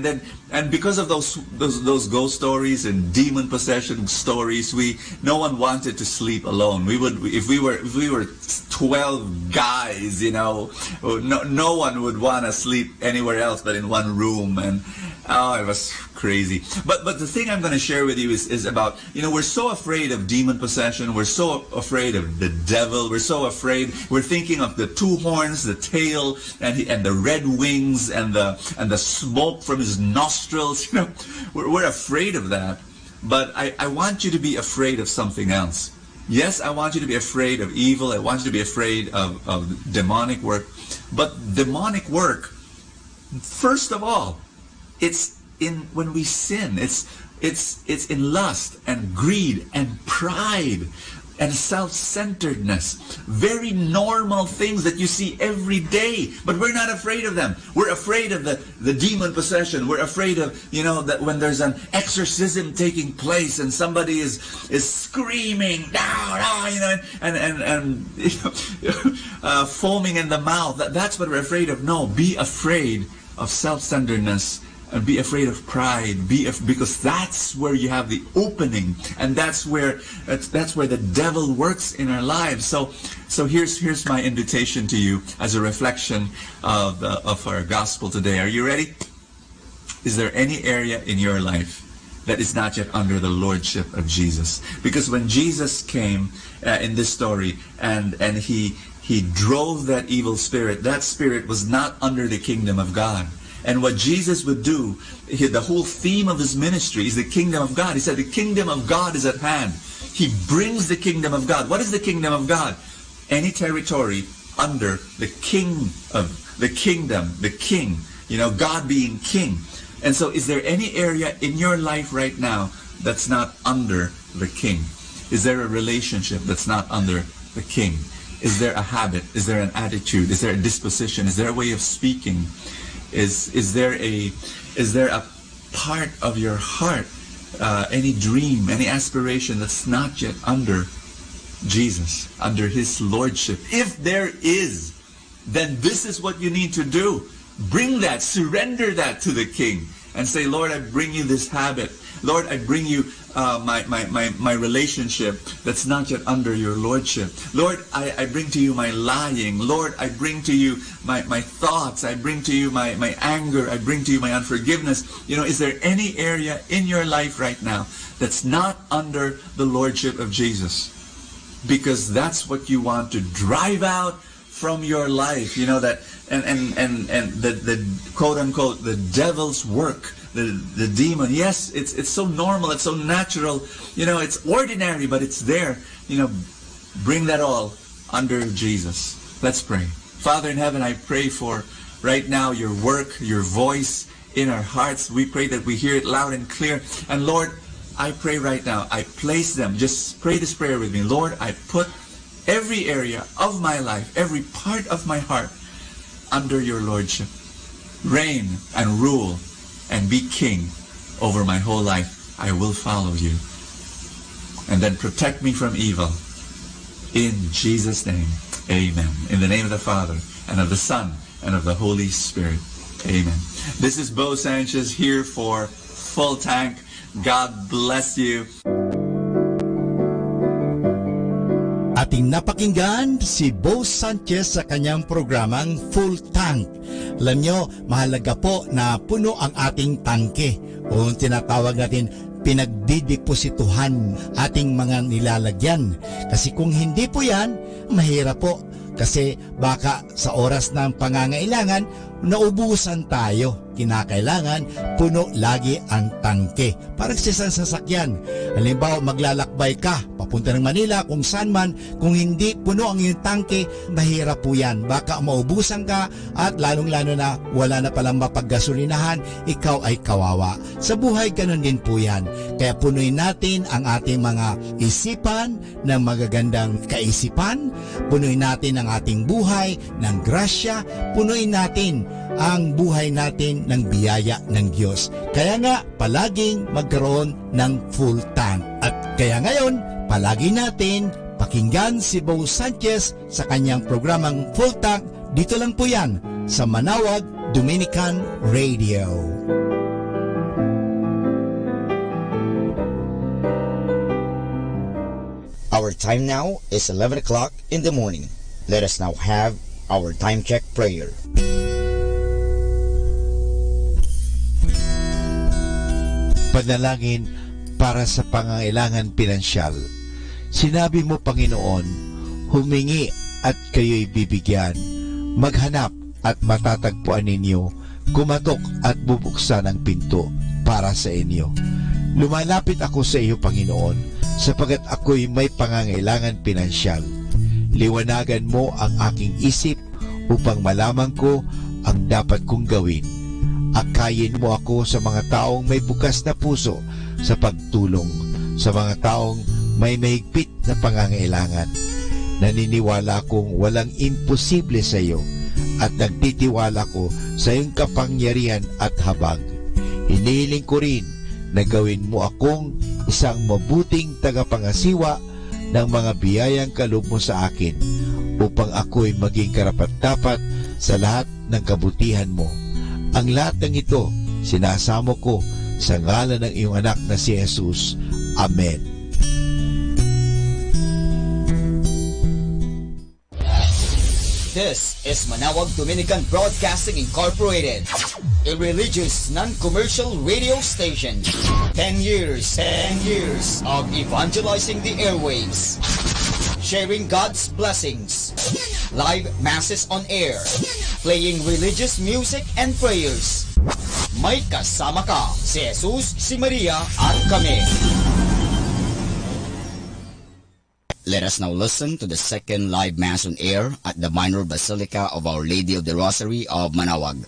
[SPEAKER 10] and because of those ghost stories and demon possession stories, no one wanted to sleep alone. If we were 12 guys, you know, no one would want to sleep anywhere else but in one room, and it was crazy. But the thing I'm going to share with you is about, you know, we're so afraid of demon possession, we're so afraid of the devil, we're so afraid, we're thinking of the two horns, the tail, and the red wings, and the smoke from his nostrils. You know, we're afraid of that. But I want you to be afraid of something else. Yes, I want you to be afraid of evil. I want you to be afraid of demonic work. But demonic work, first of all, it's in when we sin. It's in lust and greed and pride and self-centeredness. Very normal things that you see every day, but we're not afraid of them. We're afraid of the demon possession. We're afraid of, you know, that when there's an exorcism taking place and somebody is screaming, you know, and you know, foaming in the mouth. That's what we're afraid of. No, be afraid of self-centeredness. And be afraid of pride, because that's where you have the opening, and that's where the devil works in our lives. So here's my invitation to you as a reflection of our gospel today. Are you ready? Is there any area in your life that is not yet under the lordship of Jesus? Because when Jesus came in this story and he drove that evil spirit, that spirit was not under the kingdom of God. And what Jesus would do, the whole theme of his ministry is the kingdom of God. He said the kingdom of God is at hand. He brings the kingdom of God. What is the kingdom of God? Any territory under the king of the kingdom, the king, you know, God being king. And so is there any area in your life right now that's not under the king? Is there a relationship that's not under the king? Is there a habit? Is there an attitude? Is there a disposition? Is there a way of speaking? Is there a part of your heart, any dream, any aspiration that's not yet under Jesus, under his lordship? If there is, then this is what you need to do. Bring that, surrender that to the King, and say, Lord, I bring you this habit. Lord, I bring you my relationship that's not yet under your lordship. Lord, I bring to you my lying. Lord, I bring to you my thoughts. I bring to you my anger. I bring to you my unforgiveness. You know, is there any area in your life right now that's not under the lordship of Jesus? Because that's what you want to drive out from your life. You know, that and the quote unquote the devil's work. The demon, yes, it's so normal, it's so natural, you know, it's ordinary, but it's there. You know, bring that all under Jesus. Let's pray. Father in heaven, I pray for right now your work, your voice in our hearts. We pray that we hear it loud and clear. And Lord, I pray right now, I place them, just pray this prayer with me. Lord, I put every area of my life, every part of my heart under your lordship. Reign and rule and be king over my whole life. I will follow you. And then protect me from evil. In Jesus' name, amen. In the name of the Father, and of the Son, and of the Holy Spirit. Amen. This is Bo Sanchez here for Full Tank. God bless you.
[SPEAKER 11] Ating napakinggan si Bo Sanchez sa kanyang programang Full Tank. Alam nyo, mahalaga po na puno ang ating tangke o tinatawag natin pinagdideposituhan ating mga nilalagyan. Kasi kung hindi po yan, mahirap po Kasi baka sa oras ng pangangailangan, naubusan tayo. Kinakailangan puno lagi ang tangke. Parang sa isang sasakyan. Halimbawa, maglalakbay ka papunta ng Manila, kung saan man, kung hindi puno ang iyong tangke, mahirap po yan. Baka maubusan ka at lalong-lalo na wala na palang mapaggasolinahan, ikaw ay kawawa. Sa buhay, ganun din po yan. Kaya punuin natin ang ating mga isipan ng magagandang kaisipan, punuin natin ang ating buhay ng grasya, punuin natin ang buhay natin ng biyaya ng Diyos. Kaya nga, palaging magkaroon ng full tank. At kaya ngayon, palagi natin pakinggan si Bo Sanchez sa kanyang programang Full Tank. Dito lang po yan sa Manawag Dominican Radio.
[SPEAKER 3] Our time now is 11 o'clock in the morning. Let us now have our time check prayer.
[SPEAKER 7] Panalangin para sa pangangailangan pinansyal. Sinabi mo, Panginoon, humingi at kayo'y bibigyan. Maghanap at matatagpuan ninyo. Kumatok at bubuksan ang pinto para sa inyo. Lumalapit ako sa iyo, Panginoon, sapagat ako'y may pangangailangan pinansyal. Liwanagan mo ang aking isip upang malaman ko ang dapat kong gawin. Akayin mo ako sa mga taong may bukas na puso sa pagtulong, sa mga taong may mahigpit na pangangailangan. Naniniwala kong walang imposible sa iyo at nagtitiwala ko sa iyong kapangyarihan at habag. Hinihiling ko rin na gawin mo akong isang mabuting tagapangasiwa ng mga biyayang kaloob mo sa akin upang ako'y maging karapat-dapat sa lahat ng kabutihan mo. Ang lahat ng ito, sinasamo ko sa ngalan ng iyong anak na si Jesus. Amen.
[SPEAKER 3] This is Manawag Dominican Broadcasting Incorporated, a religious, non-commercial radio station. 10 years of evangelizing the airwaves, sharing God's blessings, live masses on air, playing religious music and prayers. May kasama ka, si Jesus, si Maria, at kami. Let us now listen to the second live mass on air at the Minor Basilica of Our Lady of the Rosary of Manawag.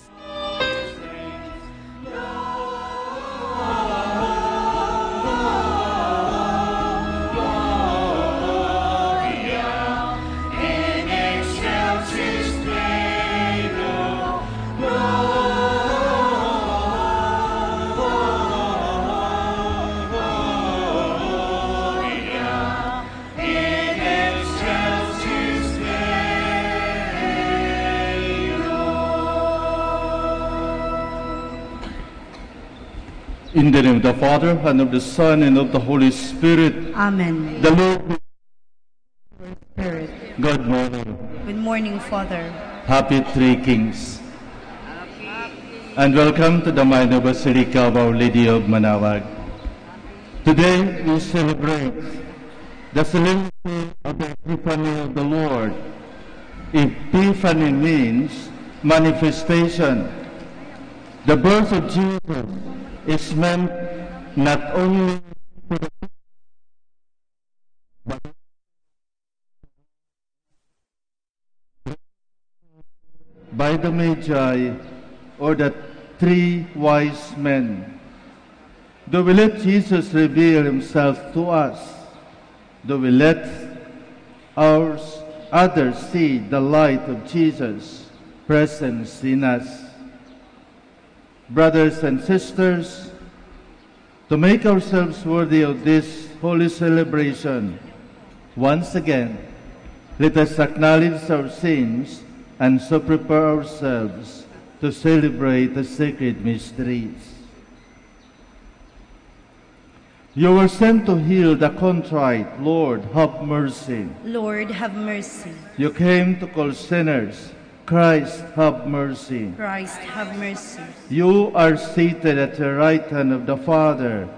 [SPEAKER 9] In the name of the Father, and of the Son, and of the Holy Spirit.
[SPEAKER 13] Amen.
[SPEAKER 9] The Lord
[SPEAKER 13] Spirit.
[SPEAKER 9] Good morning.
[SPEAKER 13] Good morning, Father.
[SPEAKER 9] Happy Three Kings. And welcome to the Minor Basilica of Our Lady of Manawag. Today we celebrate the solemnity of the Epiphany of the Lord. Epiphany means manifestation. The birth of Jesus is meant not only but by the Magi or the three wise men. Do we let Jesus reveal himself to us? Do we let others see the light of Jesus' presence in us? Brothers and sisters, to make ourselves worthy of this holy celebration, once again, let us acknowledge our sins and so prepare ourselves to celebrate the sacred mysteries. You were sent to heal the contrite. Lord, have mercy.
[SPEAKER 13] Lord, have mercy.
[SPEAKER 9] You came to call sinners. Christ, have mercy.
[SPEAKER 13] Christ, have mercy.
[SPEAKER 9] You are seated at the right hand of the Father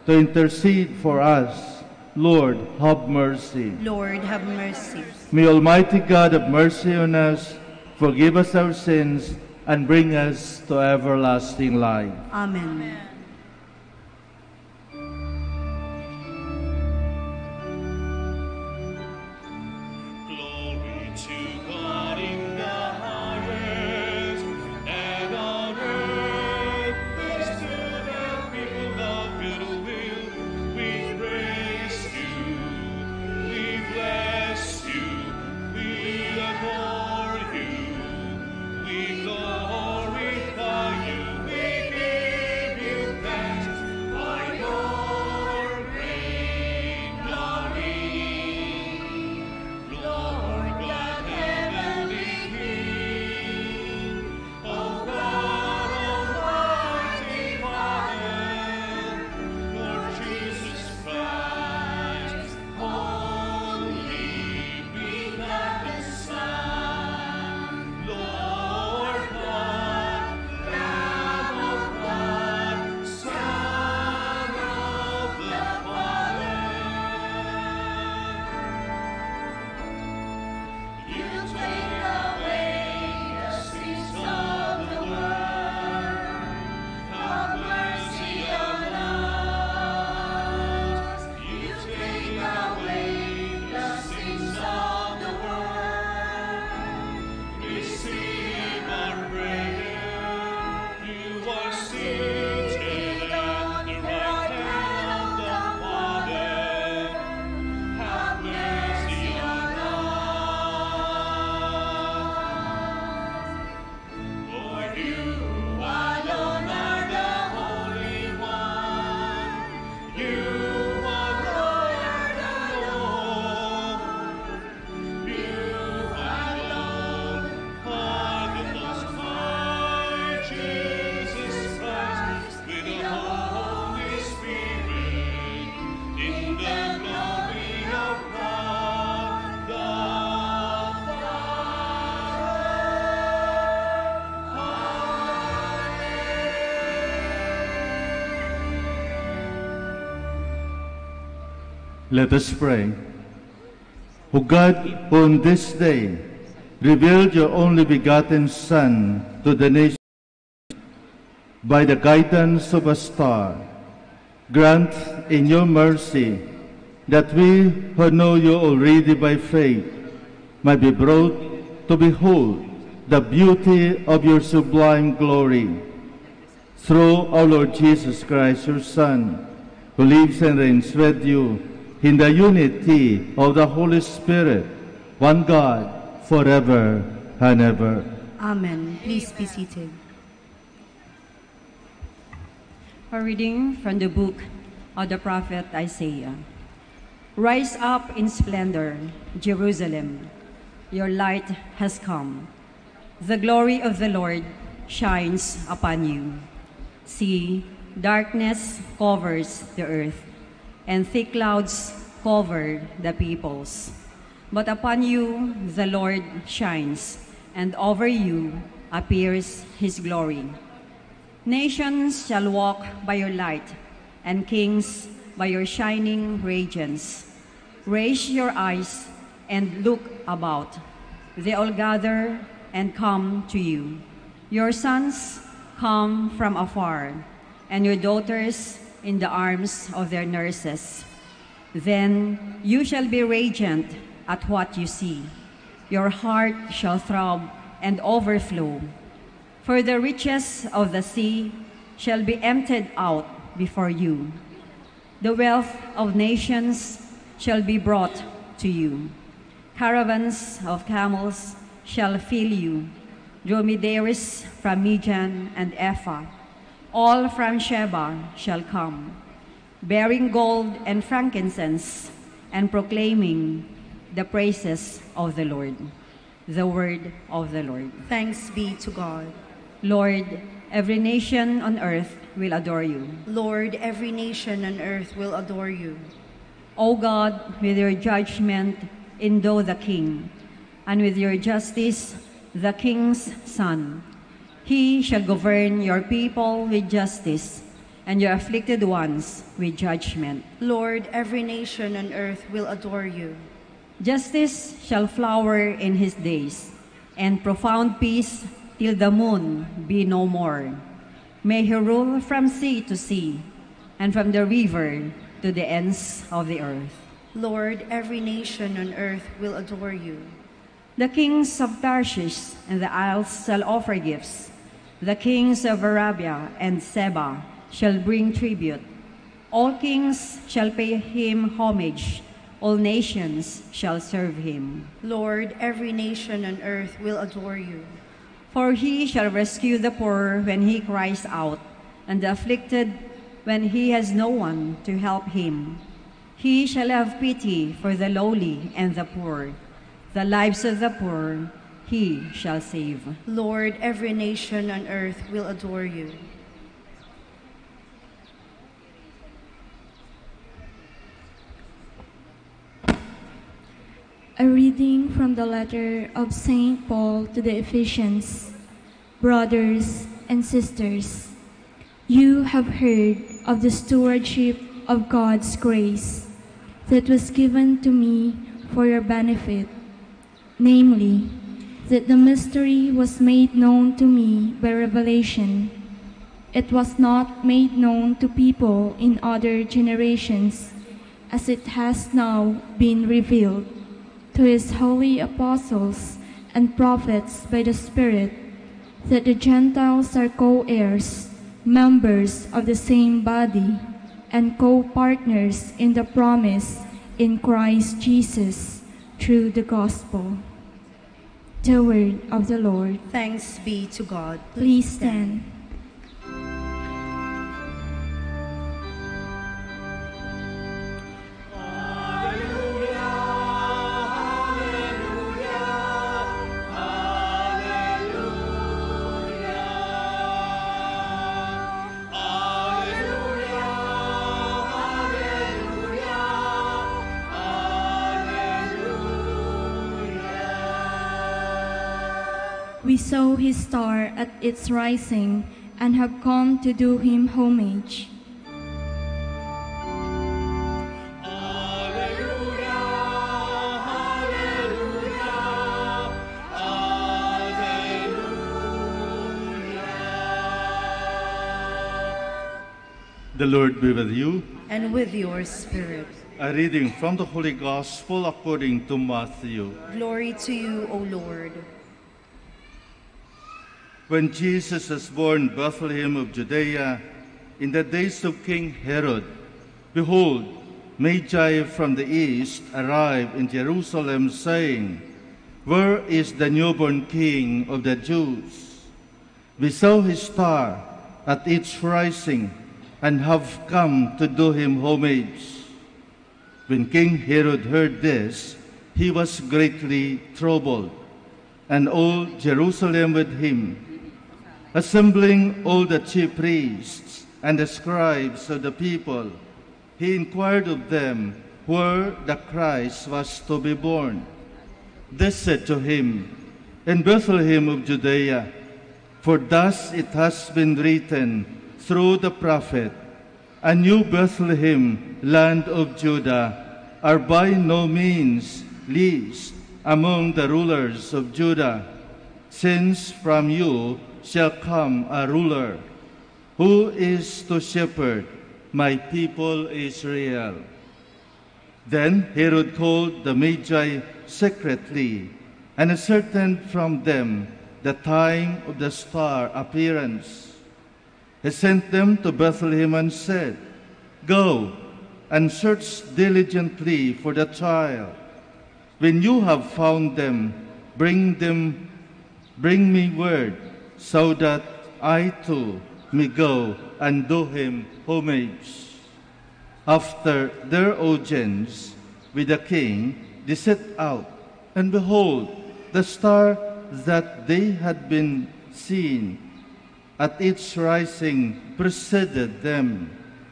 [SPEAKER 9] to intercede for us. Lord, have mercy.
[SPEAKER 13] Lord, have mercy.
[SPEAKER 9] May Almighty God have mercy on us, forgive us our sins, and bring us to everlasting life.
[SPEAKER 13] Amen.
[SPEAKER 1] Glory to God in the highest, and on earth peace to the people of good will. We praise you, we bless you, we adore you, we glorify you, we give you thanks for your great glory. Lord God, heavenly King, O God, Almighty Father, Lord Jesus Christ, only begotten Son, Lord God, Lamb of God, Son of the Father. You take away the sins of the world. Have mercy on us. You take away the sins of the world. Receive our prayer. You are seated at the right hand of the Father. Have mercy on us. For you alone are the Holy One. You alone are the Lord. You alone are the Most High, Jesus Christ, with the Holy Spirit, in the glory of God the
[SPEAKER 9] Let us pray. O God, who on this day revealed your only begotten Son to the nation by the guidance of a star, grant in your mercy that we who know you already by faith might be brought to behold the beauty of your sublime glory. Through our Lord Jesus Christ, your Son, who lives and reigns with you in the unity of the Holy Spirit, one God, forever and ever.
[SPEAKER 13] Amen. Please be seated.
[SPEAKER 12] A reading from the book of the prophet Isaiah. Rise up in splendor, Jerusalem. Your light has come. The glory of the Lord shines upon you. See, darkness covers the earth, and thick clouds cover the peoples. But upon you the Lord shines, and over you appears his glory. Nations shall walk by your light, and kings by your shining radiance. Raise your eyes and look about. They all gather and come to you. Your sons come from afar, and your daughters in the arms of their nurses. Then you shall be radiant at what you see. Your heart shall throb and overflow. For the riches of the sea shall be emptied out before you. The wealth of nations shall be brought to you. Caravans of camels shall fill you, dromedaries from Midian and Ephah. All from Sheba shall come, bearing gold and frankincense, and proclaiming the praises of the Lord. The word of the Lord.
[SPEAKER 13] Thanks be to God.
[SPEAKER 12] Lord, every nation on earth will adore you.
[SPEAKER 13] Lord, every nation on earth will adore you.
[SPEAKER 12] O God, with your judgment endow the king, and with your justice the king's son. He shall govern your people with justice and your afflicted ones with judgment.
[SPEAKER 13] Lord, every nation on earth will adore you.
[SPEAKER 12] Justice shall flower in his days, and profound peace till the moon be no more. May he rule from sea to sea, and from the river to the ends of the earth.
[SPEAKER 13] Lord, every nation on earth will adore you.
[SPEAKER 12] The kings of Tarshish and the isles shall offer gifts. The kings of Arabia and Seba shall bring tribute. All kings shall pay him homage. All nations shall serve him.
[SPEAKER 13] Lord, every nation on earth will adore you.
[SPEAKER 12] For he shall rescue the poor when he cries out, and the afflicted when he has no one to help him. He shall have pity for the lowly and the poor. The lives of the poor he shall save.
[SPEAKER 13] Lord, every nation on earth will adore you.
[SPEAKER 14] A reading from the letter of St. Paul to the Ephesians. Brothers and sisters, you have heard of the stewardship of God's grace that was given to me for your benefit, namely, that the mystery was made known to me by revelation. It was not made known to people in other generations, as it has now been revealed to his holy apostles and prophets by the Spirit, that the Gentiles are co-heirs, members of the same body, and co-partners in the promise in Christ Jesus through the gospel. The word of the Lord.
[SPEAKER 13] Thanks be to God.
[SPEAKER 14] Please stand. We saw his star at its rising and have come to do him homage.
[SPEAKER 9] The Lord be with you.
[SPEAKER 13] And with your spirit.
[SPEAKER 9] A reading from the Holy Gospel according to Matthew.
[SPEAKER 13] Glory to you, O Lord.
[SPEAKER 9] When Jesus was born in Bethlehem of Judea, in the days of King Herod, behold, Magi from the east arrived in Jerusalem, saying, Where is the newborn King of the Jews? We saw his star at its rising, and have come to do him homage. When King Herod heard this, he was greatly troubled, and all Jerusalem with him. Assembling all the chief priests and the scribes of the people, he inquired of them where the Christ was to be born. They said to him, In Bethlehem of Judea, for thus it has been written through the prophet, And you, Bethlehem, land of Judah, are by no means least among the rulers of Judah, since from you shall come a ruler, who is to shepherd my people Israel. Then Herod called the Magi secretly, and ascertained from them the time of the star appearance. He sent them to Bethlehem and said, Go and search diligently for the child. When you have found them, bring me word, so that I too may go and do him homage. After their audience with the king, they set out, and behold, the star that they had been seen at its rising preceded them,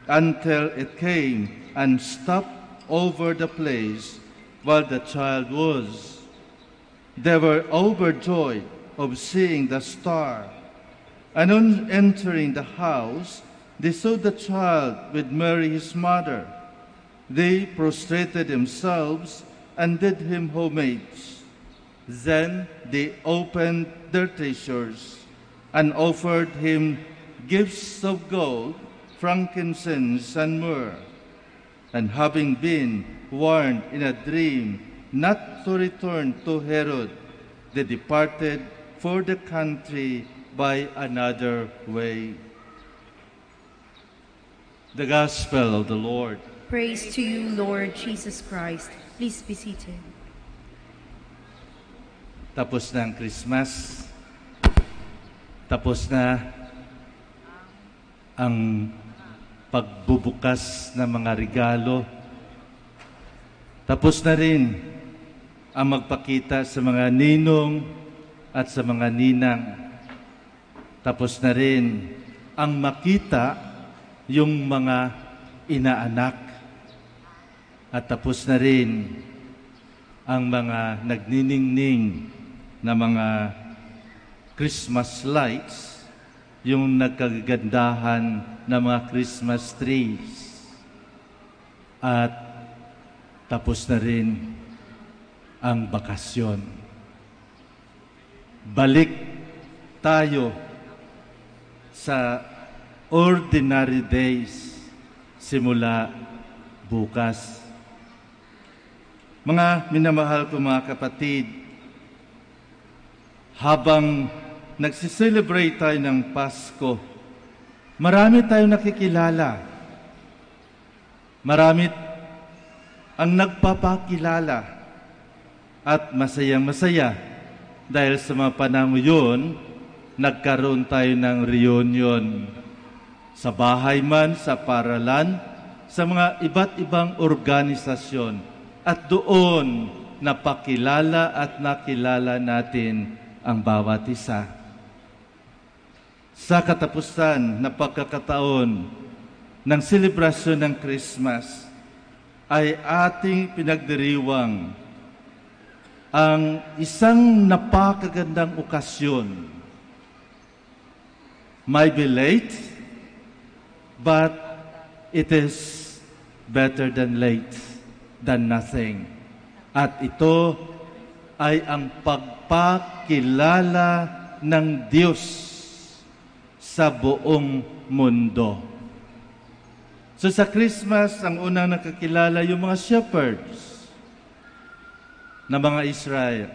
[SPEAKER 9] until it came and stopped over the place where the child was. They were overjoyed of seeing the star, and on entering the house, they saw the child with Mary his mother. They prostrated themselves and did him homage. Then they opened their treasures and offered him gifts of gold, frankincense, and myrrh. And having been warned in a dream not to return to Herod, they departed for the country by another way. The Gospel of the Lord.
[SPEAKER 13] Praise to you, Lord Jesus Christ. Please be seated.
[SPEAKER 9] Tapos na ang Christmas. Tapos na ang pagbubukas ng mga regalo. Tapos na rin ang magpakita sa mga ninong at sa mga ninang. Tapos na rin ang makita yung mga inaanak. At tapos na rin ang mga nagniningning na mga Christmas lights, yung nagkagandahan na mga Christmas trees. At tapos na rin ang bakasyon. Balik tayo sa ordinary days simula bukas. Mga minamahal ko mga kapatid, habang nagsiselebrate tayo ng Pasko, marami tayong nakikilala. Marami ang nagpapakilala at masayang-masaya dahil sa mga panahon yun, nagkaroon tayo ng reunion sa bahay man, sa paralan, sa mga iba't ibang organisasyon. At doon napakilala at nakilala natin ang bawat isa. Sa katapusan na pagkakataon ng selebrasyon ng Christmas, ay ating pinagdiriwang ang isang napakagandang okasyon. May be late, but it is better than late than nothing. At ito ay ang pagpakilala ng Diyos sa buong mundo. So sa Christmas, ang unang nakakilala yung mga shepherds na mga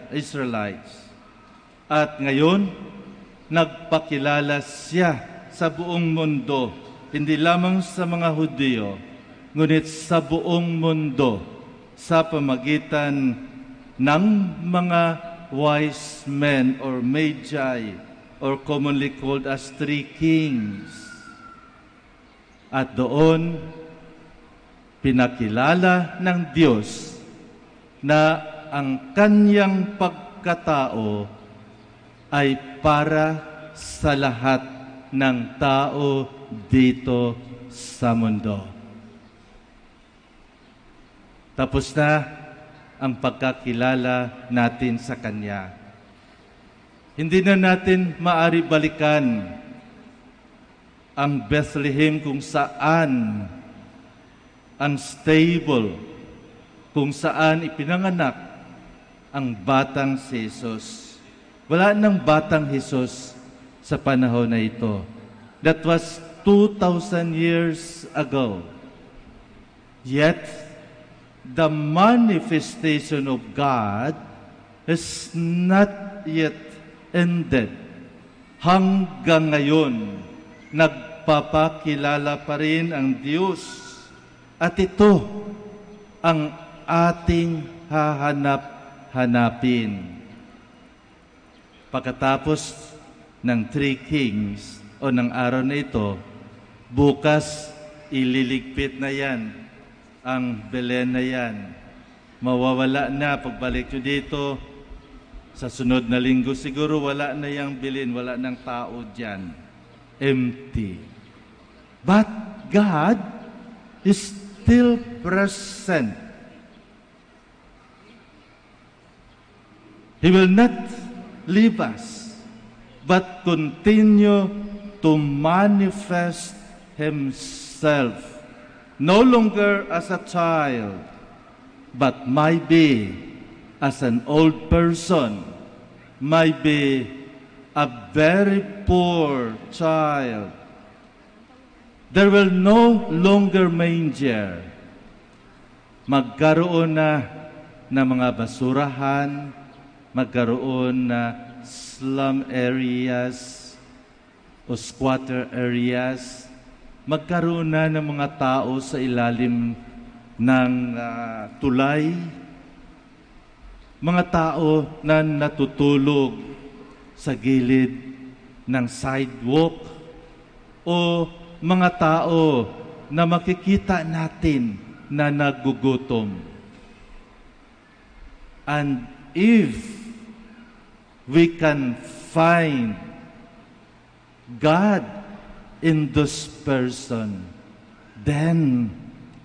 [SPEAKER 9] Israelites. At ngayon, nagpakilala siya sa buong mundo, hindi lamang sa mga Hudyo, ngunit sa buong mundo, sa pamagitan ng mga wise men or magi, or commonly called as three kings. At doon, pinakilala ng Diyos na ang kanyang pagkatao ay para sa lahat ng tao dito sa mundo. Tapos na ang pagkakilala natin sa Kanya. Hindi na natin maari balikan ang Bethlehem kung saan ang stable, kung saan ipinanganak ang batang si Jesus. Wala nang batang Jesus sa panahon na ito. That was 2,000 years ago. Yet, the manifestation of God is not yet ended. Hanggang ngayon, nagpapakilala pa rin ang Diyos. At ito ang ating hahanap-hanapin. Pagkatapos ng Three Kings o ng araw na ito, bukas ililigpit na yan. Ang Belen na yan. Mawawala na pagbalik nyo dito. Sa sunod na linggo siguro wala na yung Belen, wala ng tao dyan. Empty. But God is still present. He will not leave us, but continue to manifest himself no longer as a child, but might be as an old person, might be a very poor child. There will no longer manger. Magkaroon na ng mga basurahan, magkaroon na slum areas o squatter areas, magkaroon na ng mga tao sa ilalim ng tulay, mga tao na natutulog sa gilid ng sidewalk, o mga tao na makikita natin na nagugutom. And if we can find God in this person, then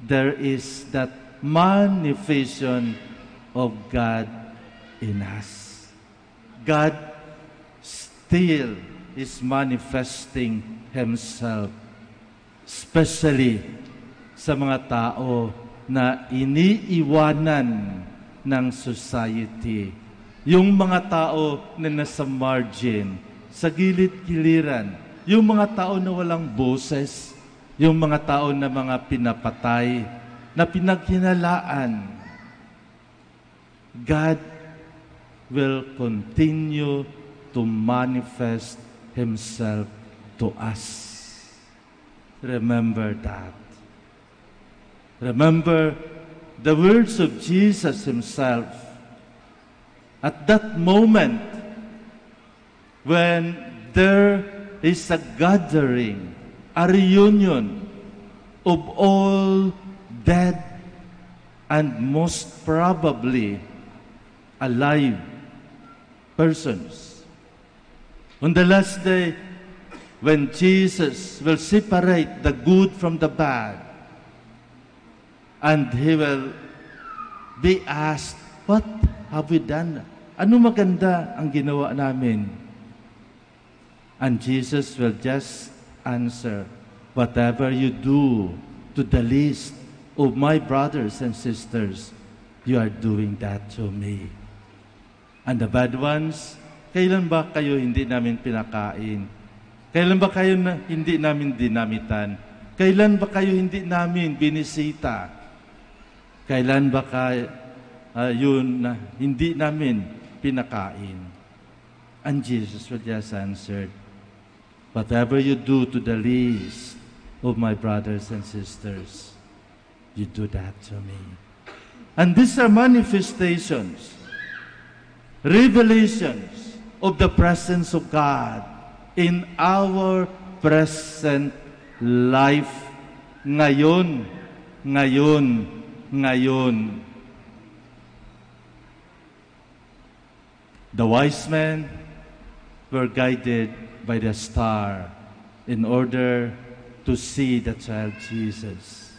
[SPEAKER 9] there is that manifestation of God in us. God still is manifesting Himself, especially sa mga tao na iniiwanan ng society. Yung mga tao na nasa margin, sa gilid-giliran, yung mga tao na walang boses, yung mga tao na mga pinapatay, na pinaghinalaan, God will continue to manifest Himself to us. Remember that. Remember the words of Jesus Himself. At that moment, when there is a gathering, a reunion of all dead and most probably alive persons. On the last day, when Jesus will separate the good from the bad, and He will be asked, what have we done? Ano maganda ang ginawa namin? And Jesus will just answer, whatever you do to the least of my brothers and sisters, you are doing that to me. And the bad ones, kailan ba kayo hindi namin pinakain? Kailan ba kayo hindi namin dinamitan? Kailan ba kayo hindi namin binisita? Kailan ba kayo hindi namin pinakain? And Jesus will just answer, whatever you do to the least of my brothers and sisters, you do that to me. And these are manifestations, revelations of the presence of God in our present life. Ngayon. The wise men were guided by the star in order to see the child Jesus.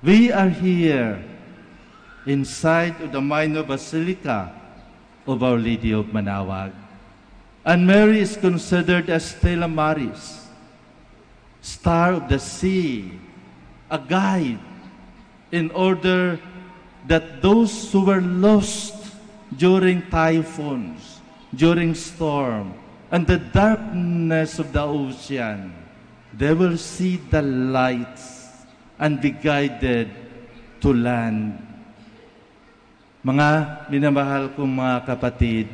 [SPEAKER 9] We are here inside of the minor basilica of Our Lady of Manaoag. And Mary is considered as Stella Maris, star of the sea, a guide in order that those who were lost during typhoons, during storm, and the darkness of the ocean, they will see the lights and be guided to land. Mga minamahal kong mga kapatid,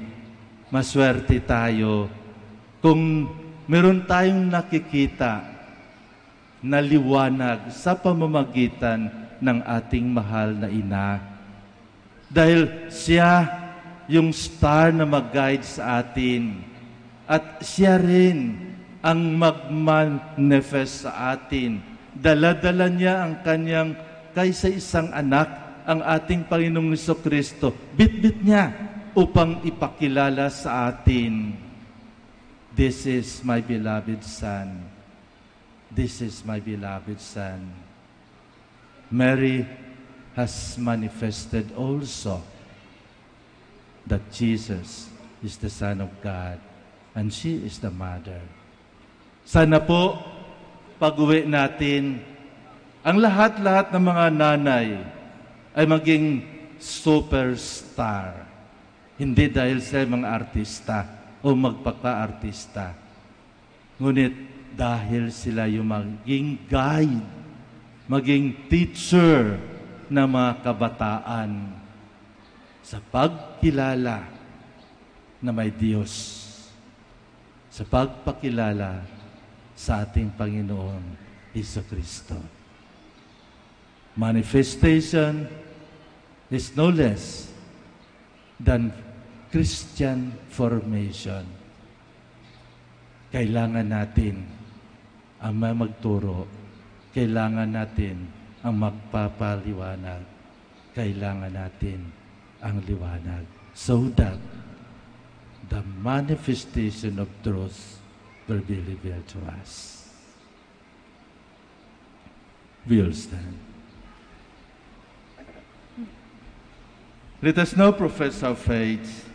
[SPEAKER 9] maswerte tayo kung meron tayong nakikita na liwanag sa pamamagitan ng ating mahal na ina. Dahil siya yung star na mag-guide sa atin. At siya rin ang mag-manifest sa atin. Dala-dala niya ang kanyang kaysa isang anak, ang ating Panginoong Jesucristo. Bit-bit niya upang ipakilala sa atin. This is my beloved Son. This is my beloved Son. Mary has manifested also that Jesus is the Son of God. And she is the mother. Sana po pag-uwi natin, ang lahat-lahat ng mga nanay ay maging superstar. Hindi dahil sa mga artista o magpaka-artista. Ngunit dahil sila yung maging guide, maging teacher ng mga kabataan sa pagkilala na may Diyos, sa pagpakilala sa ating Panginoon Jesucristo. Manifestation is no less than Christian formation. Kailangan natin ang magturo, kailangan natin ang magpapaliwanag, kailangan natin ang liwanag, so that the manifestation of truth will be revealed to us. We will stand. Let us now profess our faith.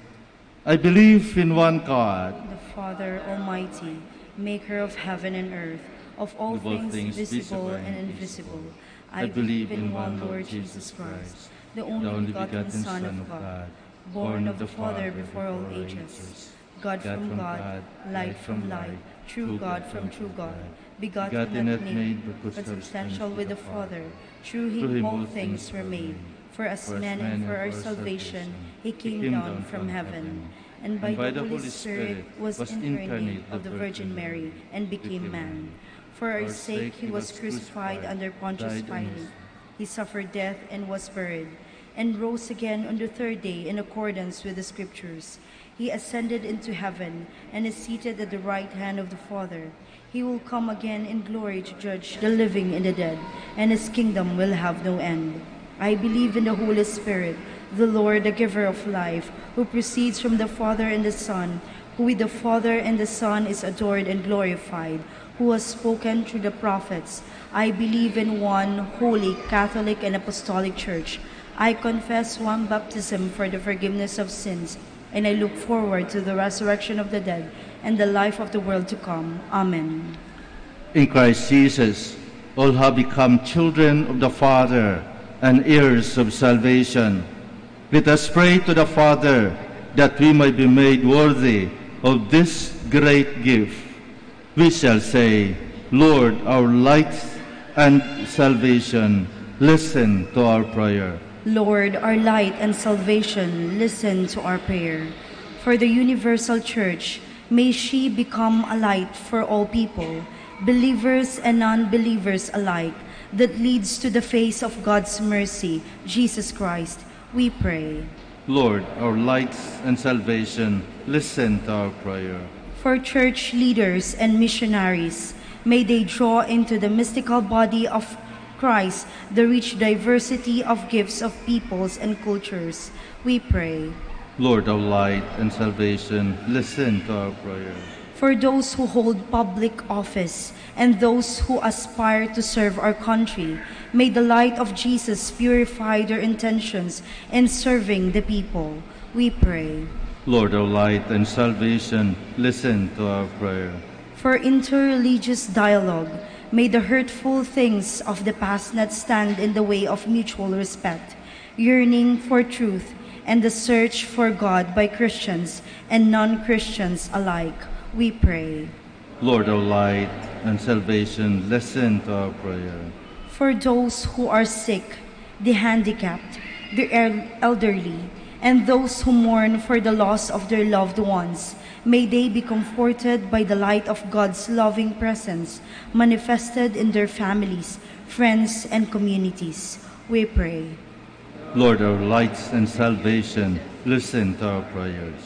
[SPEAKER 9] I believe in one God,
[SPEAKER 13] the Father Almighty, maker of heaven and earth, of all things visible and invisible. I believe in one Lord Jesus Christ, the only begotten Son of God, born of the Father before all ages, God from God, light from light, true God from true God, begotten not made, but substantial with the Father. Through him all things were made. For us men and for our salvation, he came down from heaven, and by the Holy Spirit was incarnate of the Virgin Mary and became man. For our sake he was crucified under Pontius Pilate. He suffered death and was buried, and rose again on the third day in accordance with the Scriptures. He ascended into heaven and is seated at the right hand of the Father. He will come again in glory to judge the living and the dead, and his kingdom will have no end. I believe in the Holy Spirit, the Lord, the giver of life, who proceeds from the Father and the Son, who with the Father and the Son is adored and glorified, who has spoken through the prophets. I believe in one holy, Catholic, and Apostolic Church. I confess one baptism for the forgiveness of sins, and I look forward to the resurrection of the dead and the life of the world to come. Amen.
[SPEAKER 9] In Christ Jesus, all have become children of the Father and heirs of salvation. Let us pray to the Father that we might be made worthy of this great gift. We shall say, Lord, our light and salvation, listen to our prayer.
[SPEAKER 13] Lord, our light and salvation, listen to our prayer. For the universal church, may she become a light for all people, believers and non-believers alike, that leads to the face of God's mercy, Jesus Christ, we pray.
[SPEAKER 9] Lord, our light and salvation, listen to our prayer.
[SPEAKER 13] For church leaders and missionaries, may they draw into the mystical body of Christ the rich diversity of gifts of peoples and cultures, we pray.
[SPEAKER 9] Lord, our light and salvation, listen to our prayer.
[SPEAKER 13] For those who hold public office and those who aspire to serve our country, may the light of Jesus purify their intentions in serving the people, we pray.
[SPEAKER 9] Lord, our light and salvation, listen to our prayer.
[SPEAKER 13] For interreligious dialogue, may the hurtful things of the past not stand in the way of mutual respect, yearning for truth, and the search for God by Christians and non-Christians alike, we pray.
[SPEAKER 9] Lord, our light and salvation, listen to our prayer.
[SPEAKER 13] For those who are sick, the handicapped, the elderly, and those who mourn for the loss of their loved ones, may they be comforted by the light of God's loving presence manifested in their families, friends, and communities, we pray.
[SPEAKER 9] Lord, our light and salvation, listen to our prayers.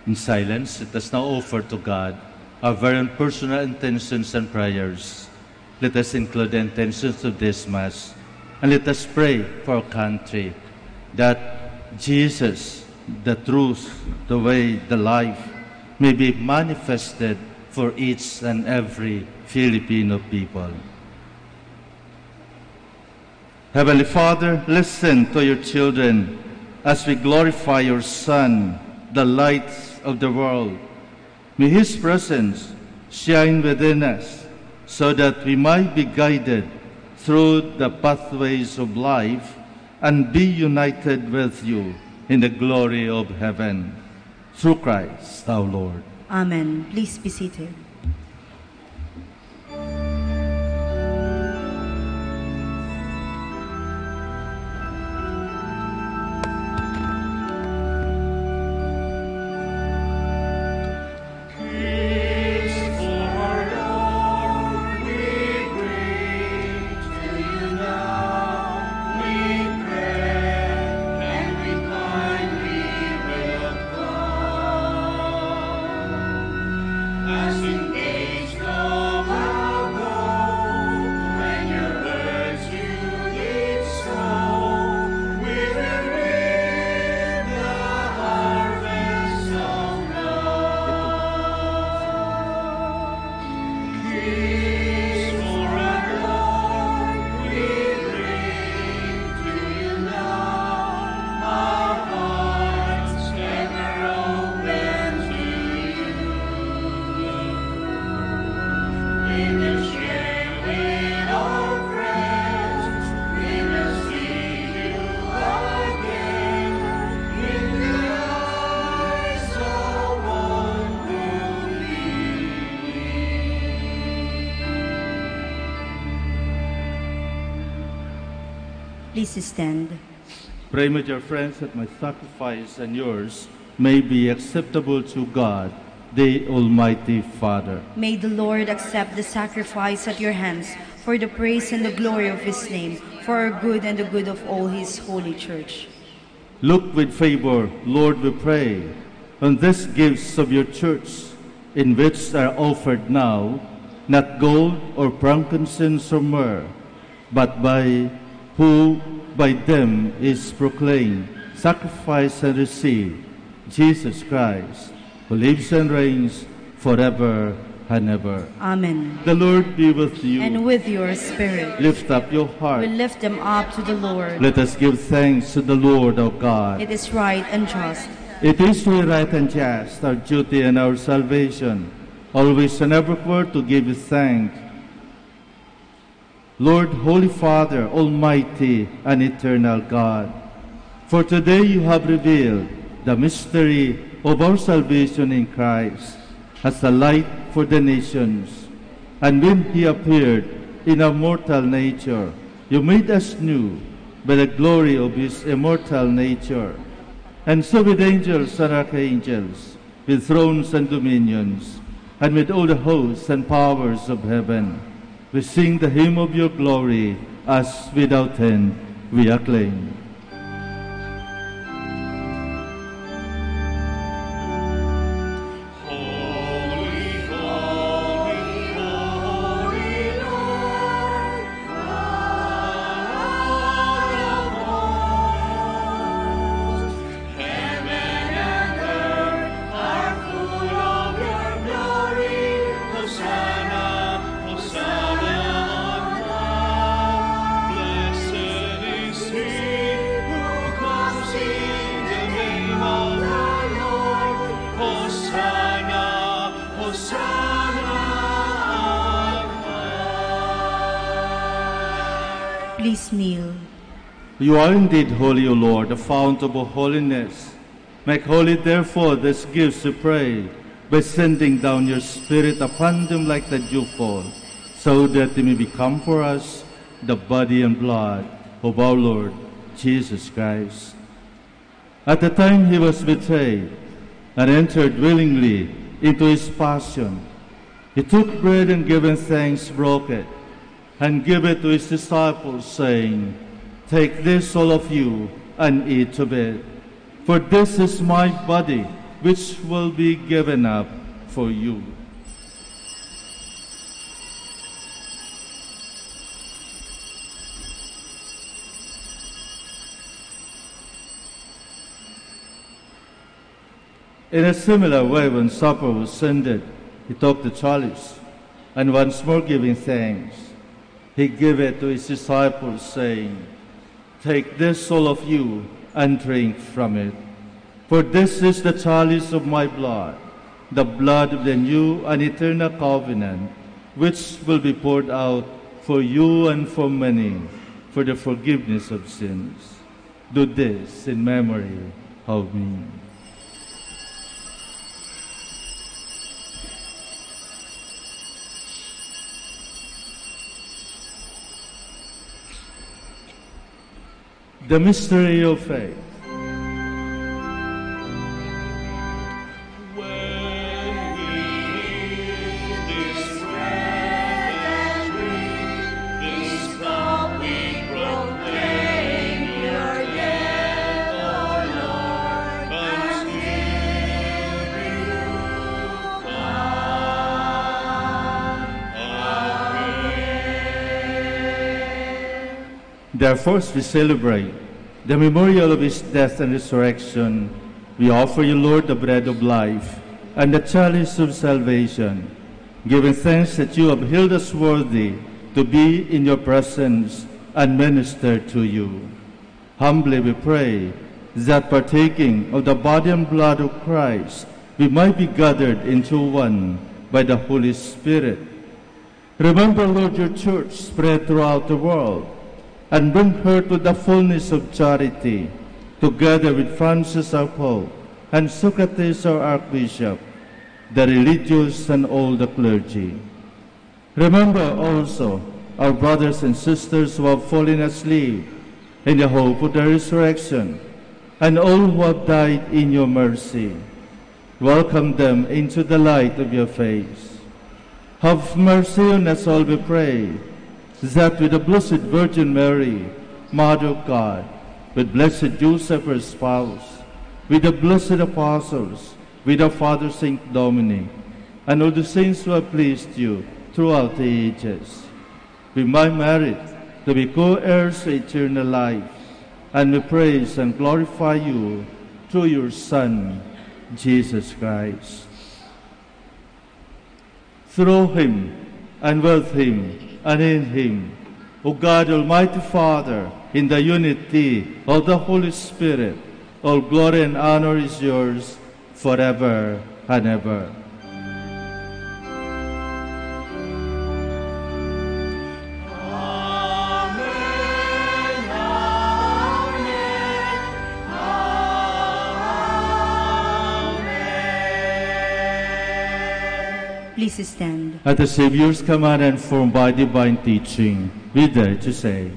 [SPEAKER 9] In silence, let us now offer to God our very own personal intentions and prayers. Let us include the intentions of this Mass, and let us pray for our country, that Jesus, the truth, the way, the life, may be manifested for each and every Filipino people. Heavenly Father, listen to your children as we glorify your Son, the light of the world. May His presence shine within us so that we might be guided through the pathways of life and be united with you in the glory of heaven. Through Christ our Lord.
[SPEAKER 13] Amen. Please be seated. Please stand.
[SPEAKER 9] Pray with your friends that my sacrifice and yours may be acceptable to God, the Almighty Father.
[SPEAKER 13] May the Lord accept the sacrifice at your hands for the praise and the glory of his name, for our good and the good of all his holy church.
[SPEAKER 9] Look with favor, Lord, we pray, on these gifts of your church, in which are offered now not gold or frankincense or myrrh, but who by them is proclaimed, sacrificed and received, Jesus Christ, who lives and reigns forever and ever.
[SPEAKER 13] Amen.
[SPEAKER 9] The Lord be with you.
[SPEAKER 13] And with your spirit.
[SPEAKER 9] Lift up your heart.
[SPEAKER 13] We lift them up to the Lord.
[SPEAKER 9] Let us give thanks to the Lord our God.
[SPEAKER 13] It is right and just.
[SPEAKER 9] It is truly right and just, our duty and our salvation, always and evermore to give you thanks. Lord, Holy Father, Almighty and Eternal God, for today you have revealed the mystery of our salvation in Christ as a light for the nations. And when he appeared in our mortal nature, you made us new by the glory of his immortal nature. And so with angels and archangels, with thrones and dominions, and with all the hosts and powers of heaven, we sing the hymn of your glory, as without end we acclaim.
[SPEAKER 13] Please kneel.
[SPEAKER 9] You are indeed holy, O Lord, the fount of all holiness. Make holy, therefore, these gifts, we pray, by sending down your Spirit upon them like the dewfall, so that they may become for us the body and blood of our Lord Jesus Christ. At the time he was betrayed and entered willingly into his passion, he took bread and giving thanks, broke it, and gave it to his disciples, saying, "Take this, all of you, and eat of it, for this is my body, which will be given up for you." In a similar way, when supper was ended, he took the chalice, and once more giving thanks, he gave it to his disciples, saying, "Take this, all of you, and drink from it. For this is the chalice of my blood, the blood of the new and eternal covenant, which will be poured out for you and for many for the forgiveness of sins. Do this in memory of me. The mystery of faith. Therefore, as we celebrate the memorial of his death and resurrection, we offer you, Lord, the bread of life and the chalice of salvation, giving thanks that you have held us worthy to be in your presence and minister to you. Humbly we pray that partaking of the body and blood of Christ, we might be gathered into one by the Holy Spirit. Remember, Lord, your church spread throughout the world, and bring her to the fullness of charity, together with Francis our Pope, and Socrates our Archbishop, the religious and all the clergy. Remember also our brothers and sisters who have fallen asleep in the hope of the resurrection, and all who have died in your mercy. Welcome them into the light of your face. Have mercy on us all, we pray, that with the Blessed Virgin Mary, Mother of God, with Blessed Joseph, her spouse, with the blessed apostles, with our Father Saint Dominic, and all the saints who have pleased you throughout the ages, we might merit to be co-heirs to eternal life, and we praise and glorify you through your Son, Jesus Christ. Through him, and with him, and in him, O God, Almighty Father, in the unity of the Holy Spirit, all glory and honor is yours forever and ever.
[SPEAKER 16] Please stand.
[SPEAKER 9] At the Savior's command and formed by divine teaching, we dare to say,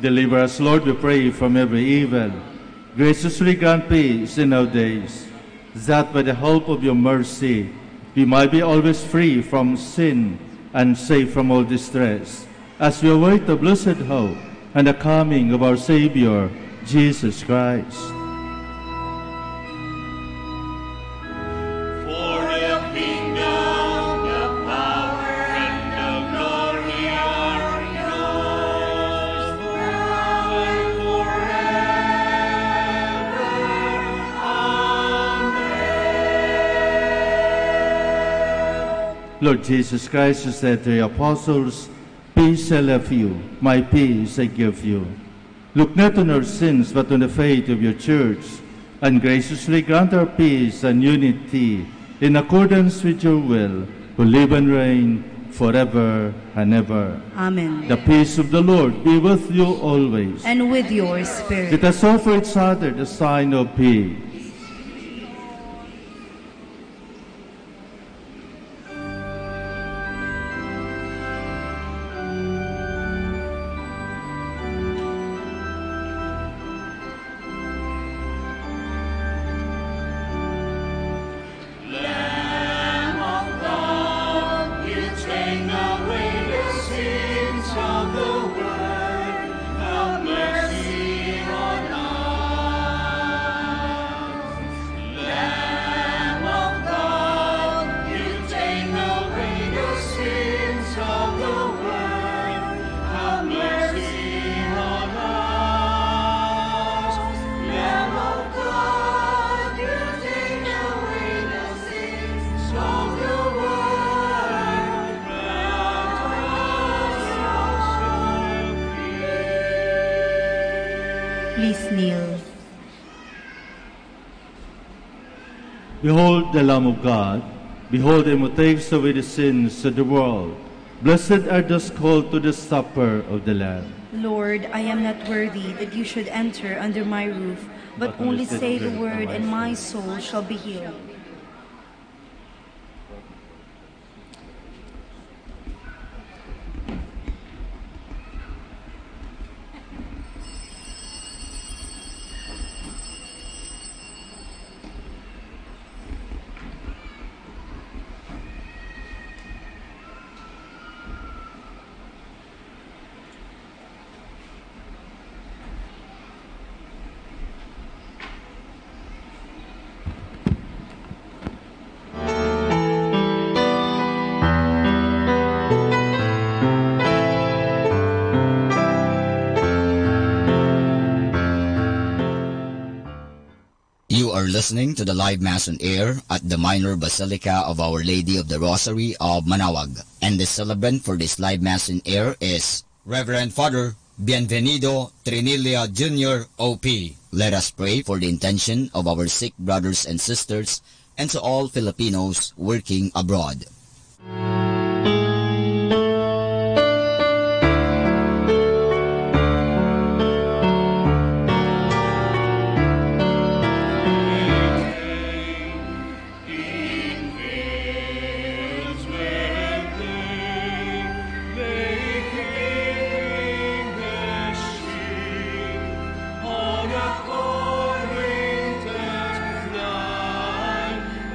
[SPEAKER 9] Deliver us, Lord, we pray, from every evil. Graciously grant peace in our days, that by the help of your mercy we might be always free from sin and safe from all distress, as we await the blessed hope and the coming of our Savior, Jesus Christ. Lord Jesus Christ, you said to your apostles, peace I left you, my peace I give you. Look not on our sins, but on the faith of your church, and graciously grant our peace and unity in accordance with your will, who live and reign forever and ever.
[SPEAKER 13] Amen.
[SPEAKER 9] The peace of the Lord be with you always.
[SPEAKER 13] And with your spirit.
[SPEAKER 9] Let us offer each other the sign of peace.
[SPEAKER 13] Please kneel.
[SPEAKER 9] Behold the Lamb of God. Behold him who takes away the sins of the world. Blessed are those called to the supper of the Lamb.
[SPEAKER 13] Lord, I am not worthy that you should enter under my roof, but only say the word and my soul shall be healed.
[SPEAKER 3] You are listening to the live Mass on air at the Minor Basilica of Our Lady of the Rosary of Manaoag. And the celebrant for this live Mass on air is Reverend Father Bienvenido Trinilla Jr. OP. Let us pray for the intention of our sick brothers and sisters and to all Filipinos working abroad.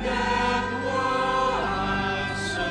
[SPEAKER 1] That was so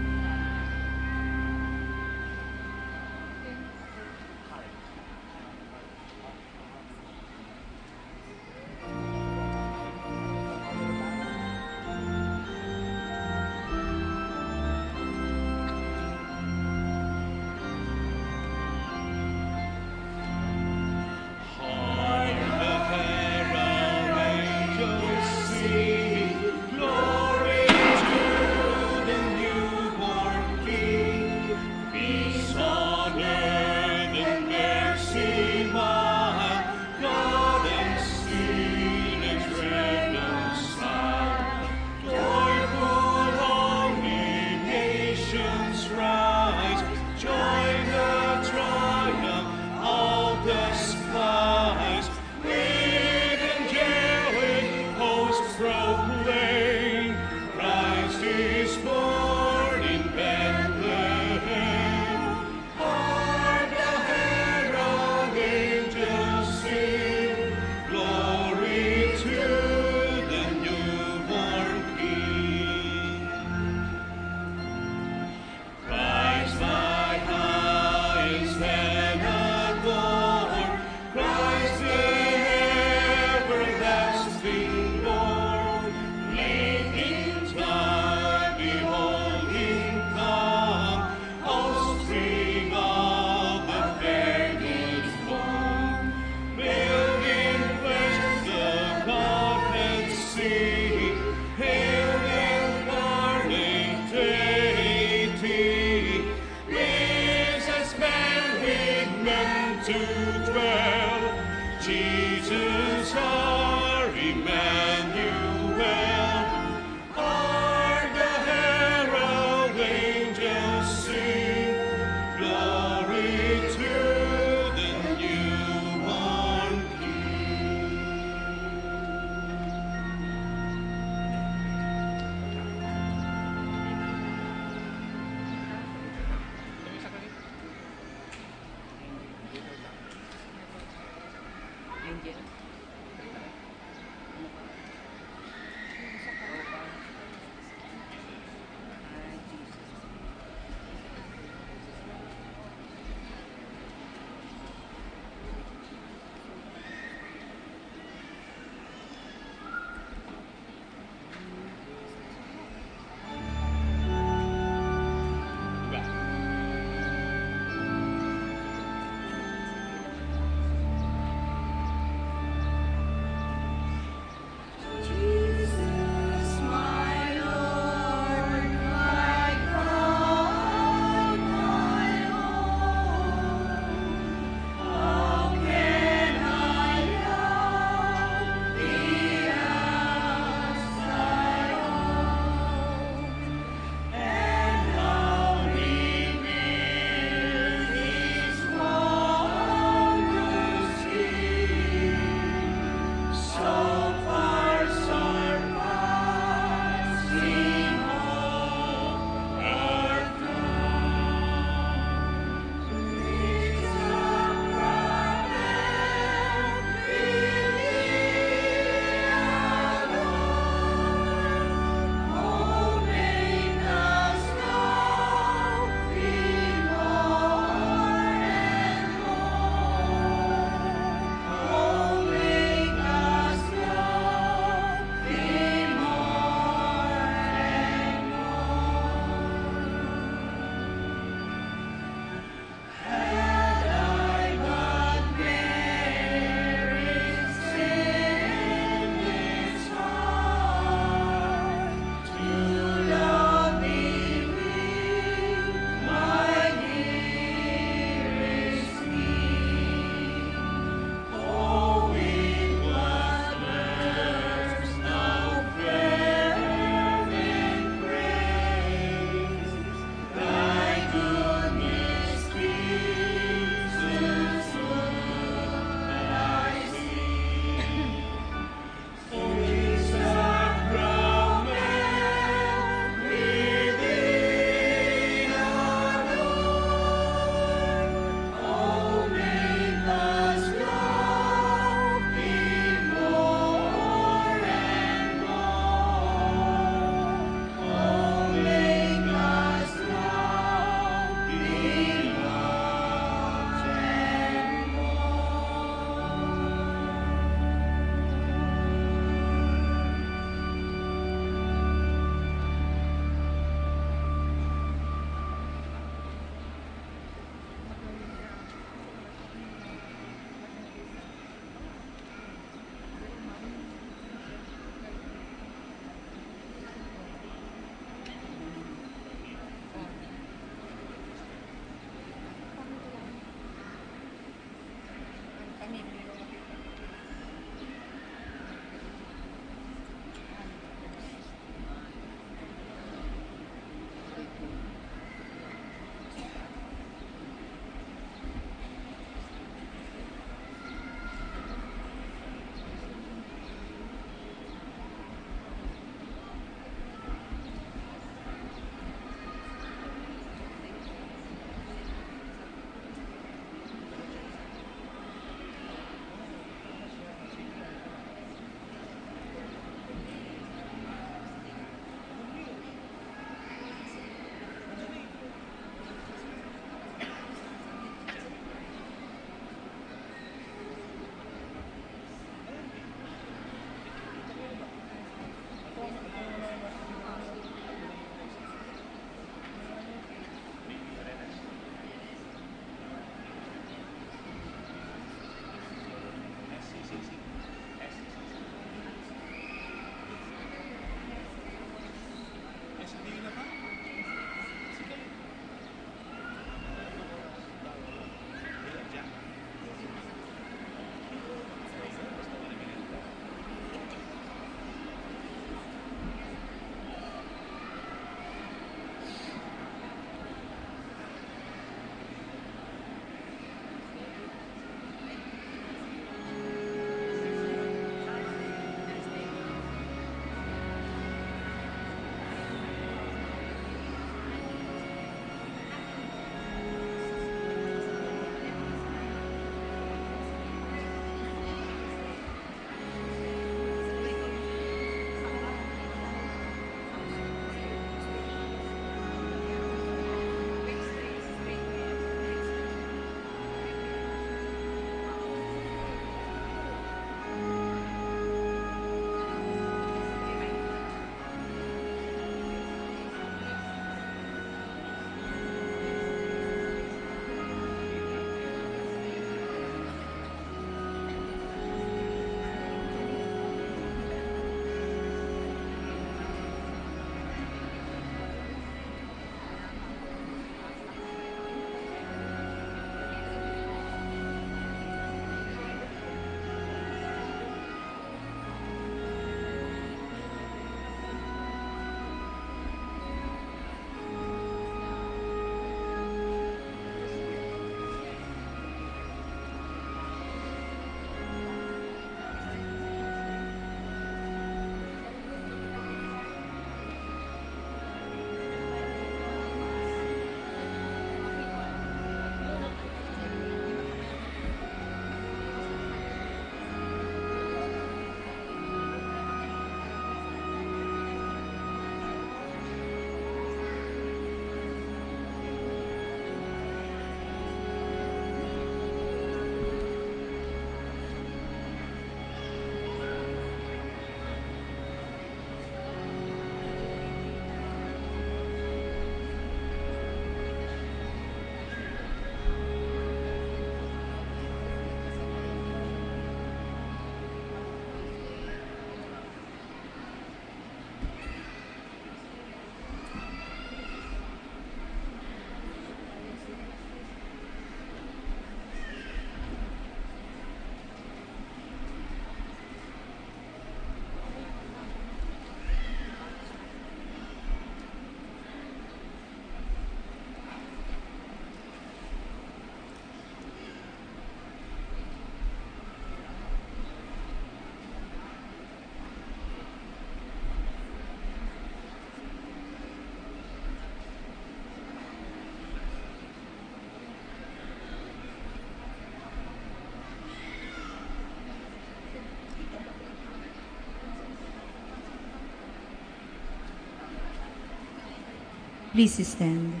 [SPEAKER 13] Please stand.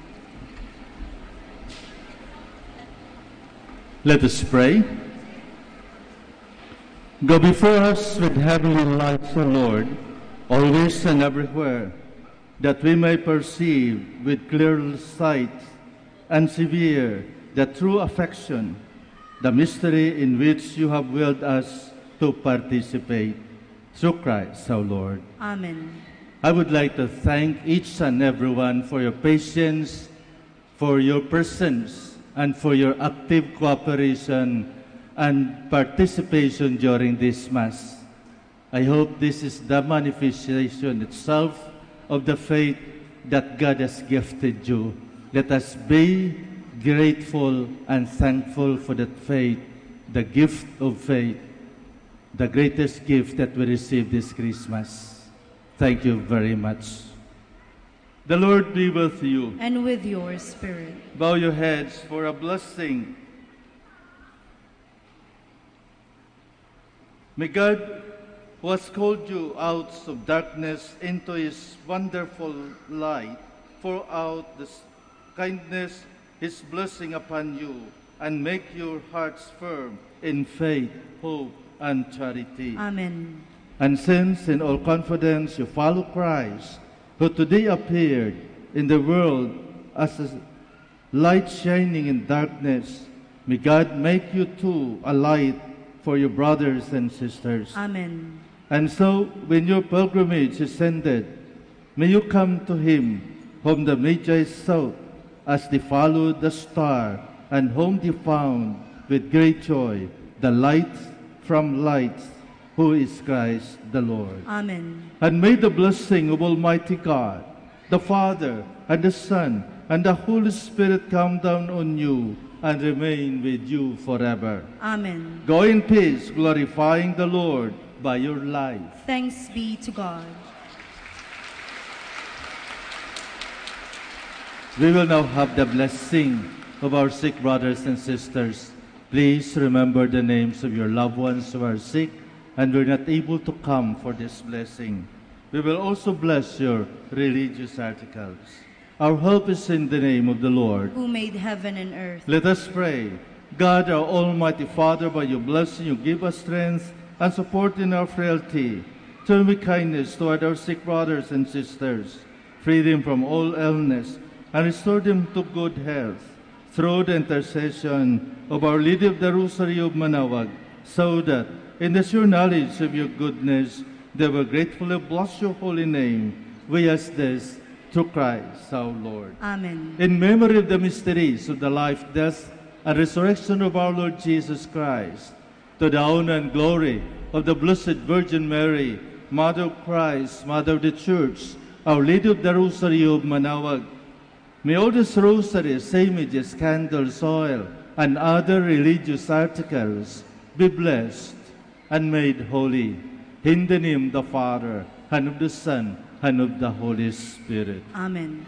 [SPEAKER 9] Let us pray. Go before us with heavenly lights, O Lord, always and everywhere, that we may perceive with clear sight and severe the true affection, the mystery in which you have willed us to participate. Through Christ our Lord.
[SPEAKER 13] Amen.
[SPEAKER 9] I would like to thank each and everyone for your patience, for your presence, and for your active cooperation and participation during this Mass. I hope this is the manifestation itself of the faith that God has gifted you. Let us be grateful and thankful for that faith, the gift of faith, the greatest gift that we receive this Christmas. Thank you very much. The Lord be with you.
[SPEAKER 13] And with your spirit.
[SPEAKER 9] Bow your heads for a blessing. May God, who has called you out of darkness into his wonderful light, pour out this kindness, his blessing upon you, and make your hearts firm in faith, hope, and charity.
[SPEAKER 13] Amen.
[SPEAKER 9] And since in all confidence you follow Christ, who today appeared in the world as a light shining in darkness, may God make you too a light for your brothers and sisters.
[SPEAKER 13] Amen.
[SPEAKER 9] And so, when your pilgrimage is ended, may you come to him whom the Magi sought as they followed the star, and whom they found with great joy, the light from lights, who is Christ the Lord.
[SPEAKER 13] Amen.
[SPEAKER 9] And may the blessing of Almighty God, the Father, and the Son, and the Holy Spirit come down on you and remain with you forever.
[SPEAKER 13] Amen.
[SPEAKER 9] Go in peace, glorifying the Lord by your life.
[SPEAKER 13] Thanks be to God.
[SPEAKER 9] We will now have the blessing of our sick brothers and sisters. Please remember the names of your loved ones who are sick and were not able to come for this blessing. We will also bless your religious articles. Our help is in the name of the Lord,
[SPEAKER 13] who made heaven and earth.
[SPEAKER 9] Let us pray. God, our Almighty Father, by your blessing you give us strength and support in our frailty. Turn with kindness toward our sick brothers and sisters. Free them from all illness and restore them to good health through the intercession of Our Lady of the Rosary of Manaoag, so that in the sure knowledge of your goodness they will gratefully bless your holy name. We ask this through Christ our Lord.
[SPEAKER 13] Amen.
[SPEAKER 9] In memory of the mysteries of the life, death, and resurrection of our Lord Jesus Christ, to the honor and glory of the Blessed Virgin Mary, Mother of Christ, Mother of the Church, Our Lady of the Rosary of Manaoag, may all these rosaries, images, candles, oil, and other religious articles be blessed and made holy. In the name of the Father, and of the Son, and of the Holy Spirit.
[SPEAKER 13] Amen.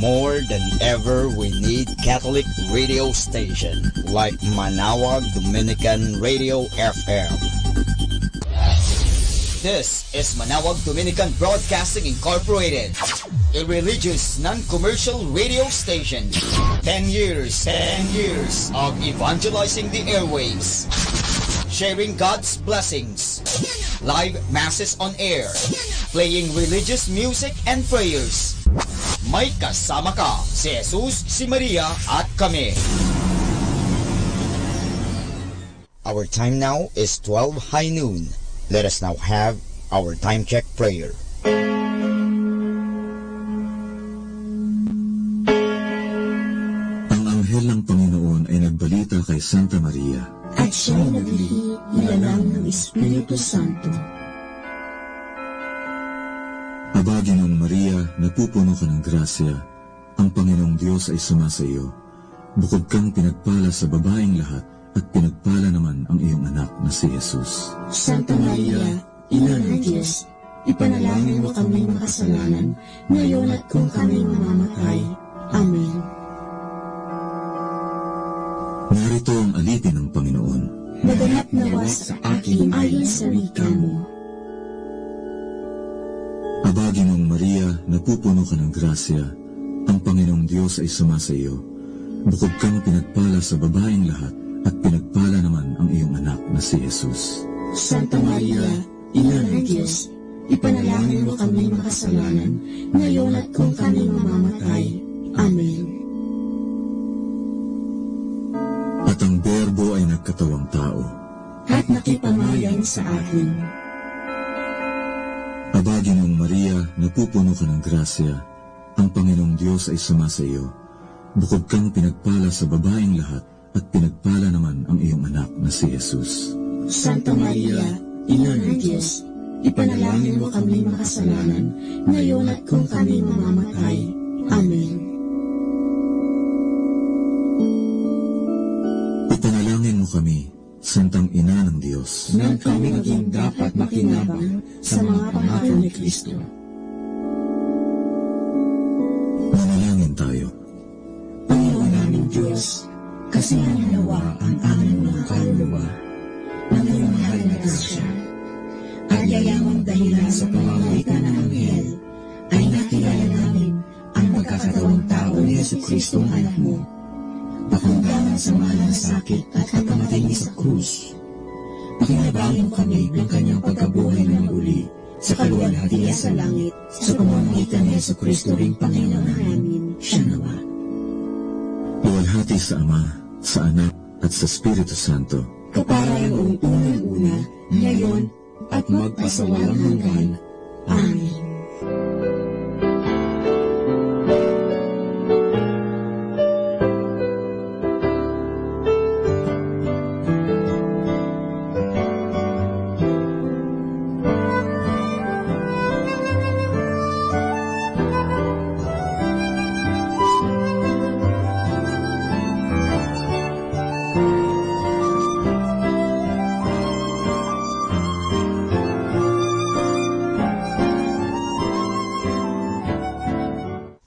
[SPEAKER 3] More than ever, we need Catholic radio station like Manawag Dominican Radio FM. This is Manawag Dominican Broadcasting Incorporated, a religious, non-commercial radio station. 10 years of evangelizing the airwaves, sharing God's blessings, live masses on air, playing religious music and prayers. May kasama ka, si Jesus, si Maria, at kami. Our time now is 12 high noon. Let us now have our time check prayer.
[SPEAKER 16] Ang anghel ng Panginoon ay nagbalita kay Santa Maria,
[SPEAKER 18] at siya'y naglihi nilalang ng Espiritu Santo.
[SPEAKER 16] Aba, Ginoong Maria, napupuno ka ng grasya, ang Panginoong Diyos ay sumasa iyo. Bukod kang pinagpala sa babaeng lahat, at pinagpala naman ang iyong anak na si Jesus.
[SPEAKER 18] Santa Maria, Ina ng Diyos, ipanalangin mo kami makasalanan, ngayon at kung kami mamamatay. Amen.
[SPEAKER 16] Narito ang alipin ng Panginoon.
[SPEAKER 18] Maganap nawa sa akin ayon sa wika mo.
[SPEAKER 16] Aba, Ginoong Maria, napupuno ka ng grasya, ang Panginoong Diyos ay sumasa iyo. Bukod kang pinagpala sa babaeng lahat, at pinagpala naman ang iyong anak na si Jesus.
[SPEAKER 18] Santa Maria, Ina ng Diyos, ipanalangin mo kami makasalanan, ngayon at kung kami mamamatay. Amen.
[SPEAKER 16] At ang Berbo ay nagkatawang tao,
[SPEAKER 18] at nakipamayan sa atin.
[SPEAKER 16] Aba, Ginoong Maria, napupuno ka ng grasya, ang Panginoong Diyos ay sumasa iyo. Bukod kang pinagpala sa babaeng lahat, at pinagpala naman ang iyong anak na si Jesus.
[SPEAKER 18] Santa Maria, Ina ng Diyos, ipanalangin mo kami makasalanan, ngayon at kung kami mamamatay. Amen.
[SPEAKER 16] Ipanalangin mo kami, Santang Ina ng Diyos,
[SPEAKER 18] nang kami maging dapat makinabang sa mga pangako ni Kristo.
[SPEAKER 16] Manalangin tayo.
[SPEAKER 18] Panginoon naming Diyos, kasi nawa ang aming mga kaluluwa ng iyong mahal na grasya, at yayamang dahilan sa pamamagitan ng anghel, ay nakilala namin ang pagkakatawang tao ni Jesucristo ang anak mo, pakundangan sa mahal na sakit at pagkamatay niya sa krus. Pakinabangan kami ng kanyang pagkabuhay ng muli sa kaluwalhatian sa langit, sa pamamagitan ni Jesucristo ring Panginoon namin, siya nawa.
[SPEAKER 16] Luwalhati sa Ama, sa Anak, at sa Espiritu Santo,
[SPEAKER 18] kapara noong unang-una, ngayon, at magpasawalang hanggan. Amen.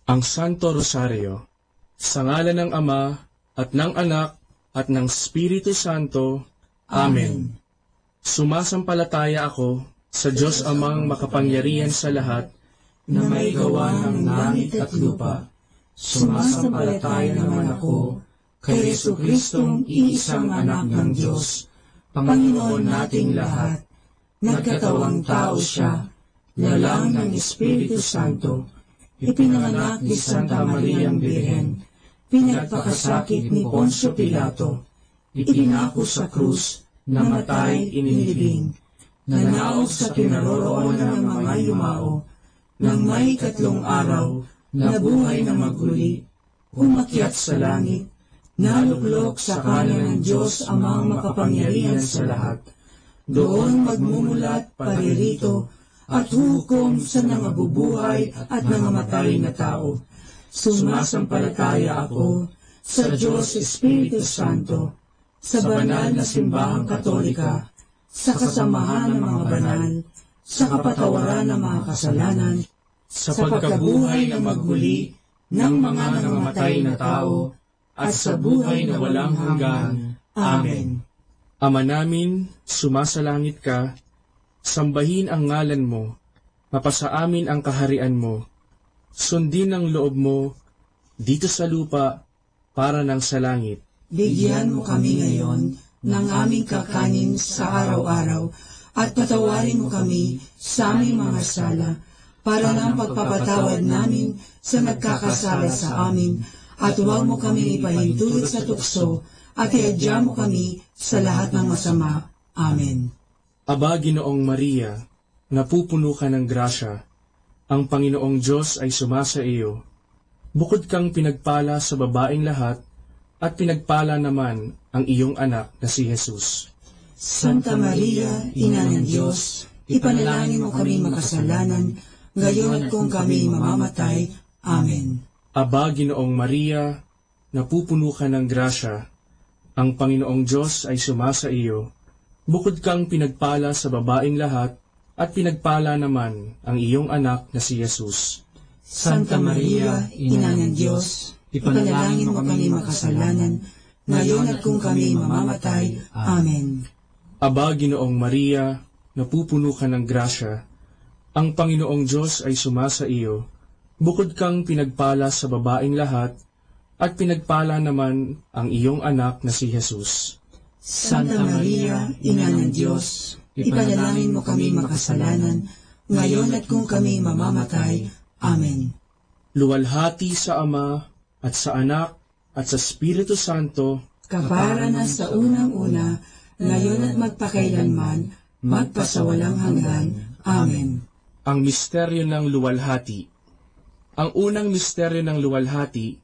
[SPEAKER 23] Ang Santo Rosario, sa ngalan ng Ama, at ng Anak, at ng Espiritu Santo. Amen. Sumasampalataya ako sa Diyos Amang makapangyarihan sa lahat, na may gawa ng langit at lupa. Sumasampalataya naman ako kay Jesucristong iisang anak ng Diyos, Panginoon nating lahat. Nagkatawang tao siya, lalang ng Espiritu Santo, ipinanganak ni Santa Mariang Birhen, pinagpakasakit ni Poncio Pilato, ipinako sa krus, namatay, inilibing, nanaog sa kinaroroonan ng mga yumao, nang may 3 araw, nabuhay na maguli, umakyat sa langit, naluglok sa kanan ng Diyos Amang makapangyarihan sa lahat, doon magmumulat paririto, at hukom sa nangabubuhay at nangamatay na tao. Sumasampalataya ako sa Diyos Espiritu Santo, sa banal na simbahang katolika, sa kasamahan ng mga banal, sa kapatawaran ng mga kasalanan, sa pagkabuhay na maghuli, ng mga namamatay na tao, at sa buhay na walang hanggan. Amen. Ama namin, sumasalangit ka, sambahin ang ngalan mo, mapasa amin ang kaharian mo, sundin ang loob mo, dito sa lupa, para ng sa langit.
[SPEAKER 18] Bigyan mo kami ngayon ng aming kakanin sa araw-araw, at patawarin mo kami sa aming mga sala, para ng pagpapatawad namin sa nagkakasala sa amin, at huwag mo kami ipahintulot sa tukso, at iadya mo kami sa lahat ng masama. Amen.
[SPEAKER 23] Aba, Ginoong Maria, napupuno ka ng grasya, ang Panginoong Diyos ay sumasa iyo. Bukod kang pinagpala sa babaeng lahat, at pinagpala naman ang iyong anak na si Jesus.
[SPEAKER 18] Santa Maria, Ina ng Diyos, ipanalangin mo kami makasalanan, ngayon at kung kami mamamatay. Amen.
[SPEAKER 23] Aba, Ginoong Maria, napupuno ka ng grasya, ang Panginoong Diyos ay sumasa iyo. Bukod kang pinagpala sa babaeng lahat, at pinagpala naman ang iyong anak na si Jesus.
[SPEAKER 18] Santa Maria, Ina ng Diyos, ipanalangin mo kami makasalanan, ngayon at kung kami mamamatay. Amen.
[SPEAKER 23] Aba, Ginoong Maria, napupuno ka ng grasya, ang Panginoong Diyos ay sumasa iyo. Bukod kang pinagpala sa babaeng lahat, at pinagpala naman ang iyong anak na si Jesus.
[SPEAKER 18] Santa Maria, Ina ng Diyos, ipanalangin mo kami makasalanan, ngayon at kung kami mamamatay. Amen.
[SPEAKER 23] Luwalhati sa Ama, at sa Anak, at sa Espiritu Santo,
[SPEAKER 18] kapara na sa unang-una, ngayon at magpakailanman, magpasawalang hanggan. Amen.
[SPEAKER 23] Ang misteryo ng luwalhati. Ang unang misteryo ng luwalhati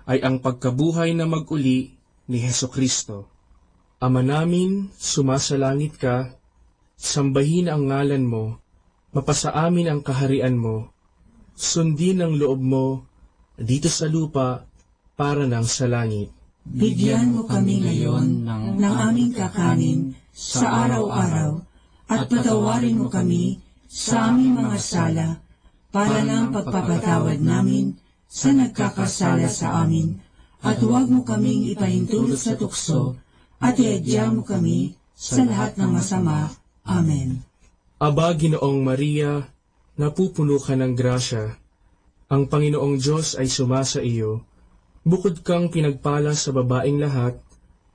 [SPEAKER 23] ay ang pagkabuhay na mag-uli ni Hesukristo. Ama namin, sumasalangit ka, sambahin ang ngalan mo, mapasa amin ang kaharian mo, sundin ang loob mo, dito sa lupa, para ng sa langit.
[SPEAKER 18] Bigyan mo kami ngayon ng aming kakanin sa araw-araw, at patawarin mo kami sa aming mga sala, para ng pagpapatawad namin sa nagkakasala sa amin, at huwag mo kaming ipahintulot sa tukso, at iadya mo kami sa lahat ng masama. Amen.
[SPEAKER 23] Aba, Ginoong Maria, napupuno ka ng grasya, ang Panginoong Diyos ay sumasa iyo. Bukod kang pinagpala sa babaeng lahat,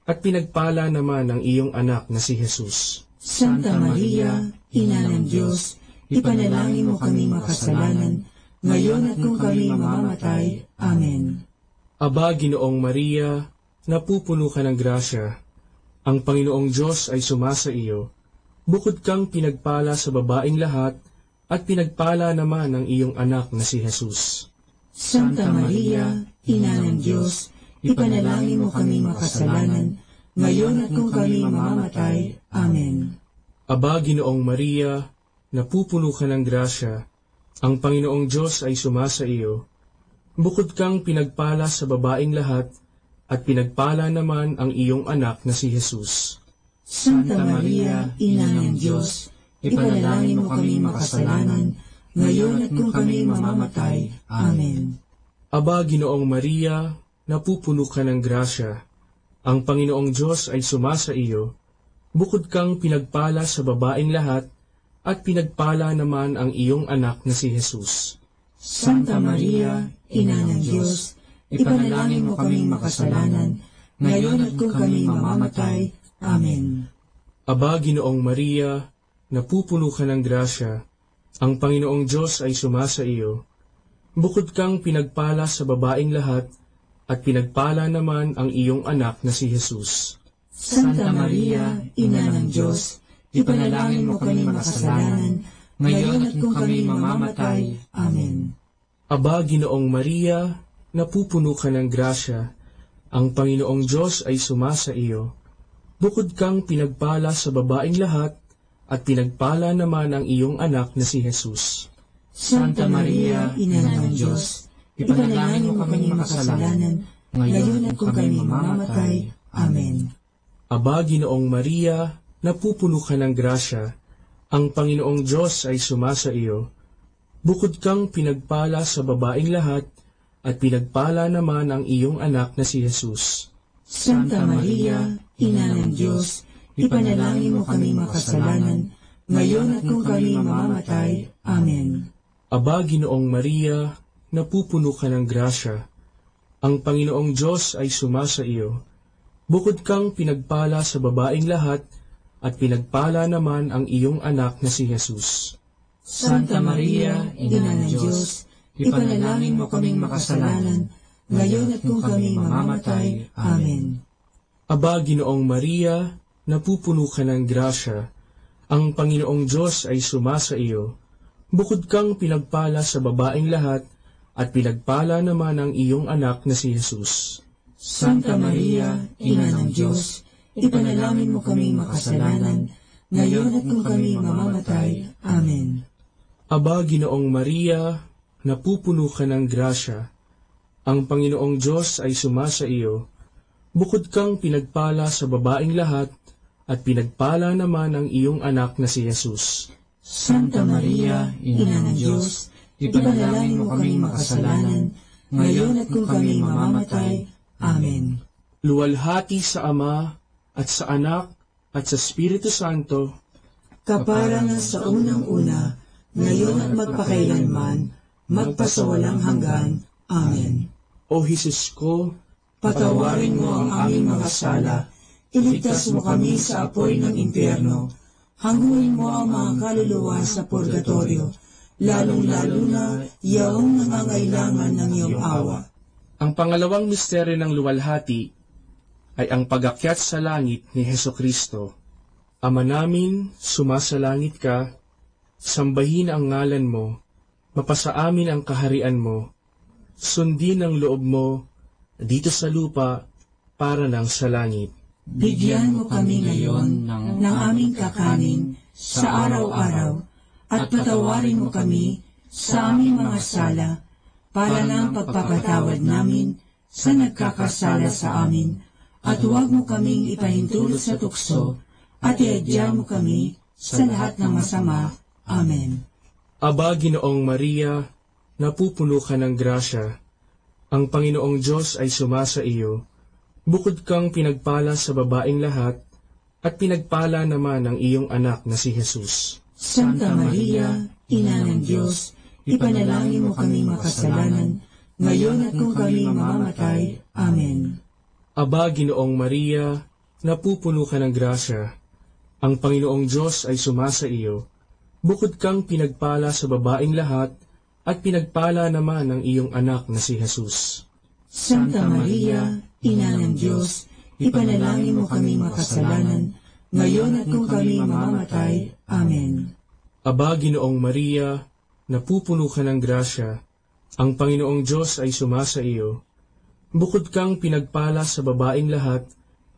[SPEAKER 23] at pinagpala naman ang iyong anak na si Jesus.
[SPEAKER 18] Santa Maria, Ina ng Diyos, ipanalangin mo kami makasalanan, ngayon at kung kami mamamatay. Amen.
[SPEAKER 23] Aba, Ginoong Maria, napupuno ka ng grasya, ang Panginoong Diyos ay sumasa iyo. Bukod kang pinagpala sa babaeng lahat, at pinagpala naman ang iyong anak na si Jesus.
[SPEAKER 18] Santa Maria, Ina ng Diyos, ipanalangin mo kami makasalanan, ngayon at kung kami mamamatay. Amen.
[SPEAKER 23] Aba, Ginoong Maria, napupuno ka ng grasya, ang Panginoong Diyos ay sumasa iyo. Bukod kang pinagpala sa babaeng lahat, at pinagpala naman ang iyong anak na si Jesus.
[SPEAKER 18] Santa Maria, Ina ng Diyos, ipanalangin mo kami makasalanan, ngayon at kung kami mamamatay. Amen.
[SPEAKER 23] Aba, Ginoong Maria, napupuno ka ng grasya, ang Panginoong Diyos ay sumasa iyo. Bukod kang pinagpala sa babaeng lahat, at pinagpala naman ang iyong anak na si Jesus.
[SPEAKER 18] Santa Maria, Ina ng Diyos, ipanalangin mo kaming makasalanan, ngayon at kung kami mamamatay. Amen.
[SPEAKER 23] Aba, Ginoong Maria, napupuno ka ng grasya, ang Panginoong Diyos ay sumasa iyo. Bukod kang pinagpala sa babaeng lahat, at pinagpala naman ang iyong anak na si Jesus.
[SPEAKER 18] Santa Maria, Ina ng Diyos, ipanalangin mo kami makasalanan, ngayon at kung kami mamamatay. Amen.
[SPEAKER 23] Aba, Ginoong Maria, napupuno ka ng grasya, ang Panginoong Diyos ay sumasa iyo. Bukod kang pinagpala sa babaeng lahat, at pinagpala naman ang iyong anak na si Jesus.
[SPEAKER 18] Santa Maria, Ina ng Diyos, ipanalangin mo kami makasalanan, ngayon at kung kami mamamatay. Amen.
[SPEAKER 23] Aba, Ginoong Maria, napupuno ka ng grasya, ang Panginoong Diyos ay sumasa iyo. Bukod kang pinagpala sa babaeng lahat, at pinagpala naman ang iyong anak na si Jesus.
[SPEAKER 18] Santa Maria, Ina ng Diyos, ipanalangin mo kami makasalanan, ngayon at kung kami mamamatay. Amen.
[SPEAKER 23] Aba, Ginoong Maria, napupuno ka ng grasya. Ang Panginoong Diyos ay sumasa iyo. Bukod kang pinagpala sa babaeng lahat, at pinagpala naman ang iyong anak na si Jesus.
[SPEAKER 18] Santa Maria, Ina ng Diyos, ipanalangin mo kaming makasalanan, ngayon at kung kami mamamatay. Amen.
[SPEAKER 23] Aba, Ginoong Maria, napupuno ka ng grasya. Ang Panginoong Diyos ay sumasa iyo. Bukod kang pinagpala sa babaeng lahat, at pinagpala naman ang iyong anak na si Jesus.
[SPEAKER 18] Santa Maria, Ina ng Diyos, ipanalangin mo kaming makasalanan, ngayon at kung kami mamamatay. Amen.
[SPEAKER 23] Aba, Ginoong Maria, napupuno ka ng grasya. Ang Panginoong Diyos ay sumasa iyo. Bukod kang pinagpala sa babaeng lahat, at pinagpala naman ang iyong anak na si Jesus.
[SPEAKER 18] Santa Maria, Ina ng Diyos, ipanalangin mo kaming makasalanan, ngayon at kung kami mamamatay. Amen.
[SPEAKER 23] Luwalhati sa Ama, at sa Anak, at sa Espiritu Santo,
[SPEAKER 18] kapara nga sa unang-una, ngayon at magpakailanman, magpasawalang hanggan. Amen.
[SPEAKER 23] O Jesus ko,
[SPEAKER 18] patawarin mo ang aming mga sala, iligtas mo kami sa apoy ng impyerno, hanguin mo ang mga kaluluwa sa purgatorio, lalong-lalo na yaong nangangailangan ng iyong awa.
[SPEAKER 23] Ang pangalawang misteryo ng luwalhati ay ang pag-akyat sa langit ni Hesukristo. Ama namin, sumasalangit ka, sambahin ang ngalan mo, mapasa amin ang kaharian mo, sundin ang loob mo, dito sa lupa, para nang sa langit.
[SPEAKER 18] Bigyan mo kami ngayon ng aming kakanin sa araw-araw, at patawarin mo kami sa aming mga sala, para ng pagpapatawad namin sa nagkakasala sa amin, at huwag mo kaming ipahintulot sa tukso, at iadya mo kami sa lahat ng masama. Amen.
[SPEAKER 23] Aba, Ginoong Maria, napupuno ka ng grasya. Ang Panginoong Diyos ay sumasa iyo. Bukod kang pinagpala sa babaeng lahat, at pinagpala naman ang iyong anak na si Jesus.
[SPEAKER 18] Santa Maria, Ina ng Diyos, ipanalangin mo kami makasalanan, ngayon at kung kami mamamatay. Amen.
[SPEAKER 23] Aba, Ginoong Maria, napupuno ka ng grasya. Ang Panginoong Diyos ay sumasa iyo. Bukod kang pinagpala sa babaeng lahat, at pinagpala naman ang iyong anak na si Jesus.
[SPEAKER 18] Santa Maria, Ina ng Diyos, ipanalangin mo kami makasalanan, ngayon at kung kami mamamatay. Amen.
[SPEAKER 23] Aba, Ginoong Maria, napupuno ka ng grasya. Ang Panginoong Diyos ay sumasa iyo. Bukod kang pinagpala sa babaeng lahat,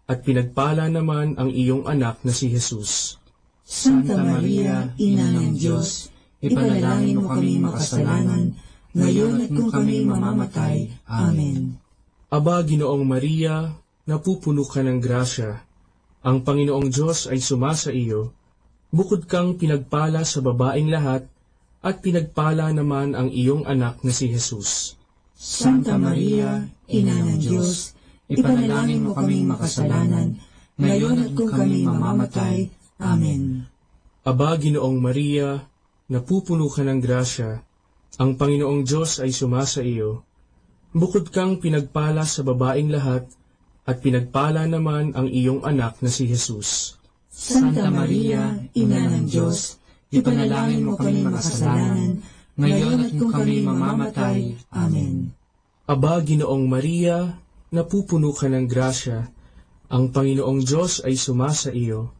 [SPEAKER 23] at pinagpala naman ang iyong anak na si Jesus.
[SPEAKER 18] Santa Maria, Ina ng Diyos, ipanalangin mo kami makasalanan, ngayon at kung kami mamamatay. Amen.
[SPEAKER 23] Aba, Ginoong Maria, napupuno ka ng grasya. Ang Panginoong Diyos ay sumasa iyo. Bukod kang pinagpala sa babaeng lahat, at pinagpala naman ang iyong anak na si Jesus.
[SPEAKER 18] Santa Maria, Ina ng Diyos, ipanalangin mo kaming makasalanan, ngayon at kung kami mamamatay. Amen.
[SPEAKER 23] Aba, Ginoong Maria, napupuno ka ng grasya. Ang Panginoong Diyos ay sumasa iyo. Bukod kang pinagpala sa babaeng lahat, at pinagpala naman ang iyong anak na si Jesus.
[SPEAKER 18] Santa Maria, Ina ng Diyos, ipanalangin mo kami makasalanan, ngayon at kung kami mamamatay. Amen.
[SPEAKER 23] Aba, Ginoong Maria, napupuno ka ng grasya. Ang Panginoong Diyos ay sumasa iyo.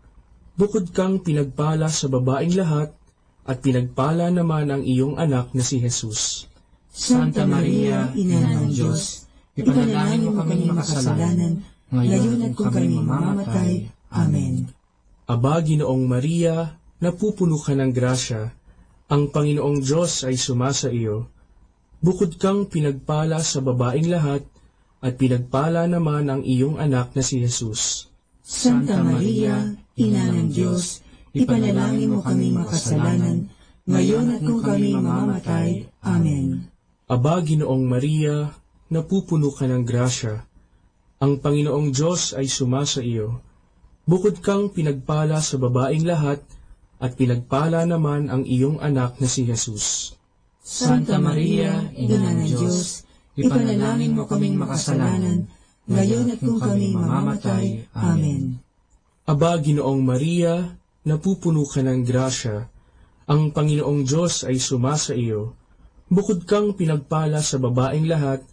[SPEAKER 23] Bukod kang pinagpala sa babaeng lahat, at pinagpala naman ang iyong anak na si Jesus.
[SPEAKER 18] Santa Maria, Ina ng Diyos, ipanalangin mo kami makasalanan, ngayon at kung kami mamamatay. Amen.
[SPEAKER 23] Aba, Ginoong Maria, napupuno ka ng grasya. Ang Panginoong Diyos ay sumasa iyo. Bukod kang pinagpala sa babaeng lahat, at pinagpala naman ang iyong anak na si Jesus.
[SPEAKER 18] Santa Maria, Ina ng Diyos, ipanalangin mo kami makasalanan, ngayon at kung kami mamamatay. Amen.
[SPEAKER 23] Aba, Ginoong Maria, napupuno ka ng grasya. Ang Panginoong Diyos ay sumasa iyo. Bukod kang pinagpala sa babaeng lahat, at pinagpala naman ang iyong anak na si Jesus.
[SPEAKER 18] Santa Maria, Ina ng Diyos, ipanalangin mo kaming makasalanan, ngayon at kung kami mamamatay. Amen.
[SPEAKER 23] Aba, Ginoong Maria, napupuno ka ng grasya. Ang Panginoong Diyos ay sumasa iyo. Bukod kang pinagpala sa babaeng lahat,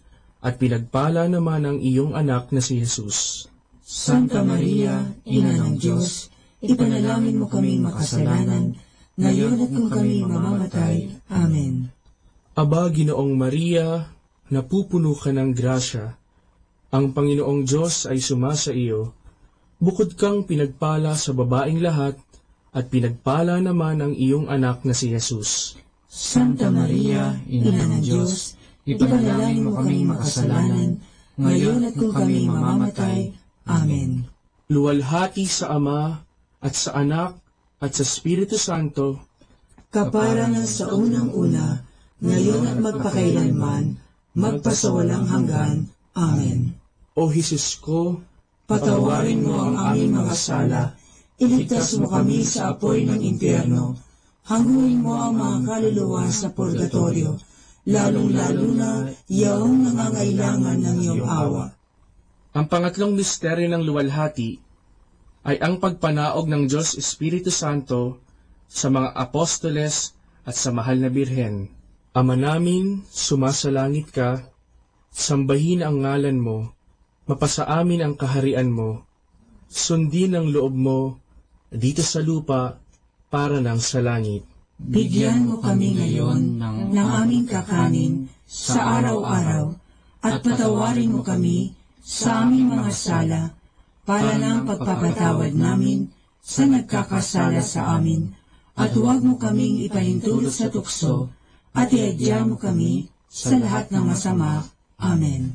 [SPEAKER 23] at pinagpala naman ang iyong anak na si Jesus.
[SPEAKER 18] Santa Maria, Ina ng Diyos, ipanalangin mo kaming makasalanan, ngayon at kung kami mamamatay. Amen.
[SPEAKER 23] Aba, Ginoong Maria, napupuno ka ng grasya. Ang Panginoong Diyos ay sumasa iyo. Bukod kang pinagpala sa babaeng lahat, at pinagpala naman ang iyong anak na si Jesus.
[SPEAKER 18] Santa Maria, Ina ng Diyos, ipanalangin mo kaming makasalanan, ngayon at kung kami mamamatay. Amen.
[SPEAKER 23] Luwalhati sa Ama, at sa Anak, at sa Espiritu Santo,
[SPEAKER 18] kaparangan sa unang-una, ngayon at magpakailanman, magpasawalang hanggan. Amen.
[SPEAKER 23] O Jesus ko,
[SPEAKER 18] patawarin mo ang aming mga sala, iligtas mo kami sa apoy ng impyerno, hanguin mo ang mga kaluluwa sa purgatorio, lalong-lalo na yaong nangangailangan ng iyong awa.
[SPEAKER 23] Ang pangatlong misteryo ng luwalhati ay ang pagpanaog ng Diyos Espiritu Santo sa mga apostoles at sa mahal na Birhen. Ama namin, sumasalangit ka, sambahin ang ngalan mo, mapasa amin ang kaharian mo, sundin ang loob mo dito sa lupa para ng sa langit.
[SPEAKER 18] Bigyan mo kami ngayon ng aming kakanin sa araw-araw at patawarin mo kami sa aming mga sala para ng pagpapatawad namin sa nagkakasala sa amin, at huwag mo kaming ipahintulot sa tukso at iadya mo kami sa lahat ng masama. Amen.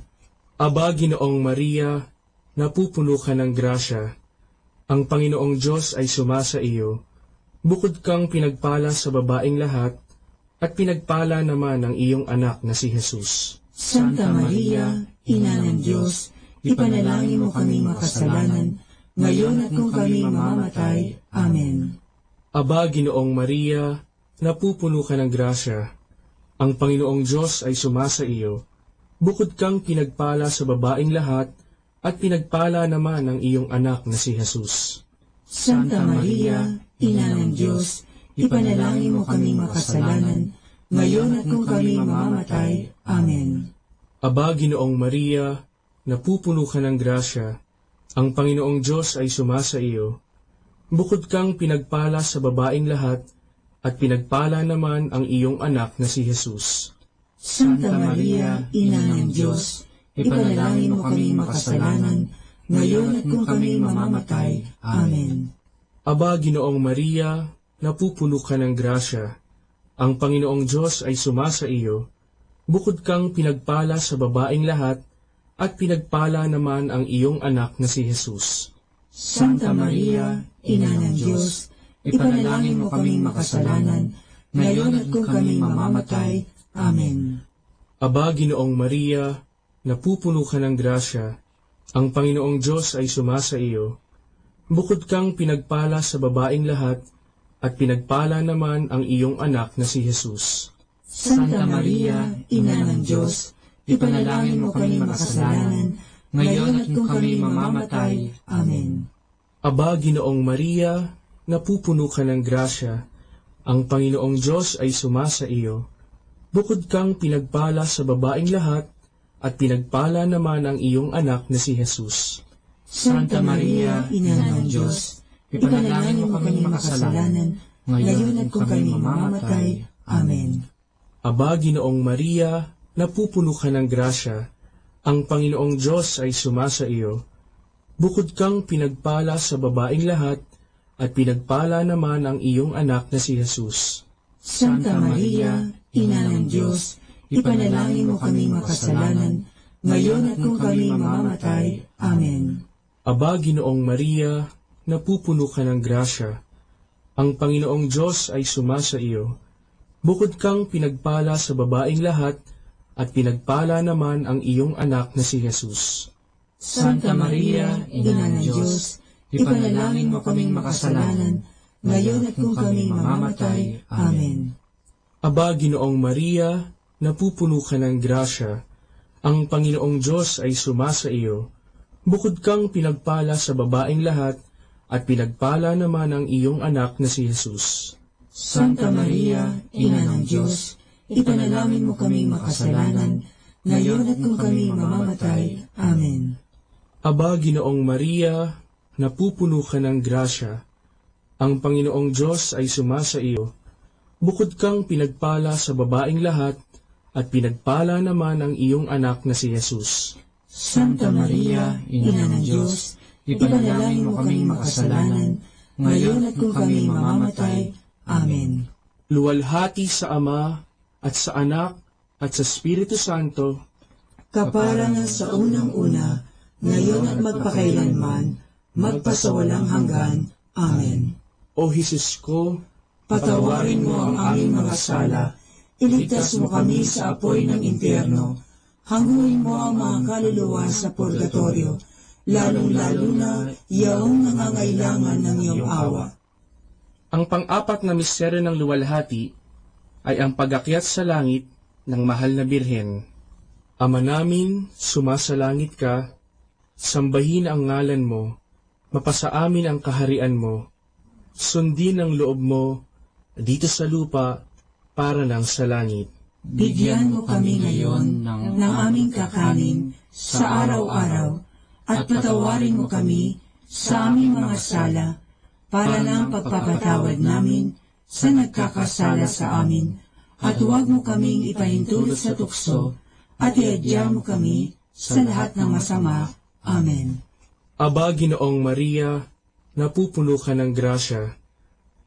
[SPEAKER 23] Aba, Ginoong Maria, napupuno ka ng grasya. Ang Panginoong Diyos ay sumasa iyo. Bukod kang pinagpala sa babaeng lahat, at pinagpala naman ang iyong anak na si Jesus.
[SPEAKER 18] Santa Maria, Ina ng Diyos, ipanalangin mo kaming makasalanan, ngayon at kung kami mamamatay. Amen.
[SPEAKER 23] Aba, Ginoong Maria, napupuno ka ng grasya. Ang Panginoong Diyos ay sumasa iyo. Bukod kang pinagpala sa babaeng lahat, at pinagpala naman ang iyong anak na si Jesus.
[SPEAKER 18] Santa Maria, Ina ng Diyos, ipanalangin mo kaming makasalanan, ngayon at kung kami mamamatay. Amen.
[SPEAKER 23] Aba, Ginoong Maria, napupuno ka ng grasya. Ang Panginoong Diyos ay sumasa iyo. Bukod kang pinagpala sa babaeng lahat, at pinagpala naman ang iyong anak na si Jesus.
[SPEAKER 18] Santa Maria, Ina ng Diyos, ipanalangin mo kaming makasalanan, ngayon at kung kami mamamatay. Amen.
[SPEAKER 23] Aba, Ginoong Maria, napupuno ka ng grasya. Ang Panginoong Diyos ay sumasa iyo. Bukod kang pinagpala sa babaeng lahat, at pinagpala naman ang iyong anak na si Jesus.
[SPEAKER 18] Santa Maria, Ina ng Diyos, ipanalangin mo kaming makasalanan, ngayon at kung kami mamamatay. Amen.
[SPEAKER 23] Aba, Ginoong Maria, napupuno ka ng grasya. Ang Panginoong Diyos ay sumasa iyo. Bukod kang pinagpala sa babaeng lahat, at pinagpala naman ang iyong anak na si Jesus.
[SPEAKER 18] Santa Maria, Ina ng Diyos, ipanalangin mo kami makasalanan, ngayon at kung kami mamamatay. Amen.
[SPEAKER 23] Aba, Ginoong Maria, napupuno ka ng grasya. Ang Panginoong Diyos ay sumasa iyo. Bukod kang pinagpala sa babaeng lahat, at pinagpala naman ang iyong anak na si Jesus.
[SPEAKER 18] Santa Maria, Ina ng Diyos, ipanalangin mo kami makasalanan, ngayon at kung kami mamamatay. Amen.
[SPEAKER 23] Aba, Ginoong Maria, napupuno ka ng grasya. Ang Panginoong Diyos ay sumasa iyo. Bukod kang pinagpala sa babaeng lahat, at pinagpala naman ang iyong anak na si Jesus.
[SPEAKER 18] Santa Maria, Ina ng Diyos, ipanalangin mo kaming makasalanan, ngayon at kung kami mamamatay. Amen.
[SPEAKER 23] Aba, Ginoong Maria, napupuno ka ng grasya. Ang Panginoong Diyos ay sumasa iyo. Bukod kang pinagpala sa babaeng lahat, at pinagpala naman ang iyong anak na si Jesus.
[SPEAKER 18] Santa Maria, Ina ng Diyos, ipanalangin mo kaming makasalanan, ngayon at kung kami mamamatay. Amen.
[SPEAKER 23] Aba, Ginoong Maria, napupuno ka ng grasya, ang Panginoong Diyos ay sumasa iyo. Bukod kang pinagpala sa babaeng lahat, at pinagpala naman ang iyong anak na si Jesus.
[SPEAKER 18] Santa Maria, Ina ng Diyos, ipanalangin mo kaming makasalanan, ngayon at kung kami mamamatay. Amen.
[SPEAKER 23] Aba, Ginoong Maria, napupuno ka ng grasya, ang Panginoong Diyos ay sumasa iyo. Bukod kang pinagpala sa babaeng lahat, at pinagpala naman ang iyong anak na si Jesus.
[SPEAKER 18] Santa Maria, Ina ng Diyos, ipanalangin mo kaming makasalanan, ngayon at kung kami mamamatay. Amen.
[SPEAKER 23] Luwalhati sa Ama, at sa Anak, at sa Espiritu Santo,
[SPEAKER 18] kaparangan sa unang-una, ngayon at magpakailanman, magpasawalang hanggan. Amen.
[SPEAKER 23] O Jesus ko,
[SPEAKER 18] patawarin mo ang aming mga sala, iligtas mo kami sa apoy ng impyerno, hanguin mo ang mga kaluluwa sa purgatorio, lalong-lalo na yaong nangangailangan ng iyong awa.
[SPEAKER 23] Ang pang-apat na misteryo ng luwalhati ay ang pag-akyat sa langit ng mahal na Birhen. Ama namin, sumasalangit ka, sambahin ang ngalan mo, mapasa amin ang kaharian mo, sundin ang loob mo, dito sa lupa, para ng sa langit.
[SPEAKER 18] Bigyan mo kami ngayon ng aming kakanin sa araw-araw, at patawarin mo kami sa aming mga sala, para ng pagpapatawad namin sa nagkakasala sa amin, at huwag mo kaming ipahintulot sa tukso, at iadya mo kami sa lahat ng masama. Amen.
[SPEAKER 23] Aba, Ginoong Maria, napupuno ka ng grasya,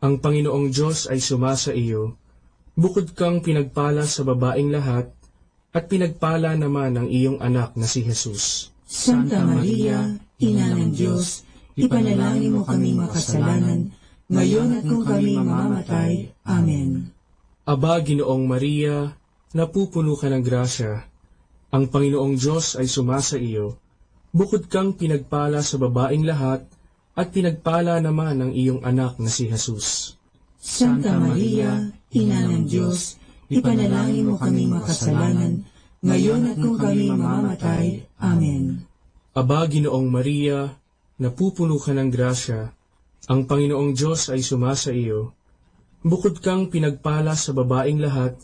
[SPEAKER 23] ang Panginoong Diyos ay sumasa iyo. Bukod kang pinagpala sa babaeng lahat, at pinagpala naman ang iyong anak na si Jesus.
[SPEAKER 18] Santa Maria, Ina ng Diyos, ipanalangin mo kaming makasalanan, ngayon at kung kami mamamatay. Amen.
[SPEAKER 23] Aba, Ginoong Maria, napupuno ka ng grasya, ang Panginoong Diyos ay sumasa iyo. Bukod kang pinagpala sa babaeng lahat, at pinagpala naman ang iyong anak na si Jesus.
[SPEAKER 18] Santa Maria, Ina ng Diyos, ipanalangin mo kaming makasalanan, ngayon at kung kami mamamatay. Amen.
[SPEAKER 23] Aba, Ginoong Maria, napupuno ka ng grasya, ang Panginoong Diyos ay sumasa iyo. Bukod kang pinagpala sa babaeng lahat,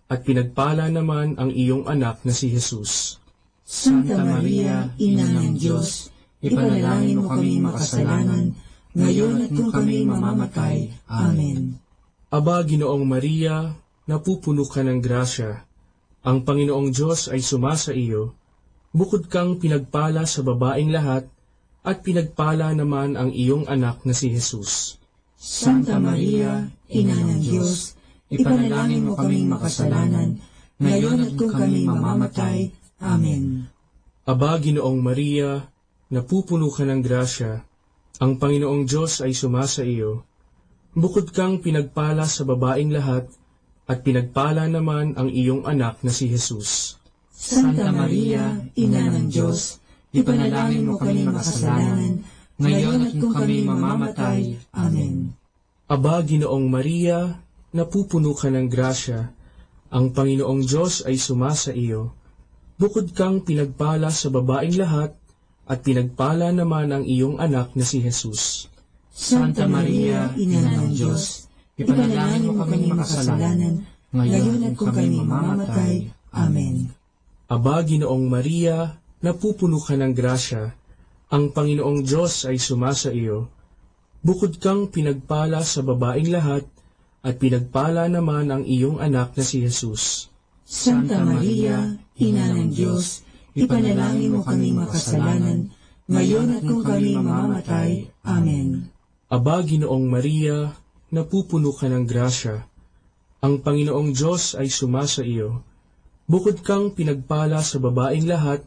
[SPEAKER 23] at pinagpala naman ang iyong anak na si Jesus.
[SPEAKER 18] Santa Maria, Ina ng Diyos, ipanalangin mo kaming makasalanan, ngayon at kung kami mamamatay. Amen.
[SPEAKER 23] Aba, Ginoong Maria, napupuno ka ng grasya, ang Panginoong Diyos ay sumasa iyo. Bukod kang pinagpala sa babaeng lahat, at pinagpala naman ang iyong anak na si Jesus.
[SPEAKER 18] Santa Maria, Ina ng Diyos, ipanalangin mo kaming makasalanan, ngayon at kung kami mamamatay. Amen.
[SPEAKER 23] Aba, Ginoong Maria, napupuno ka ng grasya, ang Panginoong Diyos ay sumasa iyo. Bukod kang pinagpala sa babaeng lahat, at pinagpala naman ang iyong anak na si Jesus.
[SPEAKER 18] Santa Maria, Ina ng Diyos, ipanalangin mo kaming makasalanan, ngayon at kung kami mamamatay. Amen.
[SPEAKER 23] Aba, Ginoong Maria, napupuno ka ng grasya, ang Panginoong Diyos ay sumasa iyo. Bukod kang pinagpala sa babaeng lahat, at pinagpala naman ang iyong anak na si Jesus.
[SPEAKER 18] Santa Maria, Ina ng Diyos, ipanalangin mo kaming makasalanan, ngayon at kung kami mamamatay. Amen.
[SPEAKER 23] Aba, Ginoong Maria, napupuno ka ng grasya, ang Panginoong Diyos ay sumasa iyo. Bukod kang pinagpala sa babaeng lahat, at pinagpala naman ang iyong anak na si Jesus.
[SPEAKER 18] Santa Maria, Ina ng Diyos, ipanalangin mo kaming makasalanan, ngayon at kung kami mamamatay. Amen.
[SPEAKER 23] Aba, Ginoong Maria, napupuno ka ng grasya, ang Panginoong Diyos ay sumasa iyo. Bukod kang pinagpala sa babaeng lahat,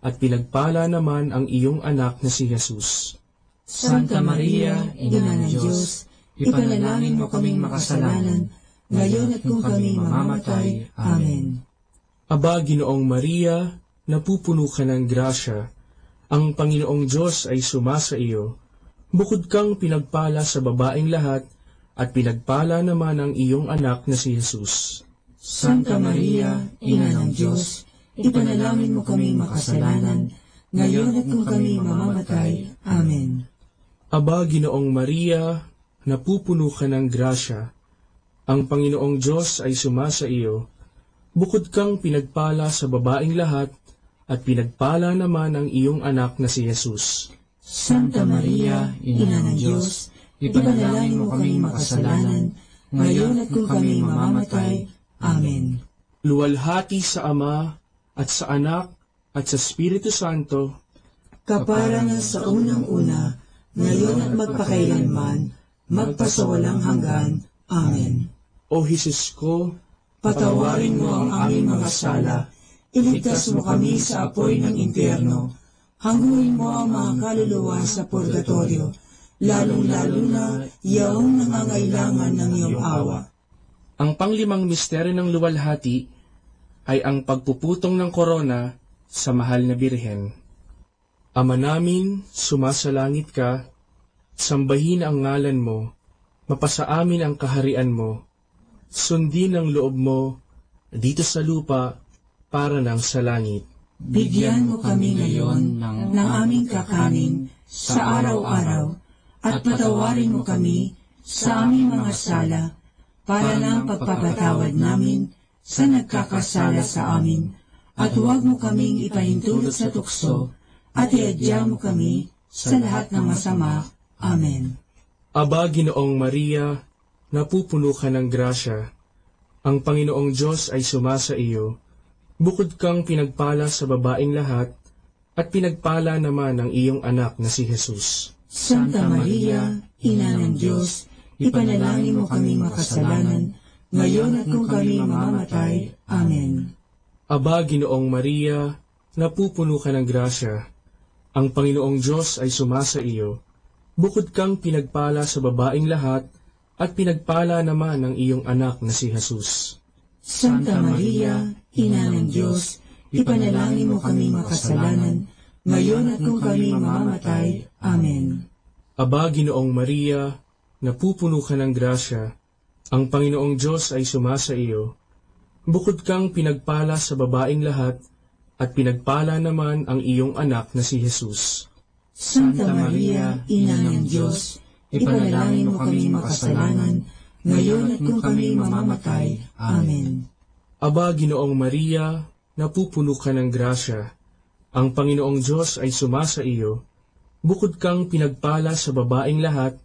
[SPEAKER 23] at pinagpala naman ang iyong anak na si Jesus.
[SPEAKER 18] Santa Maria, Ina ng Diyos, ipanalangin mo kaming makasalanan, ngayon at kung kami mamamatay. Amen.
[SPEAKER 23] Aba, Ginoong Maria, napupuno ka ng grasya, ang Panginoong Diyos ay sumasa iyo. Bukod kang pinagpala sa babaeng lahat, at pinagpala naman ang iyong anak na si Jesus.
[SPEAKER 18] Santa Maria, Ina ng Diyos, ipanalangin mo kaming makasalanan, ngayon at kung kami mamamatay. Amen.
[SPEAKER 23] Aba, Ginoong Maria, napupuno ka ng grasya, ang Panginoong Diyos ay sumasa iyo. Bukod kang pinagpala sa babaeng lahat, at pinagpala naman ang iyong anak na si Jesus.
[SPEAKER 18] Santa Maria, Ina ng Diyos, ipanalangin mo kaming makasalanan, ngayon at kung kami mamamatay. Amen.
[SPEAKER 23] Luwalhati sa Ama, at sa Anak, at sa Espiritu Santo,
[SPEAKER 18] kapara na sa unang-una, ngayon at magpakailanman, magpasawalang hanggan. Amen.
[SPEAKER 23] O Jesus ko,
[SPEAKER 18] patawarin mo ang aming mga sala, iligtas mo kami sa apoy ng impyerno, hanguin mo ang mga kaluluwa sa purgatorio, lalong-lalo na yaong nangangailangan ng iyong awa.
[SPEAKER 23] Ang panglimang misteryo ng luwalhati ay ang pagpuputong ng korona sa mahal na Birhen. Ama namin, sumasalangit ka, sambahin ang ngalan mo, mapasa amin ang kaharian mo, sundin ang loob mo dito sa lupa para ng sa langit.
[SPEAKER 18] Bigyan mo kami ngayon ng aming kakanin sa araw-araw, at patawarin mo kami sa aming mga sala, para ng pagpapatawad namin sa nagkakasala sa amin, at huwag mo kaming ipahintulot sa tukso, at iadya mo kami sa lahat ng masama. Amen.
[SPEAKER 23] Aba, Ginoong Maria, napupuno ka ng grasya, ang Panginoong Diyos ay sumasa iyo. Bukod kang pinagpala sa babaeng lahat, at pinagpala naman ang iyong anak na si Jesus.
[SPEAKER 18] Santa Maria, Ina ng Diyos, ipanalangin mo kaming makasalanan, ngayon at kung kami mamamatay. Amen.
[SPEAKER 23] Aba, Ginoong Maria, napupuno ka ng grasya, ang Panginoong Diyos ay sumasa iyo. Bukod kang pinagpala sa babaeng lahat, at pinagpala naman ang iyong anak na si Jesus.
[SPEAKER 18] Santa Maria, Ina ng Diyos, ipanalangin mo kaming makasalanan, ngayon at kung kami mamamatay. Amen.
[SPEAKER 23] Aba, Ginoong Maria, napupuno ka ng grasya, ang Panginoong Diyos ay sumasa iyo. Bukod kang pinagpala sa babaeng lahat, at pinagpala naman ang iyong anak na si Jesus.
[SPEAKER 18] Santa Maria, Ina ng Diyos, ipanalangin mo kaming makasalanan, ngayon at kung kami mamamatay. Amen.
[SPEAKER 23] Aba, Ginoong Maria, napupuno ka ng grasya, ang Panginoong Diyos ay sumasa iyo. Bukod kang pinagpala sa babaeng lahat,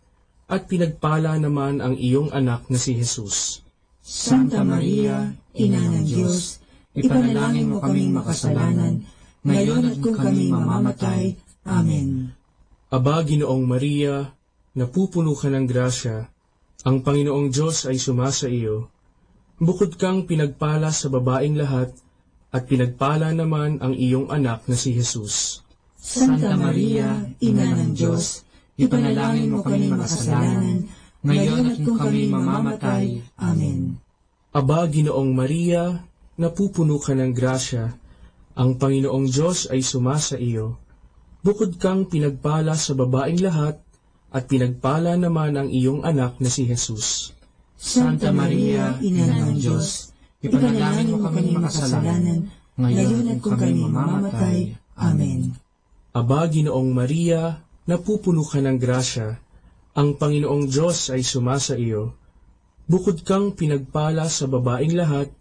[SPEAKER 23] at pinagpala naman ang iyong anak na si Jesus.
[SPEAKER 18] Santa Maria, Ina ng Diyos, ipanalangin mo kaming makasalanan, ngayon at kung kami mamamatay. Amen.
[SPEAKER 23] Aba, Ginoong Maria, napupuno ka ng grasya, ang Panginoong Diyos ay sumasa iyo. Bukod kang pinagpala sa babaeng lahat, at pinagpala naman ang iyong anak na si Jesus.
[SPEAKER 18] Santa Maria, Ina ng Diyos, ipanalangin mo kaming makasalanan, ngayon at kung kami mamamatay. Amen.
[SPEAKER 23] Aba, Ginoong Maria, napupuno ka ng grasya, ang Panginoong Diyos ay sumasa iyo. Bukod kang pinagpala sa babaeng lahat, at pinagpala naman ang iyong anak na si Jesus.
[SPEAKER 18] Santa Maria, Ina ng Diyos, ipanalangin mo kaming makasalanan, ngayon at kung kami mamamatay. Amen.
[SPEAKER 23] Aba, Ginoong Maria, napupuno ka ng grasya, ang Panginoong Diyos ay sumasa iyo. Bukod kang pinagpala sa babaeng lahat,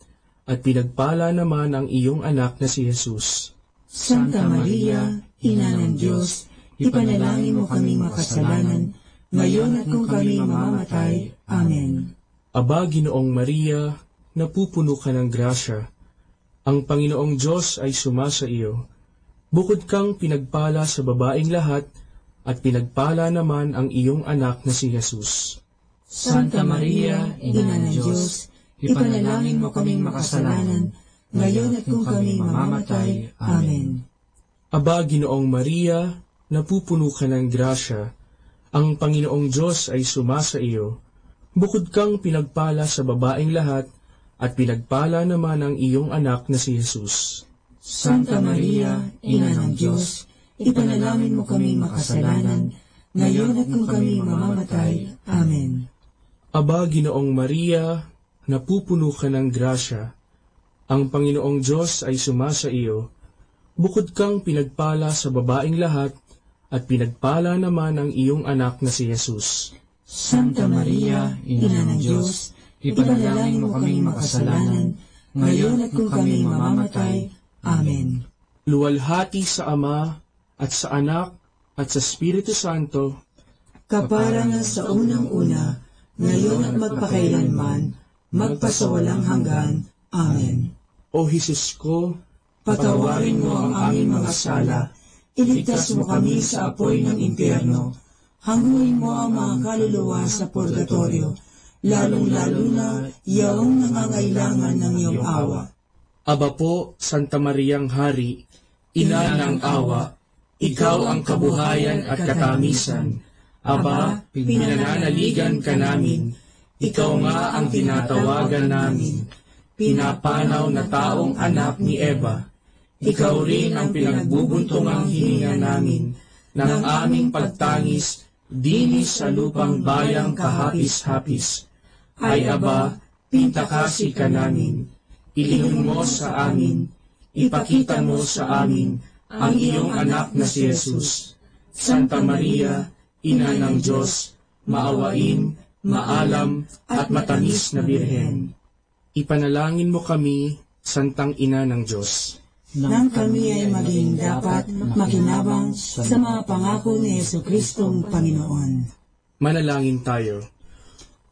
[SPEAKER 23] at pinagpala naman ang iyong anak na si Jesus.
[SPEAKER 18] Santa Maria, Ina ng Diyos, ipanalangin mo kaming makasalanan, ngayon at kung kami mamamatay. Amen.
[SPEAKER 23] Aba, Ginoong Maria, napupuno ka ng grasya, ang Panginoong Diyos ay sumasa iyo. Bukod kang pinagpala sa babaeng lahat, at pinagpala naman ang iyong anak na si Jesus.
[SPEAKER 18] Santa Maria, Ina ng Diyos, ipanalangin mo kaming makasalanan, ngayon at kung kami mamamatay. Amen.
[SPEAKER 23] Aba, Ginoong Maria, napupuno ka ng grasya, ang Panginoong Diyos ay sumasa iyo. Bukod kang pinagpala sa babaeng lahat, at pinagpala naman ang iyong anak na si Jesus.
[SPEAKER 18] Santa Maria, Ina ng Diyos, ipanalangin mo kami makasalanan, ngayon at kung kami mamamatay. Amen.
[SPEAKER 23] Aba, Ginoong Maria, napupuno ka ng grasya, ang Panginoong Diyos ay sumasa iyo. Bukod kang pinagpala sa babaeng lahat, at pinagpala naman ang iyong anak na si Jesus.
[SPEAKER 18] Santa Maria, Ina ng Diyos, ipanalangin mo kami makasalanan, ngayon at kung kami mamamatay. Amen.
[SPEAKER 23] Luwalhati sa Ama, at sa Anak, at sa Espiritu Santo,
[SPEAKER 18] kapara nga sa unang-una, ngayon at magpakailanman, magpasawalang hanggan. Amen.
[SPEAKER 23] O Jesus ko,
[SPEAKER 18] patawarin mo ang aming mga sala, iligtas mo kami sa apoy ng impyerno, hanguin mo ang mga kaluluwa sa purgatorio, lalong-lalo na yaong nangangailangan ng iyong awa.
[SPEAKER 23] Aba po, Santa Mariang Hari, Ina ng awa, ikaw ang kabuhayan at katamisan. Aba, pinananaligan ka namin, ikaw nga ang tinatawagan namin. Pinapanaw na taong anak ni Eva, ikaw rin ang pinagbubuntungang hininga namin ng aming pagtangis dinis sa lupang bayang kahapis-hapis. Ay aba, pintakasi ka namin, ilihim mo sa amin, ipakita mo sa amin ang iyong anak na si Jesus. Santa Maria, Ina ng Diyos, maawain, maalam at matamis na Birhen. Ipanalangin mo kami, Santang Ina ng Diyos,
[SPEAKER 18] nang kami ay maging dapat makinabang sa mga pangako ni Jesucristong Panginoon.
[SPEAKER 23] Manalangin tayo.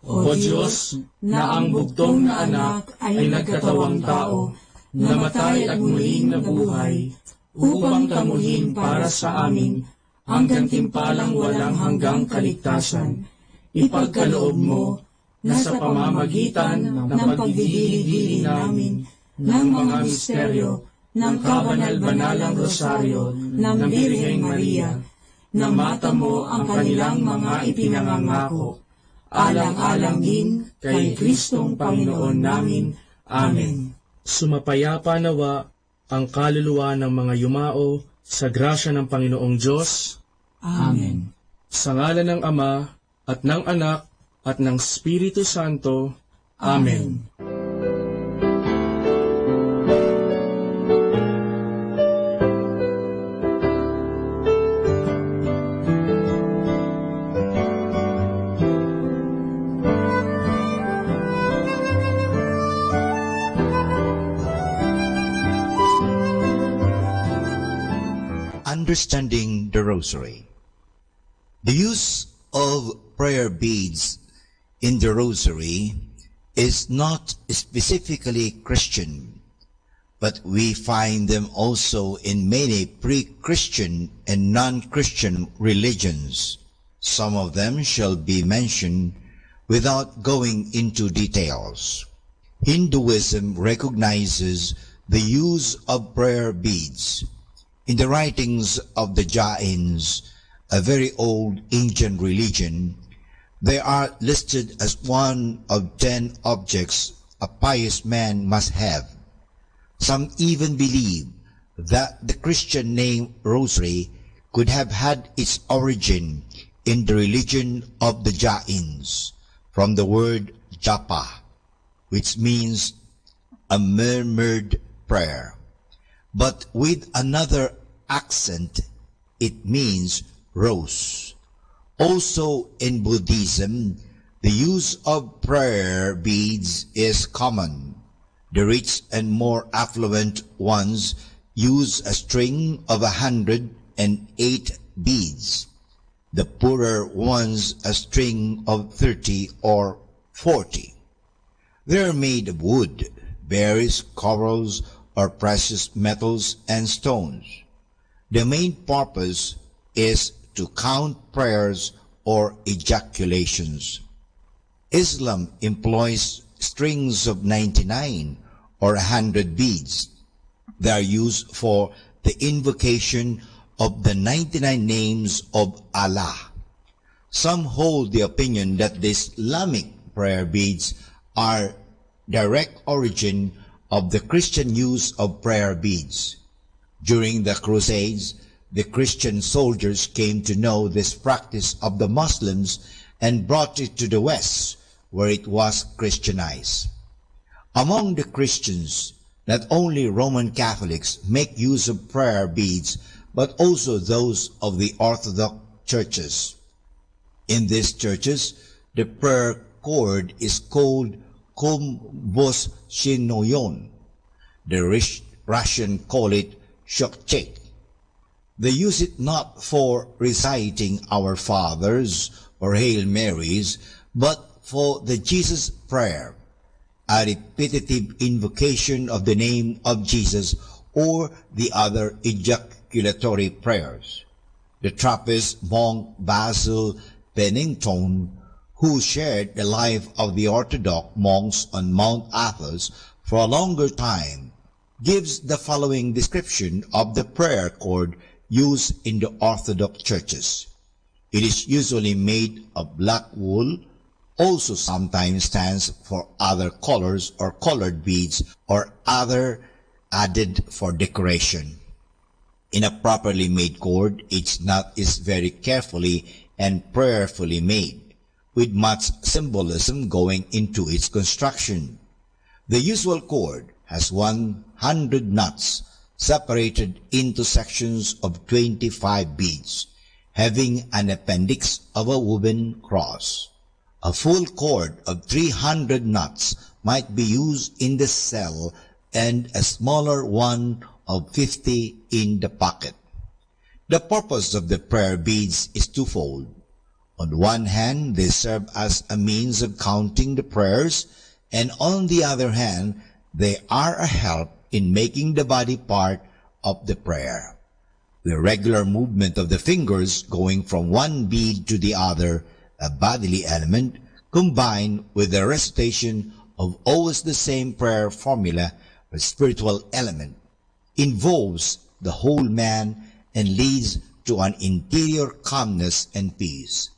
[SPEAKER 23] O Diyos, na ang bugtong na anak ay nagkatawang tao, namatay at muling nabuhay, upang tamuhin para sa amin ang gantimpalang walang hanggang kaligtasan. Ipagkaloob mo na sa pamamagitan ng pagdidili-dili namin ng mga misteryo ng kabanal-banalang rosaryo ng Birheng Maria, na mata mo ang kanilang mga ipinangangako, alang-alang din kay Kristong Panginoon namin. Amen. Sumapayapa nawa ang kaluluwa ng mga yumao sa grasya ng Panginoong Diyos.
[SPEAKER 18] Amen.
[SPEAKER 23] Sa ngalan ng Ama, at ng Anak, at ng Espiritu Santo. Amen.
[SPEAKER 7] Understanding the Rosary. The use of prayer beads in the Rosary is not specifically Christian, but we find them also in many pre-Christian and non-Christian religions. Some of them shall be mentioned without going into details. Hinduism recognizes the use of prayer beads. In the writings of the Jains, a very old Indian religion, they are listed as one of 10 objects a pious man must have. Some even believe that the Christian name Rosary could have had its origin in the religion of the Jains, from the word japa, which means a murmured prayer. But with another accent, it means rose. Also in Buddhism, the use of prayer beads is common. The rich and more affluent ones use a string of 108 beads. The poorer ones a string of 30 or 40. They are made of wood, berries, corals, or precious metals and stones. The main purpose is to count prayers or ejaculations. Islam employs strings of 99 or 100 beads. They are used for the invocation of the 99 names of Allah. Some hold the opinion that the Islamic prayer beads are direct origin of the Christian use of prayer beads. During the Crusades, the Christian soldiers came to know this practice of the Muslims and brought it to the West, where it was Christianized. Among the Christians, not only Roman Catholics make use of prayer beads, but also those of the Orthodox churches. In these churches, the prayer cord is called komboshinoyon. The Russian call it shokchek. They use it not for reciting Our Fathers or Hail Marys, but for the Jesus prayer, a repetitive invocation of the name of Jesus or the other ejaculatory prayers. The Trappist monk Basil Pennington, who shared the life of the Orthodox monks on Mount Athos for a longer time, gives the following description of the prayer cord used in the Orthodox churches. It is usually made of black wool, also sometimes stands for other colors or colored beads or other added for decoration. In a properly made cord, each knot is very carefully and prayerfully made, with much symbolism going into its construction. The usual cord has 100 knots separated into sections of 25 beads, having an appendix of a woven cross. A full cord of 300 knots might be used in the cell and a smaller one of 50 in the pocket. The purpose of the prayer beads is twofold. On one hand, they serve as a means of counting the prayers, and on the other hand, they are a help in making the body part of the prayer. The regular movement of the fingers going from one bead to the other, a bodily element, combined with the recitation of always the same prayer formula, a spiritual element, involves the whole man and leads to an interior calmness and peace.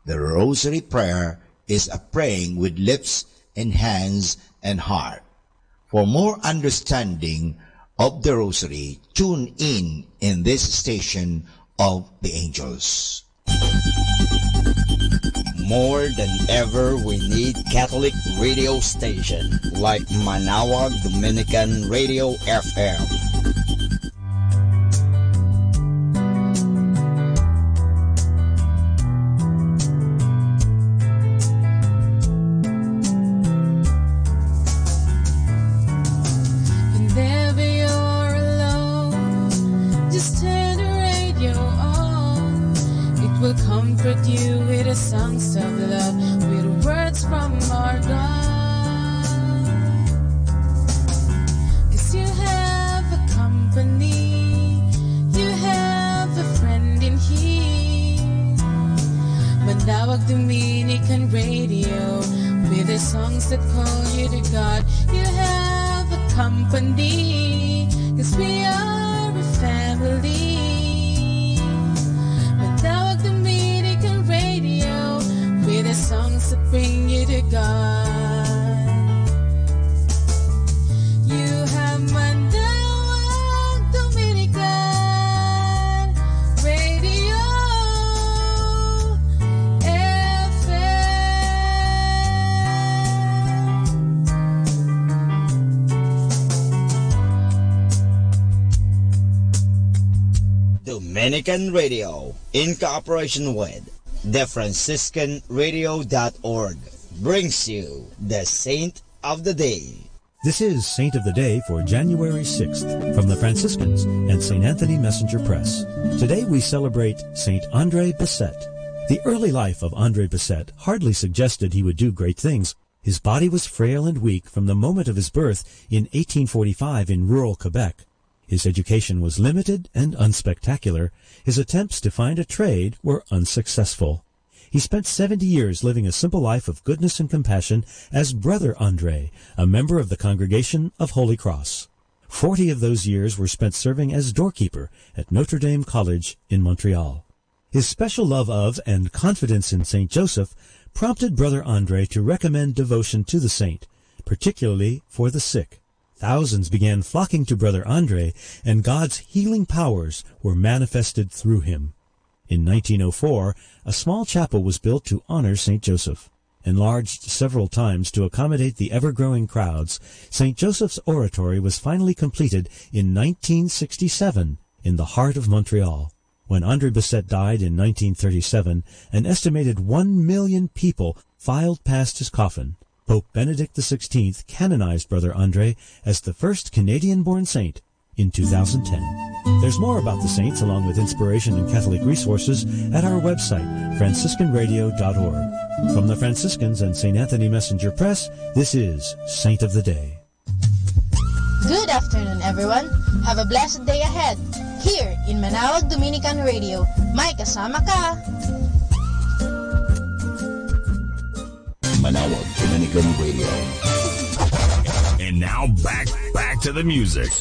[SPEAKER 7] The rosary prayer is a praying with lips and hands and heart. For more understanding of the rosary, tune in this station of the angels.
[SPEAKER 3] More than ever, we need Catholic radio station like Manaoag Dominican Radio FM.
[SPEAKER 4] Whenever you're alone, just turn the radio on. It will comfort you with the songs of love, with words from our God. 'Cause you have a company, you have a friend in here. Manaoag Dominican Radio, with the songs that call you to God. You have a company, 'cause we are a family. Manaoag Dominican Radio, with the songs that bring you to God. You have Manaoag Dominican Radio
[SPEAKER 3] Dominican Radio, in cooperation with TheFranciscanRadio.org, brings you the Saint of the Day.
[SPEAKER 17] This is Saint of the Day for January 6th from the Franciscans and St. Anthony Messenger Press. Today we celebrate St. André Bessette. The early life of André Bessette hardly suggested he would do great things. His body was frail and weak from the moment of his birth in 1845 in rural Quebec. His education was limited and unspectacular. His attempts to find a trade were unsuccessful. He spent 70 years living a simple life of goodness and compassion as Brother André, a member of the Congregation of Holy Cross. 40 of those years were spent serving as doorkeeper at Notre Dame College in Montreal. His special love of and confidence in St. Joseph prompted Brother André to recommend devotion to the saint, particularly for the sick. Thousands began flocking to Brother Andre, and God's healing powers were manifested through him. In 1904, a small chapel was built to honor St. Joseph. Enlarged several times to accommodate the ever-growing crowds, St. Joseph's Oratory was finally completed in 1967 in the heart of Montreal. When Andre Bessette died in 1937, an estimated 1 million people filed past his coffin. Pope Benedict XVI canonized Brother Andre as the first Canadian-born saint in 2010. There's more about the saints along with inspiration and Catholic resources at our website, franciscanradio.org. From the Franciscans and St. Anthony Messenger Press, this is Saint of the Day.
[SPEAKER 8] Good afternoon, everyone. Have a blessed day ahead. Here in Manawag Dominican Radio, may kasama ka.
[SPEAKER 19] Manawag Dominican Radio.
[SPEAKER 20] And now back to the music.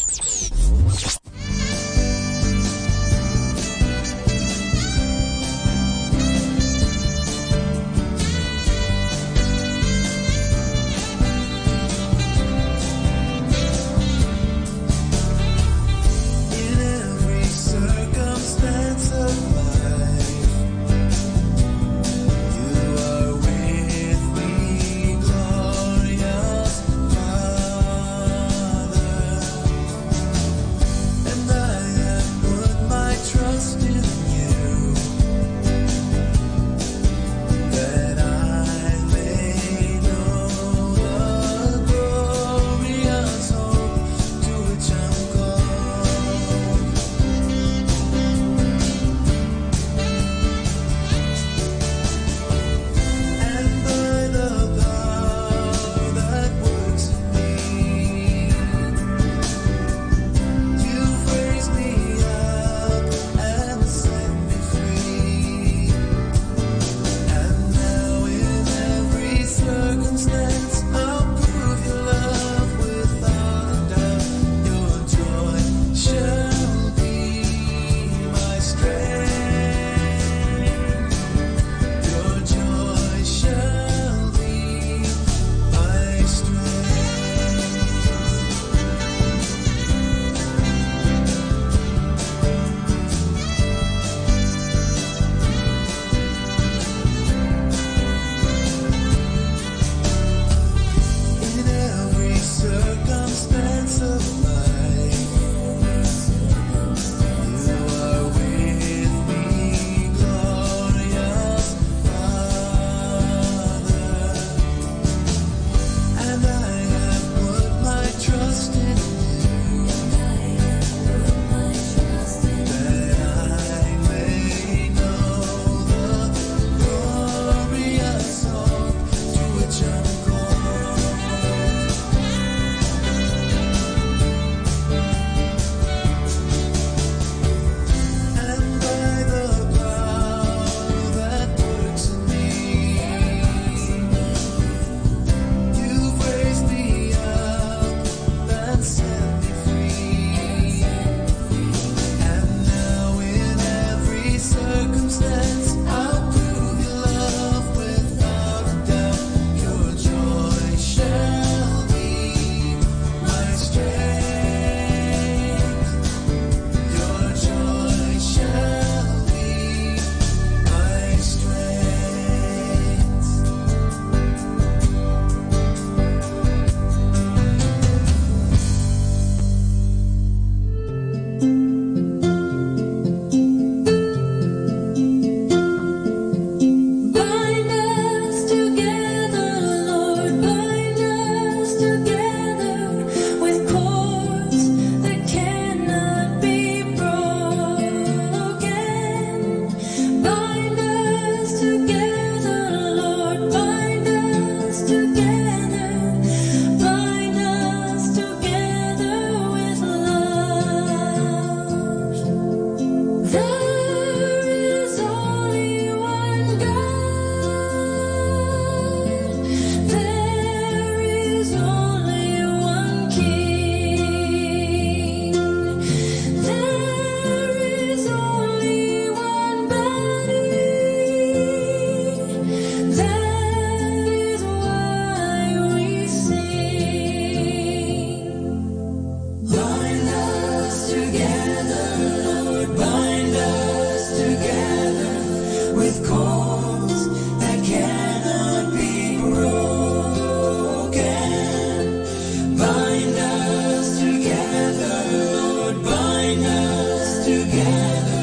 [SPEAKER 1] together,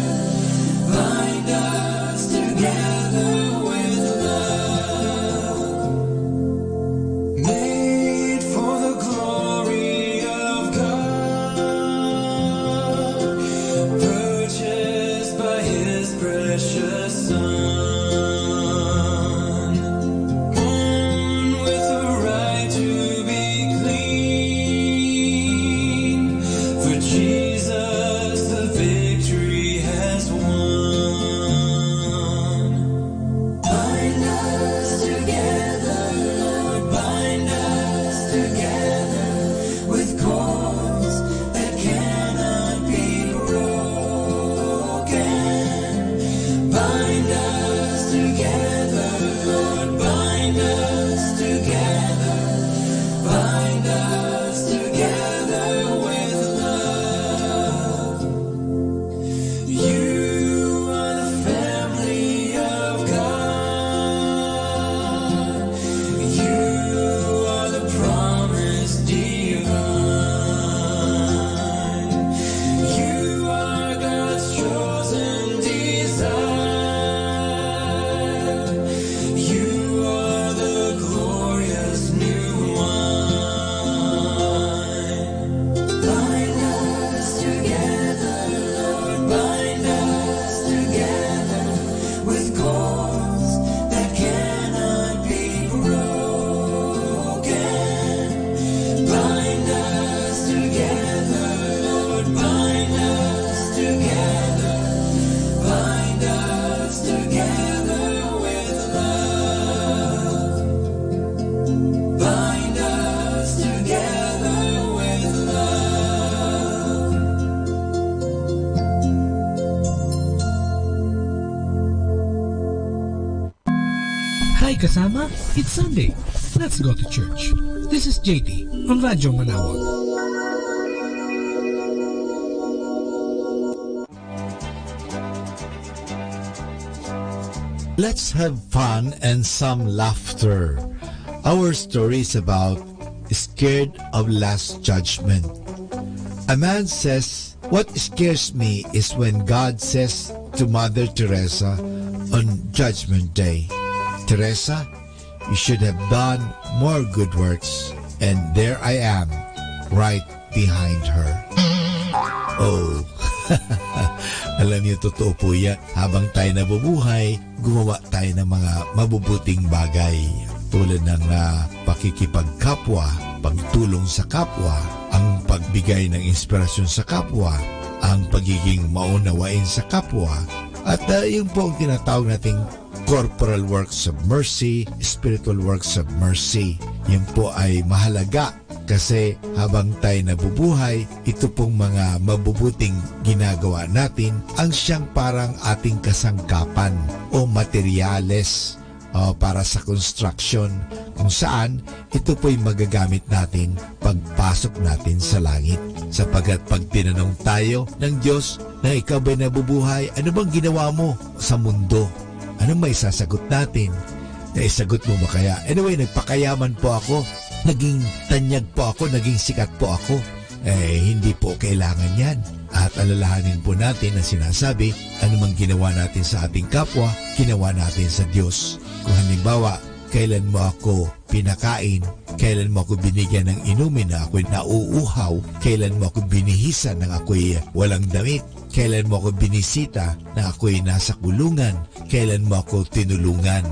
[SPEAKER 1] bind us together with love. Made for the glory of God, purchased by His precious Son.
[SPEAKER 6] Hi kasama, it's Sunday. Let's go to church. This is JT on Radyo Manawag.
[SPEAKER 11] Let's have fun and some laughter. Our story is about scared of last judgment. A man says, what scares me is when God says to Mother Teresa on Judgment Day, Teresa, you should have done more good works. And there I am, right behind her. Oh, alam niyo, totoo po yan. Habang tayo nabubuhay, gumawa tayo ng mga mabubuting bagay. Tulad ng pakikipagkapwa, pagtulong sa kapwa, ang pagbigay ng inspirasyon sa kapwa, ang pagiging maunawain sa kapwa, at yung po ang tinatawag nating corporal works of mercy, spiritual works of mercy. Yun po ay mahalaga kasi habang tayo nabubuhay, ito pong mga mabubuting ginagawa natin ang siyang parang ating kasangkapan o materyales para sa construction, kung saan ito po'y magagamit natin pagpasok natin sa langit. Sapagkat pag tinanong tayo ng Diyos na ikaw ba'y nabubuhay, ano bang ginawa mo sa mundo? Anong may sasagot natin? Naisagot mo ba kaya? Anyway, nagpakayaman po ako, naging tanyag po ako, naging sikat po ako. Hindi po kailangan yan. At alalahanin po natin na sinasabi, anumang ginawa natin sa ating kapwa, ginawa natin sa Diyos. Kung halimbawa, kailan mo ako pinakain, kailan mo ako binigyan ng inumin na ako'y nauuhaw, kailan mo ako binihisan na ako'y walang damit, kailan mo ako binisita na ako'y nasa kulungan, kailan mo ako tinulungan.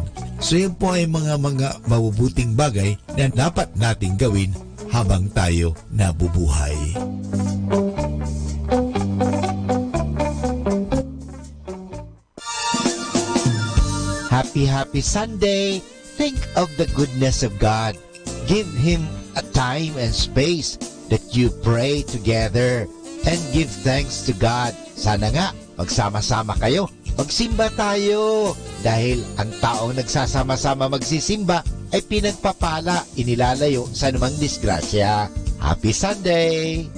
[SPEAKER 11] So yun po ay mga mabubuting bagay na dapat nating gawin habang tayo nabubuhay.
[SPEAKER 7] Happy Sunday! Think of the goodness of God. Give Him a time and space that you pray together and give thanks to God. Sana nga, magsama-sama kayo. Magsimba tayo. Dahil ang taong nagsasama-sama magsisimba ay pinagpapala, inilalayo sa anumang disgrasya. Happy Sunday!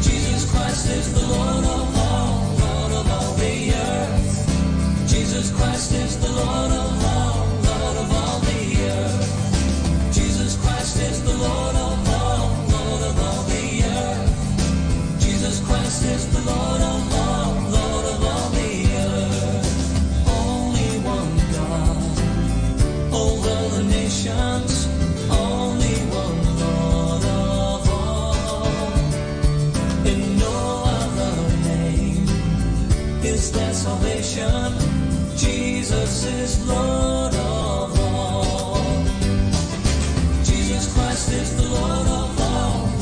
[SPEAKER 1] Jesus Christ is the Lord of all is their salvation. Jesus is Lord of all. Jesus Christ is the Lord of all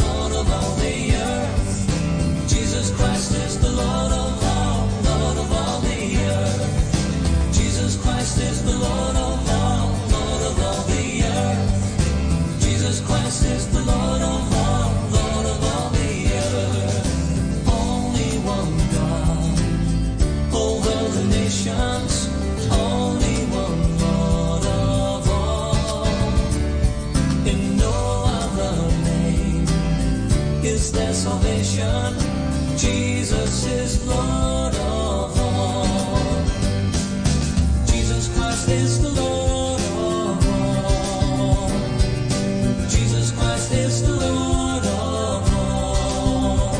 [SPEAKER 1] the earth. Jesus Christ is the Lord of all the earth. Jesus Christ is the Lord of all the earth. Jesus Christ is the Lord of all the earth. Only one God over the nations, only one Lord of all. In no other name is there salvation. Jesus is Lord of all. Jesus Christ is the Lord of all. Jesus Christ is the Lord of all.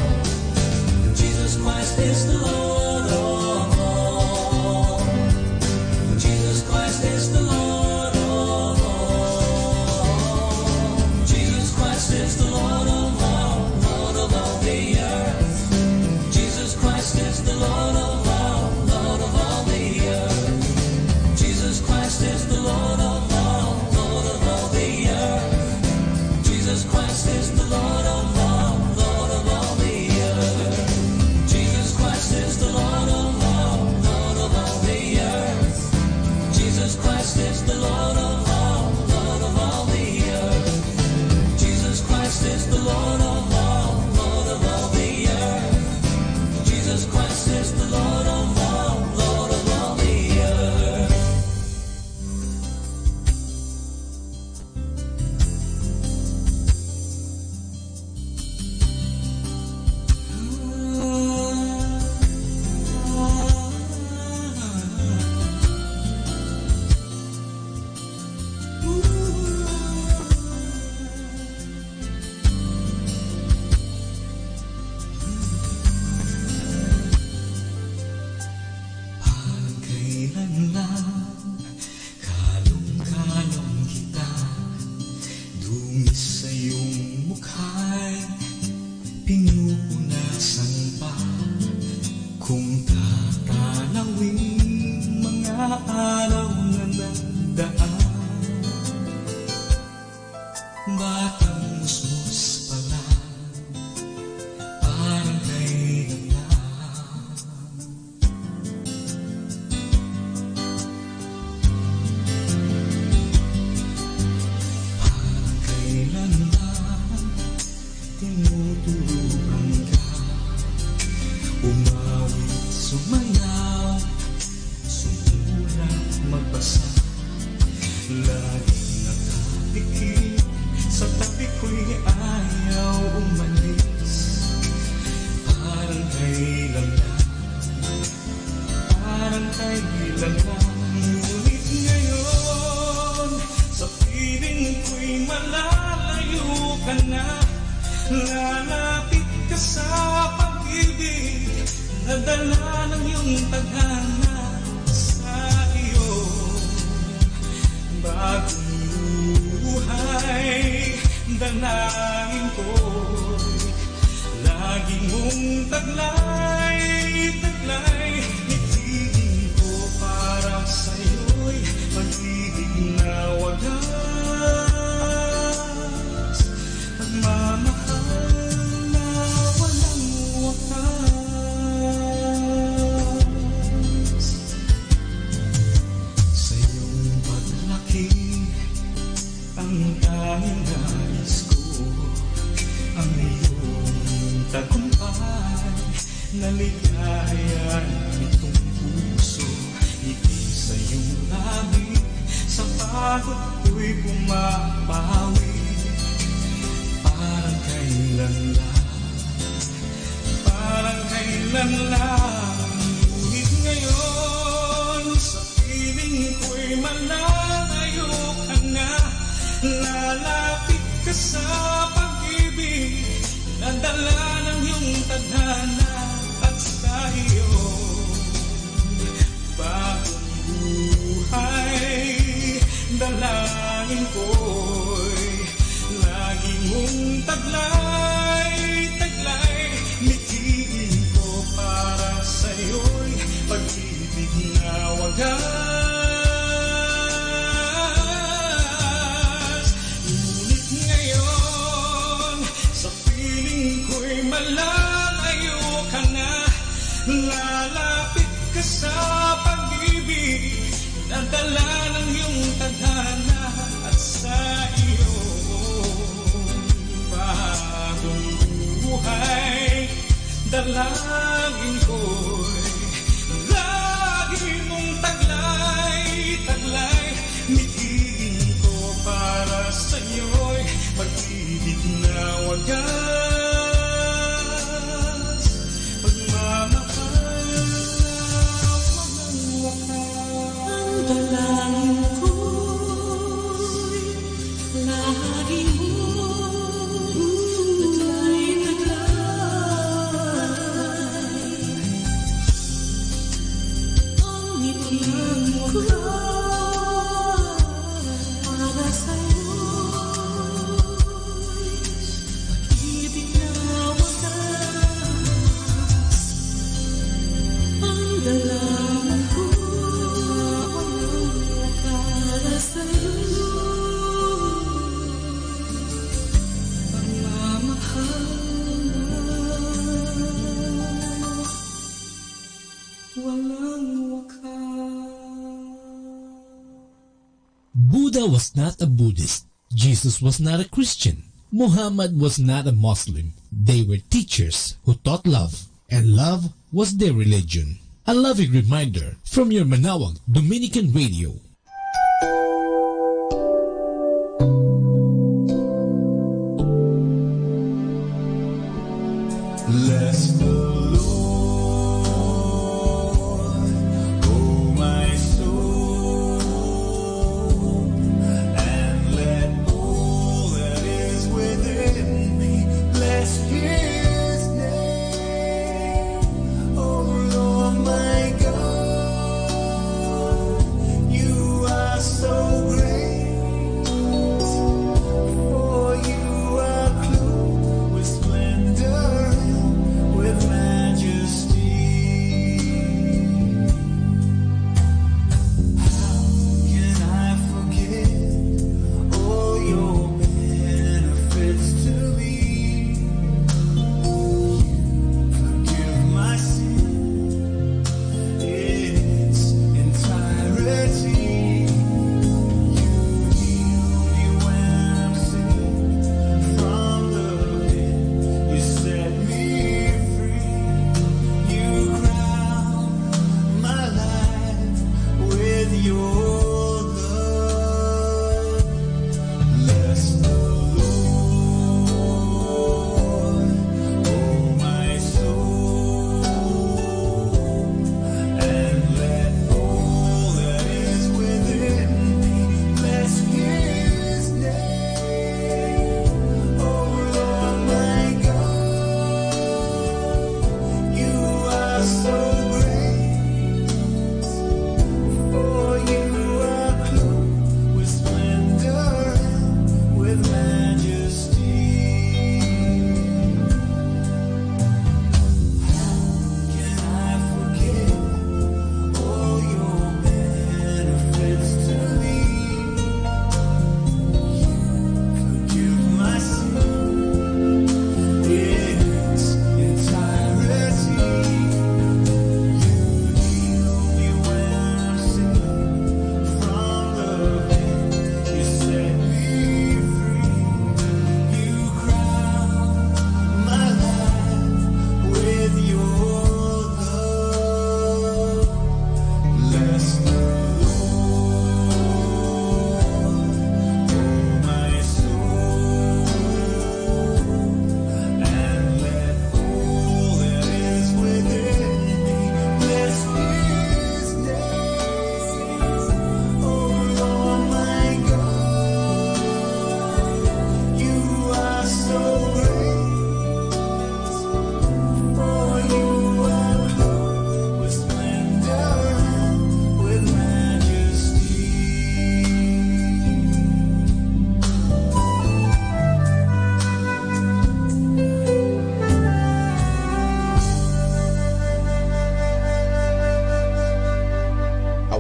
[SPEAKER 1] Jesus Christ is the Lord of all. Jesus Christ is the Lord of all. Jesus Christ is the Lord of all the earth. Jesus Christ is the Lord of all the earth. Jesus Christ is the Lord of all the earth. Jesus Christ is the Lord of all the earth. Jesus Christ is the Lord of all the earth. Jesus Christ is the Lord of all the earth. Jesus Christ is the Lord of all the earth. Jesus Christ is the Lord of all the earth. Kailan lang kalong-kalong kita, dungis sa iyong mukha'y pinupunasan pa. Kung tatanawin mga araw na nagdaan, batang musmus pa lang, parang kailan lang. Kailan lang tinuturuan ka, umawit, sumayaw, sumulat, magbasa. Laging nakapikit, sa tabi ko'y ayaw umalis. Parang kailan lang, parang kailan lang. Ngunit ngayon, sa piling ko'y malalayo ka na. Lalapit ka sa pag-ibig, nadala ng iyong tadhana sa iyo. Bagong buhay, dalangin ko'y lagi mong taglay, taglay. Itigin ko para sa'yo'y pag-ibig na wagas, pagmamahal na walang wakas. Sa iyong paglaki, ang tanging nais ko, ang iyong tagumpay, na ligaya nitong puso. Ngiti sa iyong labi, sa pagod ko'y bumabawi. Parang kailan lang, parang kailan lang. Ngunit ngayon, sa piling ko'y malalayo ka na. Lalapit ka sa pag-ibig, nadala ng iyong tadhana at sa iyo. Bagong buhay, dalangin ko'y lagi mong taglay, taglay. Mitiin ko para sa'yo'y wagas. Ngunit ngayon, sa piling ko'y malalayo ka na. Lalapit ka sa pag-ibig na dala ng iyong tadhana. At sa iyong bagong buhay, dalangin ko'y lagi mong taglay, mitigin ko para sa'yo'y pag-ibig na wagas, pagmamahal walang wakas. Ang dalangin ko'y lagi mong
[SPEAKER 6] Buddha was not a Buddhist. Jesus was not a Christian. Muhammad was not a Muslim. They were teachers who taught love, and love was their religion. A loving reminder from your Manawag Dominican Radio.
[SPEAKER 1] Bless the Lord, oh my soul, and let all that is within me bless His name. Oh Lord my God, You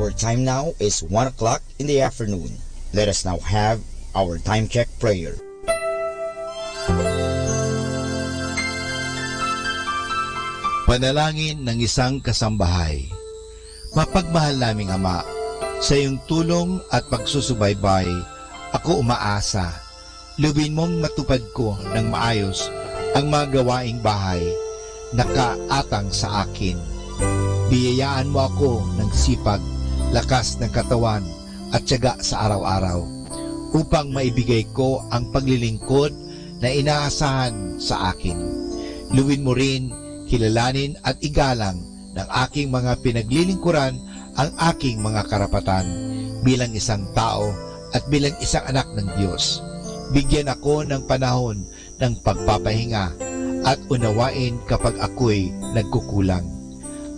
[SPEAKER 3] Our time now is 1 o'clock in the afternoon. Let us now have our time check prayer.
[SPEAKER 7] Panalangin ng isang kasambahay. Mapagmahal naming Ama, sa iyong tulong at pagsusubaybay, ako umaasa. Lubin mong matupad ko ng maayos ang mga gawaing bahay na kaatang sa akin. Biyayaan mo ako ng sipag, lakas ng katawan at tiyaga sa araw-araw upang maibigay ko ang paglilingkod na inaasahan sa akin. Luwin mo rin, kilalanin at igalang ng aking mga pinaglilingkuran ang aking mga karapatan bilang isang tao at bilang isang anak ng Diyos. Bigyan ako ng panahon ng pagpapahinga at unawain kapag ako'y nagkukulang.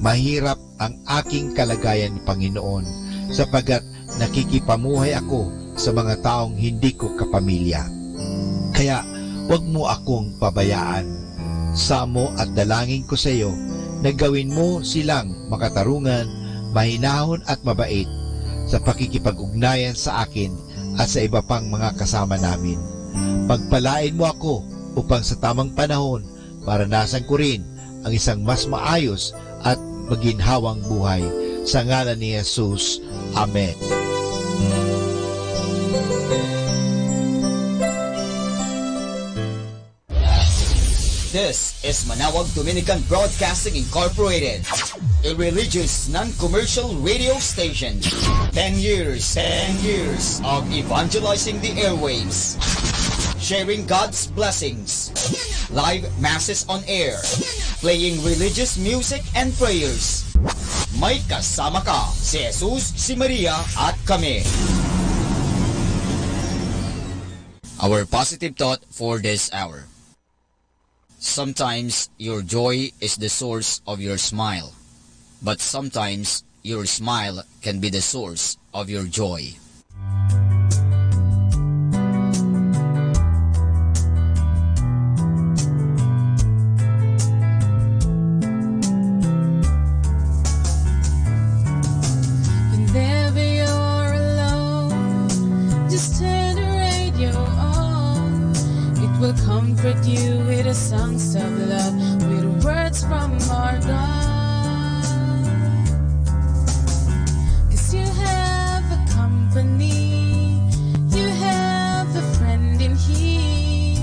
[SPEAKER 7] Mahirap ang aking kalagayan, Panginoon, sapagat nakikipamuhay ako sa mga taong hindi ko kapamilya. Kaya huwag mo akong pabayaan. Samo at dalangin ko sa iyo na gawin mo silang makatarungan, mahinahon at mabait sa pakikipag-ugnayan sa akin at sa iba pang mga kasama namin. Pagpalain mo ako upang sa tamang panahon maranasan ko rin ang isang mas maayos at maginhawang buhay. Sa ngalan ni Jesus. Amen.
[SPEAKER 3] This is Manawag Dominican Broadcasting Incorporated, a religious non-commercial radio station. 10 years of evangelizing the airwaves, sharing God's blessings, live masses on air, playing religious music and prayers. May kasama ka, si Jesus, si Maria at kami. Our positive thought for this hour. Sometimes your joy is the source of your smile, but sometimes your smile can be the source of your joy.
[SPEAKER 4] Whenever you're alone, just turn the radio on. It will comfort you with the songs of love, with words from our God. 'Cause you have a company, you have a friend in here.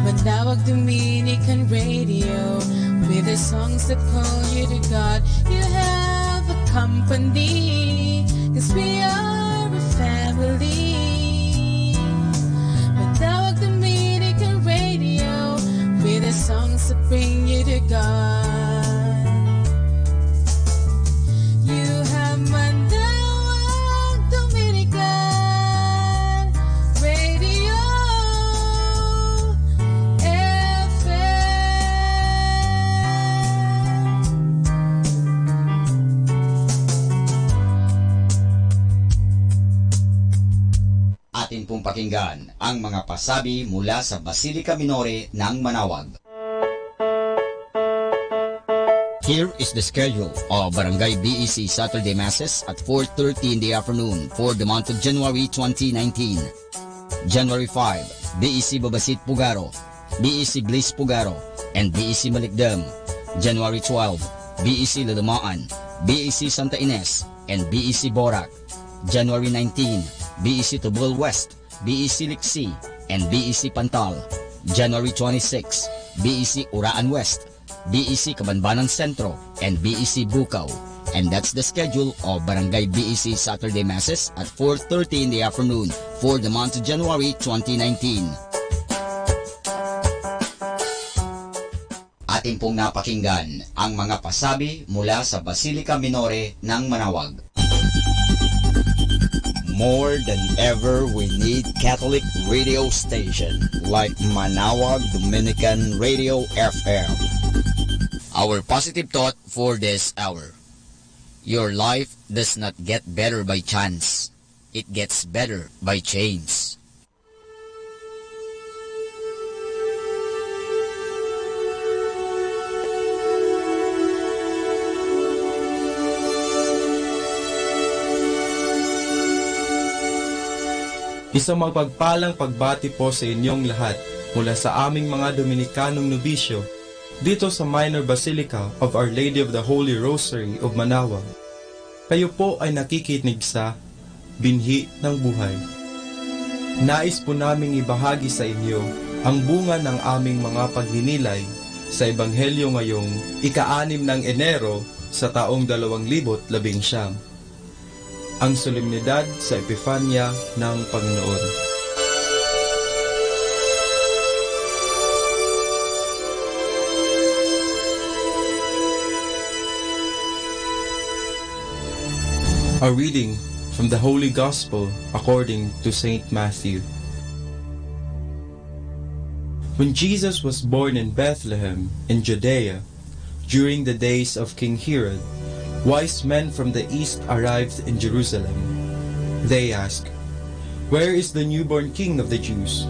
[SPEAKER 4] Manawag Dominican Radio, with the songs that call you to God. You have a company, 'cause we are a family. Manawag Dominican Radio, with the songs that bring you to God. You have Manawag Dominican Radio
[SPEAKER 3] Atin pong pakinggan ang mga pasabi mula sa Basilica Minore ng Manawag. Here is the schedule of Barangay BEC Saturday Masses at 4:30 in the afternoon for the month of January 2019. January 5, BEC Babasit Pugaro, BEC Bliss Pugaro, and BEC Malikdam. January 12, BEC Lalamaan, BEC Santa Ines, and BEC Borac. January 19, BEC Tubol West, BEC Liksi, and BEC Pantal. January 26, BEC Uraan West, BEC Cabanbanan Centro, and BEC Bukaw. And that's the schedule of Barangay BEC Saturday Masses at 4:30 in the afternoon for the month of January 2019. Atin pong napakinggan ang mga pasabi mula sa Basilica Minore ng Manawag. More than ever, we need Catholic radio station like Manawag Dominican Radio FM. Our positive thought for this hour. Your life does not get better by chance. It gets better by chance.
[SPEAKER 2] Isang mapagpalang pagbati po sa inyong lahat mula sa aming mga Dominikanong nobisyo dito sa Minor Basilica of Our Lady of the Holy Rosary of Manaoag. Kayo po ay nakikinig sa Binhi ng Buhay. Nais po naming ibahagi sa inyo ang bunga ng aming mga pagninilay sa Ebanghelyo ngayong ika-6 ng Enero sa taong 2019, ang solemnidad sa Epifanya ng Panginoon. A reading from the Holy Gospel according to Saint Matthew. When Jesus was born in Bethlehem in Judea, during the days of King Herod, wise men from the east arrived in Jerusalem. They asked, "Where is the newborn King of the Jews?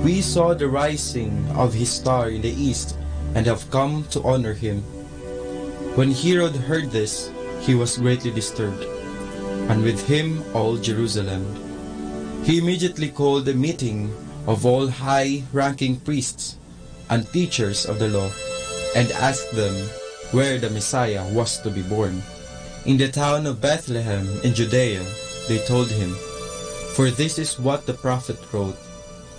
[SPEAKER 2] We saw the rising of his star in the east and have come to honor him." When Herod heard this, he was greatly disturbed, and with him all Jerusalem. He immediately called a meeting of all high-ranking priests and teachers of the law, and asked them where the Messiah was to be born. In the town of Bethlehem in Judea, they told him, "For this is what the prophet wrote,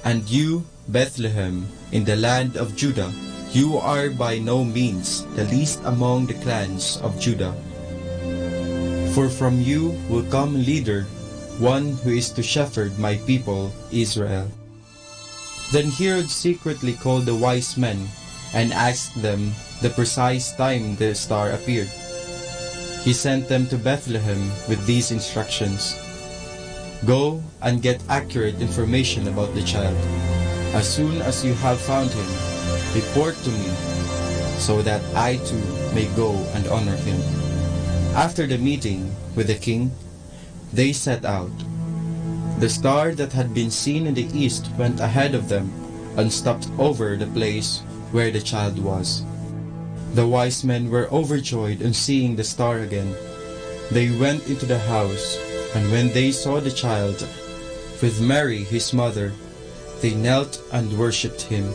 [SPEAKER 2] and you, Bethlehem, in the land of Judah, you are by no means the least among the clans of Judah. For from you will come a leader, one who is to shepherd my people Israel." Then Herod secretly called the wise men and asked them the precise time the star appeared. He sent them to Bethlehem with these instructions: "Go and get accurate information about the child. As soon as you have found him, report to me, so that I too may go and honor him." After the meeting with the king, they set out. The star that had been seen in the east went ahead of them and stopped over the place where the child was. The wise men were overjoyed on seeing the star again. They went into the house, and when they saw the child with Mary his mother, they knelt and worshipped him.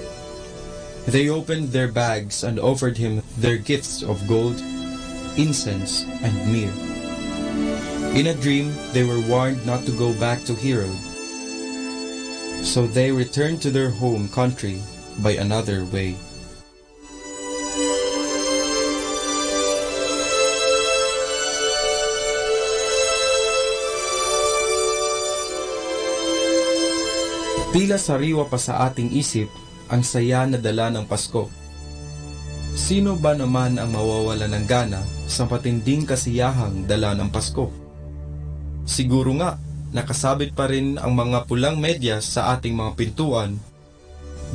[SPEAKER 2] They opened their bags and offered him their gifts of gold, incense, and myrrh. In a dream they were warned not to go back to Herod, so they returned to their home country by another way. Tila sariwa pa sa ating isip ang saya na dala ng Pasko. Sino ba naman ang mawawala ng gana sa matinding kasiyahang dala ng Pasko? Siguro nga, nakasabit pa rin ang mga pulang medyas sa ating mga pintuan.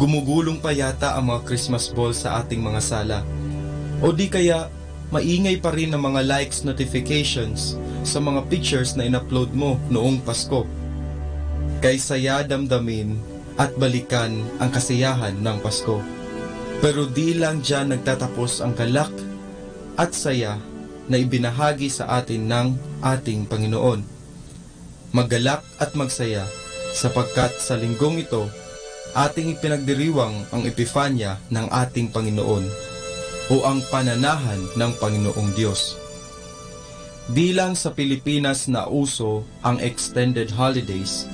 [SPEAKER 2] Gumugulong pa yata ang mga Christmas ball sa ating mga sala. O di kaya, maingay pa rin ang mga likes notifications sa mga pictures na in-upload mo noong Pasko. Kay saya damdamin at balikan ang kasiyahan ng Pasko. Pero di lang dyan nagtatapos ang galak at saya na ibinahagi sa atin ng ating Panginoon. Maggalak at magsaya sapagkat sa linggong ito, ating ipinagdiriwang ang Epifanya ng ating Panginoon o ang pananahan ng Panginoong Diyos. Di lang sa Pilipinas na uso ang extended holidays,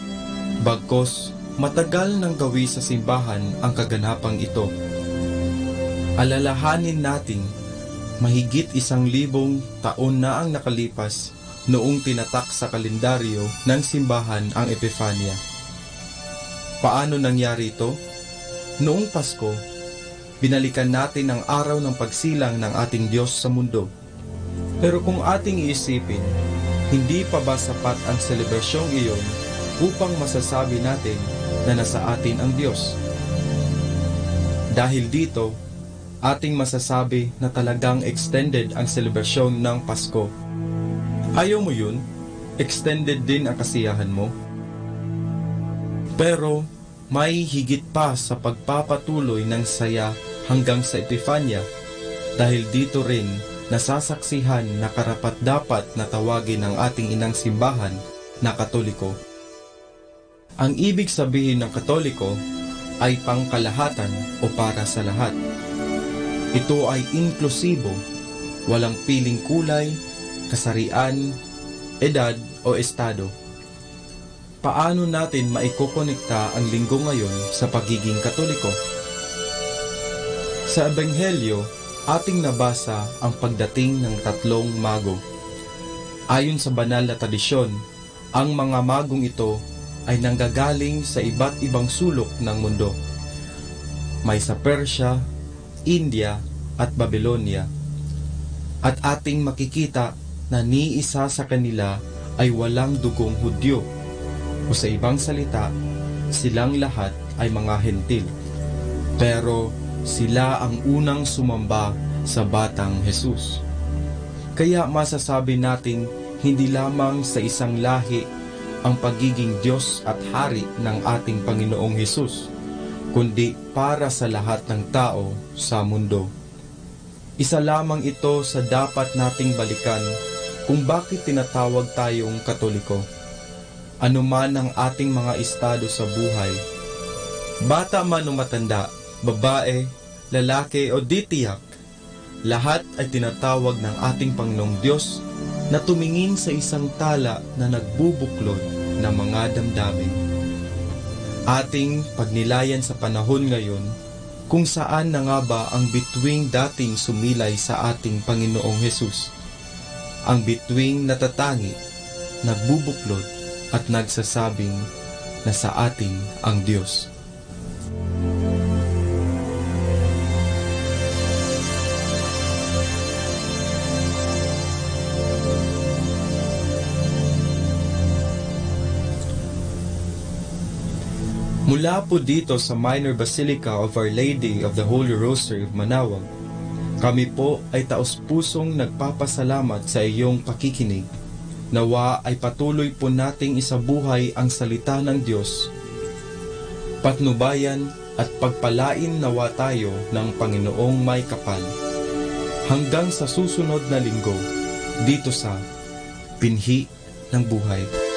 [SPEAKER 2] bagkos matagal nang gawi sa simbahan ang kaganapang ito. Alalahanin natin, mahigit 1,000 taon na ang nakalipas noong tinatak sa kalendaryo ng simbahan ang Epifanya. Paano nangyari ito? Noong Pasko, binalikan natin ang araw ng pagsilang ng ating Diyos sa mundo. Pero kung ating iisipin, hindi pa ba sapat ang selebrasyong iyon upang masasabi natin na nasa atin ang Diyos? Dahil dito, ating masasabi na talagang extended ang selebrasyon ng Pasko. Ayaw mo yun? Extended din ang kasiyahan mo? Pero may higit pa sa pagpapatuloy ng saya hanggang sa Epifanya, dahil dito rin nasasaksihan na karapat-dapat na tawagin ang ating inang simbahan na Katoliko. Ang ibig sabihin ng Katoliko ay pangkalahatan o para sa lahat. Ito ay inklusibo, walang piling kulay, kasarian, edad o estado. Paano natin maikokonekta ang linggo ngayon sa pagiging Katoliko? Sa Ebanghelyo, ating nabasa ang pagdating ng tatlong mago. Ayon sa banal na tradisyon, ang mga magong ito ay nanggagaling sa iba't ibang sulok ng mundo. May sa Persia, India at Babylonia. At ating makikita na ni isa sa kanila ay walang dugong Hudyo, o sa ibang salita, silang lahat ay mga hentil. Pero sila ang unang sumamba sa batang Jesus. Kaya masasabi nating hindi lamang sa isang lahi ang pagiging Diyos at Hari ng ating Panginoong Jesus, kundi para sa lahat ng tao sa mundo. Isa lamang ito sa dapat nating balikan kung bakit tinatawag tayong Katoliko. Ano man ang ating mga estado sa buhay, bata man o matanda, babae, lalaki o di tiyak, lahat ay tinatawag ng ating Panginoong Diyos na tumingin sa isang tala na nagbubuklod ng mga damdamin. Ating pagnilayan sa panahon ngayon kung saan na nga ba ang bituing dating sumilay sa ating Panginoong Hesus. Ang bituing natatangi, nagbubuklod at nagsasabing na sa ating ang Diyos. Mula po dito sa Minor Basilica of Our Lady of the Holy Rosary of Manaoag, kami po ay taos-pusong nagpapasalamat sa iyong pakikinig. Nawa ay patuloy po nating isabuhay ang salita ng Diyos. Patnubayan at pagpalain nawa tayo ng Panginoong may kapal. Hanggang sa susunod na linggo, dito sa Binhi ng Buhay.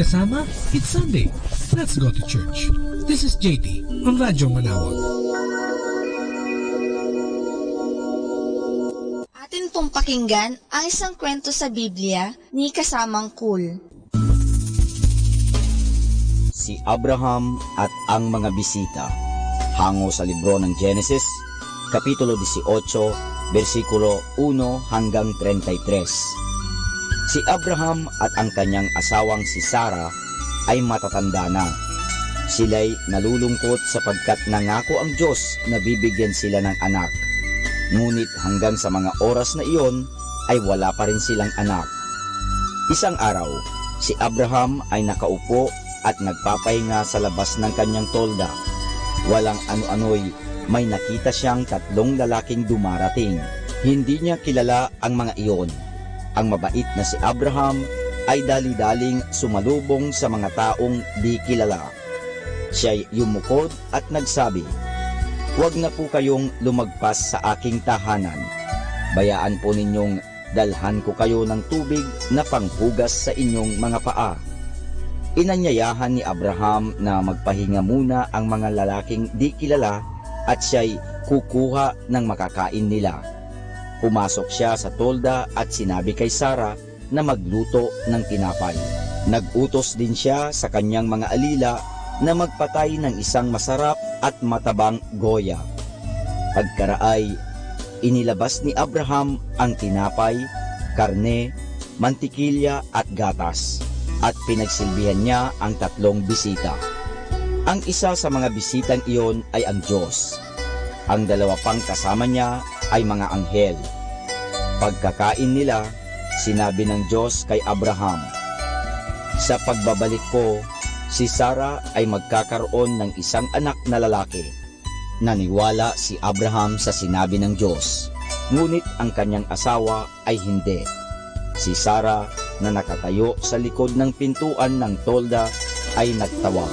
[SPEAKER 6] Kasama, it's Sunday. Let's go to church. This is JT on Radyo Manawag.
[SPEAKER 8] Atin pong pakinggan ang isang kwento sa Biblia ni Kasamang Cool.
[SPEAKER 3] Si Abraham at ang mga bisita. Hango sa libro ng Genesis, Kapitulo 18, versikulo 1 hanggang 33. Si Abraham at ang kanyang asawang si Sarah ay matatanda na. Sila'y nalulungkot sapagkat nangako ang Diyos na bibigyan sila ng anak. Ngunit hanggang sa mga oras na iyon ay wala pa rin silang anak. Isang araw, si Abraham ay nakaupo at nagpapahinga sa labas ng kanyang tolda. Walang ano-ano'y may nakita siyang 3 lalaking dumarating. Hindi niya kilala ang mga iyon. Ang mabait na si Abraham ay dali-daling sumalubong sa mga taong di kilala. Siya'y yumukod at nagsabi, "Huwag na po kayong lumagpas sa aking tahanan. Bayaan po ninyong dalhan ko kayo ng tubig na panghugas sa inyong mga paa." Inanyayahan ni Abraham na magpahinga muna ang mga lalaking di kilala at siya'y kukuha ng makakain nila. Pumasok siya sa tolda at sinabi kay Sarah na magluto ng tinapay. Nag-utos din siya sa kanyang mga alila na magpatay ng isang masarap at matabang goya. Pagkaraay, inilabas ni Abraham ang tinapay, karne, mantikilya at gatas, at pinagsilbihan niya ang 3 bisita. Ang isa sa mga bisitang iyon ay ang Diyos. Ang 2 pang kasama niya ay mga anghel. Pagkakain nila, sinabi ng Diyos kay Abraham, "Sa pagbabalik ko, si Sarah ay magkakaroon ng isang anak na lalaki." Naniwala si Abraham sa sinabi ng Diyos, ngunit ang kanyang asawa ay hindi. Si Sarah na nakatayo sa likod ng pintuan ng tolda ay nagtawa.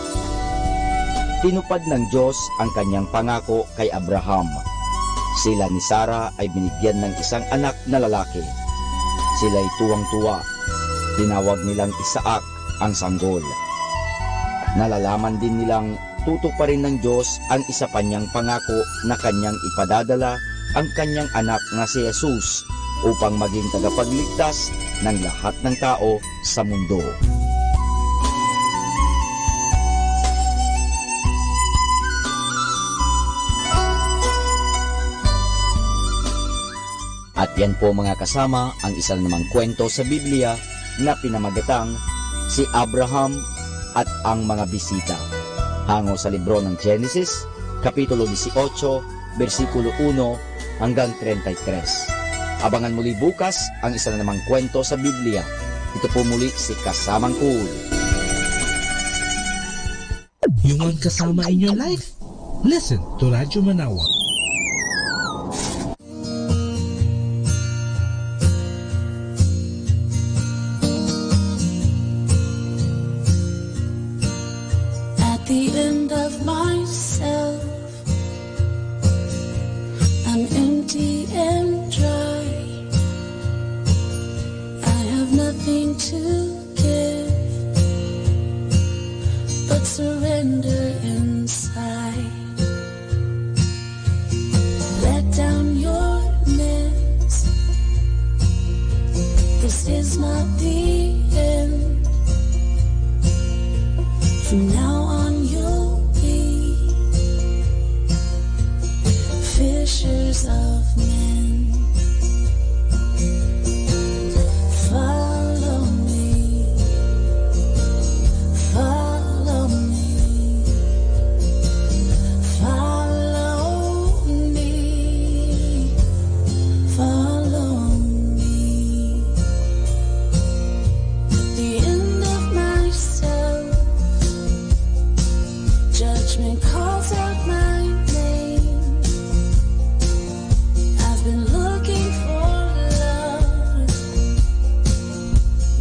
[SPEAKER 3] Tinupad ng Diyos ang kanyang pangako kay Abraham. Sila ni Sarah ay binigyan ng isang anak na lalaki. Sila'y tuwang-tuwa. Tinawag nilang Isaac ang sanggol. Nalalaman din nilang tutuparin ng Diyos ang isa pa niyang pangako na kanyang ipadadala ang kanyang anak na si Jesus upang maging tagapagligtas ng lahat ng tao sa mundo. At yan po mga kasama ang isang namang kwento sa Biblia na pinamagatang si Abraham at ang mga bisita. Hango sa libro ng Genesis, Kapitulo 18, versikulo 1 hanggang 33. Abangan muli bukas ang isa na namang kwento sa Biblia. Ito po muli si Kasamang Cool.
[SPEAKER 6] You want kasama in your life? Listen to Radyo Manawag.
[SPEAKER 15] At the end of myself, I'm empty and dry. Nothing to give but surrender inside. Let down your nets. This is not the end. From now on you'll be fishers of men. Follow me, follow me, follow me, follow me. At the end of myself, judgment calls out my name. I've been looking for love,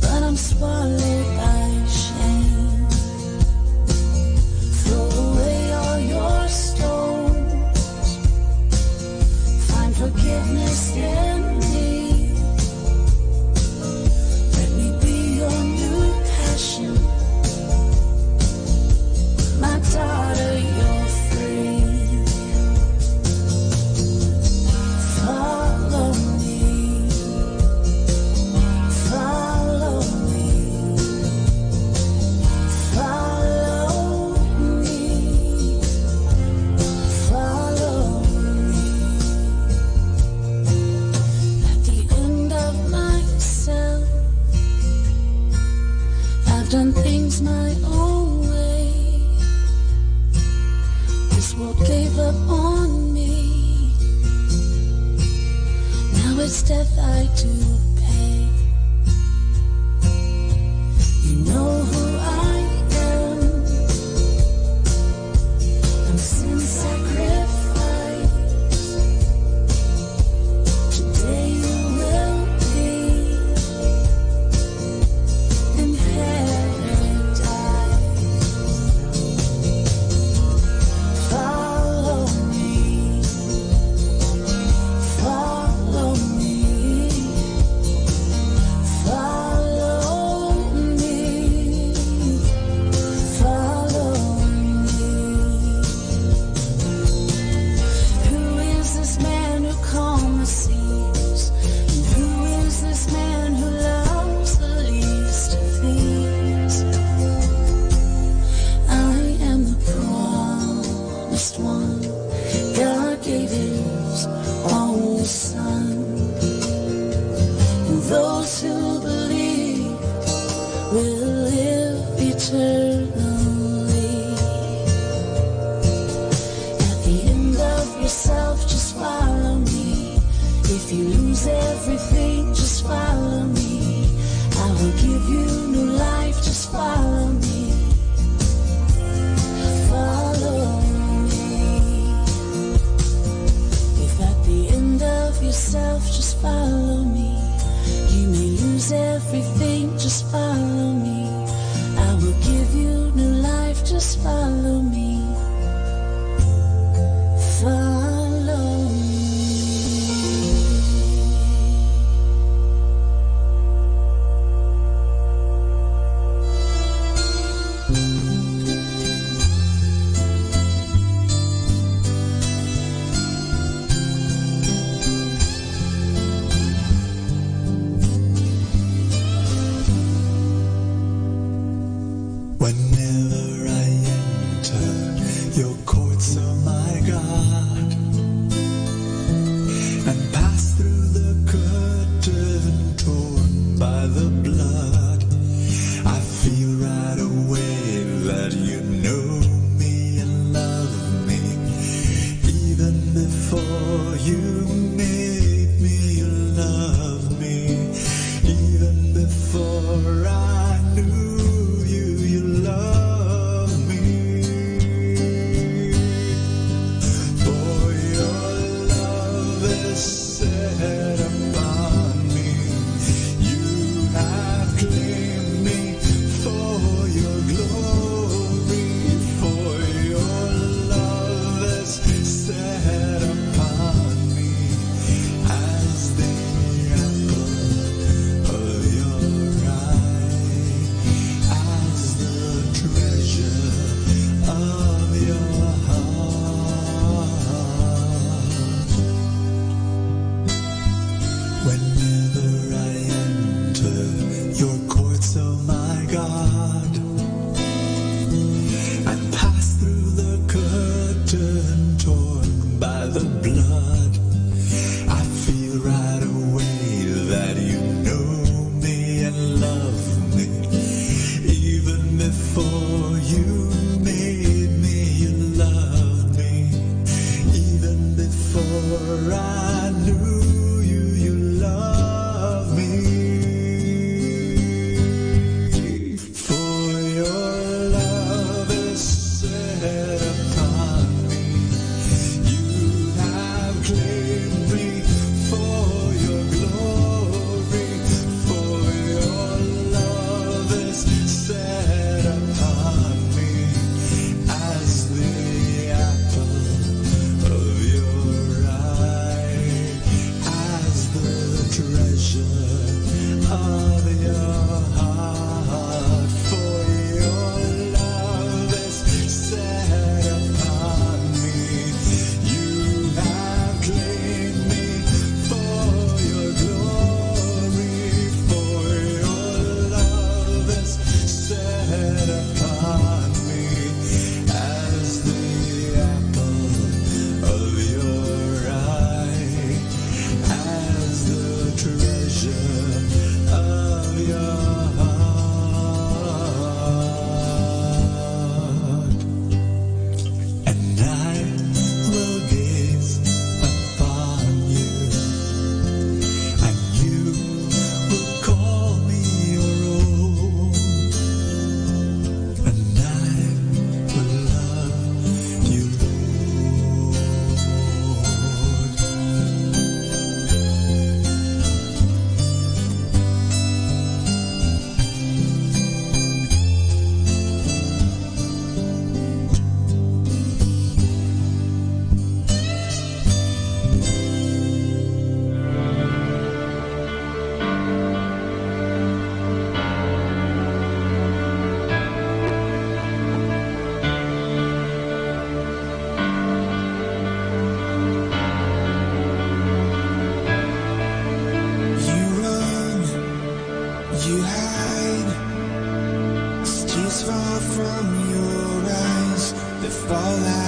[SPEAKER 15] but I'm swallowed by shame. Throw away all your stones, find forgiveness in me. Let me be your new passion, world gave up on me. Now it's death I do pay. You know who I am. I'm sin sacrifice. Today you will be in paradise. Follow me, follow me, follow me, follow me. Who is this man who calms the seas? And who is this man who loves the least of these? I am the promised one. God gave His only Son. And those who believe will live eternally. At the end of yourself, just follow me. If you lose everything, just follow me. I will give you new life, just follow me. Follow me. If at the end of yourself, just follow me. You may lose everything, just follow me. I will give you new life, just follow me. Follow me.
[SPEAKER 1] Whenever I enter your courts, oh my God, and pass through the curtain torn by the blood, I feel right away that you know me and love me, even before you made me love me, even before I knew you love me.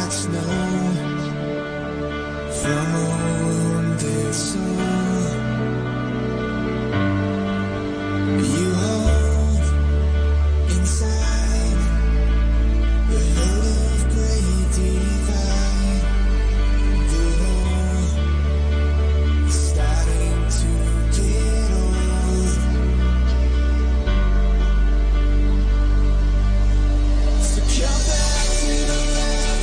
[SPEAKER 1] like snow from a wounded soul. You hold inside the load of great divine. The hole is starting to get old. So come back to the love,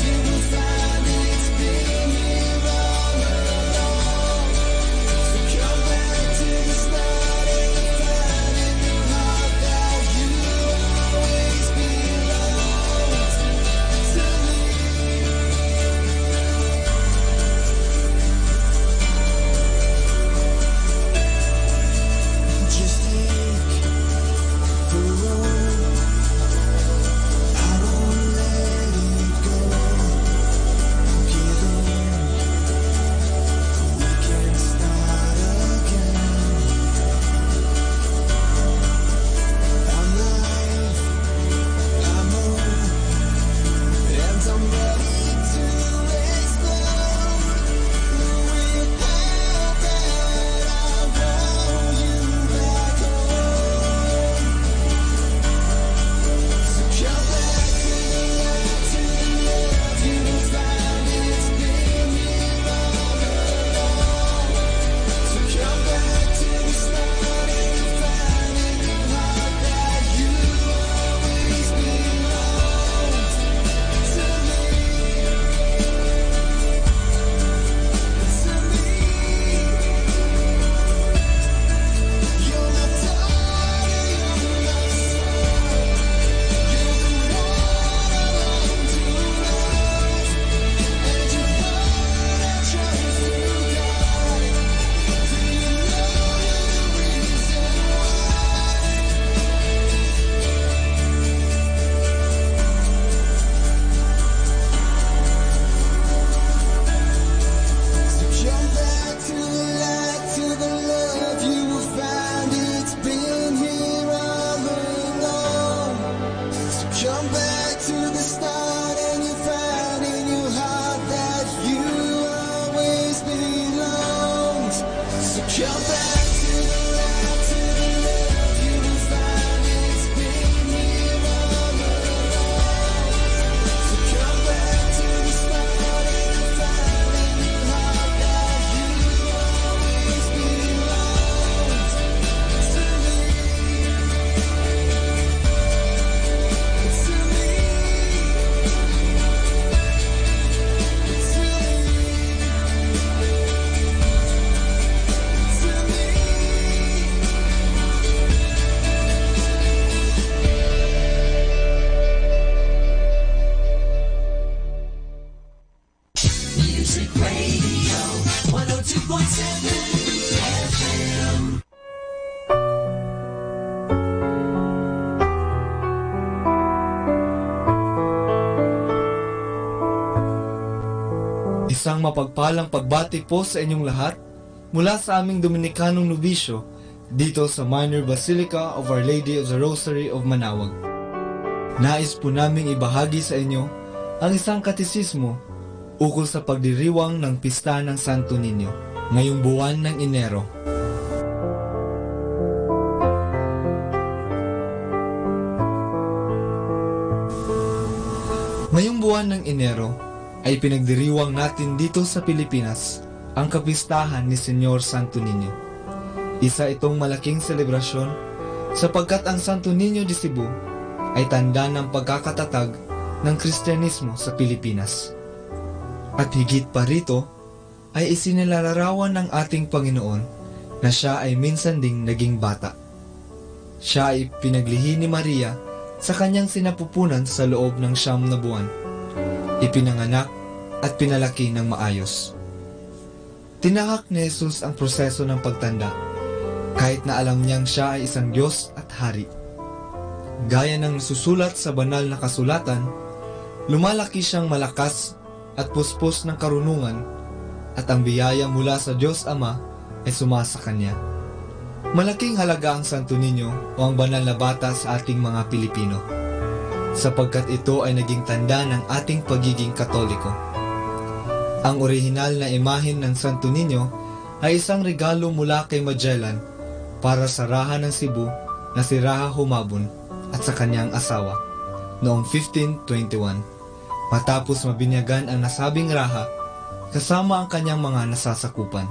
[SPEAKER 1] you will find it's been here all along. So come back to the start and find in your heart that you always belonged to me. Just take the road, I won't let it go. Give in, we can start again. I'm live, I'm on, and I'm ready to explode. Without that, I want you back home. So come back to the love, you will find it's been here all along. So come back to the start and find in your heart that you always belonged to me. You're my daughter, you're my soul. You're the one I long to love, and you're what I trust to God. Do you know the reason So come back to the light, to the love, you will find it's been here all along. So come back to the start and you find in your heart that you always belonged. So come back to the light, to the love, you will find it's been here all along. So come back to the start and you find in your heart that you always belonged to me. To me. Music Radio 102.7 FM.
[SPEAKER 19] Isang mapagpalang pagbati po sa inyong lahat mula sa aming Dominikanong nobisyo dito sa Minor Basilica of Our Lady of the Rosary of Manawag. Nais po naming ibahagi sa inyo ang isang katisismo ukol sa pagdiriwang ng Pista ng Santo Niño ngayong buwan ng Enero. Ngayong buwan ng Enero ay pinagdiriwang natin dito sa Pilipinas ang kapistahan ni Señor Santo Niño. Isa itong malaking selebrasyon sapagkat ang Santo Niño de Cebu ay tanda ng pagkakatatag ng Kristyanismo sa Pilipinas. At higit pa rito ay isinilalarawan ng ating Panginoon na siya ay minsan ding naging bata. Siya ay pinaglihi ni Maria sa kanyang sinapupunan sa loob ng 9 na buwan. Ipinanganak at pinalaki ng maayos. Tinahak ni Jesus ang proseso ng pagtanda kahit na alam niyang siya ay isang Diyos at Hari. Gaya ng nasusulat sa banal na kasulatan, lumalaki siyang malakas at puspos ng karunungan at ang biyaya mula sa Diyos Ama ay sumasa kanya. Malaking halaga ang Santo Niño o ang banal na bata sa ating mga Pilipino. sapagkat ito ay naging tanda ng ating pagiging Katoliko. Ang orihinal na imahen ng Santo Niño ay isang regalo mula kay Magellan para sa Raha ng Cebu na si Raha Humabon at sa kanyang asawa noong 1521, matapos mabinyagan ang nasabing Raha kasama ang kanyang mga nasasakupan.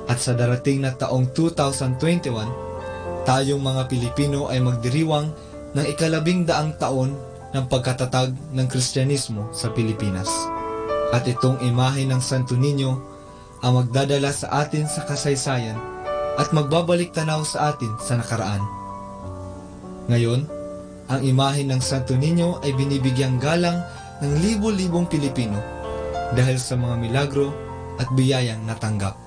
[SPEAKER 19] At sa darating na taong 2021, tayong mga Pilipino ay magdiriwang ng 100 taon ng pagkatatag ng Kristyanismo sa Pilipinas. At itong imahe ng Santo Niño ang magdadala sa atin sa kasaysayan at magbabalik tanaw sa atin sa nakaraan. Ngayon, ang imahe ng Santo Niño ay binibigyang galang ng libo-libong Pilipino dahil sa mga milagro at biyayang natanggap.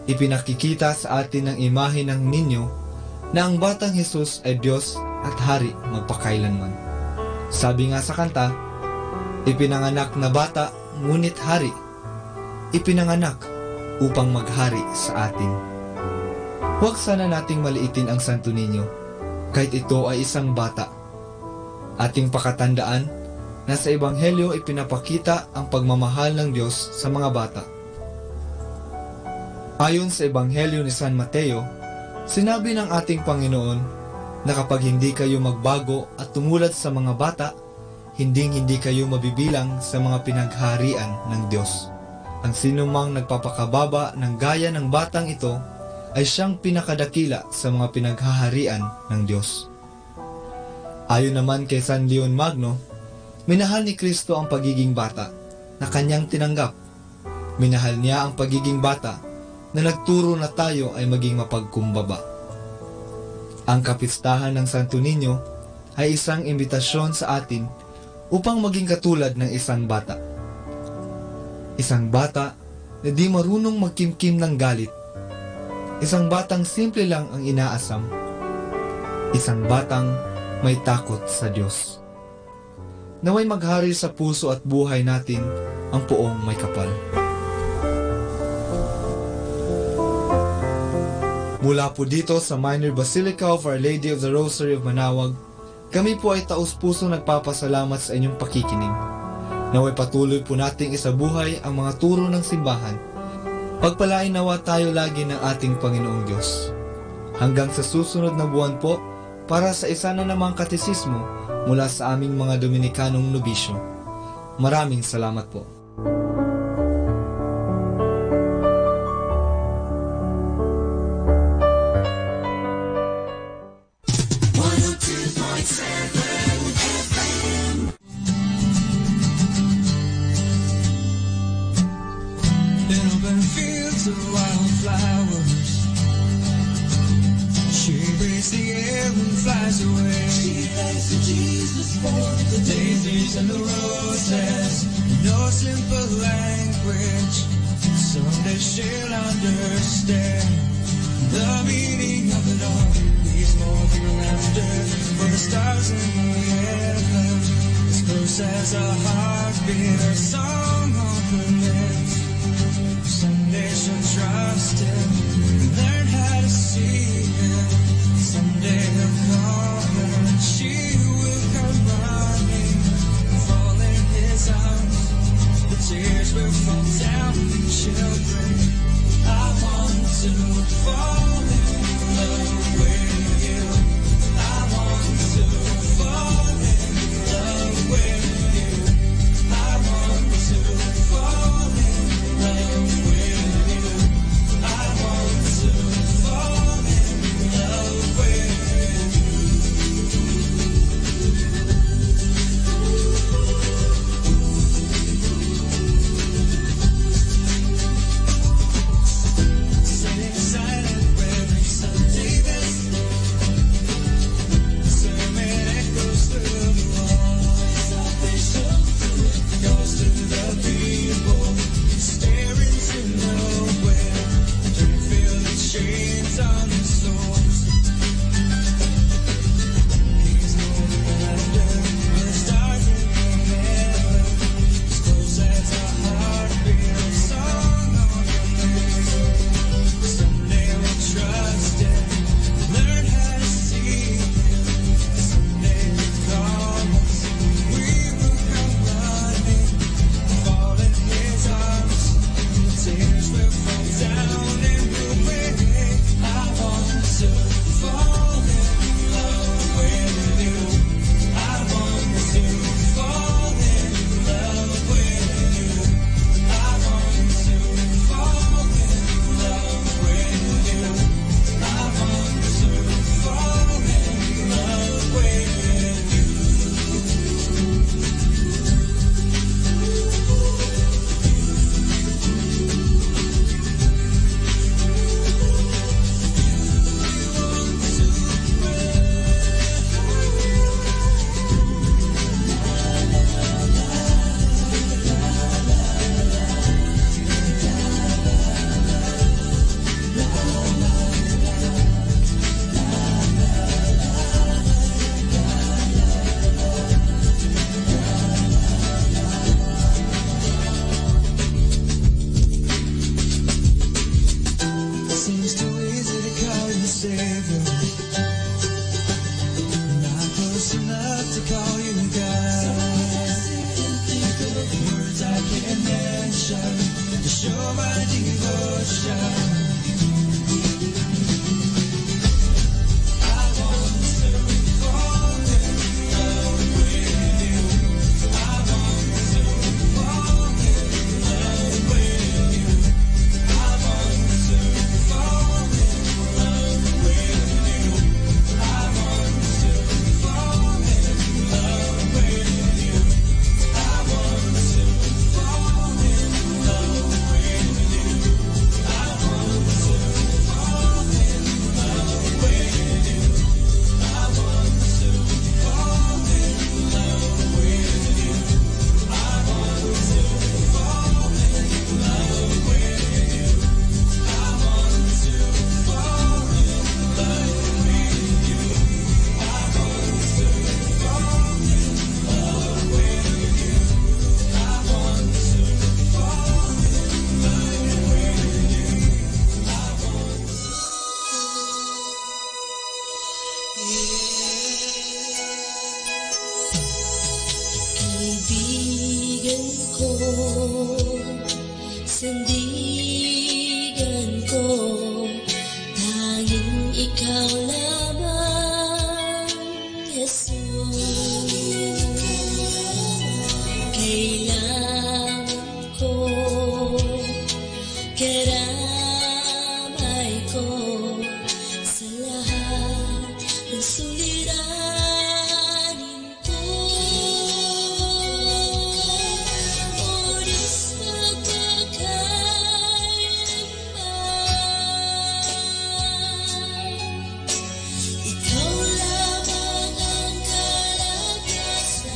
[SPEAKER 19] Ipinakikita sa atin ng imahe ng Niño na ang batang Jesus ay Diyos at Hari magpakailanman. Sabi nga sa kanta, ipinanganak na bata ngunit hari, ipinanganak upang maghari sa atin. Huwag sana nating maliitin ang Santo Niño, kahit ito ay isang bata. Ating pakatandaan na sa Ebanghelyo ipinapakita ang pagmamahal ng Diyos sa mga bata. Ayon sa Ebanghelyo ni San Mateo, sinabi ng ating Panginoon na kapag hindi kayo magbago at tumulad sa mga bata, hindi kayo mabibilang sa mga pinagharian ng Diyos. Ang sinumang nagpapakababa ng gaya ng batang ito ay siyang pinakadakila sa mga pinaghaharian ng Diyos. Ayon naman kay San Leon Magno, minahal ni Kristo ang pagiging bata na kanyang tinanggap. Minahal niya ang pagiging bata na nagturo na tayo ay maging mapagkumbaba. Ang kapistahan ng Santo Niño ay isang imbitasyon sa atin upang maging katulad ng isang bata. Isang bata na di marunong magkimkim ng galit. Isang batang simple lang ang inaasam. Isang batang may takot sa Diyos. Naway maghari sa puso at buhay natin ang Poong May Kapal. Mula po dito sa Minor Basilica of Our Lady of the Rosary of Manaoag, kami po ay taus-puso nagpapasalamat sa inyong pakikinig. Naway patuloy po nating isabuhay ang mga turo ng simbahan. Pagpalain nawa tayo lagi ng ating Panginoong Diyos. Hanggang sa susunod na buwan po, para sa isa na namang katesismo mula sa aming mga Dominikanong nobisyo. Maraming salamat po.
[SPEAKER 1] And the roses, no simple language. Someday she'll understand the meaning of it all. Needs more than laughter for the stars in the heaven. As close as a heartbeat, a song on her lips. Someday she'll trust him and learn how to see him. Someday he'll call her and she will come running. The tears will fall down in children. I want to fall in love with you. I want to fall in love with you. I want to fall in love with you. I want to fall in love with you. Sitting silent every Sunday best. You're my devotion.
[SPEAKER 15] Kaibigan ko, sandigan ko, tanging ikaw lamang, Jesus. Kailangan ko, karamay ko, sa lahat ng suliranin ko. Oras na kakayaman, ikaw lamang ang kalagasan.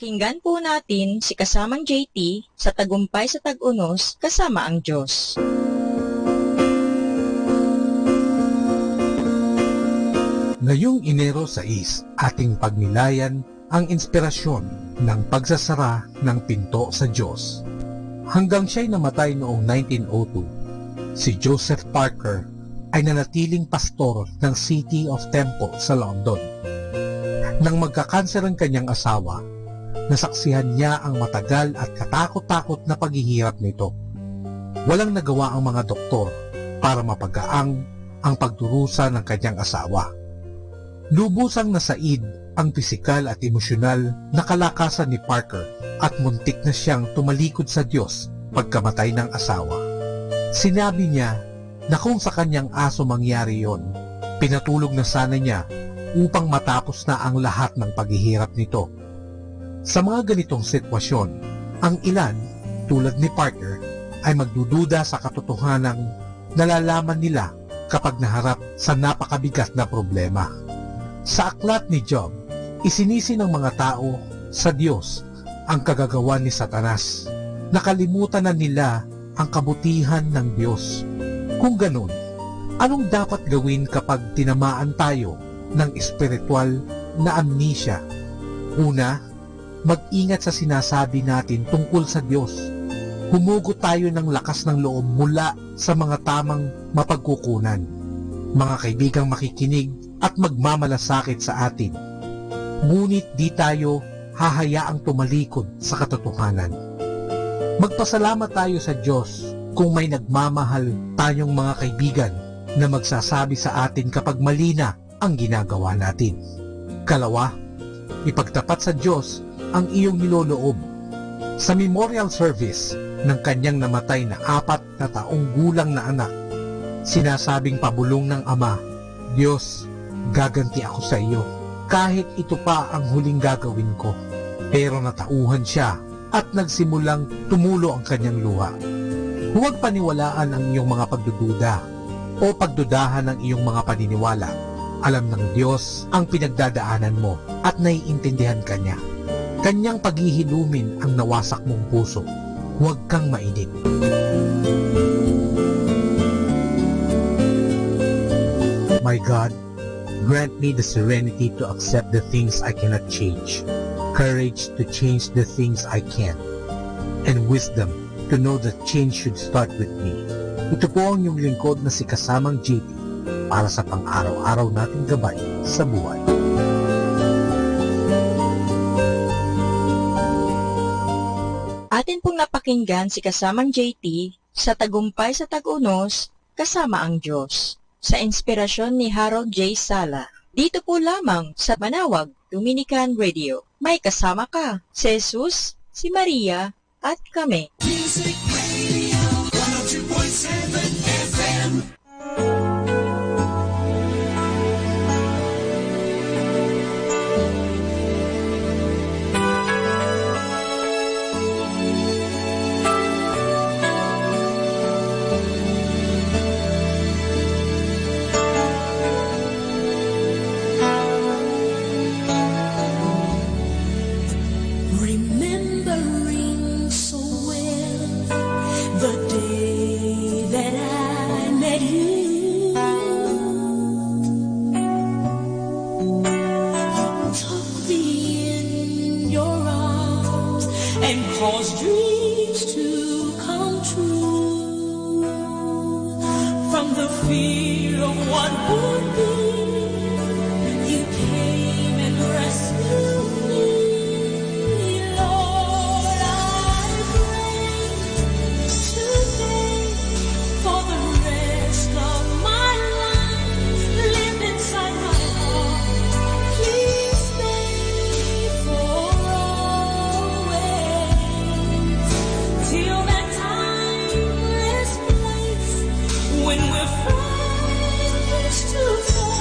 [SPEAKER 5] Pakinggan po natin si kasamang JT sa Tagumpay sa Tag-Unos kasama ang Diyos.
[SPEAKER 21] Ngayong Enero 6, ating pagnilayan ang inspirasyon ng pagsasara ng pinto sa Diyos. Hanggang siya'y namatay noong 1902, si Joseph Parker ay nanatiling pastor ng City of Temple sa London. Nang magkakanser ang kanyang asawa, nasaksihan niya ang matagal at katakot-takot na paghihirap nito. Walang nagawa ang mga doktor para mapagaang ang pagdurusa ng kanyang asawa. Lubusang nasaid ang pisikal at emosyonal na kalakasan ni Parker at muntik na siyang tumalikod sa Diyos pagkamatay ng asawa. Sinabi niya na kung sa kanyang aso mangyari yon, pinatulog na sana niya upang matapos na ang lahat ng paghihirap nito. Sa mga ganitong sitwasyon, ang ilan, tulad ni Parker, ay magdududa sa katotohanang nalalaman nila kapag naharap sa napakabigat na problema. Sa aklat ni Job, isinisi ng mga tao sa Diyos ang kagagawan ni Satanas. Nakalimutan na nila ang kabutihan ng Diyos. Kung ganun, anong dapat gawin kapag tinamaan tayo ng espiritual na amnesia? Una, mag-ingat sa sinasabi natin tungkol sa Diyos. Humugot tayo ng lakas ng loob mula sa mga tamang mapagkukunan, mga kaibigang makikinig at magmamalasakit sa atin. Ngunit di tayo hahayaang tumalikod sa katotohanan. Magpasalamat tayo sa Diyos kung may nagmamahal tayong mga kaibigan na magsasabi sa atin kapag mali na ang ginagawa natin. Kalawa, ipagtapat sa Diyos ang iyong niloloob. Sa memorial service ng kanyang namatay na 4 na taong gulang na anak, sinasabing pabulong ng ama, Diyos, gaganti ako sa iyo, kahit ito pa ang huling gagawin ko. Pero natauhan siya at nagsimulang tumulo ang kanyang luha. Huwag paniwalaan ang iyong mga pagdududa o pagdudahan ng iyong mga paniniwala. Alam ng Diyos ang pinagdadaanan mo at naiintindihan ka niya. Kanyang paghihilumin ang nawasak mong puso. Huwag kang mainip. My God, grant me the serenity to accept the things I cannot change, courage to change the things I can, and wisdom to know that change should start with me. Ito po ang iyong lingkod na si Kasamang JT para sa pang-araw-araw nating gabay sa buhay.
[SPEAKER 5] Atin pong napakinggan si Kasamang JT sa Tagumpay sa Tag-Unos kasama ang Diyos, sa inspirasyon ni Harold J. Sala. Dito po lamang sa Manawag Dominican Radio. May kasama ka, si Jesus, si Maria, at kami.
[SPEAKER 1] Music Radio 102.7 FM.
[SPEAKER 15] Remembering so well the day that I met you. You took me in your arms and caused dreams to come true. From the fear of what would be, you came and rescued me. When we're face to face.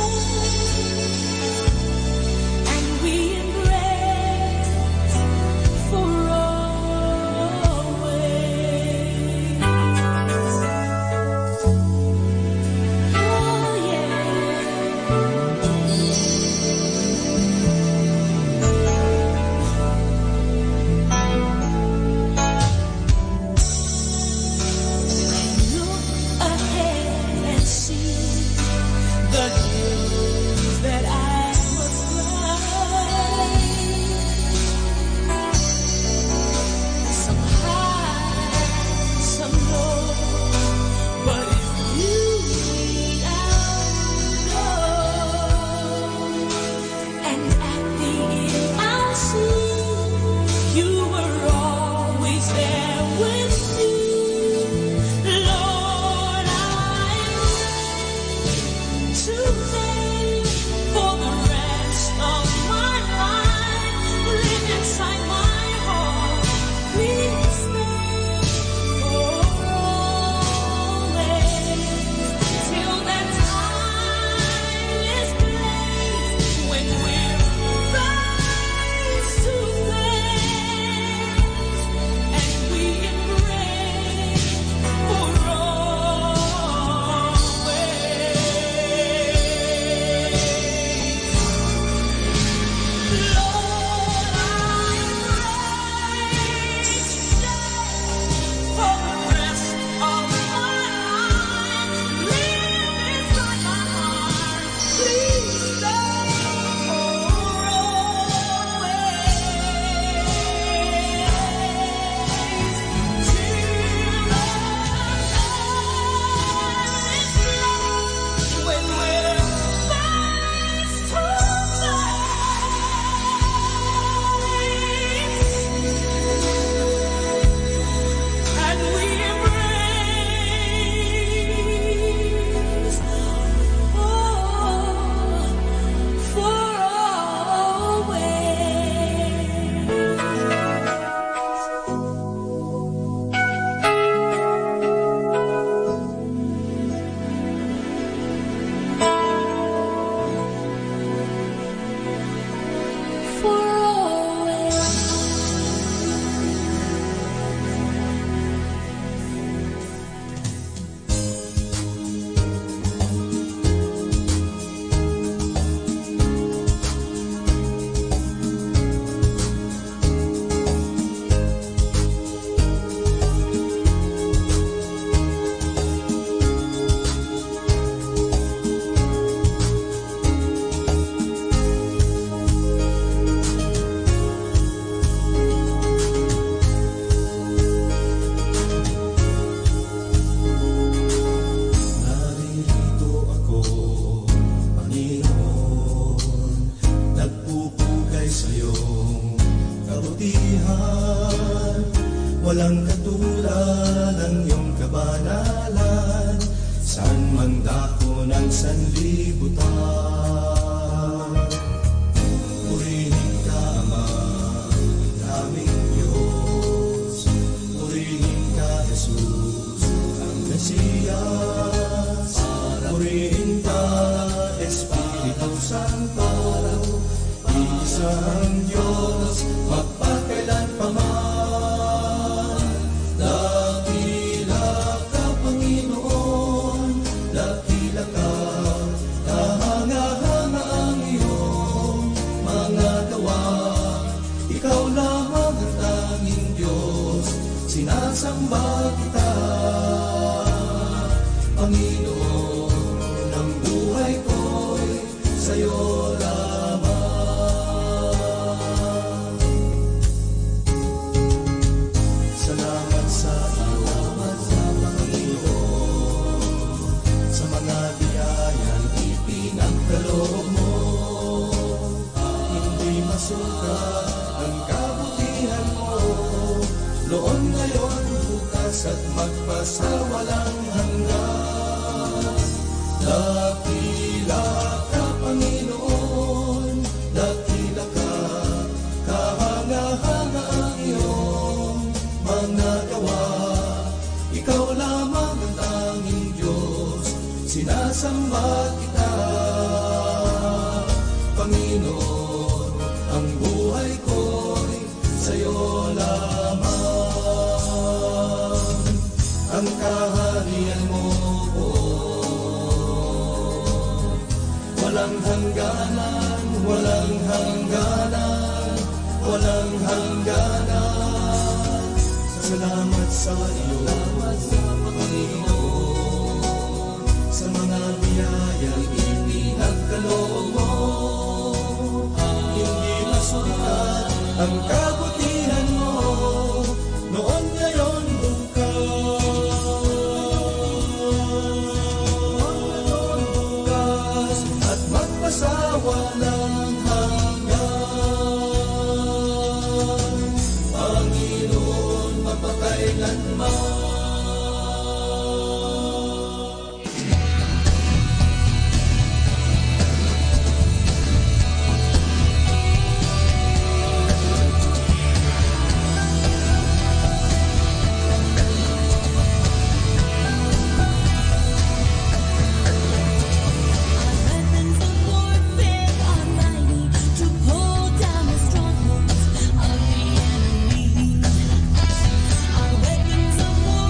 [SPEAKER 1] walang katulad ng iyong kabanalan, saan man dako ng sanlibutan. Purihin ka, Ama, naming Diyos, purihin ka, Jesus, ang Mesiyas, purihin ka, Espiritu Santo, isa ang Diyos, magpakailan pa man. Dakila ka, Panginoon, dakila ka, kahanga-hanga ang iyong mga gawa. Ikaw lamang ang tanging Diyos, sinasamba kita, Panginoon, ng buhay ko'y sa'yo ang kabutihan mo, noon, ngayon, bukas at magpasawalang hanggan. Dakila ka, Panginoon, dakila ka, kahanga-hanga ang iyong mga gawa. Ikaw lamang ang tanging Diyos, sinasamba kita, Panginoon. Ang buhay ko'y sa'yo lamang, ang kaharian mo po, walang hangganan, walang hangganan, walang hangganan. Salamat sa iyo, Panginoon, sa mga biyayang ipinagkaloob mo. Ang kabutihan mo, noon, ngayon, bukas, at magpasawalang hanggan. Panginoon, mapakailanman.
[SPEAKER 15] Our weapons of war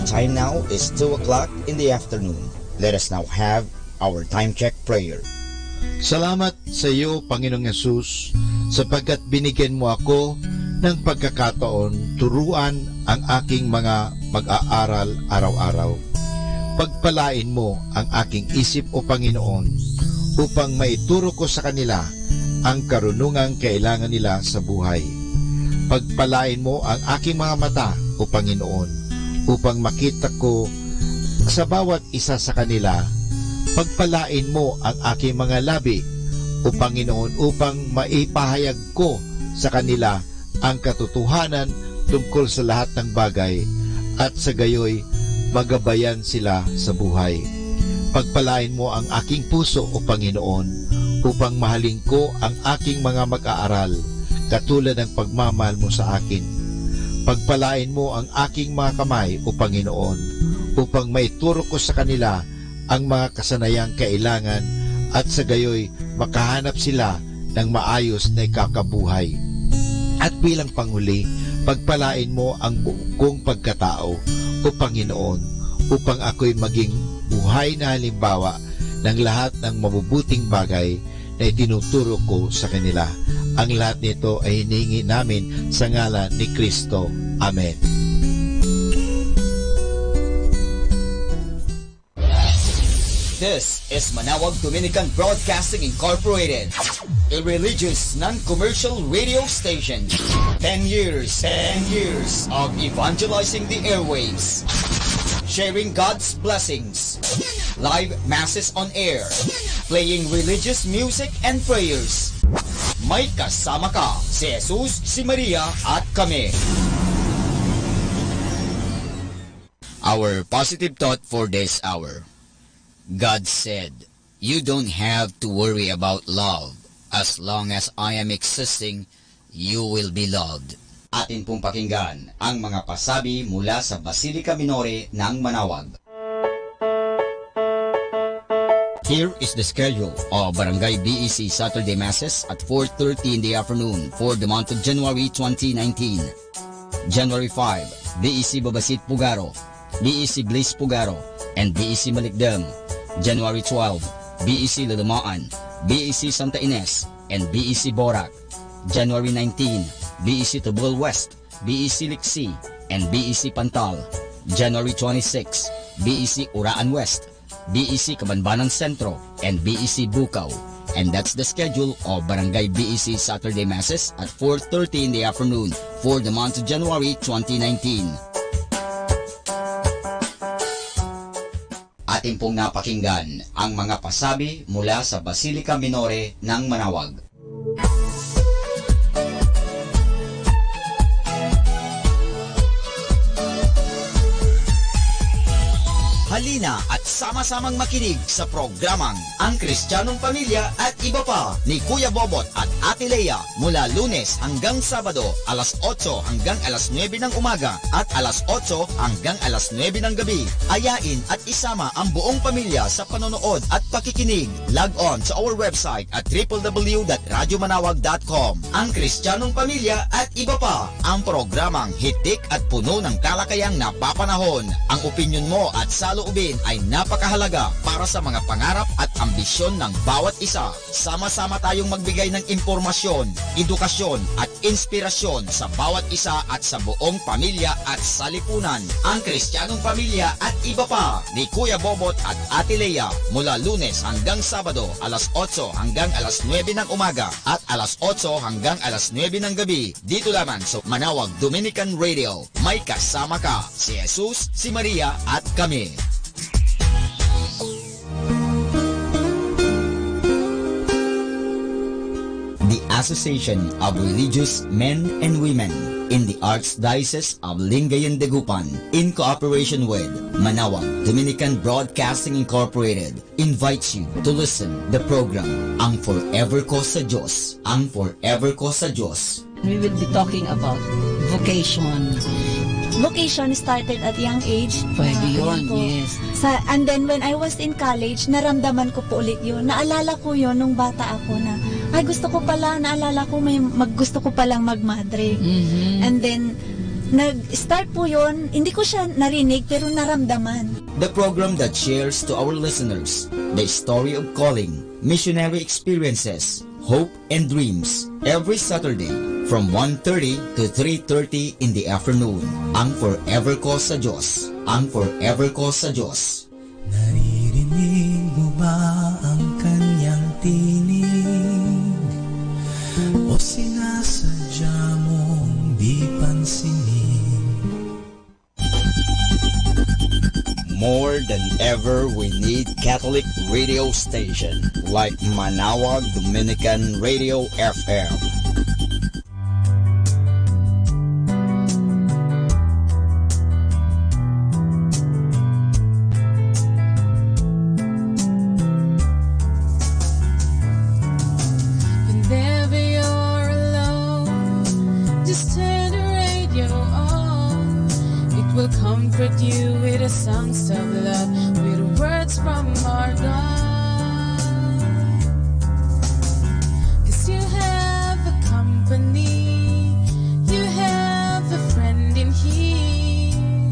[SPEAKER 3] time now is 2 o'clock in the afternoon. Let us now have our time check prayer.
[SPEAKER 7] Salamat sa iyo, Panginoong Yesus, sapagkat binigyan mo ako ng pagkakataon turuan ang aking mga mag-aaral araw-araw. Pagpalain mo ang aking isip, O Panginoon, upang maituro ko sa kanila ang karunungang kailangan nila sa buhay. Pagpalain mo ang aking mga mata, O Panginoon, upang makita ko sa bawat isa sa kanila. Pagpalain mo ang aking mga labi, O Panginoon, upang maipahayag ko sa kanila ang katotohanan tungkol sa lahat ng bagay at sa gayoy magabayan sila sa buhay. Pagpalain mo ang aking puso, O Panginoon, upang mahalin ko ang aking mga mag-aaral katulad ng pagmamahal mo sa akin. Pagpalain mo ang aking mga kamay, O Panginoon, upang maituro ko sa kanila ang mga kasanayang kailangan at sa gayoy makahanap sila ng maayos na ikakabuhay. At bilang panghuli, pagpalain mo ang buong kong pagkatao, O Panginoon, upang ako'y maging buhay na halimbawa ng lahat ng mabubuting bagay na itinuturo ko sa kanila. Ang lahat nito ay hinihingi namin sa ngalan ni Kristo. Amen.
[SPEAKER 3] This is Manawag Dominican Broadcasting Incorporated, a religious, non-commercial radio station. 10 years of evangelizing the airwaves, sharing God's blessings, live masses on air, playing religious music and prayers. May kasama ka, si Jesus, si Maria, at kami. Our positive thought for this hour. God said, "You don't have to worry about love. As long as I am existing, you will be loved." Atin pong pakinggan ang mga pasabi mula sa Basilica Minore ng Manawag. Here is the schedule of Barangay BEC Saturday Masses at 4:30 in the afternoon for the month of January 2019. January 5, BEC Babasit Pugaro, BEC Bliss Pugaro, and BEC Malikdam. January 12, BEC Lulumaan, BEC Santa Ines, and BEC Borac. January 19, BEC Tubol West, BEC Liksi, and BEC Pantal. January 26, BEC Uraan West, BEC Kabanbanan Sentro, and BEC Bukaw. And that's the schedule of Barangay BEC Saturday Masses at 4:30 in the afternoon for the month of January 2019. Atin pong napakinggan ang mga pasabi mula sa Basilica Minore ng Manawag. Halina at sama-samang makinig sa programang Ang Kristiyanong Pamilya at Iba Pa ni Kuya Bobot at Ate Lea mula Lunes hanggang Sabado alas 8 hanggang alas 9 ng umaga at alas 8 hanggang alas 9 ng gabi. Ayain at isama ang buong pamilya sa panonood at pakikinig. Log on sa our website at www.radyomanawag.com. Ang Kristiyanong Pamilya at Iba Pa, ang programang hitik at puno ng talakayang napapanahon. Ang opinyon mo at saloobin ay napakahalaga para sa mga pangarap at ambisyon ng bawat isa. Sama-sama tayong magbigay ng impormasyon, edukasyon at inspirasyon sa bawat isa at sa buong pamilya at salipunan. Ang Kristiyanong Pamilya at Iba Pa ni Kuya Bobot at Ate Lea mula Lunes hanggang Sabado alas 8 hanggang alas 9 ng umaga at alas 8 hanggang alas 9 ng gabi. Dito lamang sa Manawag Dominican Radio. May kasama ka, si Jesus, si Maria at kami. The Association of Religious Men and Women in the Archdiocese of Lingayen de Gupan, in cooperation with Manawag Dominican Broadcasting Incorporated, invites you to listen the program Ang Forever Ko sa Diyos. Ang Forever Ko sa Diyos.
[SPEAKER 10] We will be talking about vocation.
[SPEAKER 12] Vocation started at young age.
[SPEAKER 10] Pwede yun, yes.
[SPEAKER 12] And then when I was in college, naramdaman ko po ulit yun. Naalala ko yun nung bata ako na, ay gusto ko pala, naalala ko, gusto ko palang magmadre. And then, Nag-start po yun, hindi ko siya narinig pero naramdaman.
[SPEAKER 3] The program that shares to our listeners the story of calling, missionary experiences, hope and dreams every Saturday from 1:30 to 3:30 in the afternoon. Ang Forever Call sa Diyos. Ang Forever Call sa Diyos.
[SPEAKER 1] Naririnig mo ba ang kanyang tinig? O sinasadya mong di pansinin?
[SPEAKER 3] More than ever, we need Catholic radio station like Manawag Dominican Radio FM.
[SPEAKER 4] Whenever you're alone, just turn the radio on. It will comfort you with the songs of love, with words from our God. 'Cause you have a company, you have a friend in here.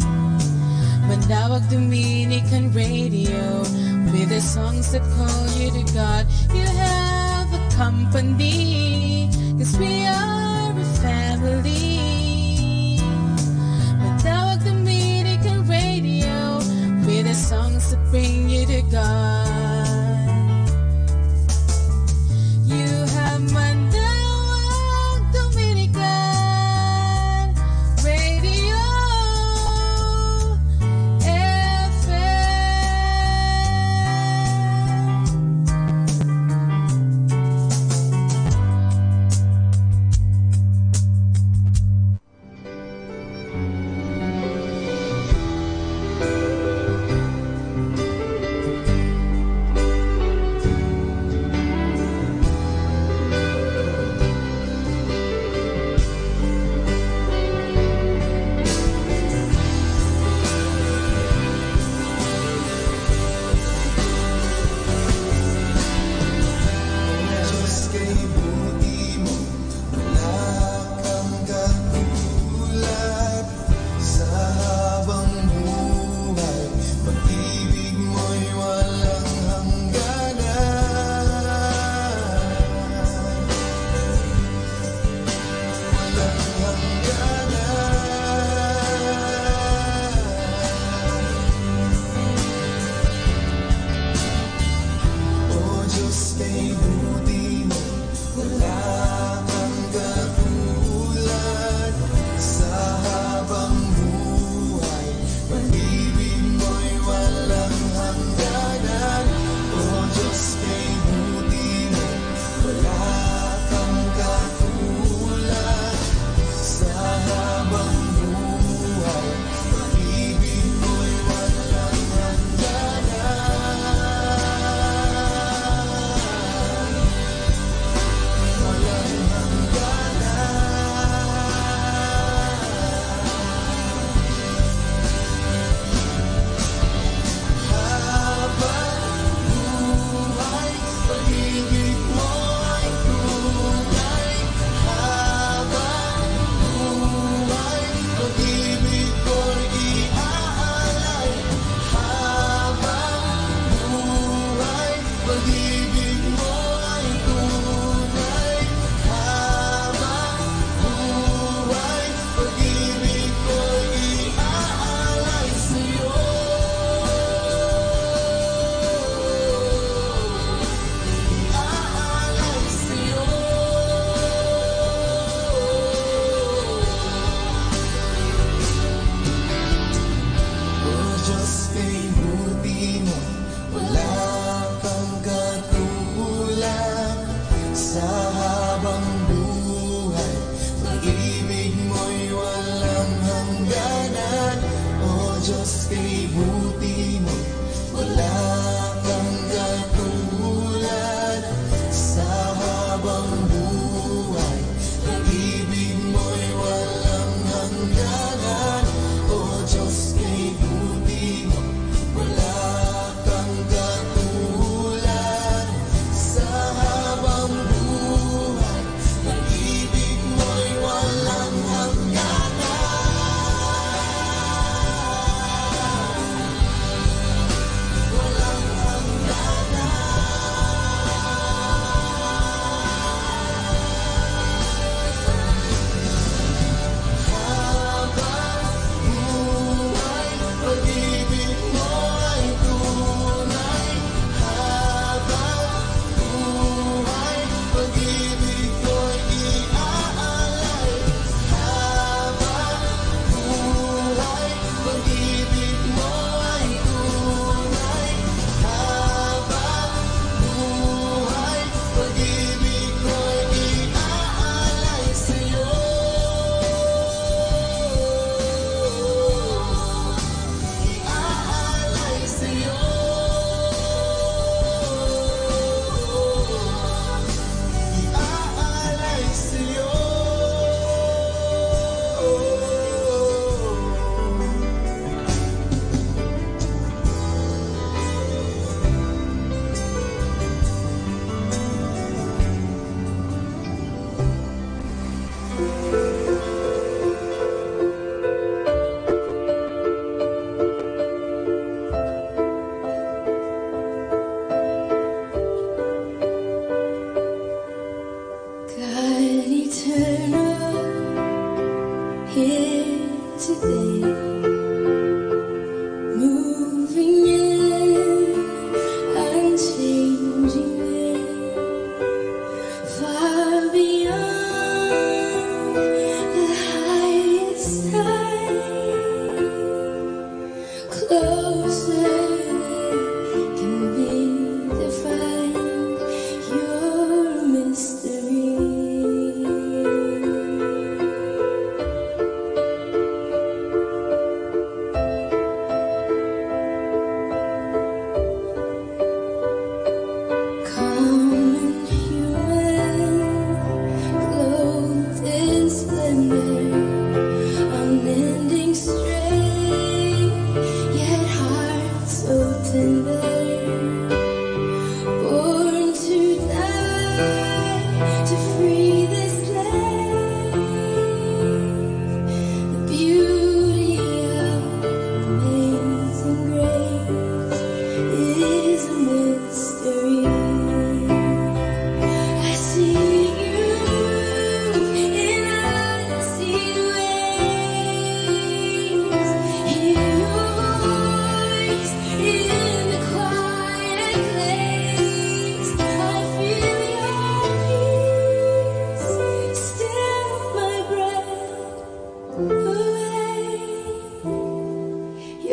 [SPEAKER 4] Manawag Dominican Radio, with the songs that call you to God. You have a company, 'cause we are a family. Manawag Dominican Radio, with the songs that bring you to God. You have Manawag Dominican Radio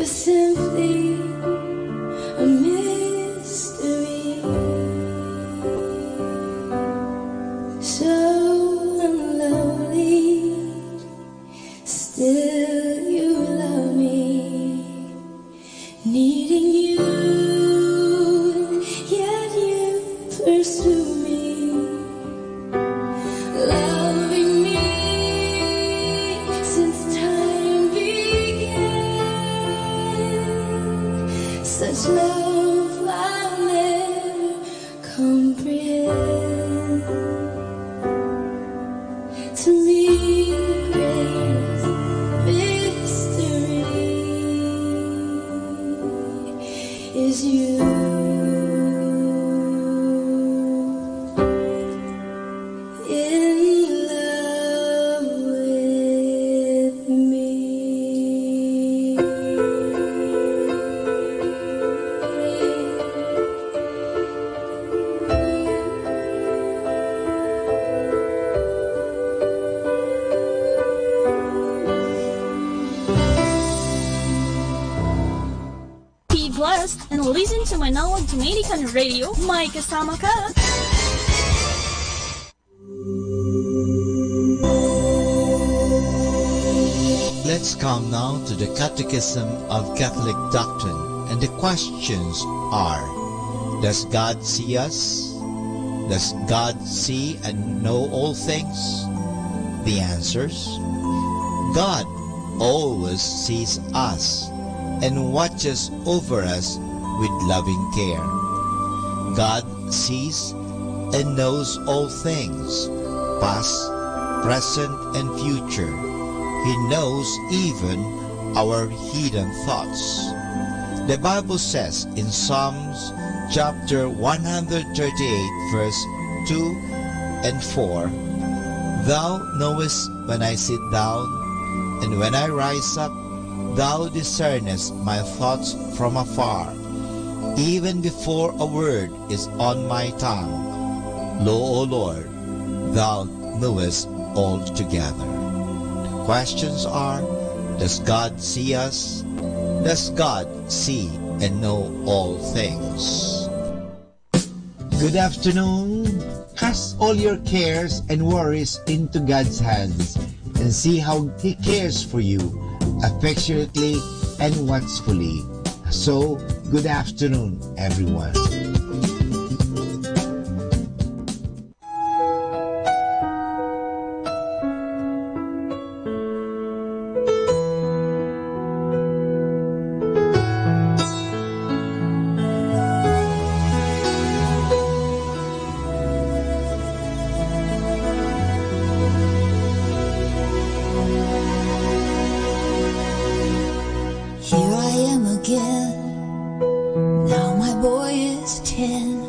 [SPEAKER 15] You're simply a mystery, so unlovely. Still you love me, needing you, yet you pursue me, loving me since time began. Such love I'll never comprehend. To me, great mystery is you. In love with me.
[SPEAKER 12] Be blessed and listen to Manawag Dominican Radio. May kasama ka.
[SPEAKER 7] Let's come now to the Catechism of Catholic Doctrine, and the questions are: does God see us? Does God see and know all things? The answers: God always sees us and watches over us with loving care. God sees and knows all things, past, present, and future. He knows even our hidden thoughts. The Bible says in Psalms chapter 138 verse 2 and 4, Thou knowest when I sit down, and when I rise up, Thou discernest my thoughts from afar, even before a word is on my tongue. Lo, O Lord, Thou knowest altogether. Questions are: does God see us? Does God see and know all things?
[SPEAKER 9] Good afternoon. Cast all your cares and worries into God's hands and see how He cares for you affectionately and watchfully. So, good afternoon, everyone.
[SPEAKER 15] Here I am again. Now my boy is 10.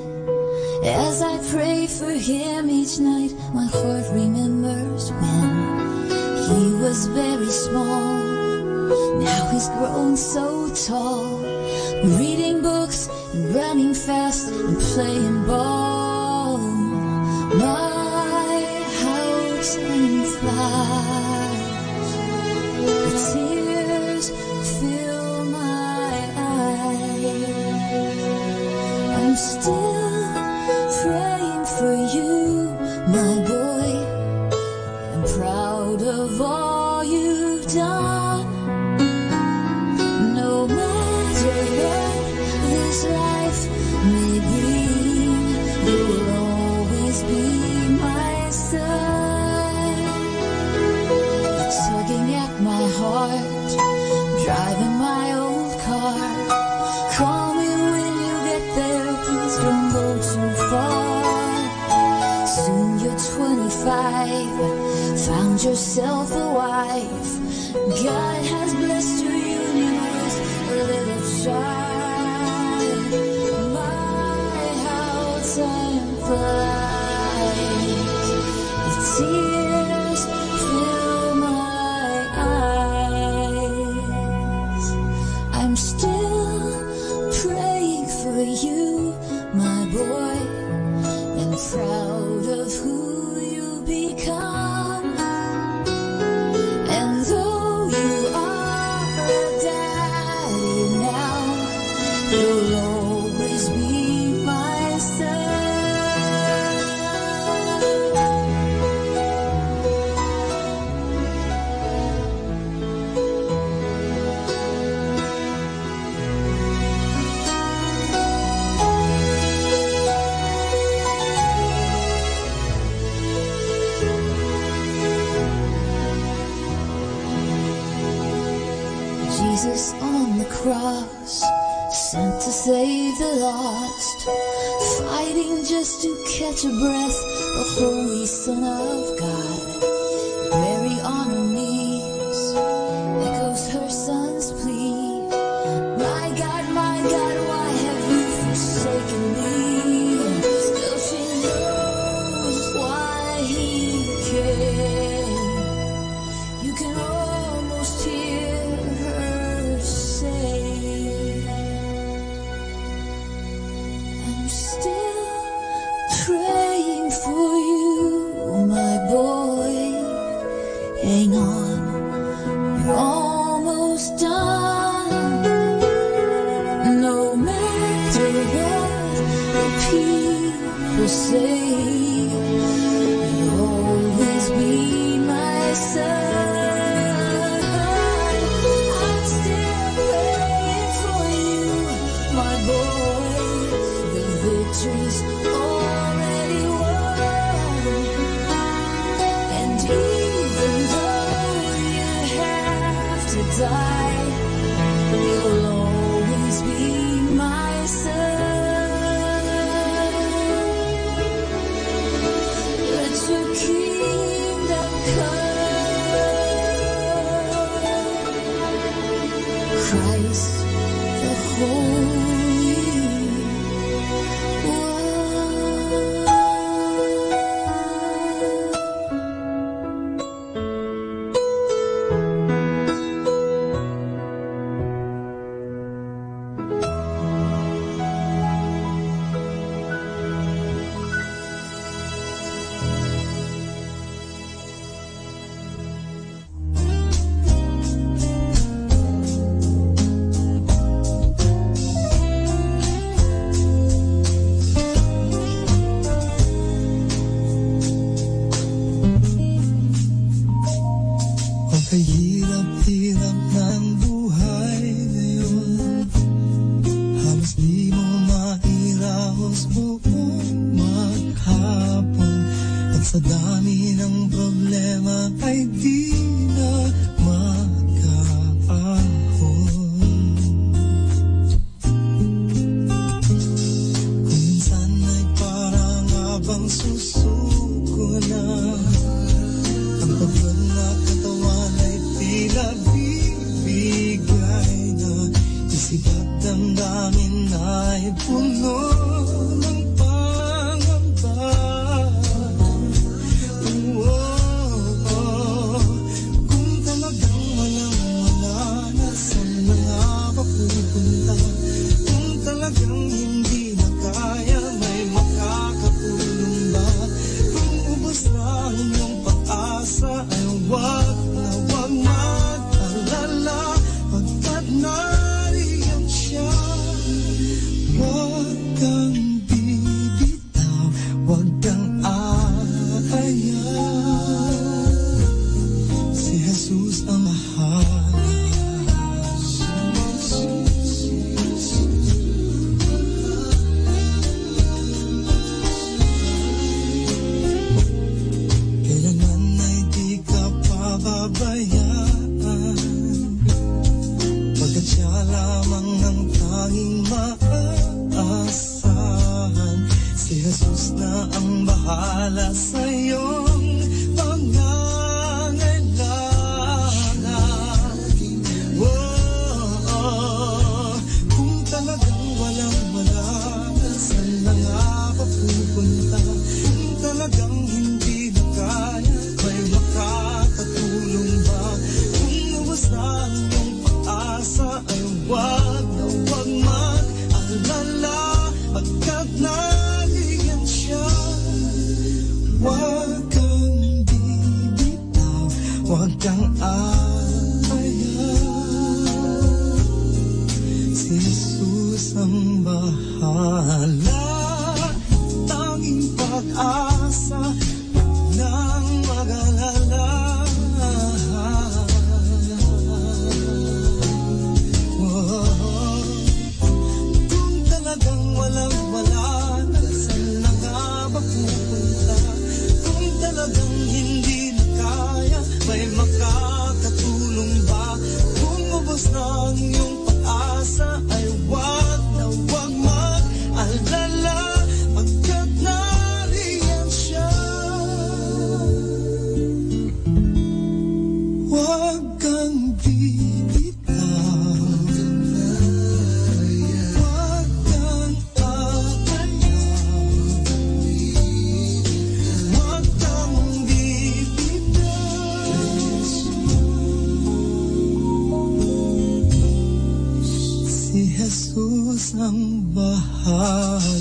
[SPEAKER 15] As I pray for him each night, my heart remembers when he was very small. Now he's grown so tall, reading books and running fast and playing ball. My how time flies. The tears fill my eyes. I'm still praying for you, my boy. I'm proud of all you've done. No matter what this life may bring, you'll always be my son. You're tugging at my heart, driving my old car. Call me when you get there, please don't go too far. Soon you're 25, found yourself a wife. God has blessed your union with a little child. My, how time flies. The tears fill my eyes. I'm still praying for you, my boy, and proud of who you become. And though you Jesus on the cross, sent to save the lost, fighting just to catch a breath, the Holy Son of God. Mary on her knees echoes her son's plea, my God, why have you forsaken me? Still she knows why he came. You can almost hear her say, I'm still praying for you, my boy. Hang on, you're almost done. No matter what the people say, you'll always be my son. I'm still praying for you, my boy. The victory's already won. And even though you have to die, you'll always be my son. Let your kingdom come, Christ the Holy
[SPEAKER 1] Pagkahirap-hirap ng buhay ngayon, halos di mo mairaos buong maghapon. At sa dami ng problema ay di na makaahon. Kung minsan ay parang abang susuko na, ang pagod na katawan ay tila bibigay na, isip at damdamin ay puno ng pangamba. Kung talagang walang-wala na, saan na nga ba pupunta? Kung talagang hindi na kaya, may makakatulong ba? Kung ubos na ang iyong pag-asa, ay wag na wag mag-alala, pagkat nariyan siya. Wag kang bibitaw, wag kang aayaw. Si Jesus ang mahal. Kailangan ay di ka pababayaan, pagkat siya lamang ang tanging maaasahan. Si Jesus na ang bahala sa iyong pangangailangan. Kung talagang walang-wala, saan na nga ba pupunta? Kung talagang hindi na kaya, may makakatulong ba? Kung ubos na ang iyong pag-asa, ay wag na wag mag-alala, pagkat nariyan siya. Wag kang bibitaw, wag kang aayaw. Si Jesus ang bahala, tanging pag-asa ng mag-alala. Kung talagang walang-wala na, saan na nga ba pupunta? Kung talagang hindi na kaya, may makakatulong ba? Kung ubos na ang iyong pag-asa ay wag na wag mag-alala, pagkat nariyan siya. Wag kang bibitaw, wag kang aayaw, wag kang bibitaw. Si Jesus ang bahala.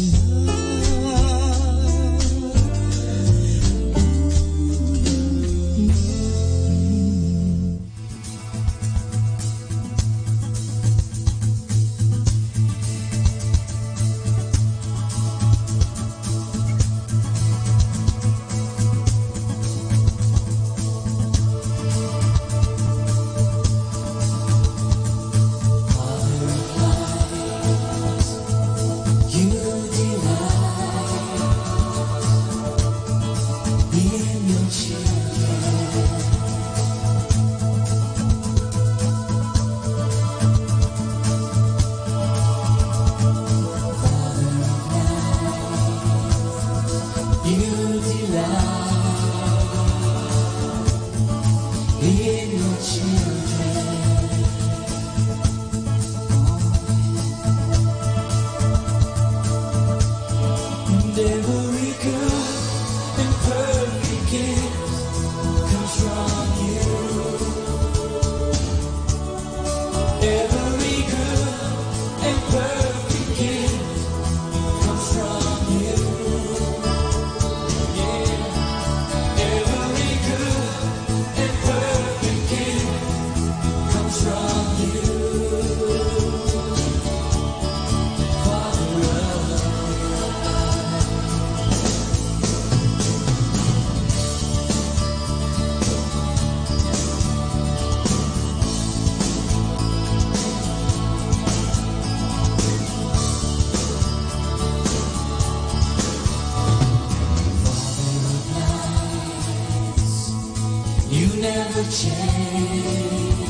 [SPEAKER 1] You never change.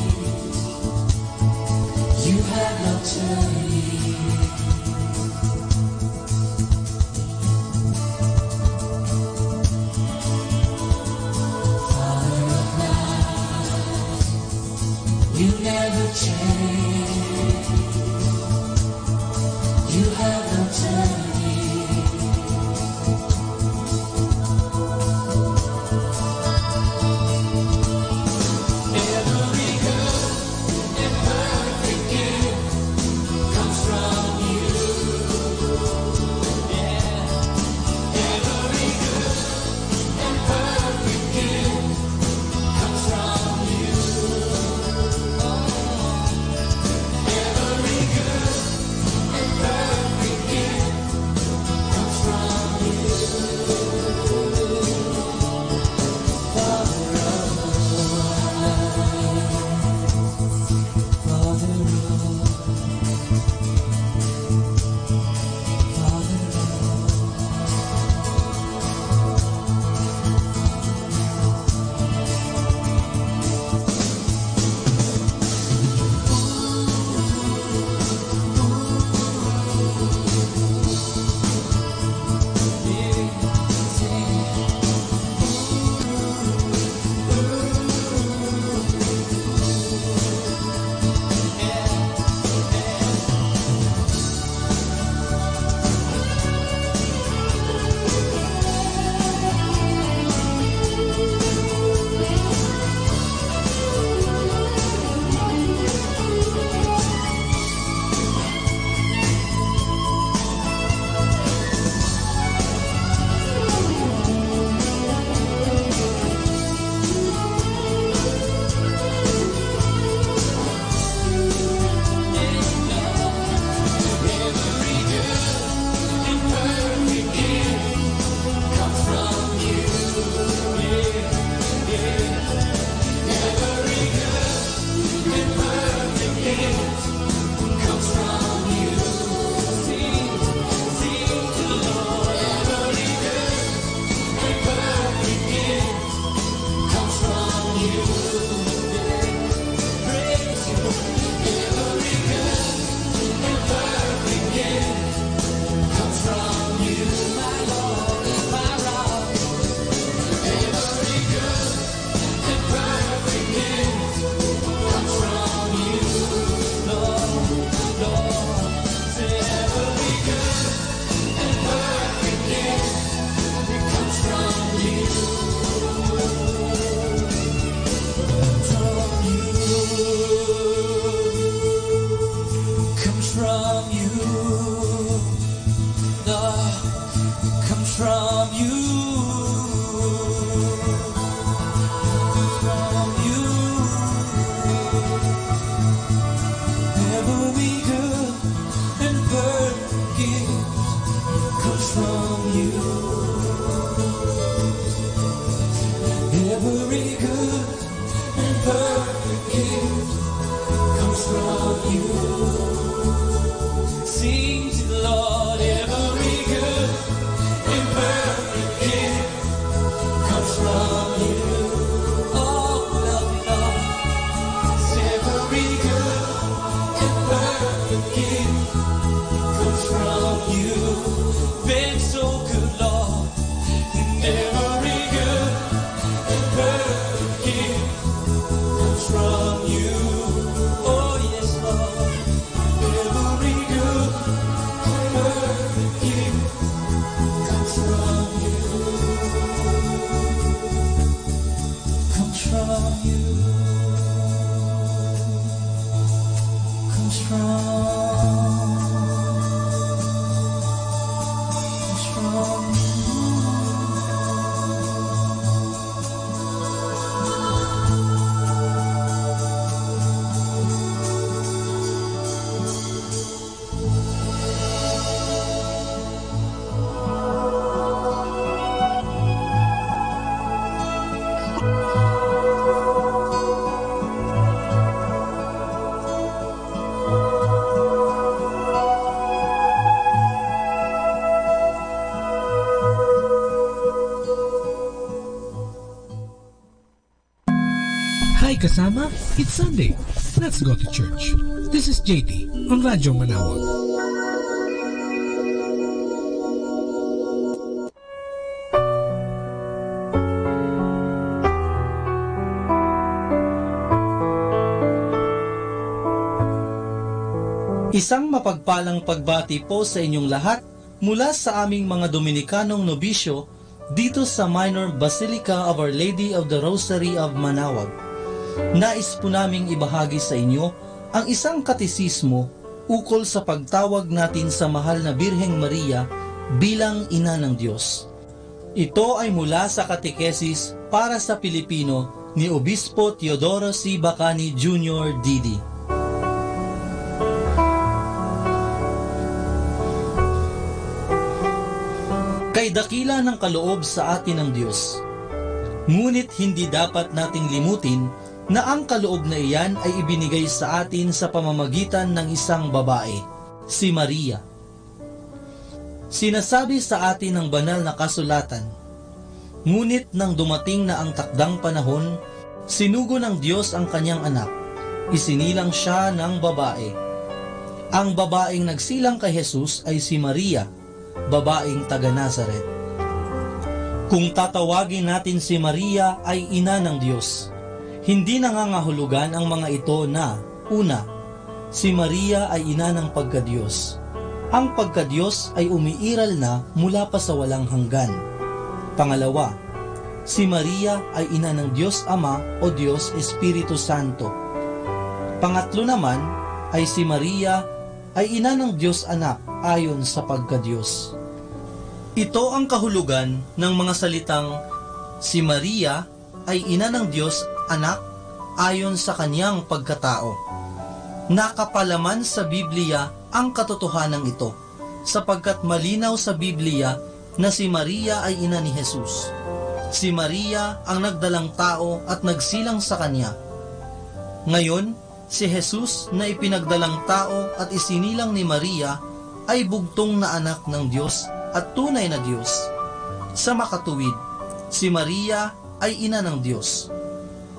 [SPEAKER 1] You have no turning. Father of light, you never change. You have no turning. from you. Love comes from you. From you. Every good and perfect gift comes from you. Every good and perfect gift comes from you. Sing to the Lord, every good and perfect gift comes from you. Oh, love, Lord, every good and perfect gift comes from you. Been so good, Lord, and every good and perfect gift comes from you. Oh, yes, Lord, every good and perfect gift comes from you. Comes from you. Comes from
[SPEAKER 6] Hi kasama, it's Sunday. Let's go to church. This is JT on Radyo Manawag.
[SPEAKER 13] Isang mapagpalang pagbati po sa inyong lahat mula sa aming mga Dominikanong nobisyo dito sa Minor Basilica of Our Lady of the Rosary of Manawag. Nais po naming ibahagi sa inyo ang isang katisismo ukol sa pagtawag natin sa mahal na Birheng Maria bilang Ina ng Diyos. Ito ay mula sa Katekesis para sa Pilipino ni Obispo Teodoro C. Bacani Jr. D.D. Kay dakila ng kaloob sa atin ng Diyos. Ngunit hindi dapat nating limutin na ang kaloob na iyan ay ibinigay sa atin sa pamamagitan ng isang babae, si Maria. Sinasabi sa atin ng banal na kasulatan, ngunit nang dumating na ang takdang panahon, sinugo ng Diyos ang kanyang anak, isinilang siya ng babae. Ang babaeng nagsilang kay Jesus ay si Maria, babaeng taga Nazaret. Kung tatawagin natin si Maria ay ina ng Diyos, hindi nangangahulugan ang mga ito na, una, si Maria ay ina ng pagkadiyos. Ang pagkadiyos ay umiiral na mula pa sa walang hanggan. Pangalawa, si Maria ay ina ng Diyos Ama o Diyos Espiritu Santo. Pangatlo naman ay si Maria ay ina ng Diyos Anak ayon sa pagkadiyos. Ito ang kahulugan ng mga salitang si Maria ay ina ng Diyos Anak ayon sa kanyang pagkatao. Nakapalaman sa Biblia ang katotohanan ito, sapagkat malinaw sa Biblia na si Maria ay ina ni Jesus. Si Maria ang nagdalang tao at nagsilang sa kanya. Ngayon, si Jesus na ipinagdalang tao at isinilang ni Maria ay bugtong na anak ng Diyos at tunay na Diyos. Sa makatuwid, si Maria ay ina ng Diyos.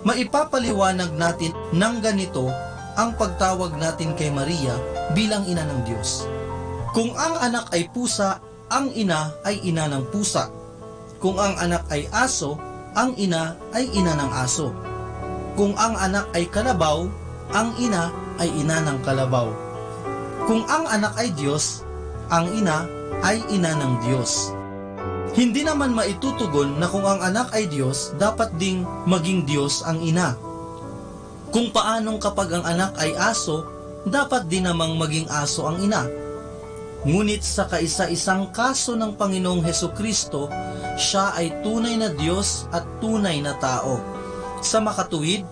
[SPEAKER 13] Maipapaliwanag natin ng ganito ang pagtawag natin kay Maria bilang ina ng Diyos. Kung ang anak ay pusa, ang ina ay ina ng pusa. Kung ang anak ay aso, ang ina ay ina ng aso. Kung ang anak ay kalabaw, ang ina ay ina ng kalabaw. Kung ang anak ay Diyos, ang ina ay ina ng Diyos. Hindi naman maitutugon na kung ang anak ay Diyos, dapat ding maging Diyos ang ina. Kung paanong kapag ang anak ay aso, dapat din namang maging aso ang ina. Ngunit sa kaisa-isang kaso ng Panginoong Hesukristo, siya ay tunay na Diyos at tunay na tao. Sa makatuwid,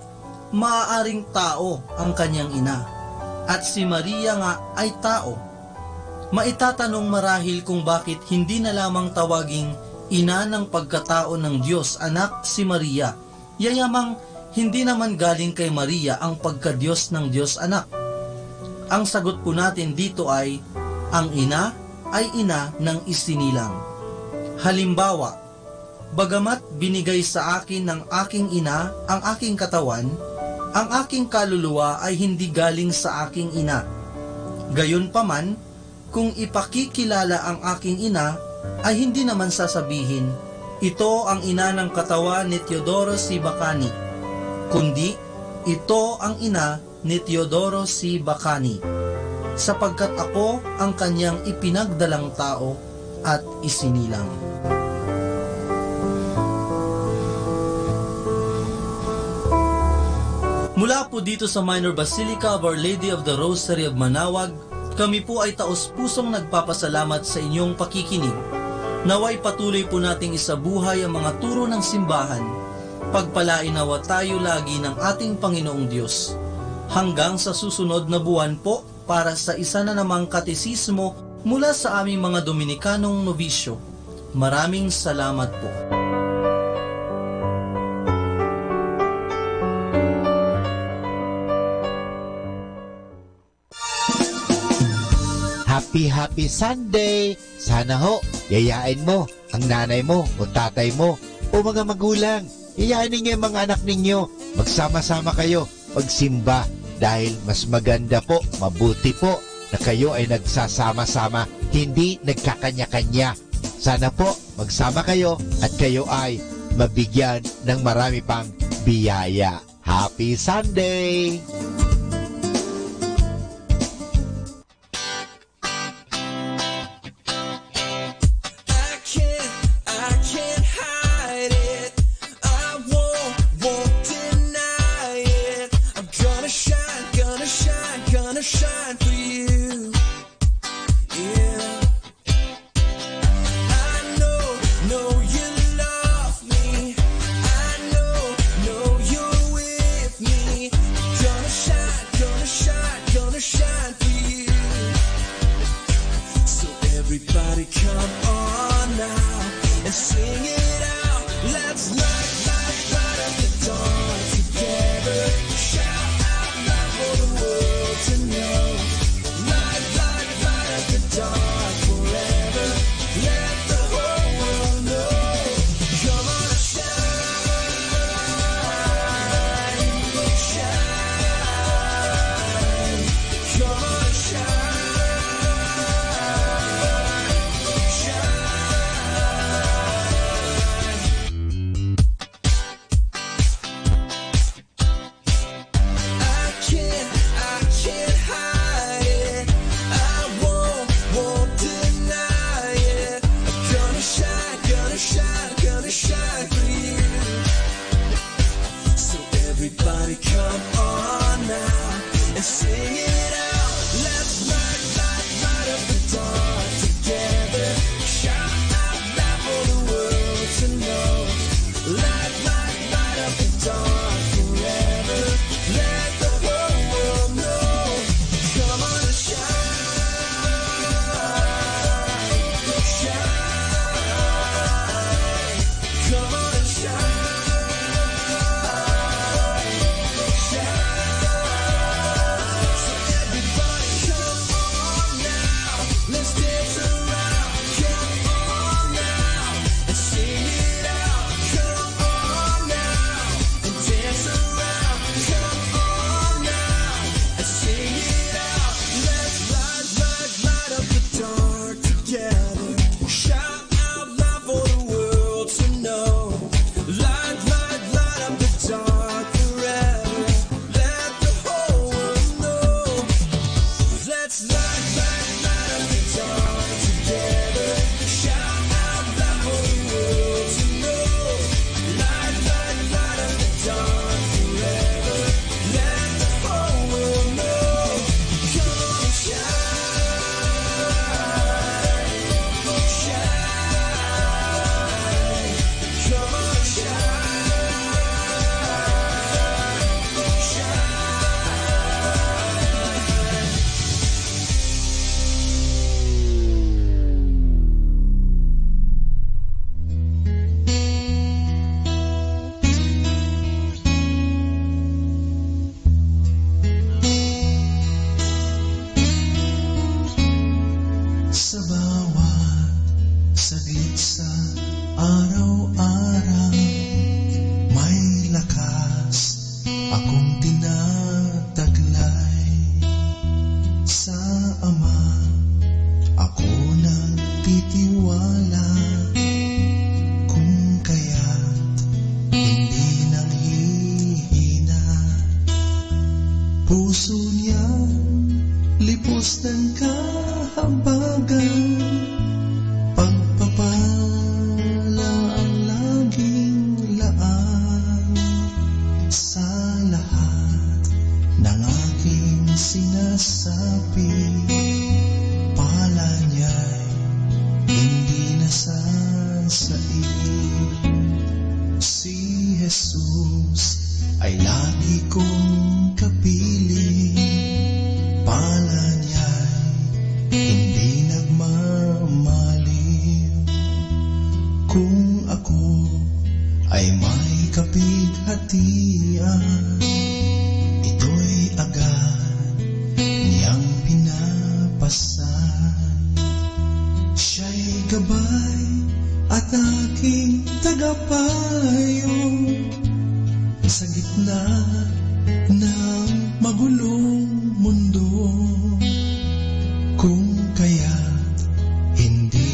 [SPEAKER 13] maaaring tao ang kanyang ina, at si Maria nga ay tao. Maitatanong marahil kung bakit hindi na lamang tawaging ina ng pagkatao ng Diyos anak si Maria, yayamang hindi naman galing kay Maria ang pagka-Diyos ng Diyos anak. Ang sagot po natin dito ay, ang ina ay ina ng isinilang. Halimbawa, bagamat binigay sa akin ng aking ina ang aking katawan, ang aking kaluluwa ay hindi galing sa aking ina. Gayunpaman, kung ipakikilala ang aking ina, ay hindi naman sasabihin, ito ang ina ng katawan ni Teodoro C. Bacani, kundi ito ang ina ni Teodoro C. Bacani, sapagkat ako ang kanyang ipinagdalang tao at isinilang. Mula po dito sa Minor Basilica of Our Lady of the Rosary of Manaoag, kami po ay taos-pusong nagpapasalamat sa inyong pakikinig. Naway patuloy po nating isabuhay ang mga turo ng simbahan. Pagpalain nawa tayo lagi ng ating Panginoong Diyos. Hanggang sa susunod na buwan po para sa isa na namang katesismo mula sa aming mga Dominikanong nobisyo. Maraming salamat po.
[SPEAKER 7] Happy Sunday! Sana ho, yayain mo ang nanay mo o tatay mo o mga magulang. Yayain ninyo yung mga anak ninyo. Magsama-sama kayo magsimba dahil mas maganda po, mabuti po na kayo ay nagsasama-sama, hindi nagkakanya-kanya. Sana po magsama kayo at kayo ay mabigyan ng marami pang biyaya. Happy Sunday!
[SPEAKER 1] Shine for you, yeah. I know you love me. I know you're with me. Gonna shine for you. So everybody come on now and sing it out. Let's light up the dawn together. Shout out loud for the world to know. Light up the dark forever. Let the whole world know. Come on and shine. Come on and shine. lipos ng kahabagan, pagpapala ang laging laan sa lahat ng aking sinasabi. Pala niya'y hindi nasasaib. Si Jesus ay lagi kong kapiling. Pala niya'y hindi nagmamaliw. Kung ako ay may kapighatian, ito'y agad niyang pinapasan. Siya'y gabay at aking tagapayo sa gitna ng magulong mundo. Kung kaya't hindi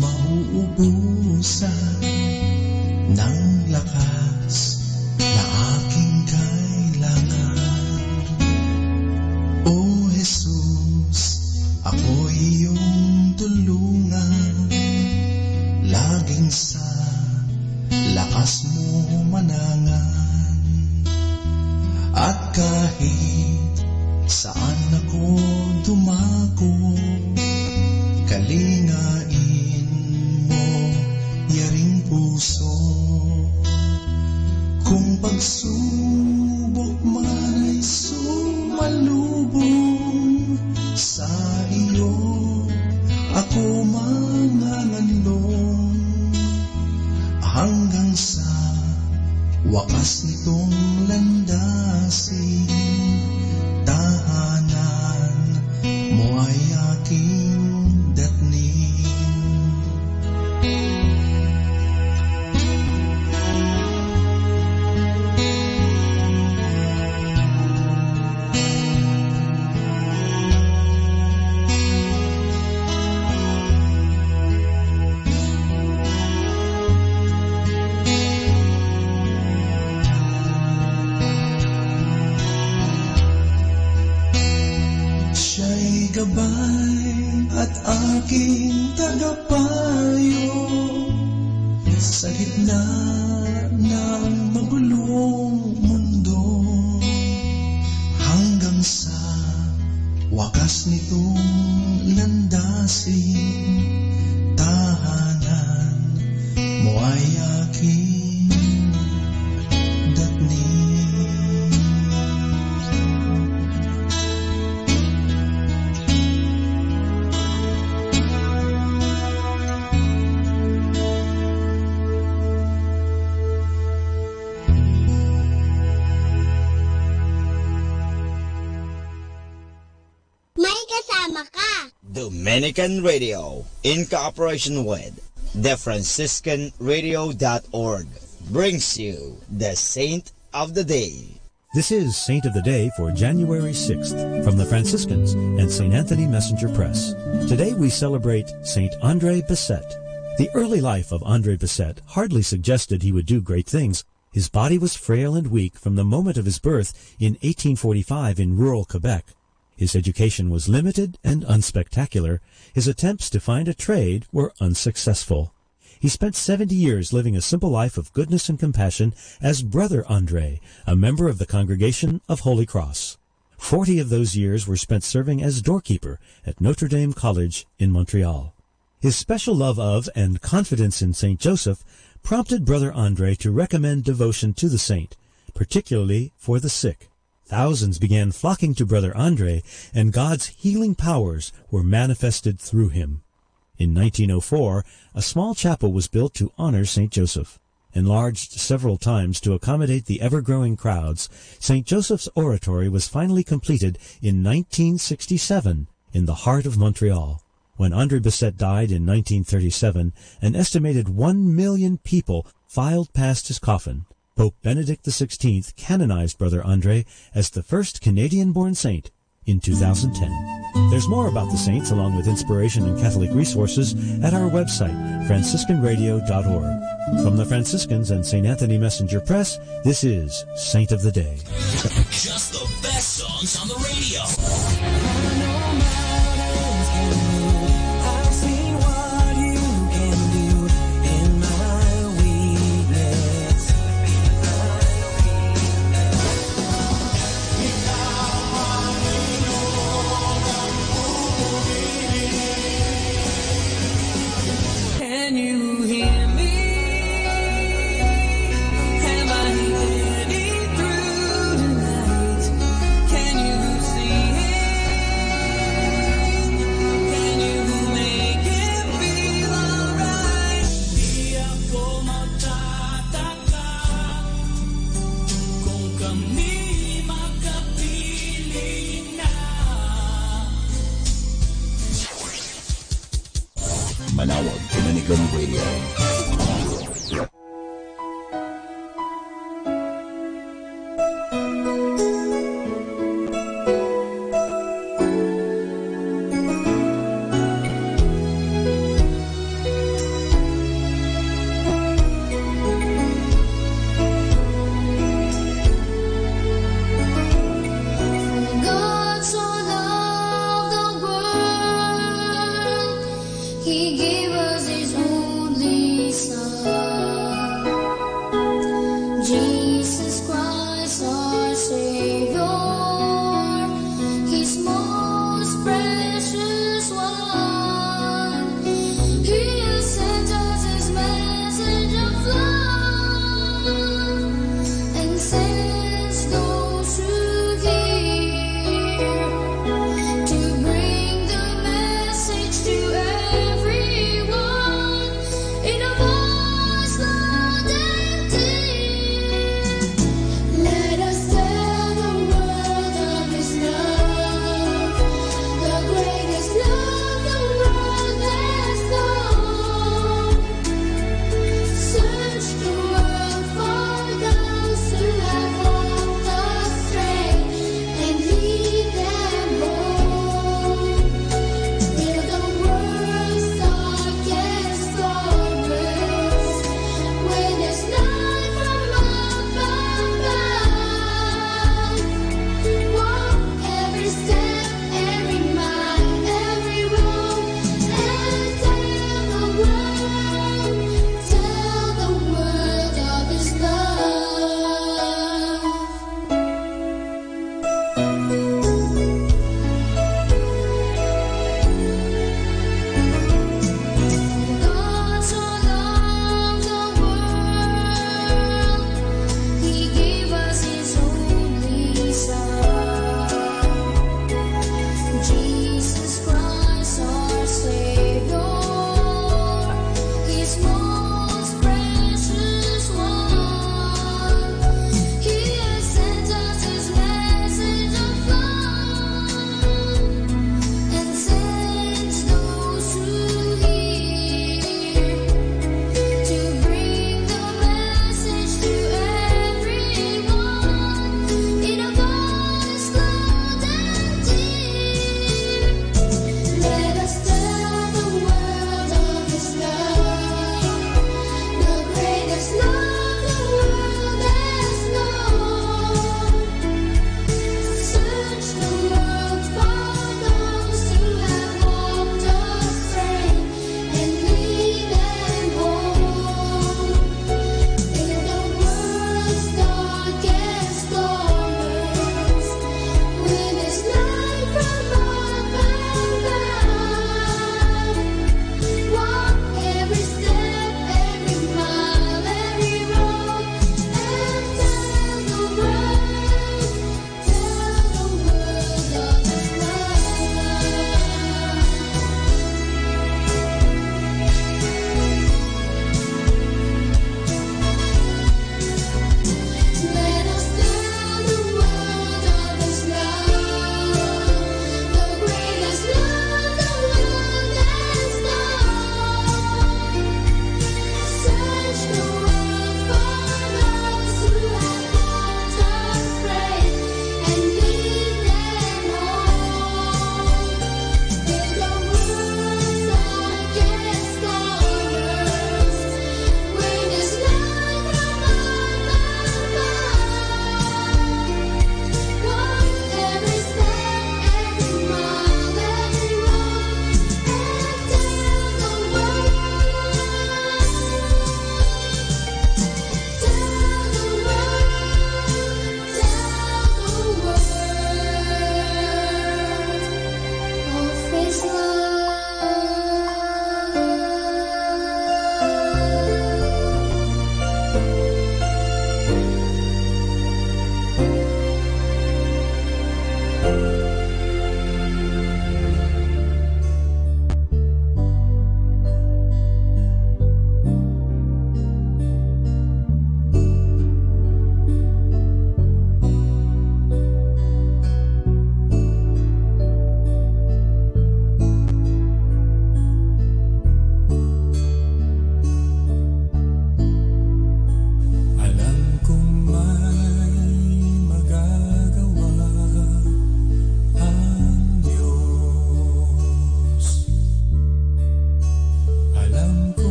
[SPEAKER 1] mauubusan ng lakas na aking kailangan. O Jesus, ako iyong tulungan, laging sa lakas mo manangan. At kahit saan ako dumako, kalingain mo yaring puso. Kung pagsubok man ay sumalubong sa iyo, ako manganganlong hanggang sa wakas nitong landasin. Tahanan mo ay aking datnin. Siya'y gabay at aking tagapayo sa gitna ng magulong mundo, hanggang sa wakas nitong landasin. Tahanan mo ay aking datnin.
[SPEAKER 14] May kasama ka.
[SPEAKER 3] Dominican Radio, in cooperation with thefranciscanradio.org, brings you the Saint of the Day.
[SPEAKER 17] This is Saint of the Day for January 6th from the Franciscans and St. Anthony Messenger Press. Today we celebrate St. Andre Bessette. The early life of Andre Bessette hardly suggested he would do great things. His body was frail and weak from the moment of his birth in 1845 in rural Quebec. His education was limited and unspectacular. His attempts to find a trade were unsuccessful. He spent 70 years living a simple life of goodness and compassion as Brother Andre, a member of the Congregation of Holy Cross. 40 of those years were spent serving as doorkeeper at Notre Dame College in Montreal. His special love of and confidence in St. Joseph prompted Brother Andre to recommend devotion to the saint, particularly for the sick. Thousands began flocking to Brother Andre, and God's healing powers were manifested through him. In 1904, a small chapel was built to honor St. Joseph. Enlarged several times to accommodate the ever-growing crowds, St. Joseph's Oratory was finally completed in 1967 in the heart of Montreal. When Andre Bessette died in 1937, an estimated 1 million people filed past his coffin. Pope Benedict XVI canonized Brother Andre as the first Canadian-born saint in 2010. There's more about the saints along with inspiration and Catholic resources at our website, franciscanradio.org. From the Franciscans and St. Anthony Messenger Press, this is Saint of the Day.
[SPEAKER 20] Just the best songs on the radio. Manawag Dominican Radio.
[SPEAKER 15] God so loved the world, He gave us His only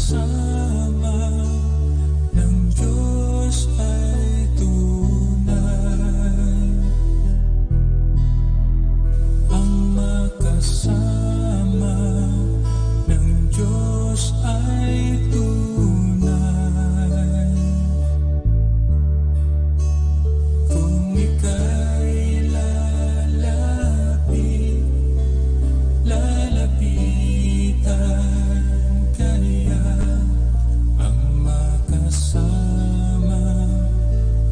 [SPEAKER 1] makasama ng Diyos ay tunay. Ang makasama ng Diyos ay tunay. Kung ika'y lalapitan kaniya, ang makasama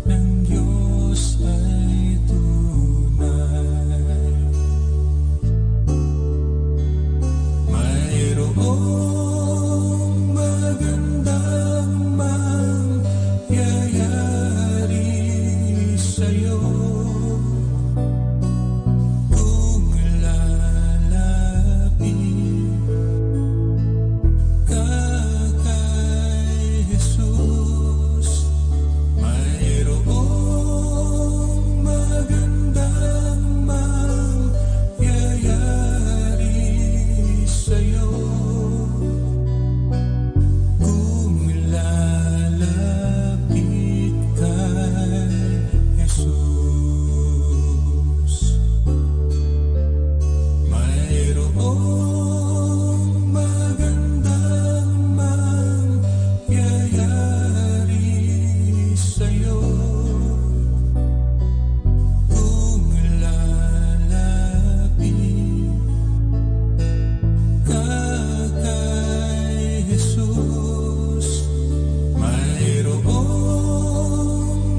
[SPEAKER 1] ng Diyos ay tunay. Mayroong magandang mangyayari sa'yo kung lalapit ka kay Jesus. Mayroong magandang mangyayari sa'yo kung lalapit kay Jesus. Mayroong magandang mangyayari sa'yo kung lalapit ka kay Jesus. Mayroong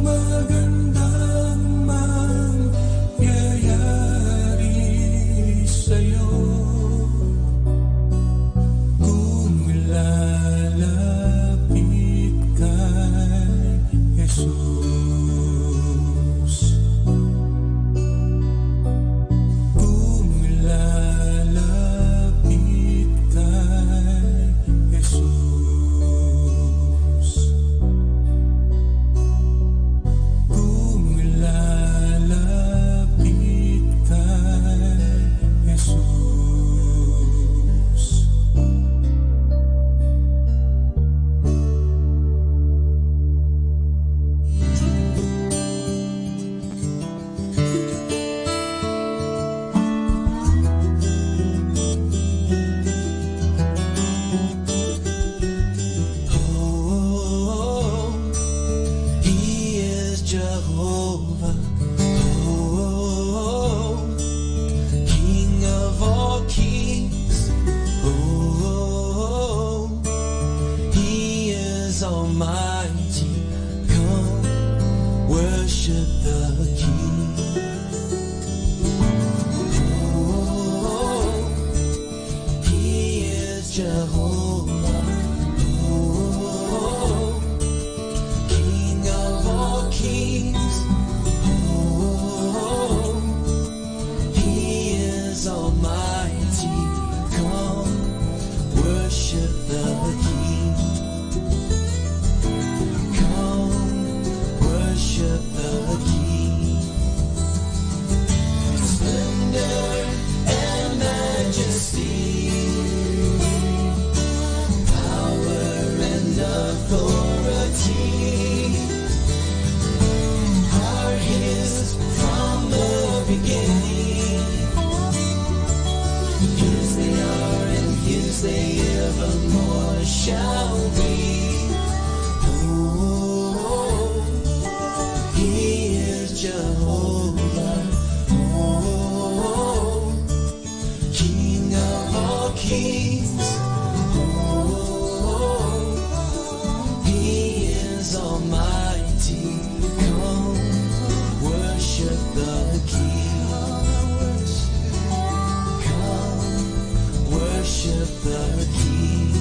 [SPEAKER 1] magandang mangyayari sa'yo kung lalapit kay Jesus. Kung lalapit kay Jesus. Kung lalapit kay Jesus. Oh, He is Jehovah. Oh, King of all kings. Oh, He is almighty. Come worship the King. Oh, He is Jehovah. Oh, King of all kings. Oh, He is almighty. Come worship the King. Come worship the King. Splendor and majesty, power and authority are His from the beginning. His they are and His they evermore shall be. Oh, He is Jehovah. Oh, King of all kings. Oh, He is almighty. Come worship the King. Come worship the King.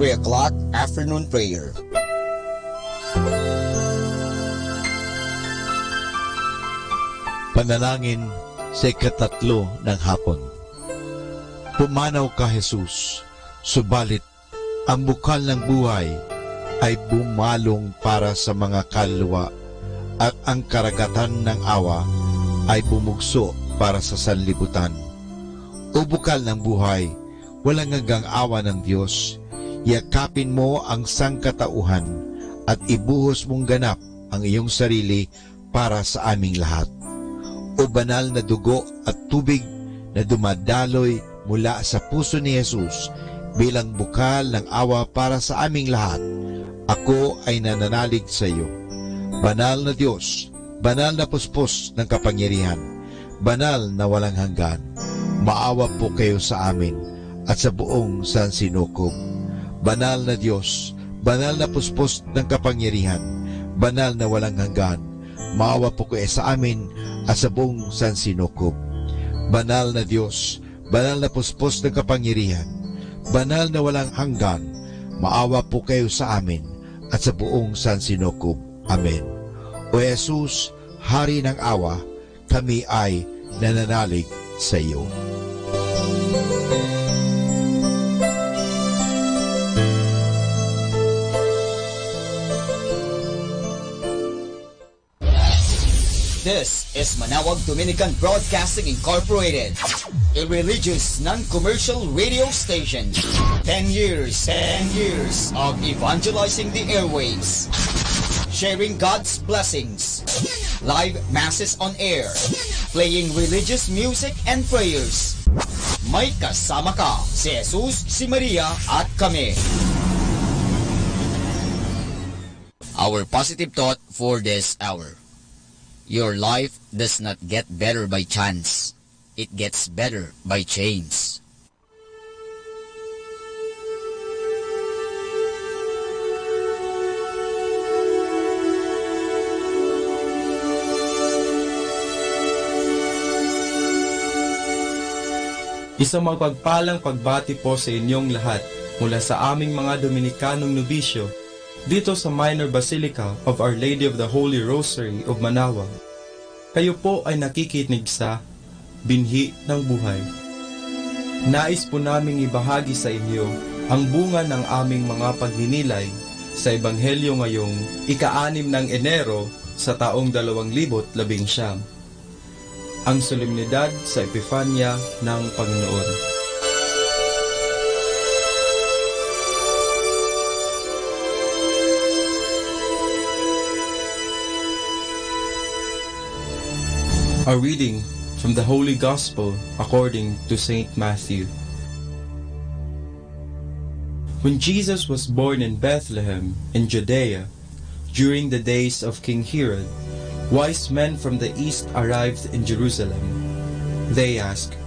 [SPEAKER 3] 3 o'clock afternoon prayer.
[SPEAKER 7] Panalangin sa ikatatlo ng hapon. Pumanaw ka, Jesus, subalit ang bukal ng buhay ay bumalong para sa mga kaluluwa at ang karagatan ng awa ay bumugso para sa sanlibutan. O bukal ng buhay, walang hanggang awa ng Diyos, yakapin mo ang sangkatauhan at ibuhos mong ganap ang iyong sarili para sa aming lahat. O banal na dugo at tubig na dumadaloy mula sa puso ni Jesus bilang bukal ng awa para sa aming lahat, ako ay nananalig sa iyo. Banal na Diyos, banal na puspos ng kapangyarihan, banal na walang hanggan, maawa po kayo sa amin at sa buong sansinukob. Banal na Diyos, banal na puspos ng kapangyarihan, banal na walang hanggan, maawa po kayo sa amin at sa buong sansinukob. Banal na Diyos, banal na puspos ng kapangyarihan, banal na walang hanggan, maawa po kayo sa amin at sa buong sansinukob. Amen. O Jesus, Hari ng awa, kami ay nananalig sa iyo.
[SPEAKER 3] This is Manawag Dominican Broadcasting Incorporated, a religious non-commercial radio station. 10 years of evangelizing the airwaves, sharing God's blessings, live masses on air, playing religious music and prayers. May kasama ka, si Jesus, si Maria at kami. Our positive thought for this hour. Your life does not get better by chance. It gets better by chance.
[SPEAKER 2] Isang mapagpalang pagbati po sa inyong lahat mula sa aming mga Dominikanong nobisyo dito sa Minor Basilica of Our Lady of the Holy Rosary of Manawag. Kayo po ay nakikinig sa Binhi ng Buhay. Nais po naming ibahagi sa inyo ang bunga ng aming mga pagninilay sa Ebanghelyo ngayong ika-6 ng Enero sa taong 2019, ang solemnidad sa Epifanya ng Panginoon. A reading from the Holy Gospel according to St. Matthew. When Jesus was born in Bethlehem in Judea, during the days of King Herod, wise men from the east arrived in Jerusalem. They asked,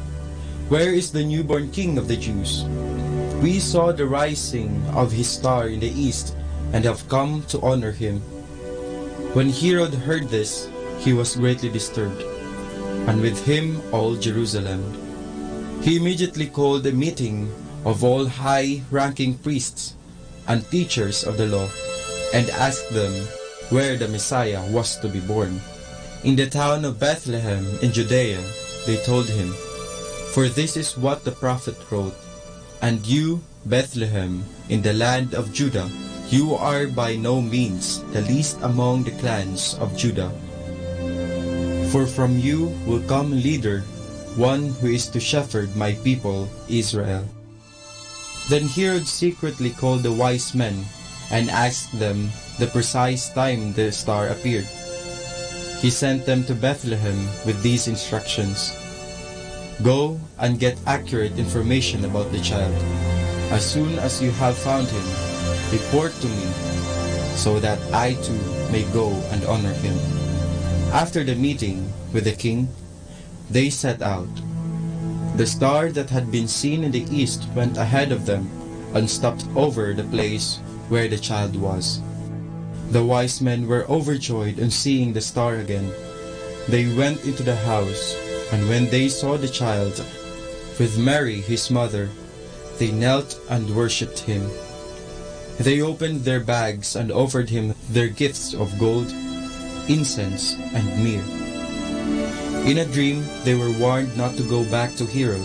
[SPEAKER 2] "Where is the newborn King of the Jews? We saw the rising of his star in the east and have come to honor him." When Herod heard this, he was greatly disturbed, and with him all Jerusalem. He immediately called a meeting of all high-ranking priests and teachers of the law, and asked them where the Messiah was to be born. In the town of Bethlehem in Judea, they told him, "For this is what the prophet wrote, and you, Bethlehem, in the land of Judah, you are by no means the least among the clans of Judah. For from you will come a leader, one who is to shepherd my people Israel." Then Herod secretly called the wise men and asked them the precise time the star appeared. He sent them to Bethlehem with these instructions: "Go and get accurate information about the child. As soon as you have found him, report to me, so that I too may go and honor him." After the meeting with the king, they set out. The star that had been seen in the east went ahead of them and stopped over the place where the child was. The wise men were overjoyed on seeing the star again. They went into the house, and when they saw the child with Mary his mother, they knelt and worshipped him. They opened their bags and offered him their gifts of gold, incense, and myrrh. In a dream, they were warned not to go back to Herod.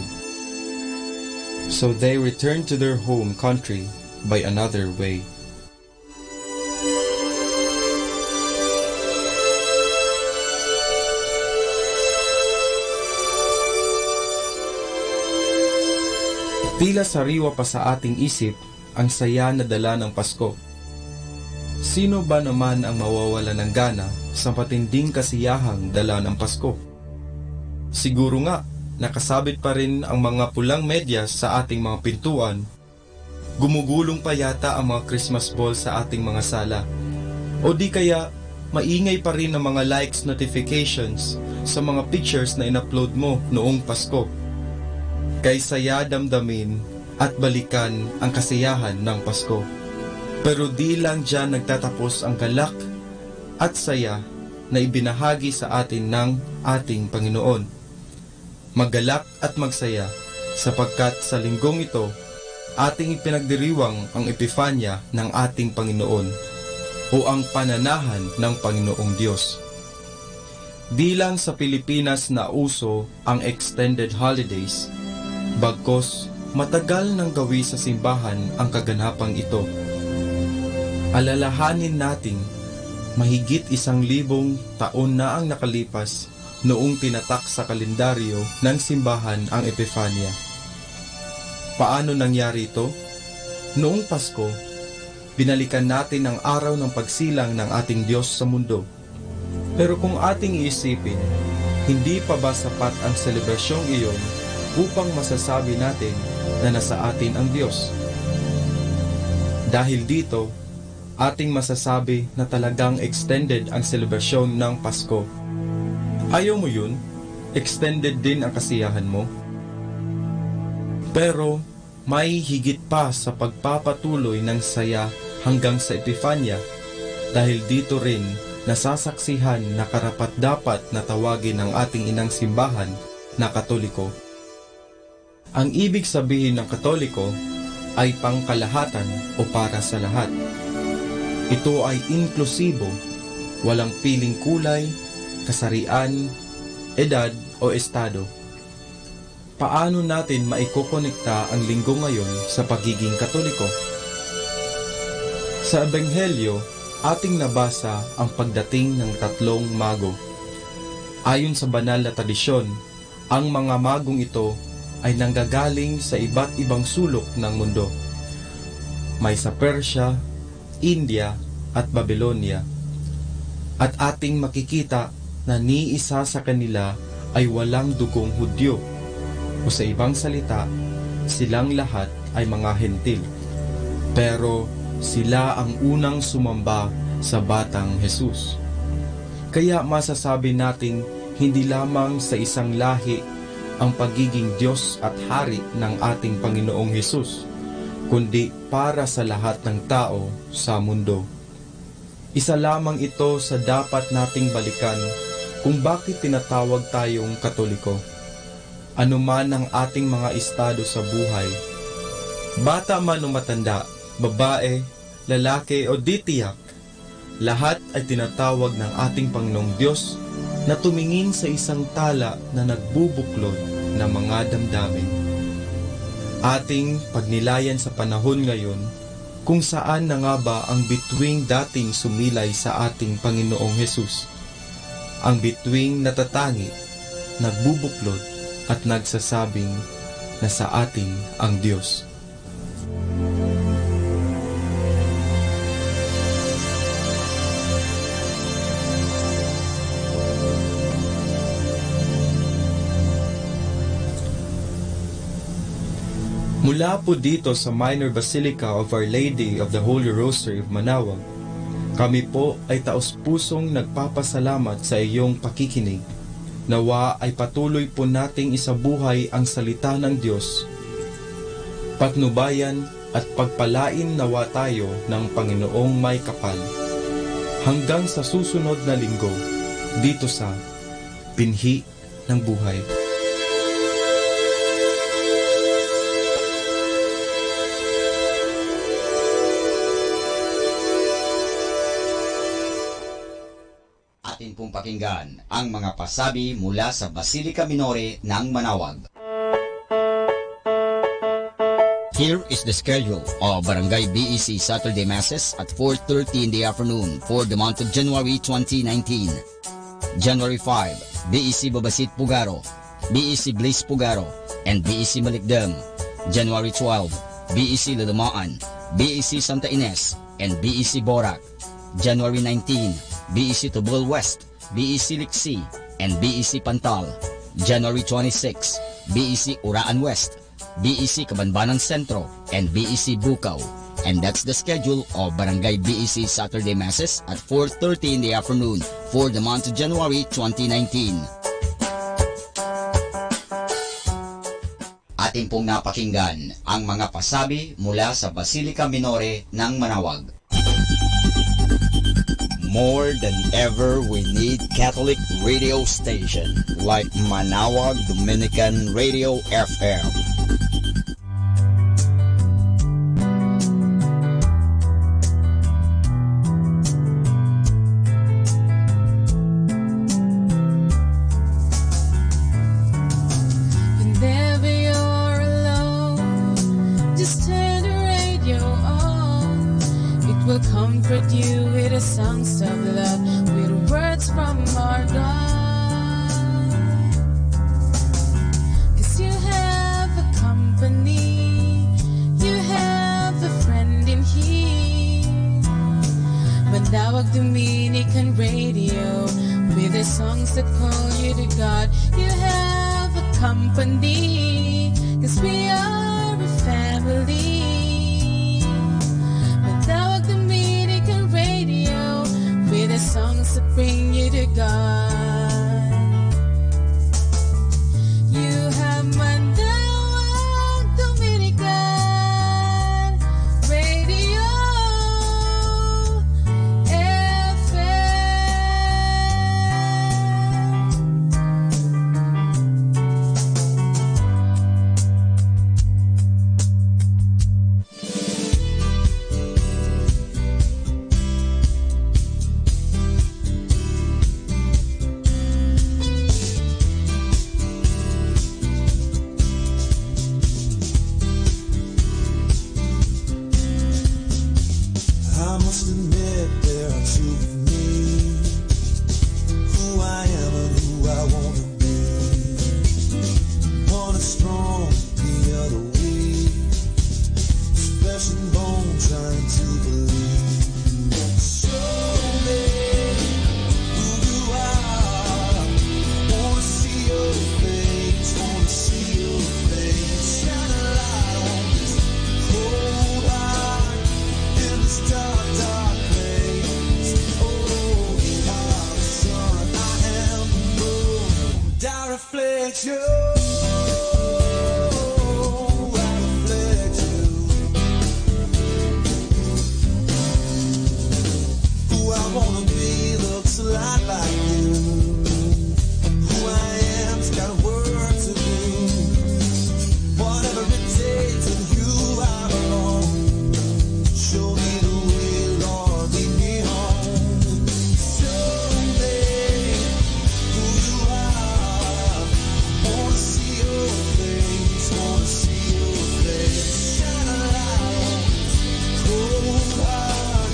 [SPEAKER 2] So they returned to their home country by another way. Tila sariwa pa sa ating isip ang saya na dala ng Pasko. Sino ba naman ang mawawala ng gana sa patinding kasiyahang dala ng Pasko? Siguro nga, nakasabit pa rin ang mga pulang medyas sa ating mga pintuan. Gumugulong pa yata ang mga Christmas ball sa ating mga sala. O di kaya, maingay pa rin ang mga likes notifications sa mga pictures na in-upload mo noong Pasko. Kay saya damdamin at balikan ang kasiyahan ng Pasko. Pero di lang dyan nagtatapos ang galak at saya na ibinahagi sa atin ng ating Panginoon. Maggalak at magsaya sapagkat sa linggong ito, ating ipinagdiriwang ang Epifanya ng ating Panginoon o ang pananahan ng Panginoong Diyos. Di lang sa Pilipinas na uso ang extended holidays, bagkos matagal nang gawi sa simbahan ang kaganapang ito. Alalahanin nating mahigit 1,000 taon na ang nakalipas noong tinatak sa kalendaryo ng simbahan ang Epifanya. Paano nangyari ito? Noong Pasko, binalikan natin ang araw ng pagsilang ng ating Diyos sa mundo. Pero kung ating iisipin, hindi pa ba sapat ang selebrasyong iyon upang masasabi natin na nasa atin ang Diyos? Dahil dito, ating masasabi na talagang extended ang selebrasyon ng Pasko. Ayaw mo yun? Extended din ang kasiyahan mo? Pero may higit pa sa pagpapatuloy ng saya hanggang sa Epifanya, dahil dito rin nasasaksihan na karapat-dapat na tawagin ng ating inang simbahan na Katoliko. Ang ibig sabihin ng Katoliko ay pangkalahatan o para sa lahat. Ito ay inklusibo, walang piling kulay, kasarian, edad o estado. Paano natin maikokonekta ang linggo ngayon sa pagiging Katoliko? Sa Ebanghelyo, ating nabasa ang pagdating ng 3 mago. Ayon sa banal na tradisyon, ang mga magong ito ay nanggagaling sa iba't ibang sulok ng mundo. May sa Persia, India at Babylonia. At ating makikita na ni isa sa kanila ay walang dugong Hudyo, o sa ibang salita, silang lahat ay mga hentil. Pero sila ang unang sumamba sa batang Jesus. Kaya masasabi nating hindi lamang sa isang lahi ang pagiging Diyos at Hari ng ating Panginoong Jesus, kundi para sa lahat ng tao sa mundo. Isa lamang ito sa dapat nating balikan kung bakit tinatawag tayong Katoliko. Ano man ang ating mga estado sa buhay, bata man o matanda, babae, lalaki o di tiyak, lahat ay tinatawag ng ating Panginoong Diyos na tumingin sa isang tala na nagbubuklod ng mga damdamin. Ating pagnilayan sa panahon ngayon kung saan na nga ba ang bituing dating sumilay sa ating Panginoong Hesus. Ang bituing natatangi, nagbubuklod at nagsasabing na sa atin ang Diyos. Mula po dito sa Minor Basilica of Our Lady of the Holy Rosary of Manaoag, kami po ay taos-pusong nagpapasalamat sa iyong pakikinig. Nawa ay patuloy po nating isabuhay ang salita ng Diyos. Patnubayan at pagpalain nawa tayo ng Panginoong may kapal. Hanggang sa susunod na linggo, dito sa Binhi ng Buhay.
[SPEAKER 3] pong pakinggan ang mga pasabi mula sa Basilica Minore ng Manawag. Here is the schedule of Barangay BEC Saturday Masses at 4:30 in the afternoon for the month of January 2019. January 5, BEC Babasit Pugaro, BEC Bliss Pugaro, and BEC Malikdem. January 12, BEC Ladamaan, BEC Santa Ines, and BEC Borac. January 19, BEC Tubol West, BEC Liksi, and BEC Pantal. January 26, BEC Uraan West, BEC Cabanbanan Centro, and BEC Bukaw. And that's the schedule of Barangay BEC Saturday Masses at 4:30 in the afternoon for the month of January 2019. Ating pong napakinggan ang mga pasabi mula sa Basilica Minore ng Manawag. More than ever, we need Catholic radio station like Manawag Dominican Radio FM.
[SPEAKER 4] Whenever you're alone, just turn the radio on. It will comfort you with the songs of love, with words from our God. 'Cause you have a company, you have a friend in here. Manawag Dominican Radio, with the songs that call you to God. You have a company, 'cause we are a family. Manawag Dominican Radio, with the songs that bring you to God. You have Manawag Dominican Radio
[SPEAKER 1] I must admit there are two of me, who I am and who I want to be. One is strong, the other weak, flesh and bone trying to believe. Show me who you are, wanna see your face, wanna see your face. Shine a light on this cold heart in this dark, dark place. Oh, I'm the sun, I am the moon, and I reflect you. I reflect you. Who I wanna be looks a lot like you. Who I am's got work to do. Whatever it takes, with you I belong. Show me the way, Lord, lead me home. Show me who you are. Wanna see your face, wanna see your face. Shine a light on this cold heart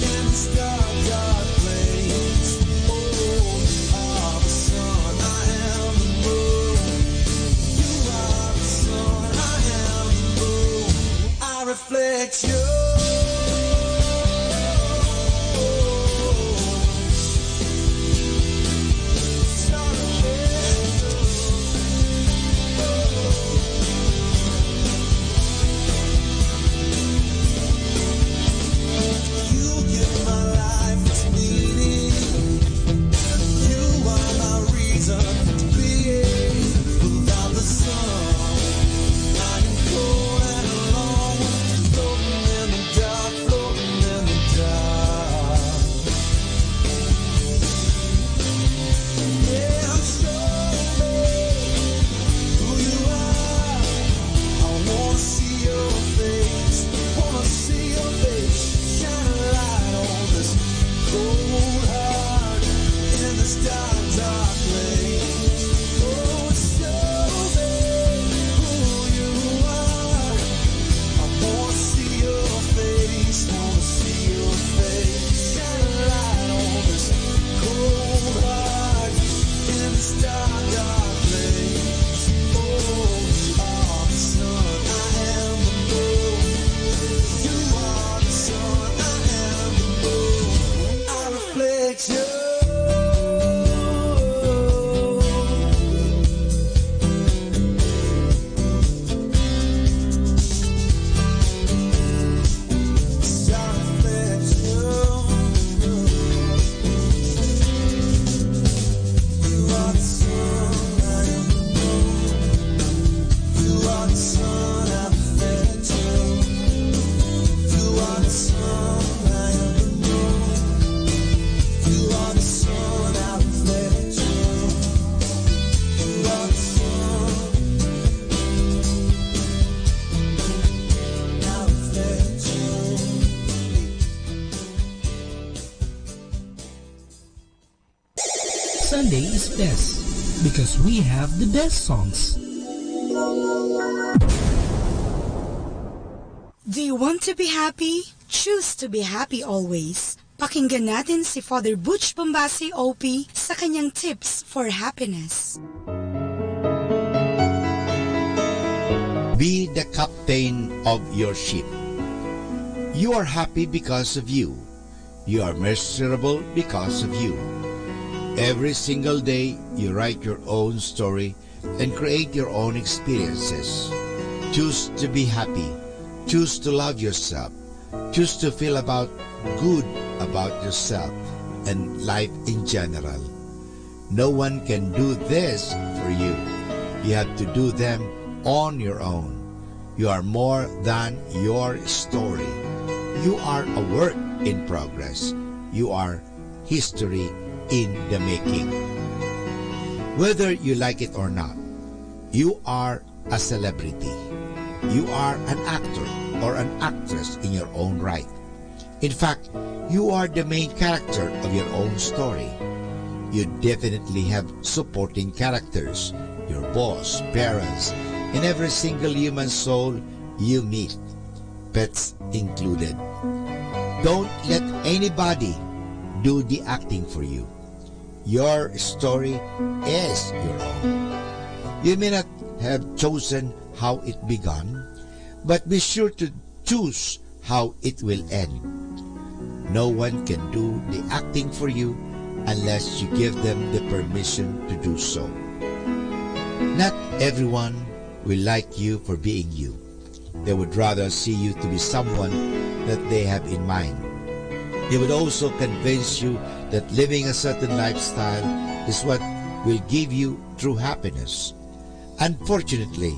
[SPEAKER 1] in this dark, dark place. Oh, are the sun, I am the moon. You are the sun, I am the moon. I reflect you. You give my life its meaning. You are my reason to be. Without the sun, I am cold and alone, floating in the
[SPEAKER 6] best because we have the best songs.
[SPEAKER 16] Do you want to be happy? Choose to be happy always. Pakinggan natin si Father Butch Bombasi OP sa kanyang tips for happiness.
[SPEAKER 7] Be the captain of your ship. You are happy because of you. You are miserable because of you. Every single day, you write your own story and create your own experiences. Choose to be happy. Choose to love yourself. Choose to feel good about yourself and life in general. No one can do this for you. You have to do them on your own. You are more than your story. You are a work in progress. You are history in the making. Whether you like it or not, you are a celebrity. You are an actor or an actress in your own right. In fact, you are the main character of your own story. You definitely have supporting characters, your boss, parents, and every single human soul you meet, pets included. Don't let anybody do the acting for you. Your story is your own. You may not have chosen how it began, but be sure to choose how it will end. No one can do the acting for you unless you give them the permission to do so. Not everyone will like you for being you. They would rather see you to be someone that they have in mind. They would also convince you that living a certain lifestyle is what will give you true happiness. Unfortunately,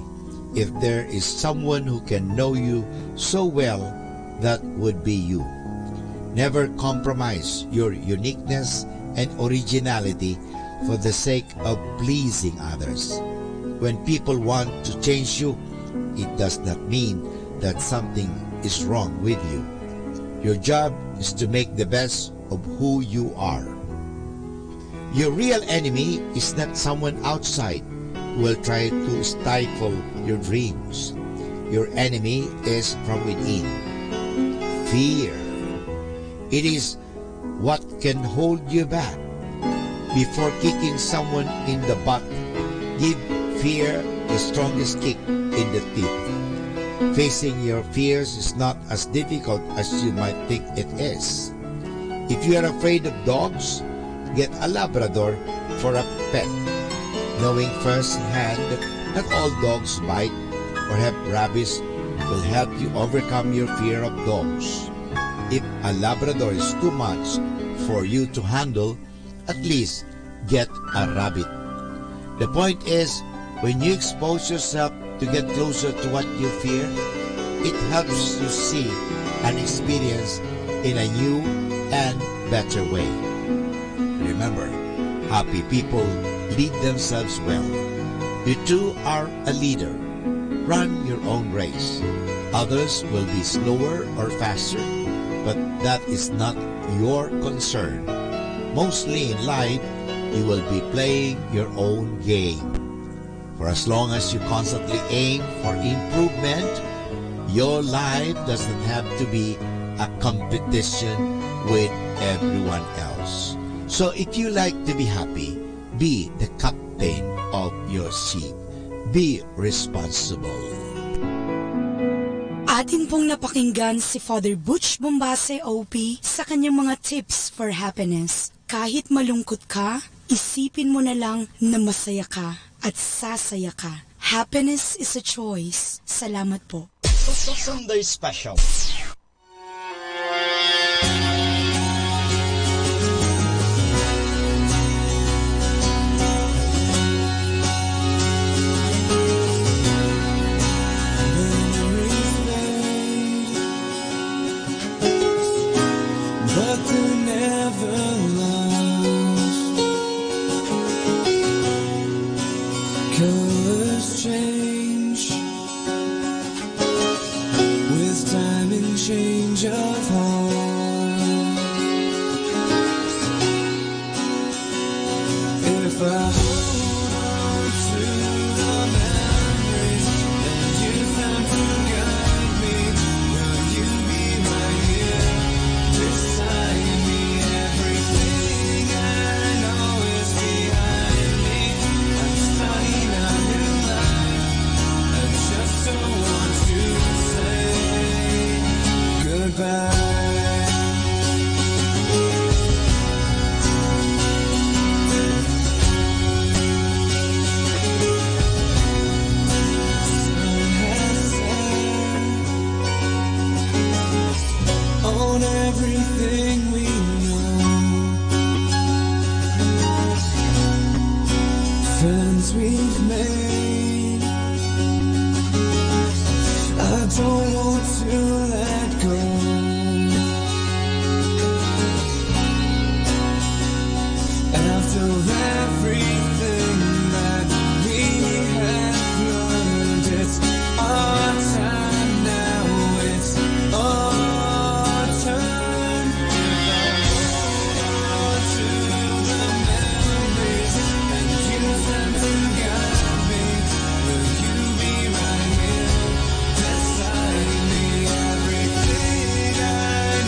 [SPEAKER 7] if there is someone who can know you so well, that would be you. Never compromise your uniqueness and originality for the sake of pleasing others. When people want to change you, it does not mean that something is wrong with you. Your job is to make the best of who you are. Your real enemy is not someone outside who will try to stifle your dreams. Your enemy is from within. Fear. It is what can hold you back. Before kicking someone in the butt, give fear the strongest kick in the teeth. Facing your fears is not as difficult as you might think it is. If you are afraid of dogs, get a Labrador for a pet. Knowing firsthand that not all dogs bite or have rabies will help you overcome your fear of dogs. If a Labrador is too much for you to handle, at least get a rabbit. The point is, when you expose yourself to get closer to what you fear, it helps you see and experience in a new and better way. Remember, happy people lead themselves well. You too are a leader. Run your own race. Others will be slower or faster, but that is not your concern. Mostly in life, you will be playing your own game. For as long as you constantly aim for improvement, your life doesn't have to be a competition with everyone else. So if you like to be happy, be the captain of your ship. Be responsible.
[SPEAKER 16] Atin pong napakinggan si Father Butch Bombase OP sa kanyang mga tips for happiness. Kahit malungkot ka, isipin mo na lang na masaya ka at sasaya ka. Happiness is a choice. Salamat po.
[SPEAKER 3] Sunday Special.
[SPEAKER 1] But they're never lost. Colors change with time and change of heart. If I made. I don't want to let go. After everything that we have learned, it's our time now, it's our turn. If I hold on to the memories and use them to guide me, will you be right here beside me? Everything I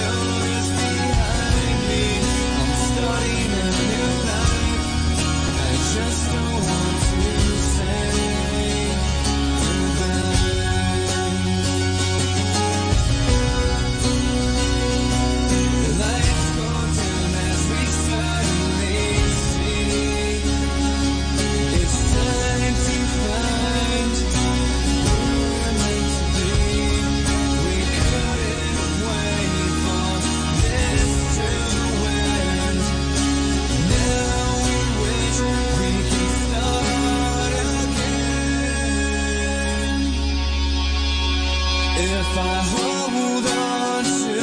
[SPEAKER 1] know is behind me. I'm starting a new life. I just don't want to say goodbye. The lights go dim as we suddenly see it's time to find who we're meant to be. We couldn't wait for this to end. Now we wish we can start again. If I hold on to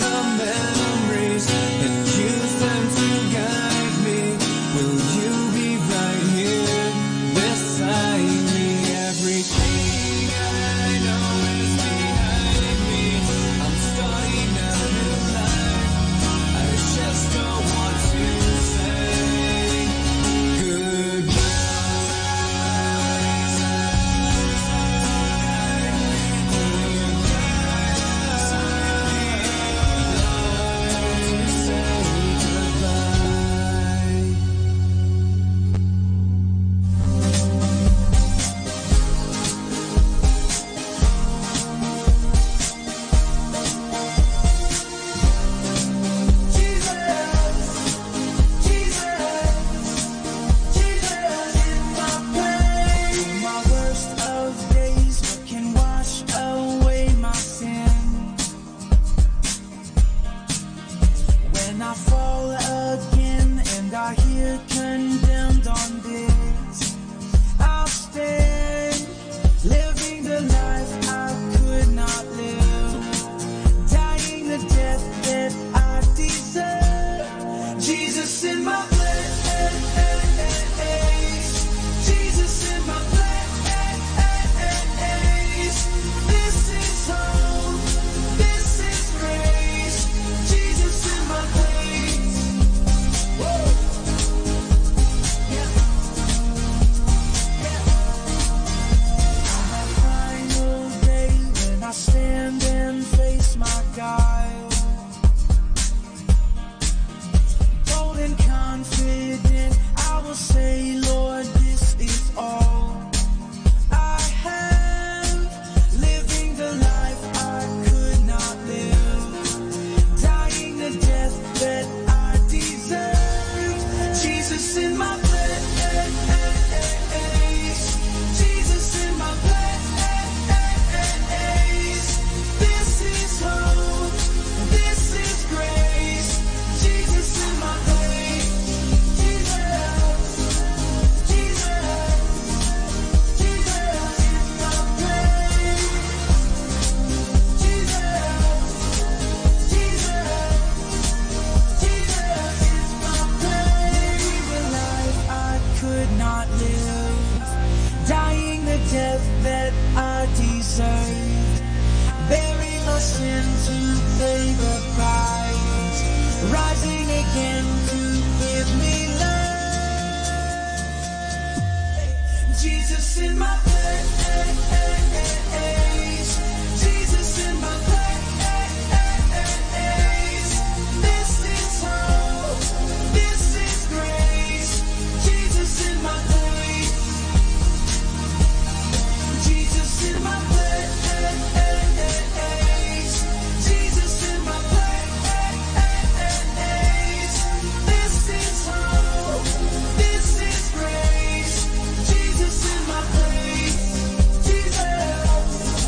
[SPEAKER 1] the memories and use them to guide me, will you be right here beside me? Everything I know is behind me. I'm starting a new life. I just don't want to say my worst of days, what can wash away my sin? When I fall again and I hear condemned on this, I'll stand, living the life I could not live, dying the death that I deserve. Jesus in my place, Jesus in my place. This is hope, this is grace. Jesus in my place. Whoa. Yeah. Yeah. On that final day when I stand and face my God, bold and confident, I will say, Lord, this is all I have. Living the life I could not live, dying the death that I deserve. Jesus in my place, Jesus in my place. This is hope, this is grace. Jesus in my place. Jesus, Jesus, Jesus in my place. Jesus, Jesus, Jesus is my place. The life I could not live, dying the death that I deserved, bearing my sin to pay the price, rising again to give me life. Jesus in my place, Jesus in my place. This is hope, this is grace. Jesus in my place, Jesus in my place, Jesus in my place. This is hope, this is grace. Jesus in my place, Jesus.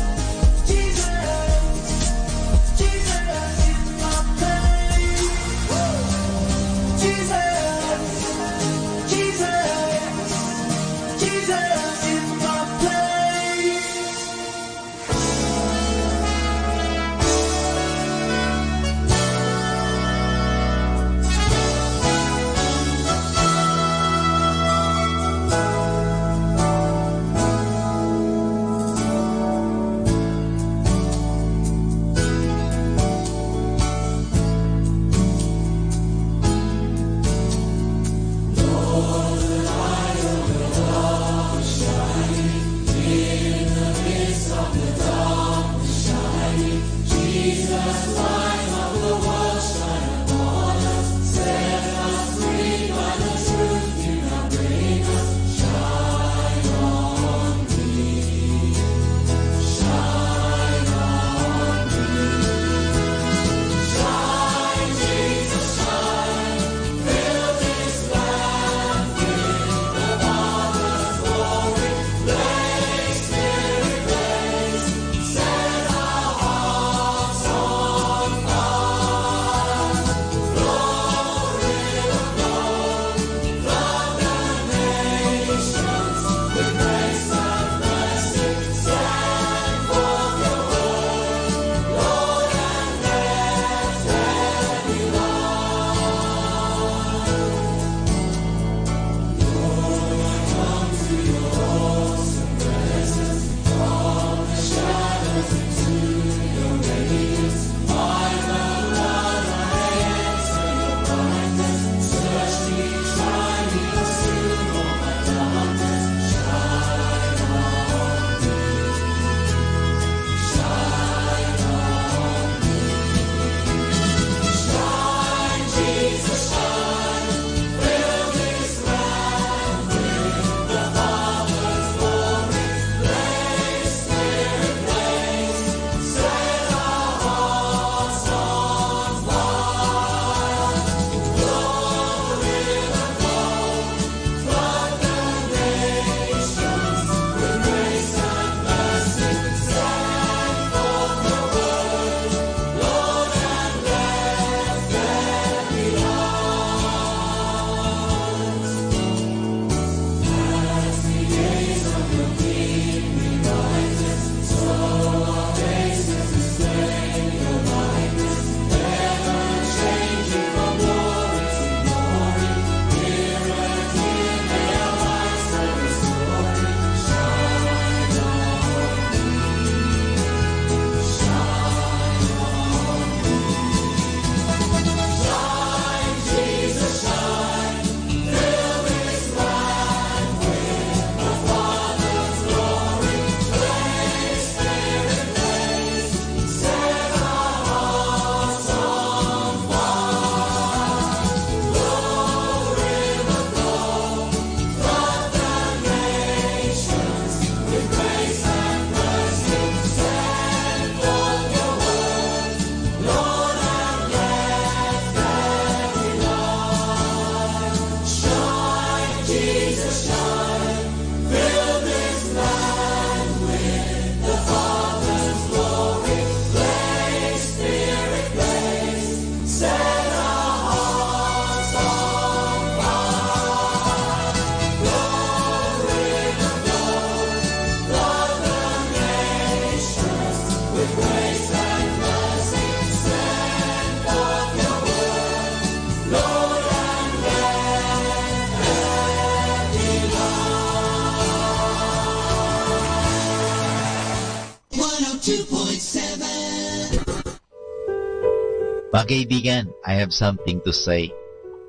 [SPEAKER 7] Mga kaibigan, I have something to say.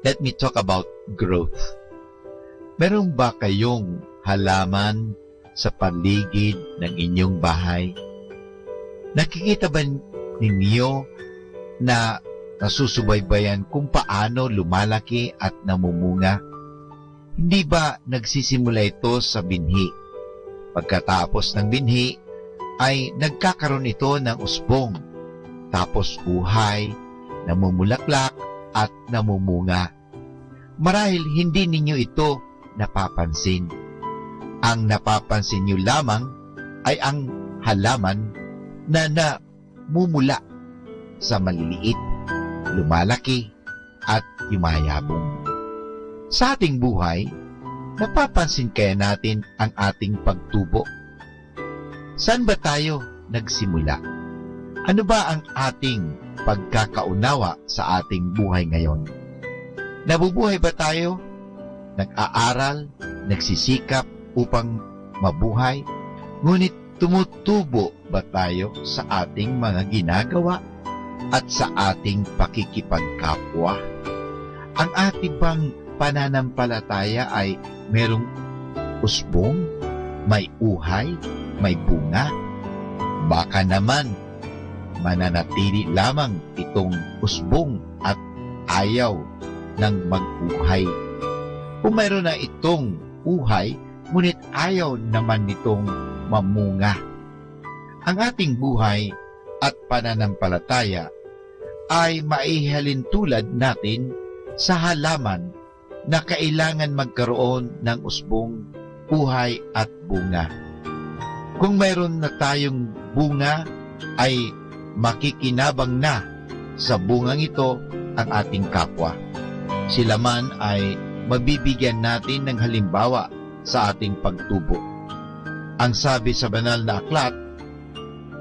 [SPEAKER 7] Let me talk about growth. Meron ba kayong halaman sa paligid ng inyong bahay? Nakikita ba ninyo na nasusubaybayan kung paano lumalaki at namumunga? Hindi ba nagsisimula ito sa binhi? Pagkatapos ng binhi, ay nagkakaroon ito ng usbong, tapos buhay, namumulaklak at namumunga. Marahil hindi ninyo ito napapansin. Ang napapansin nyo lamang ay ang halaman na namumula sa maliliit, lumalaki at yumayabong. Sa ating buhay, napapansin kaya natin ang ating pagtubo? Saan ba tayo nagsimula? Ano ba ang ating pagkakaunawa sa ating buhay ngayon? Nabubuhay ba tayo? Nag-aaral, nagsisikap upang mabuhay? Ngunit tumutubo ba tayo sa ating mga ginagawa at sa ating pakikipagkapwa? Ang ating pang pananampalataya ay merong usbong, may uhay, may bunga. Baka naman, mananatili lamang itong usbong at ayaw ng mag-uhay. Kung mayroon na itong uhay, ngunit ayaw naman nitong mamunga. Ang ating buhay at pananampalataya ay maihalintulad natin sa halaman na kailangan magkaroon ng usbong, uhay at bunga. Kung mayroon na tayong bunga, ay makikinabang na sa bungang ito ang ating kapwa. Sila man ay mabibigyan natin ng halimbawa sa ating pagtubo. Ang sabi sa banal na aklat,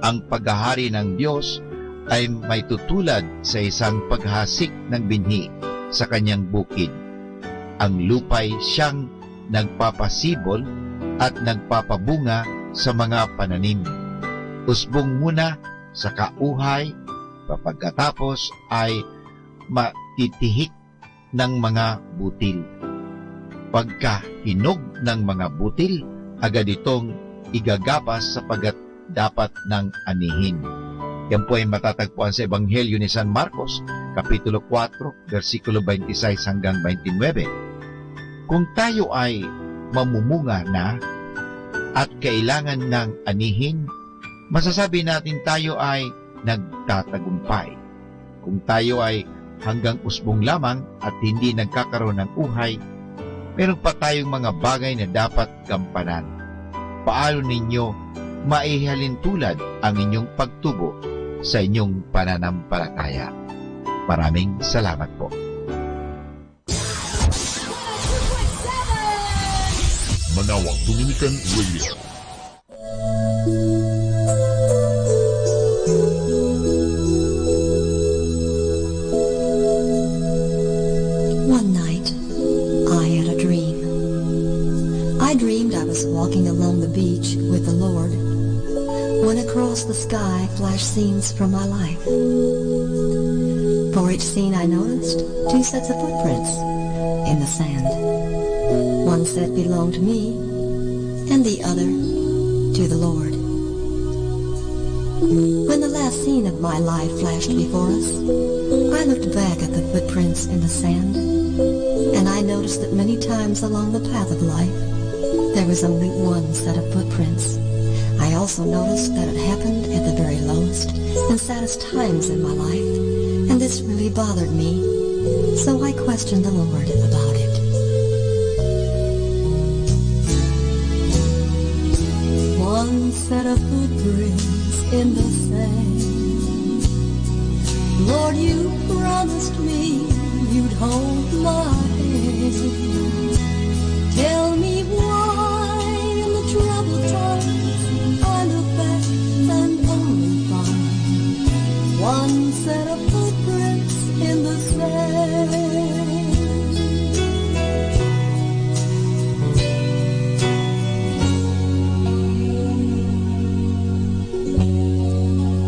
[SPEAKER 7] ang paghahari ng Diyos ay may tutulad sa isang paghasik ng binhi sa kanyang bukid. Ang lupay siyang nagpapasibol at nagpapabunga sa mga pananim. Usbong muna sa kauhay, pagkatapos ay matitihik ng mga butil. Pagka hinog ng mga butil, agad itong igagapas sapagat dapat ng anihin. Yan po ay matatagpuan sa Ebanghelyo ni San Marcos, Kapitulo 4, versikulo 26 hanggang 29. Kung tayo ay mamumunga na at kailangan ng anihin, masasabi natin tayo ay nagtatagumpay. Kung tayo ay hanggang usbong lamang at hindi nagkakaroon ng uhay, meron pa tayong mga bagay na dapat gampanan. Paano ninyo maihalintulad ang inyong pagtubo sa inyong pananampalataya? Maraming salamat po.
[SPEAKER 20] Manawag Dominican Radio.
[SPEAKER 18] One night, I had a dream. I dreamed I was walking along the beach with the Lord when across the sky flashed scenes from my life. For each scene I noticed 2 sets of footprints in the sand. One set belonged to me, and the other to the Lord. When the last scene of my life flashed before us, I looked back at the footprints in the sand, and I noticed that many times along the path of life, there was only one set of footprints. I also noticed that it happened at the very lowest and saddest times in my life, and this really bothered me, so I questioned the Lord about it. One set of footprints in the sand. Lord, you promised me you'd hold my hand. Tell me why in the troubled times I look back and only find one set of footprints in the sand.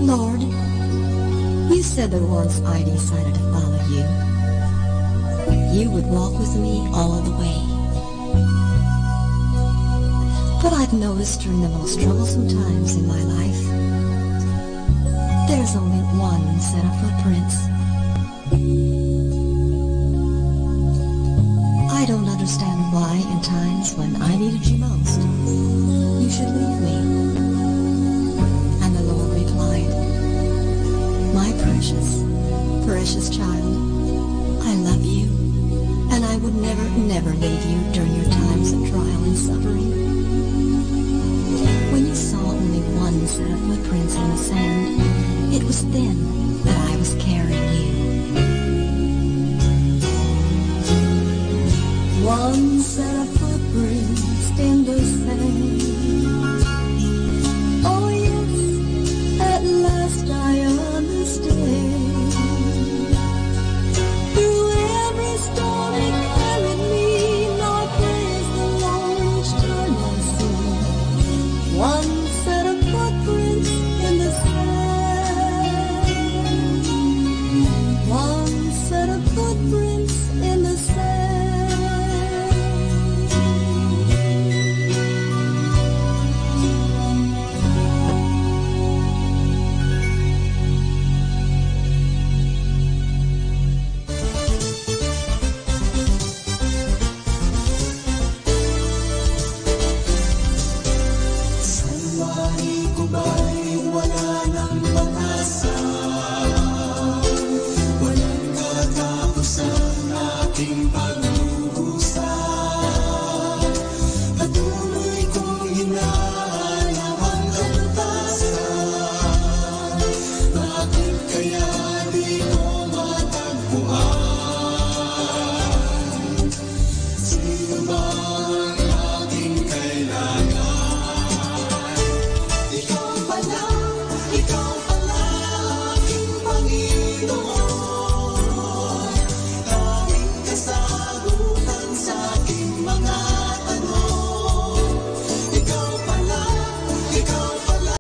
[SPEAKER 18] Lord, you said that once I decided to follow you, you would walk with me all the way. But I've noticed during the most troublesome times in my life, there's only one set of footprints. I don't understand why in times when I needed you most, you should leave me. And the Lord replied, my precious, precious child, I love you, and I would never, never leave you during your times of trial and suffering. When you saw only one set of footprints in the sand, it was then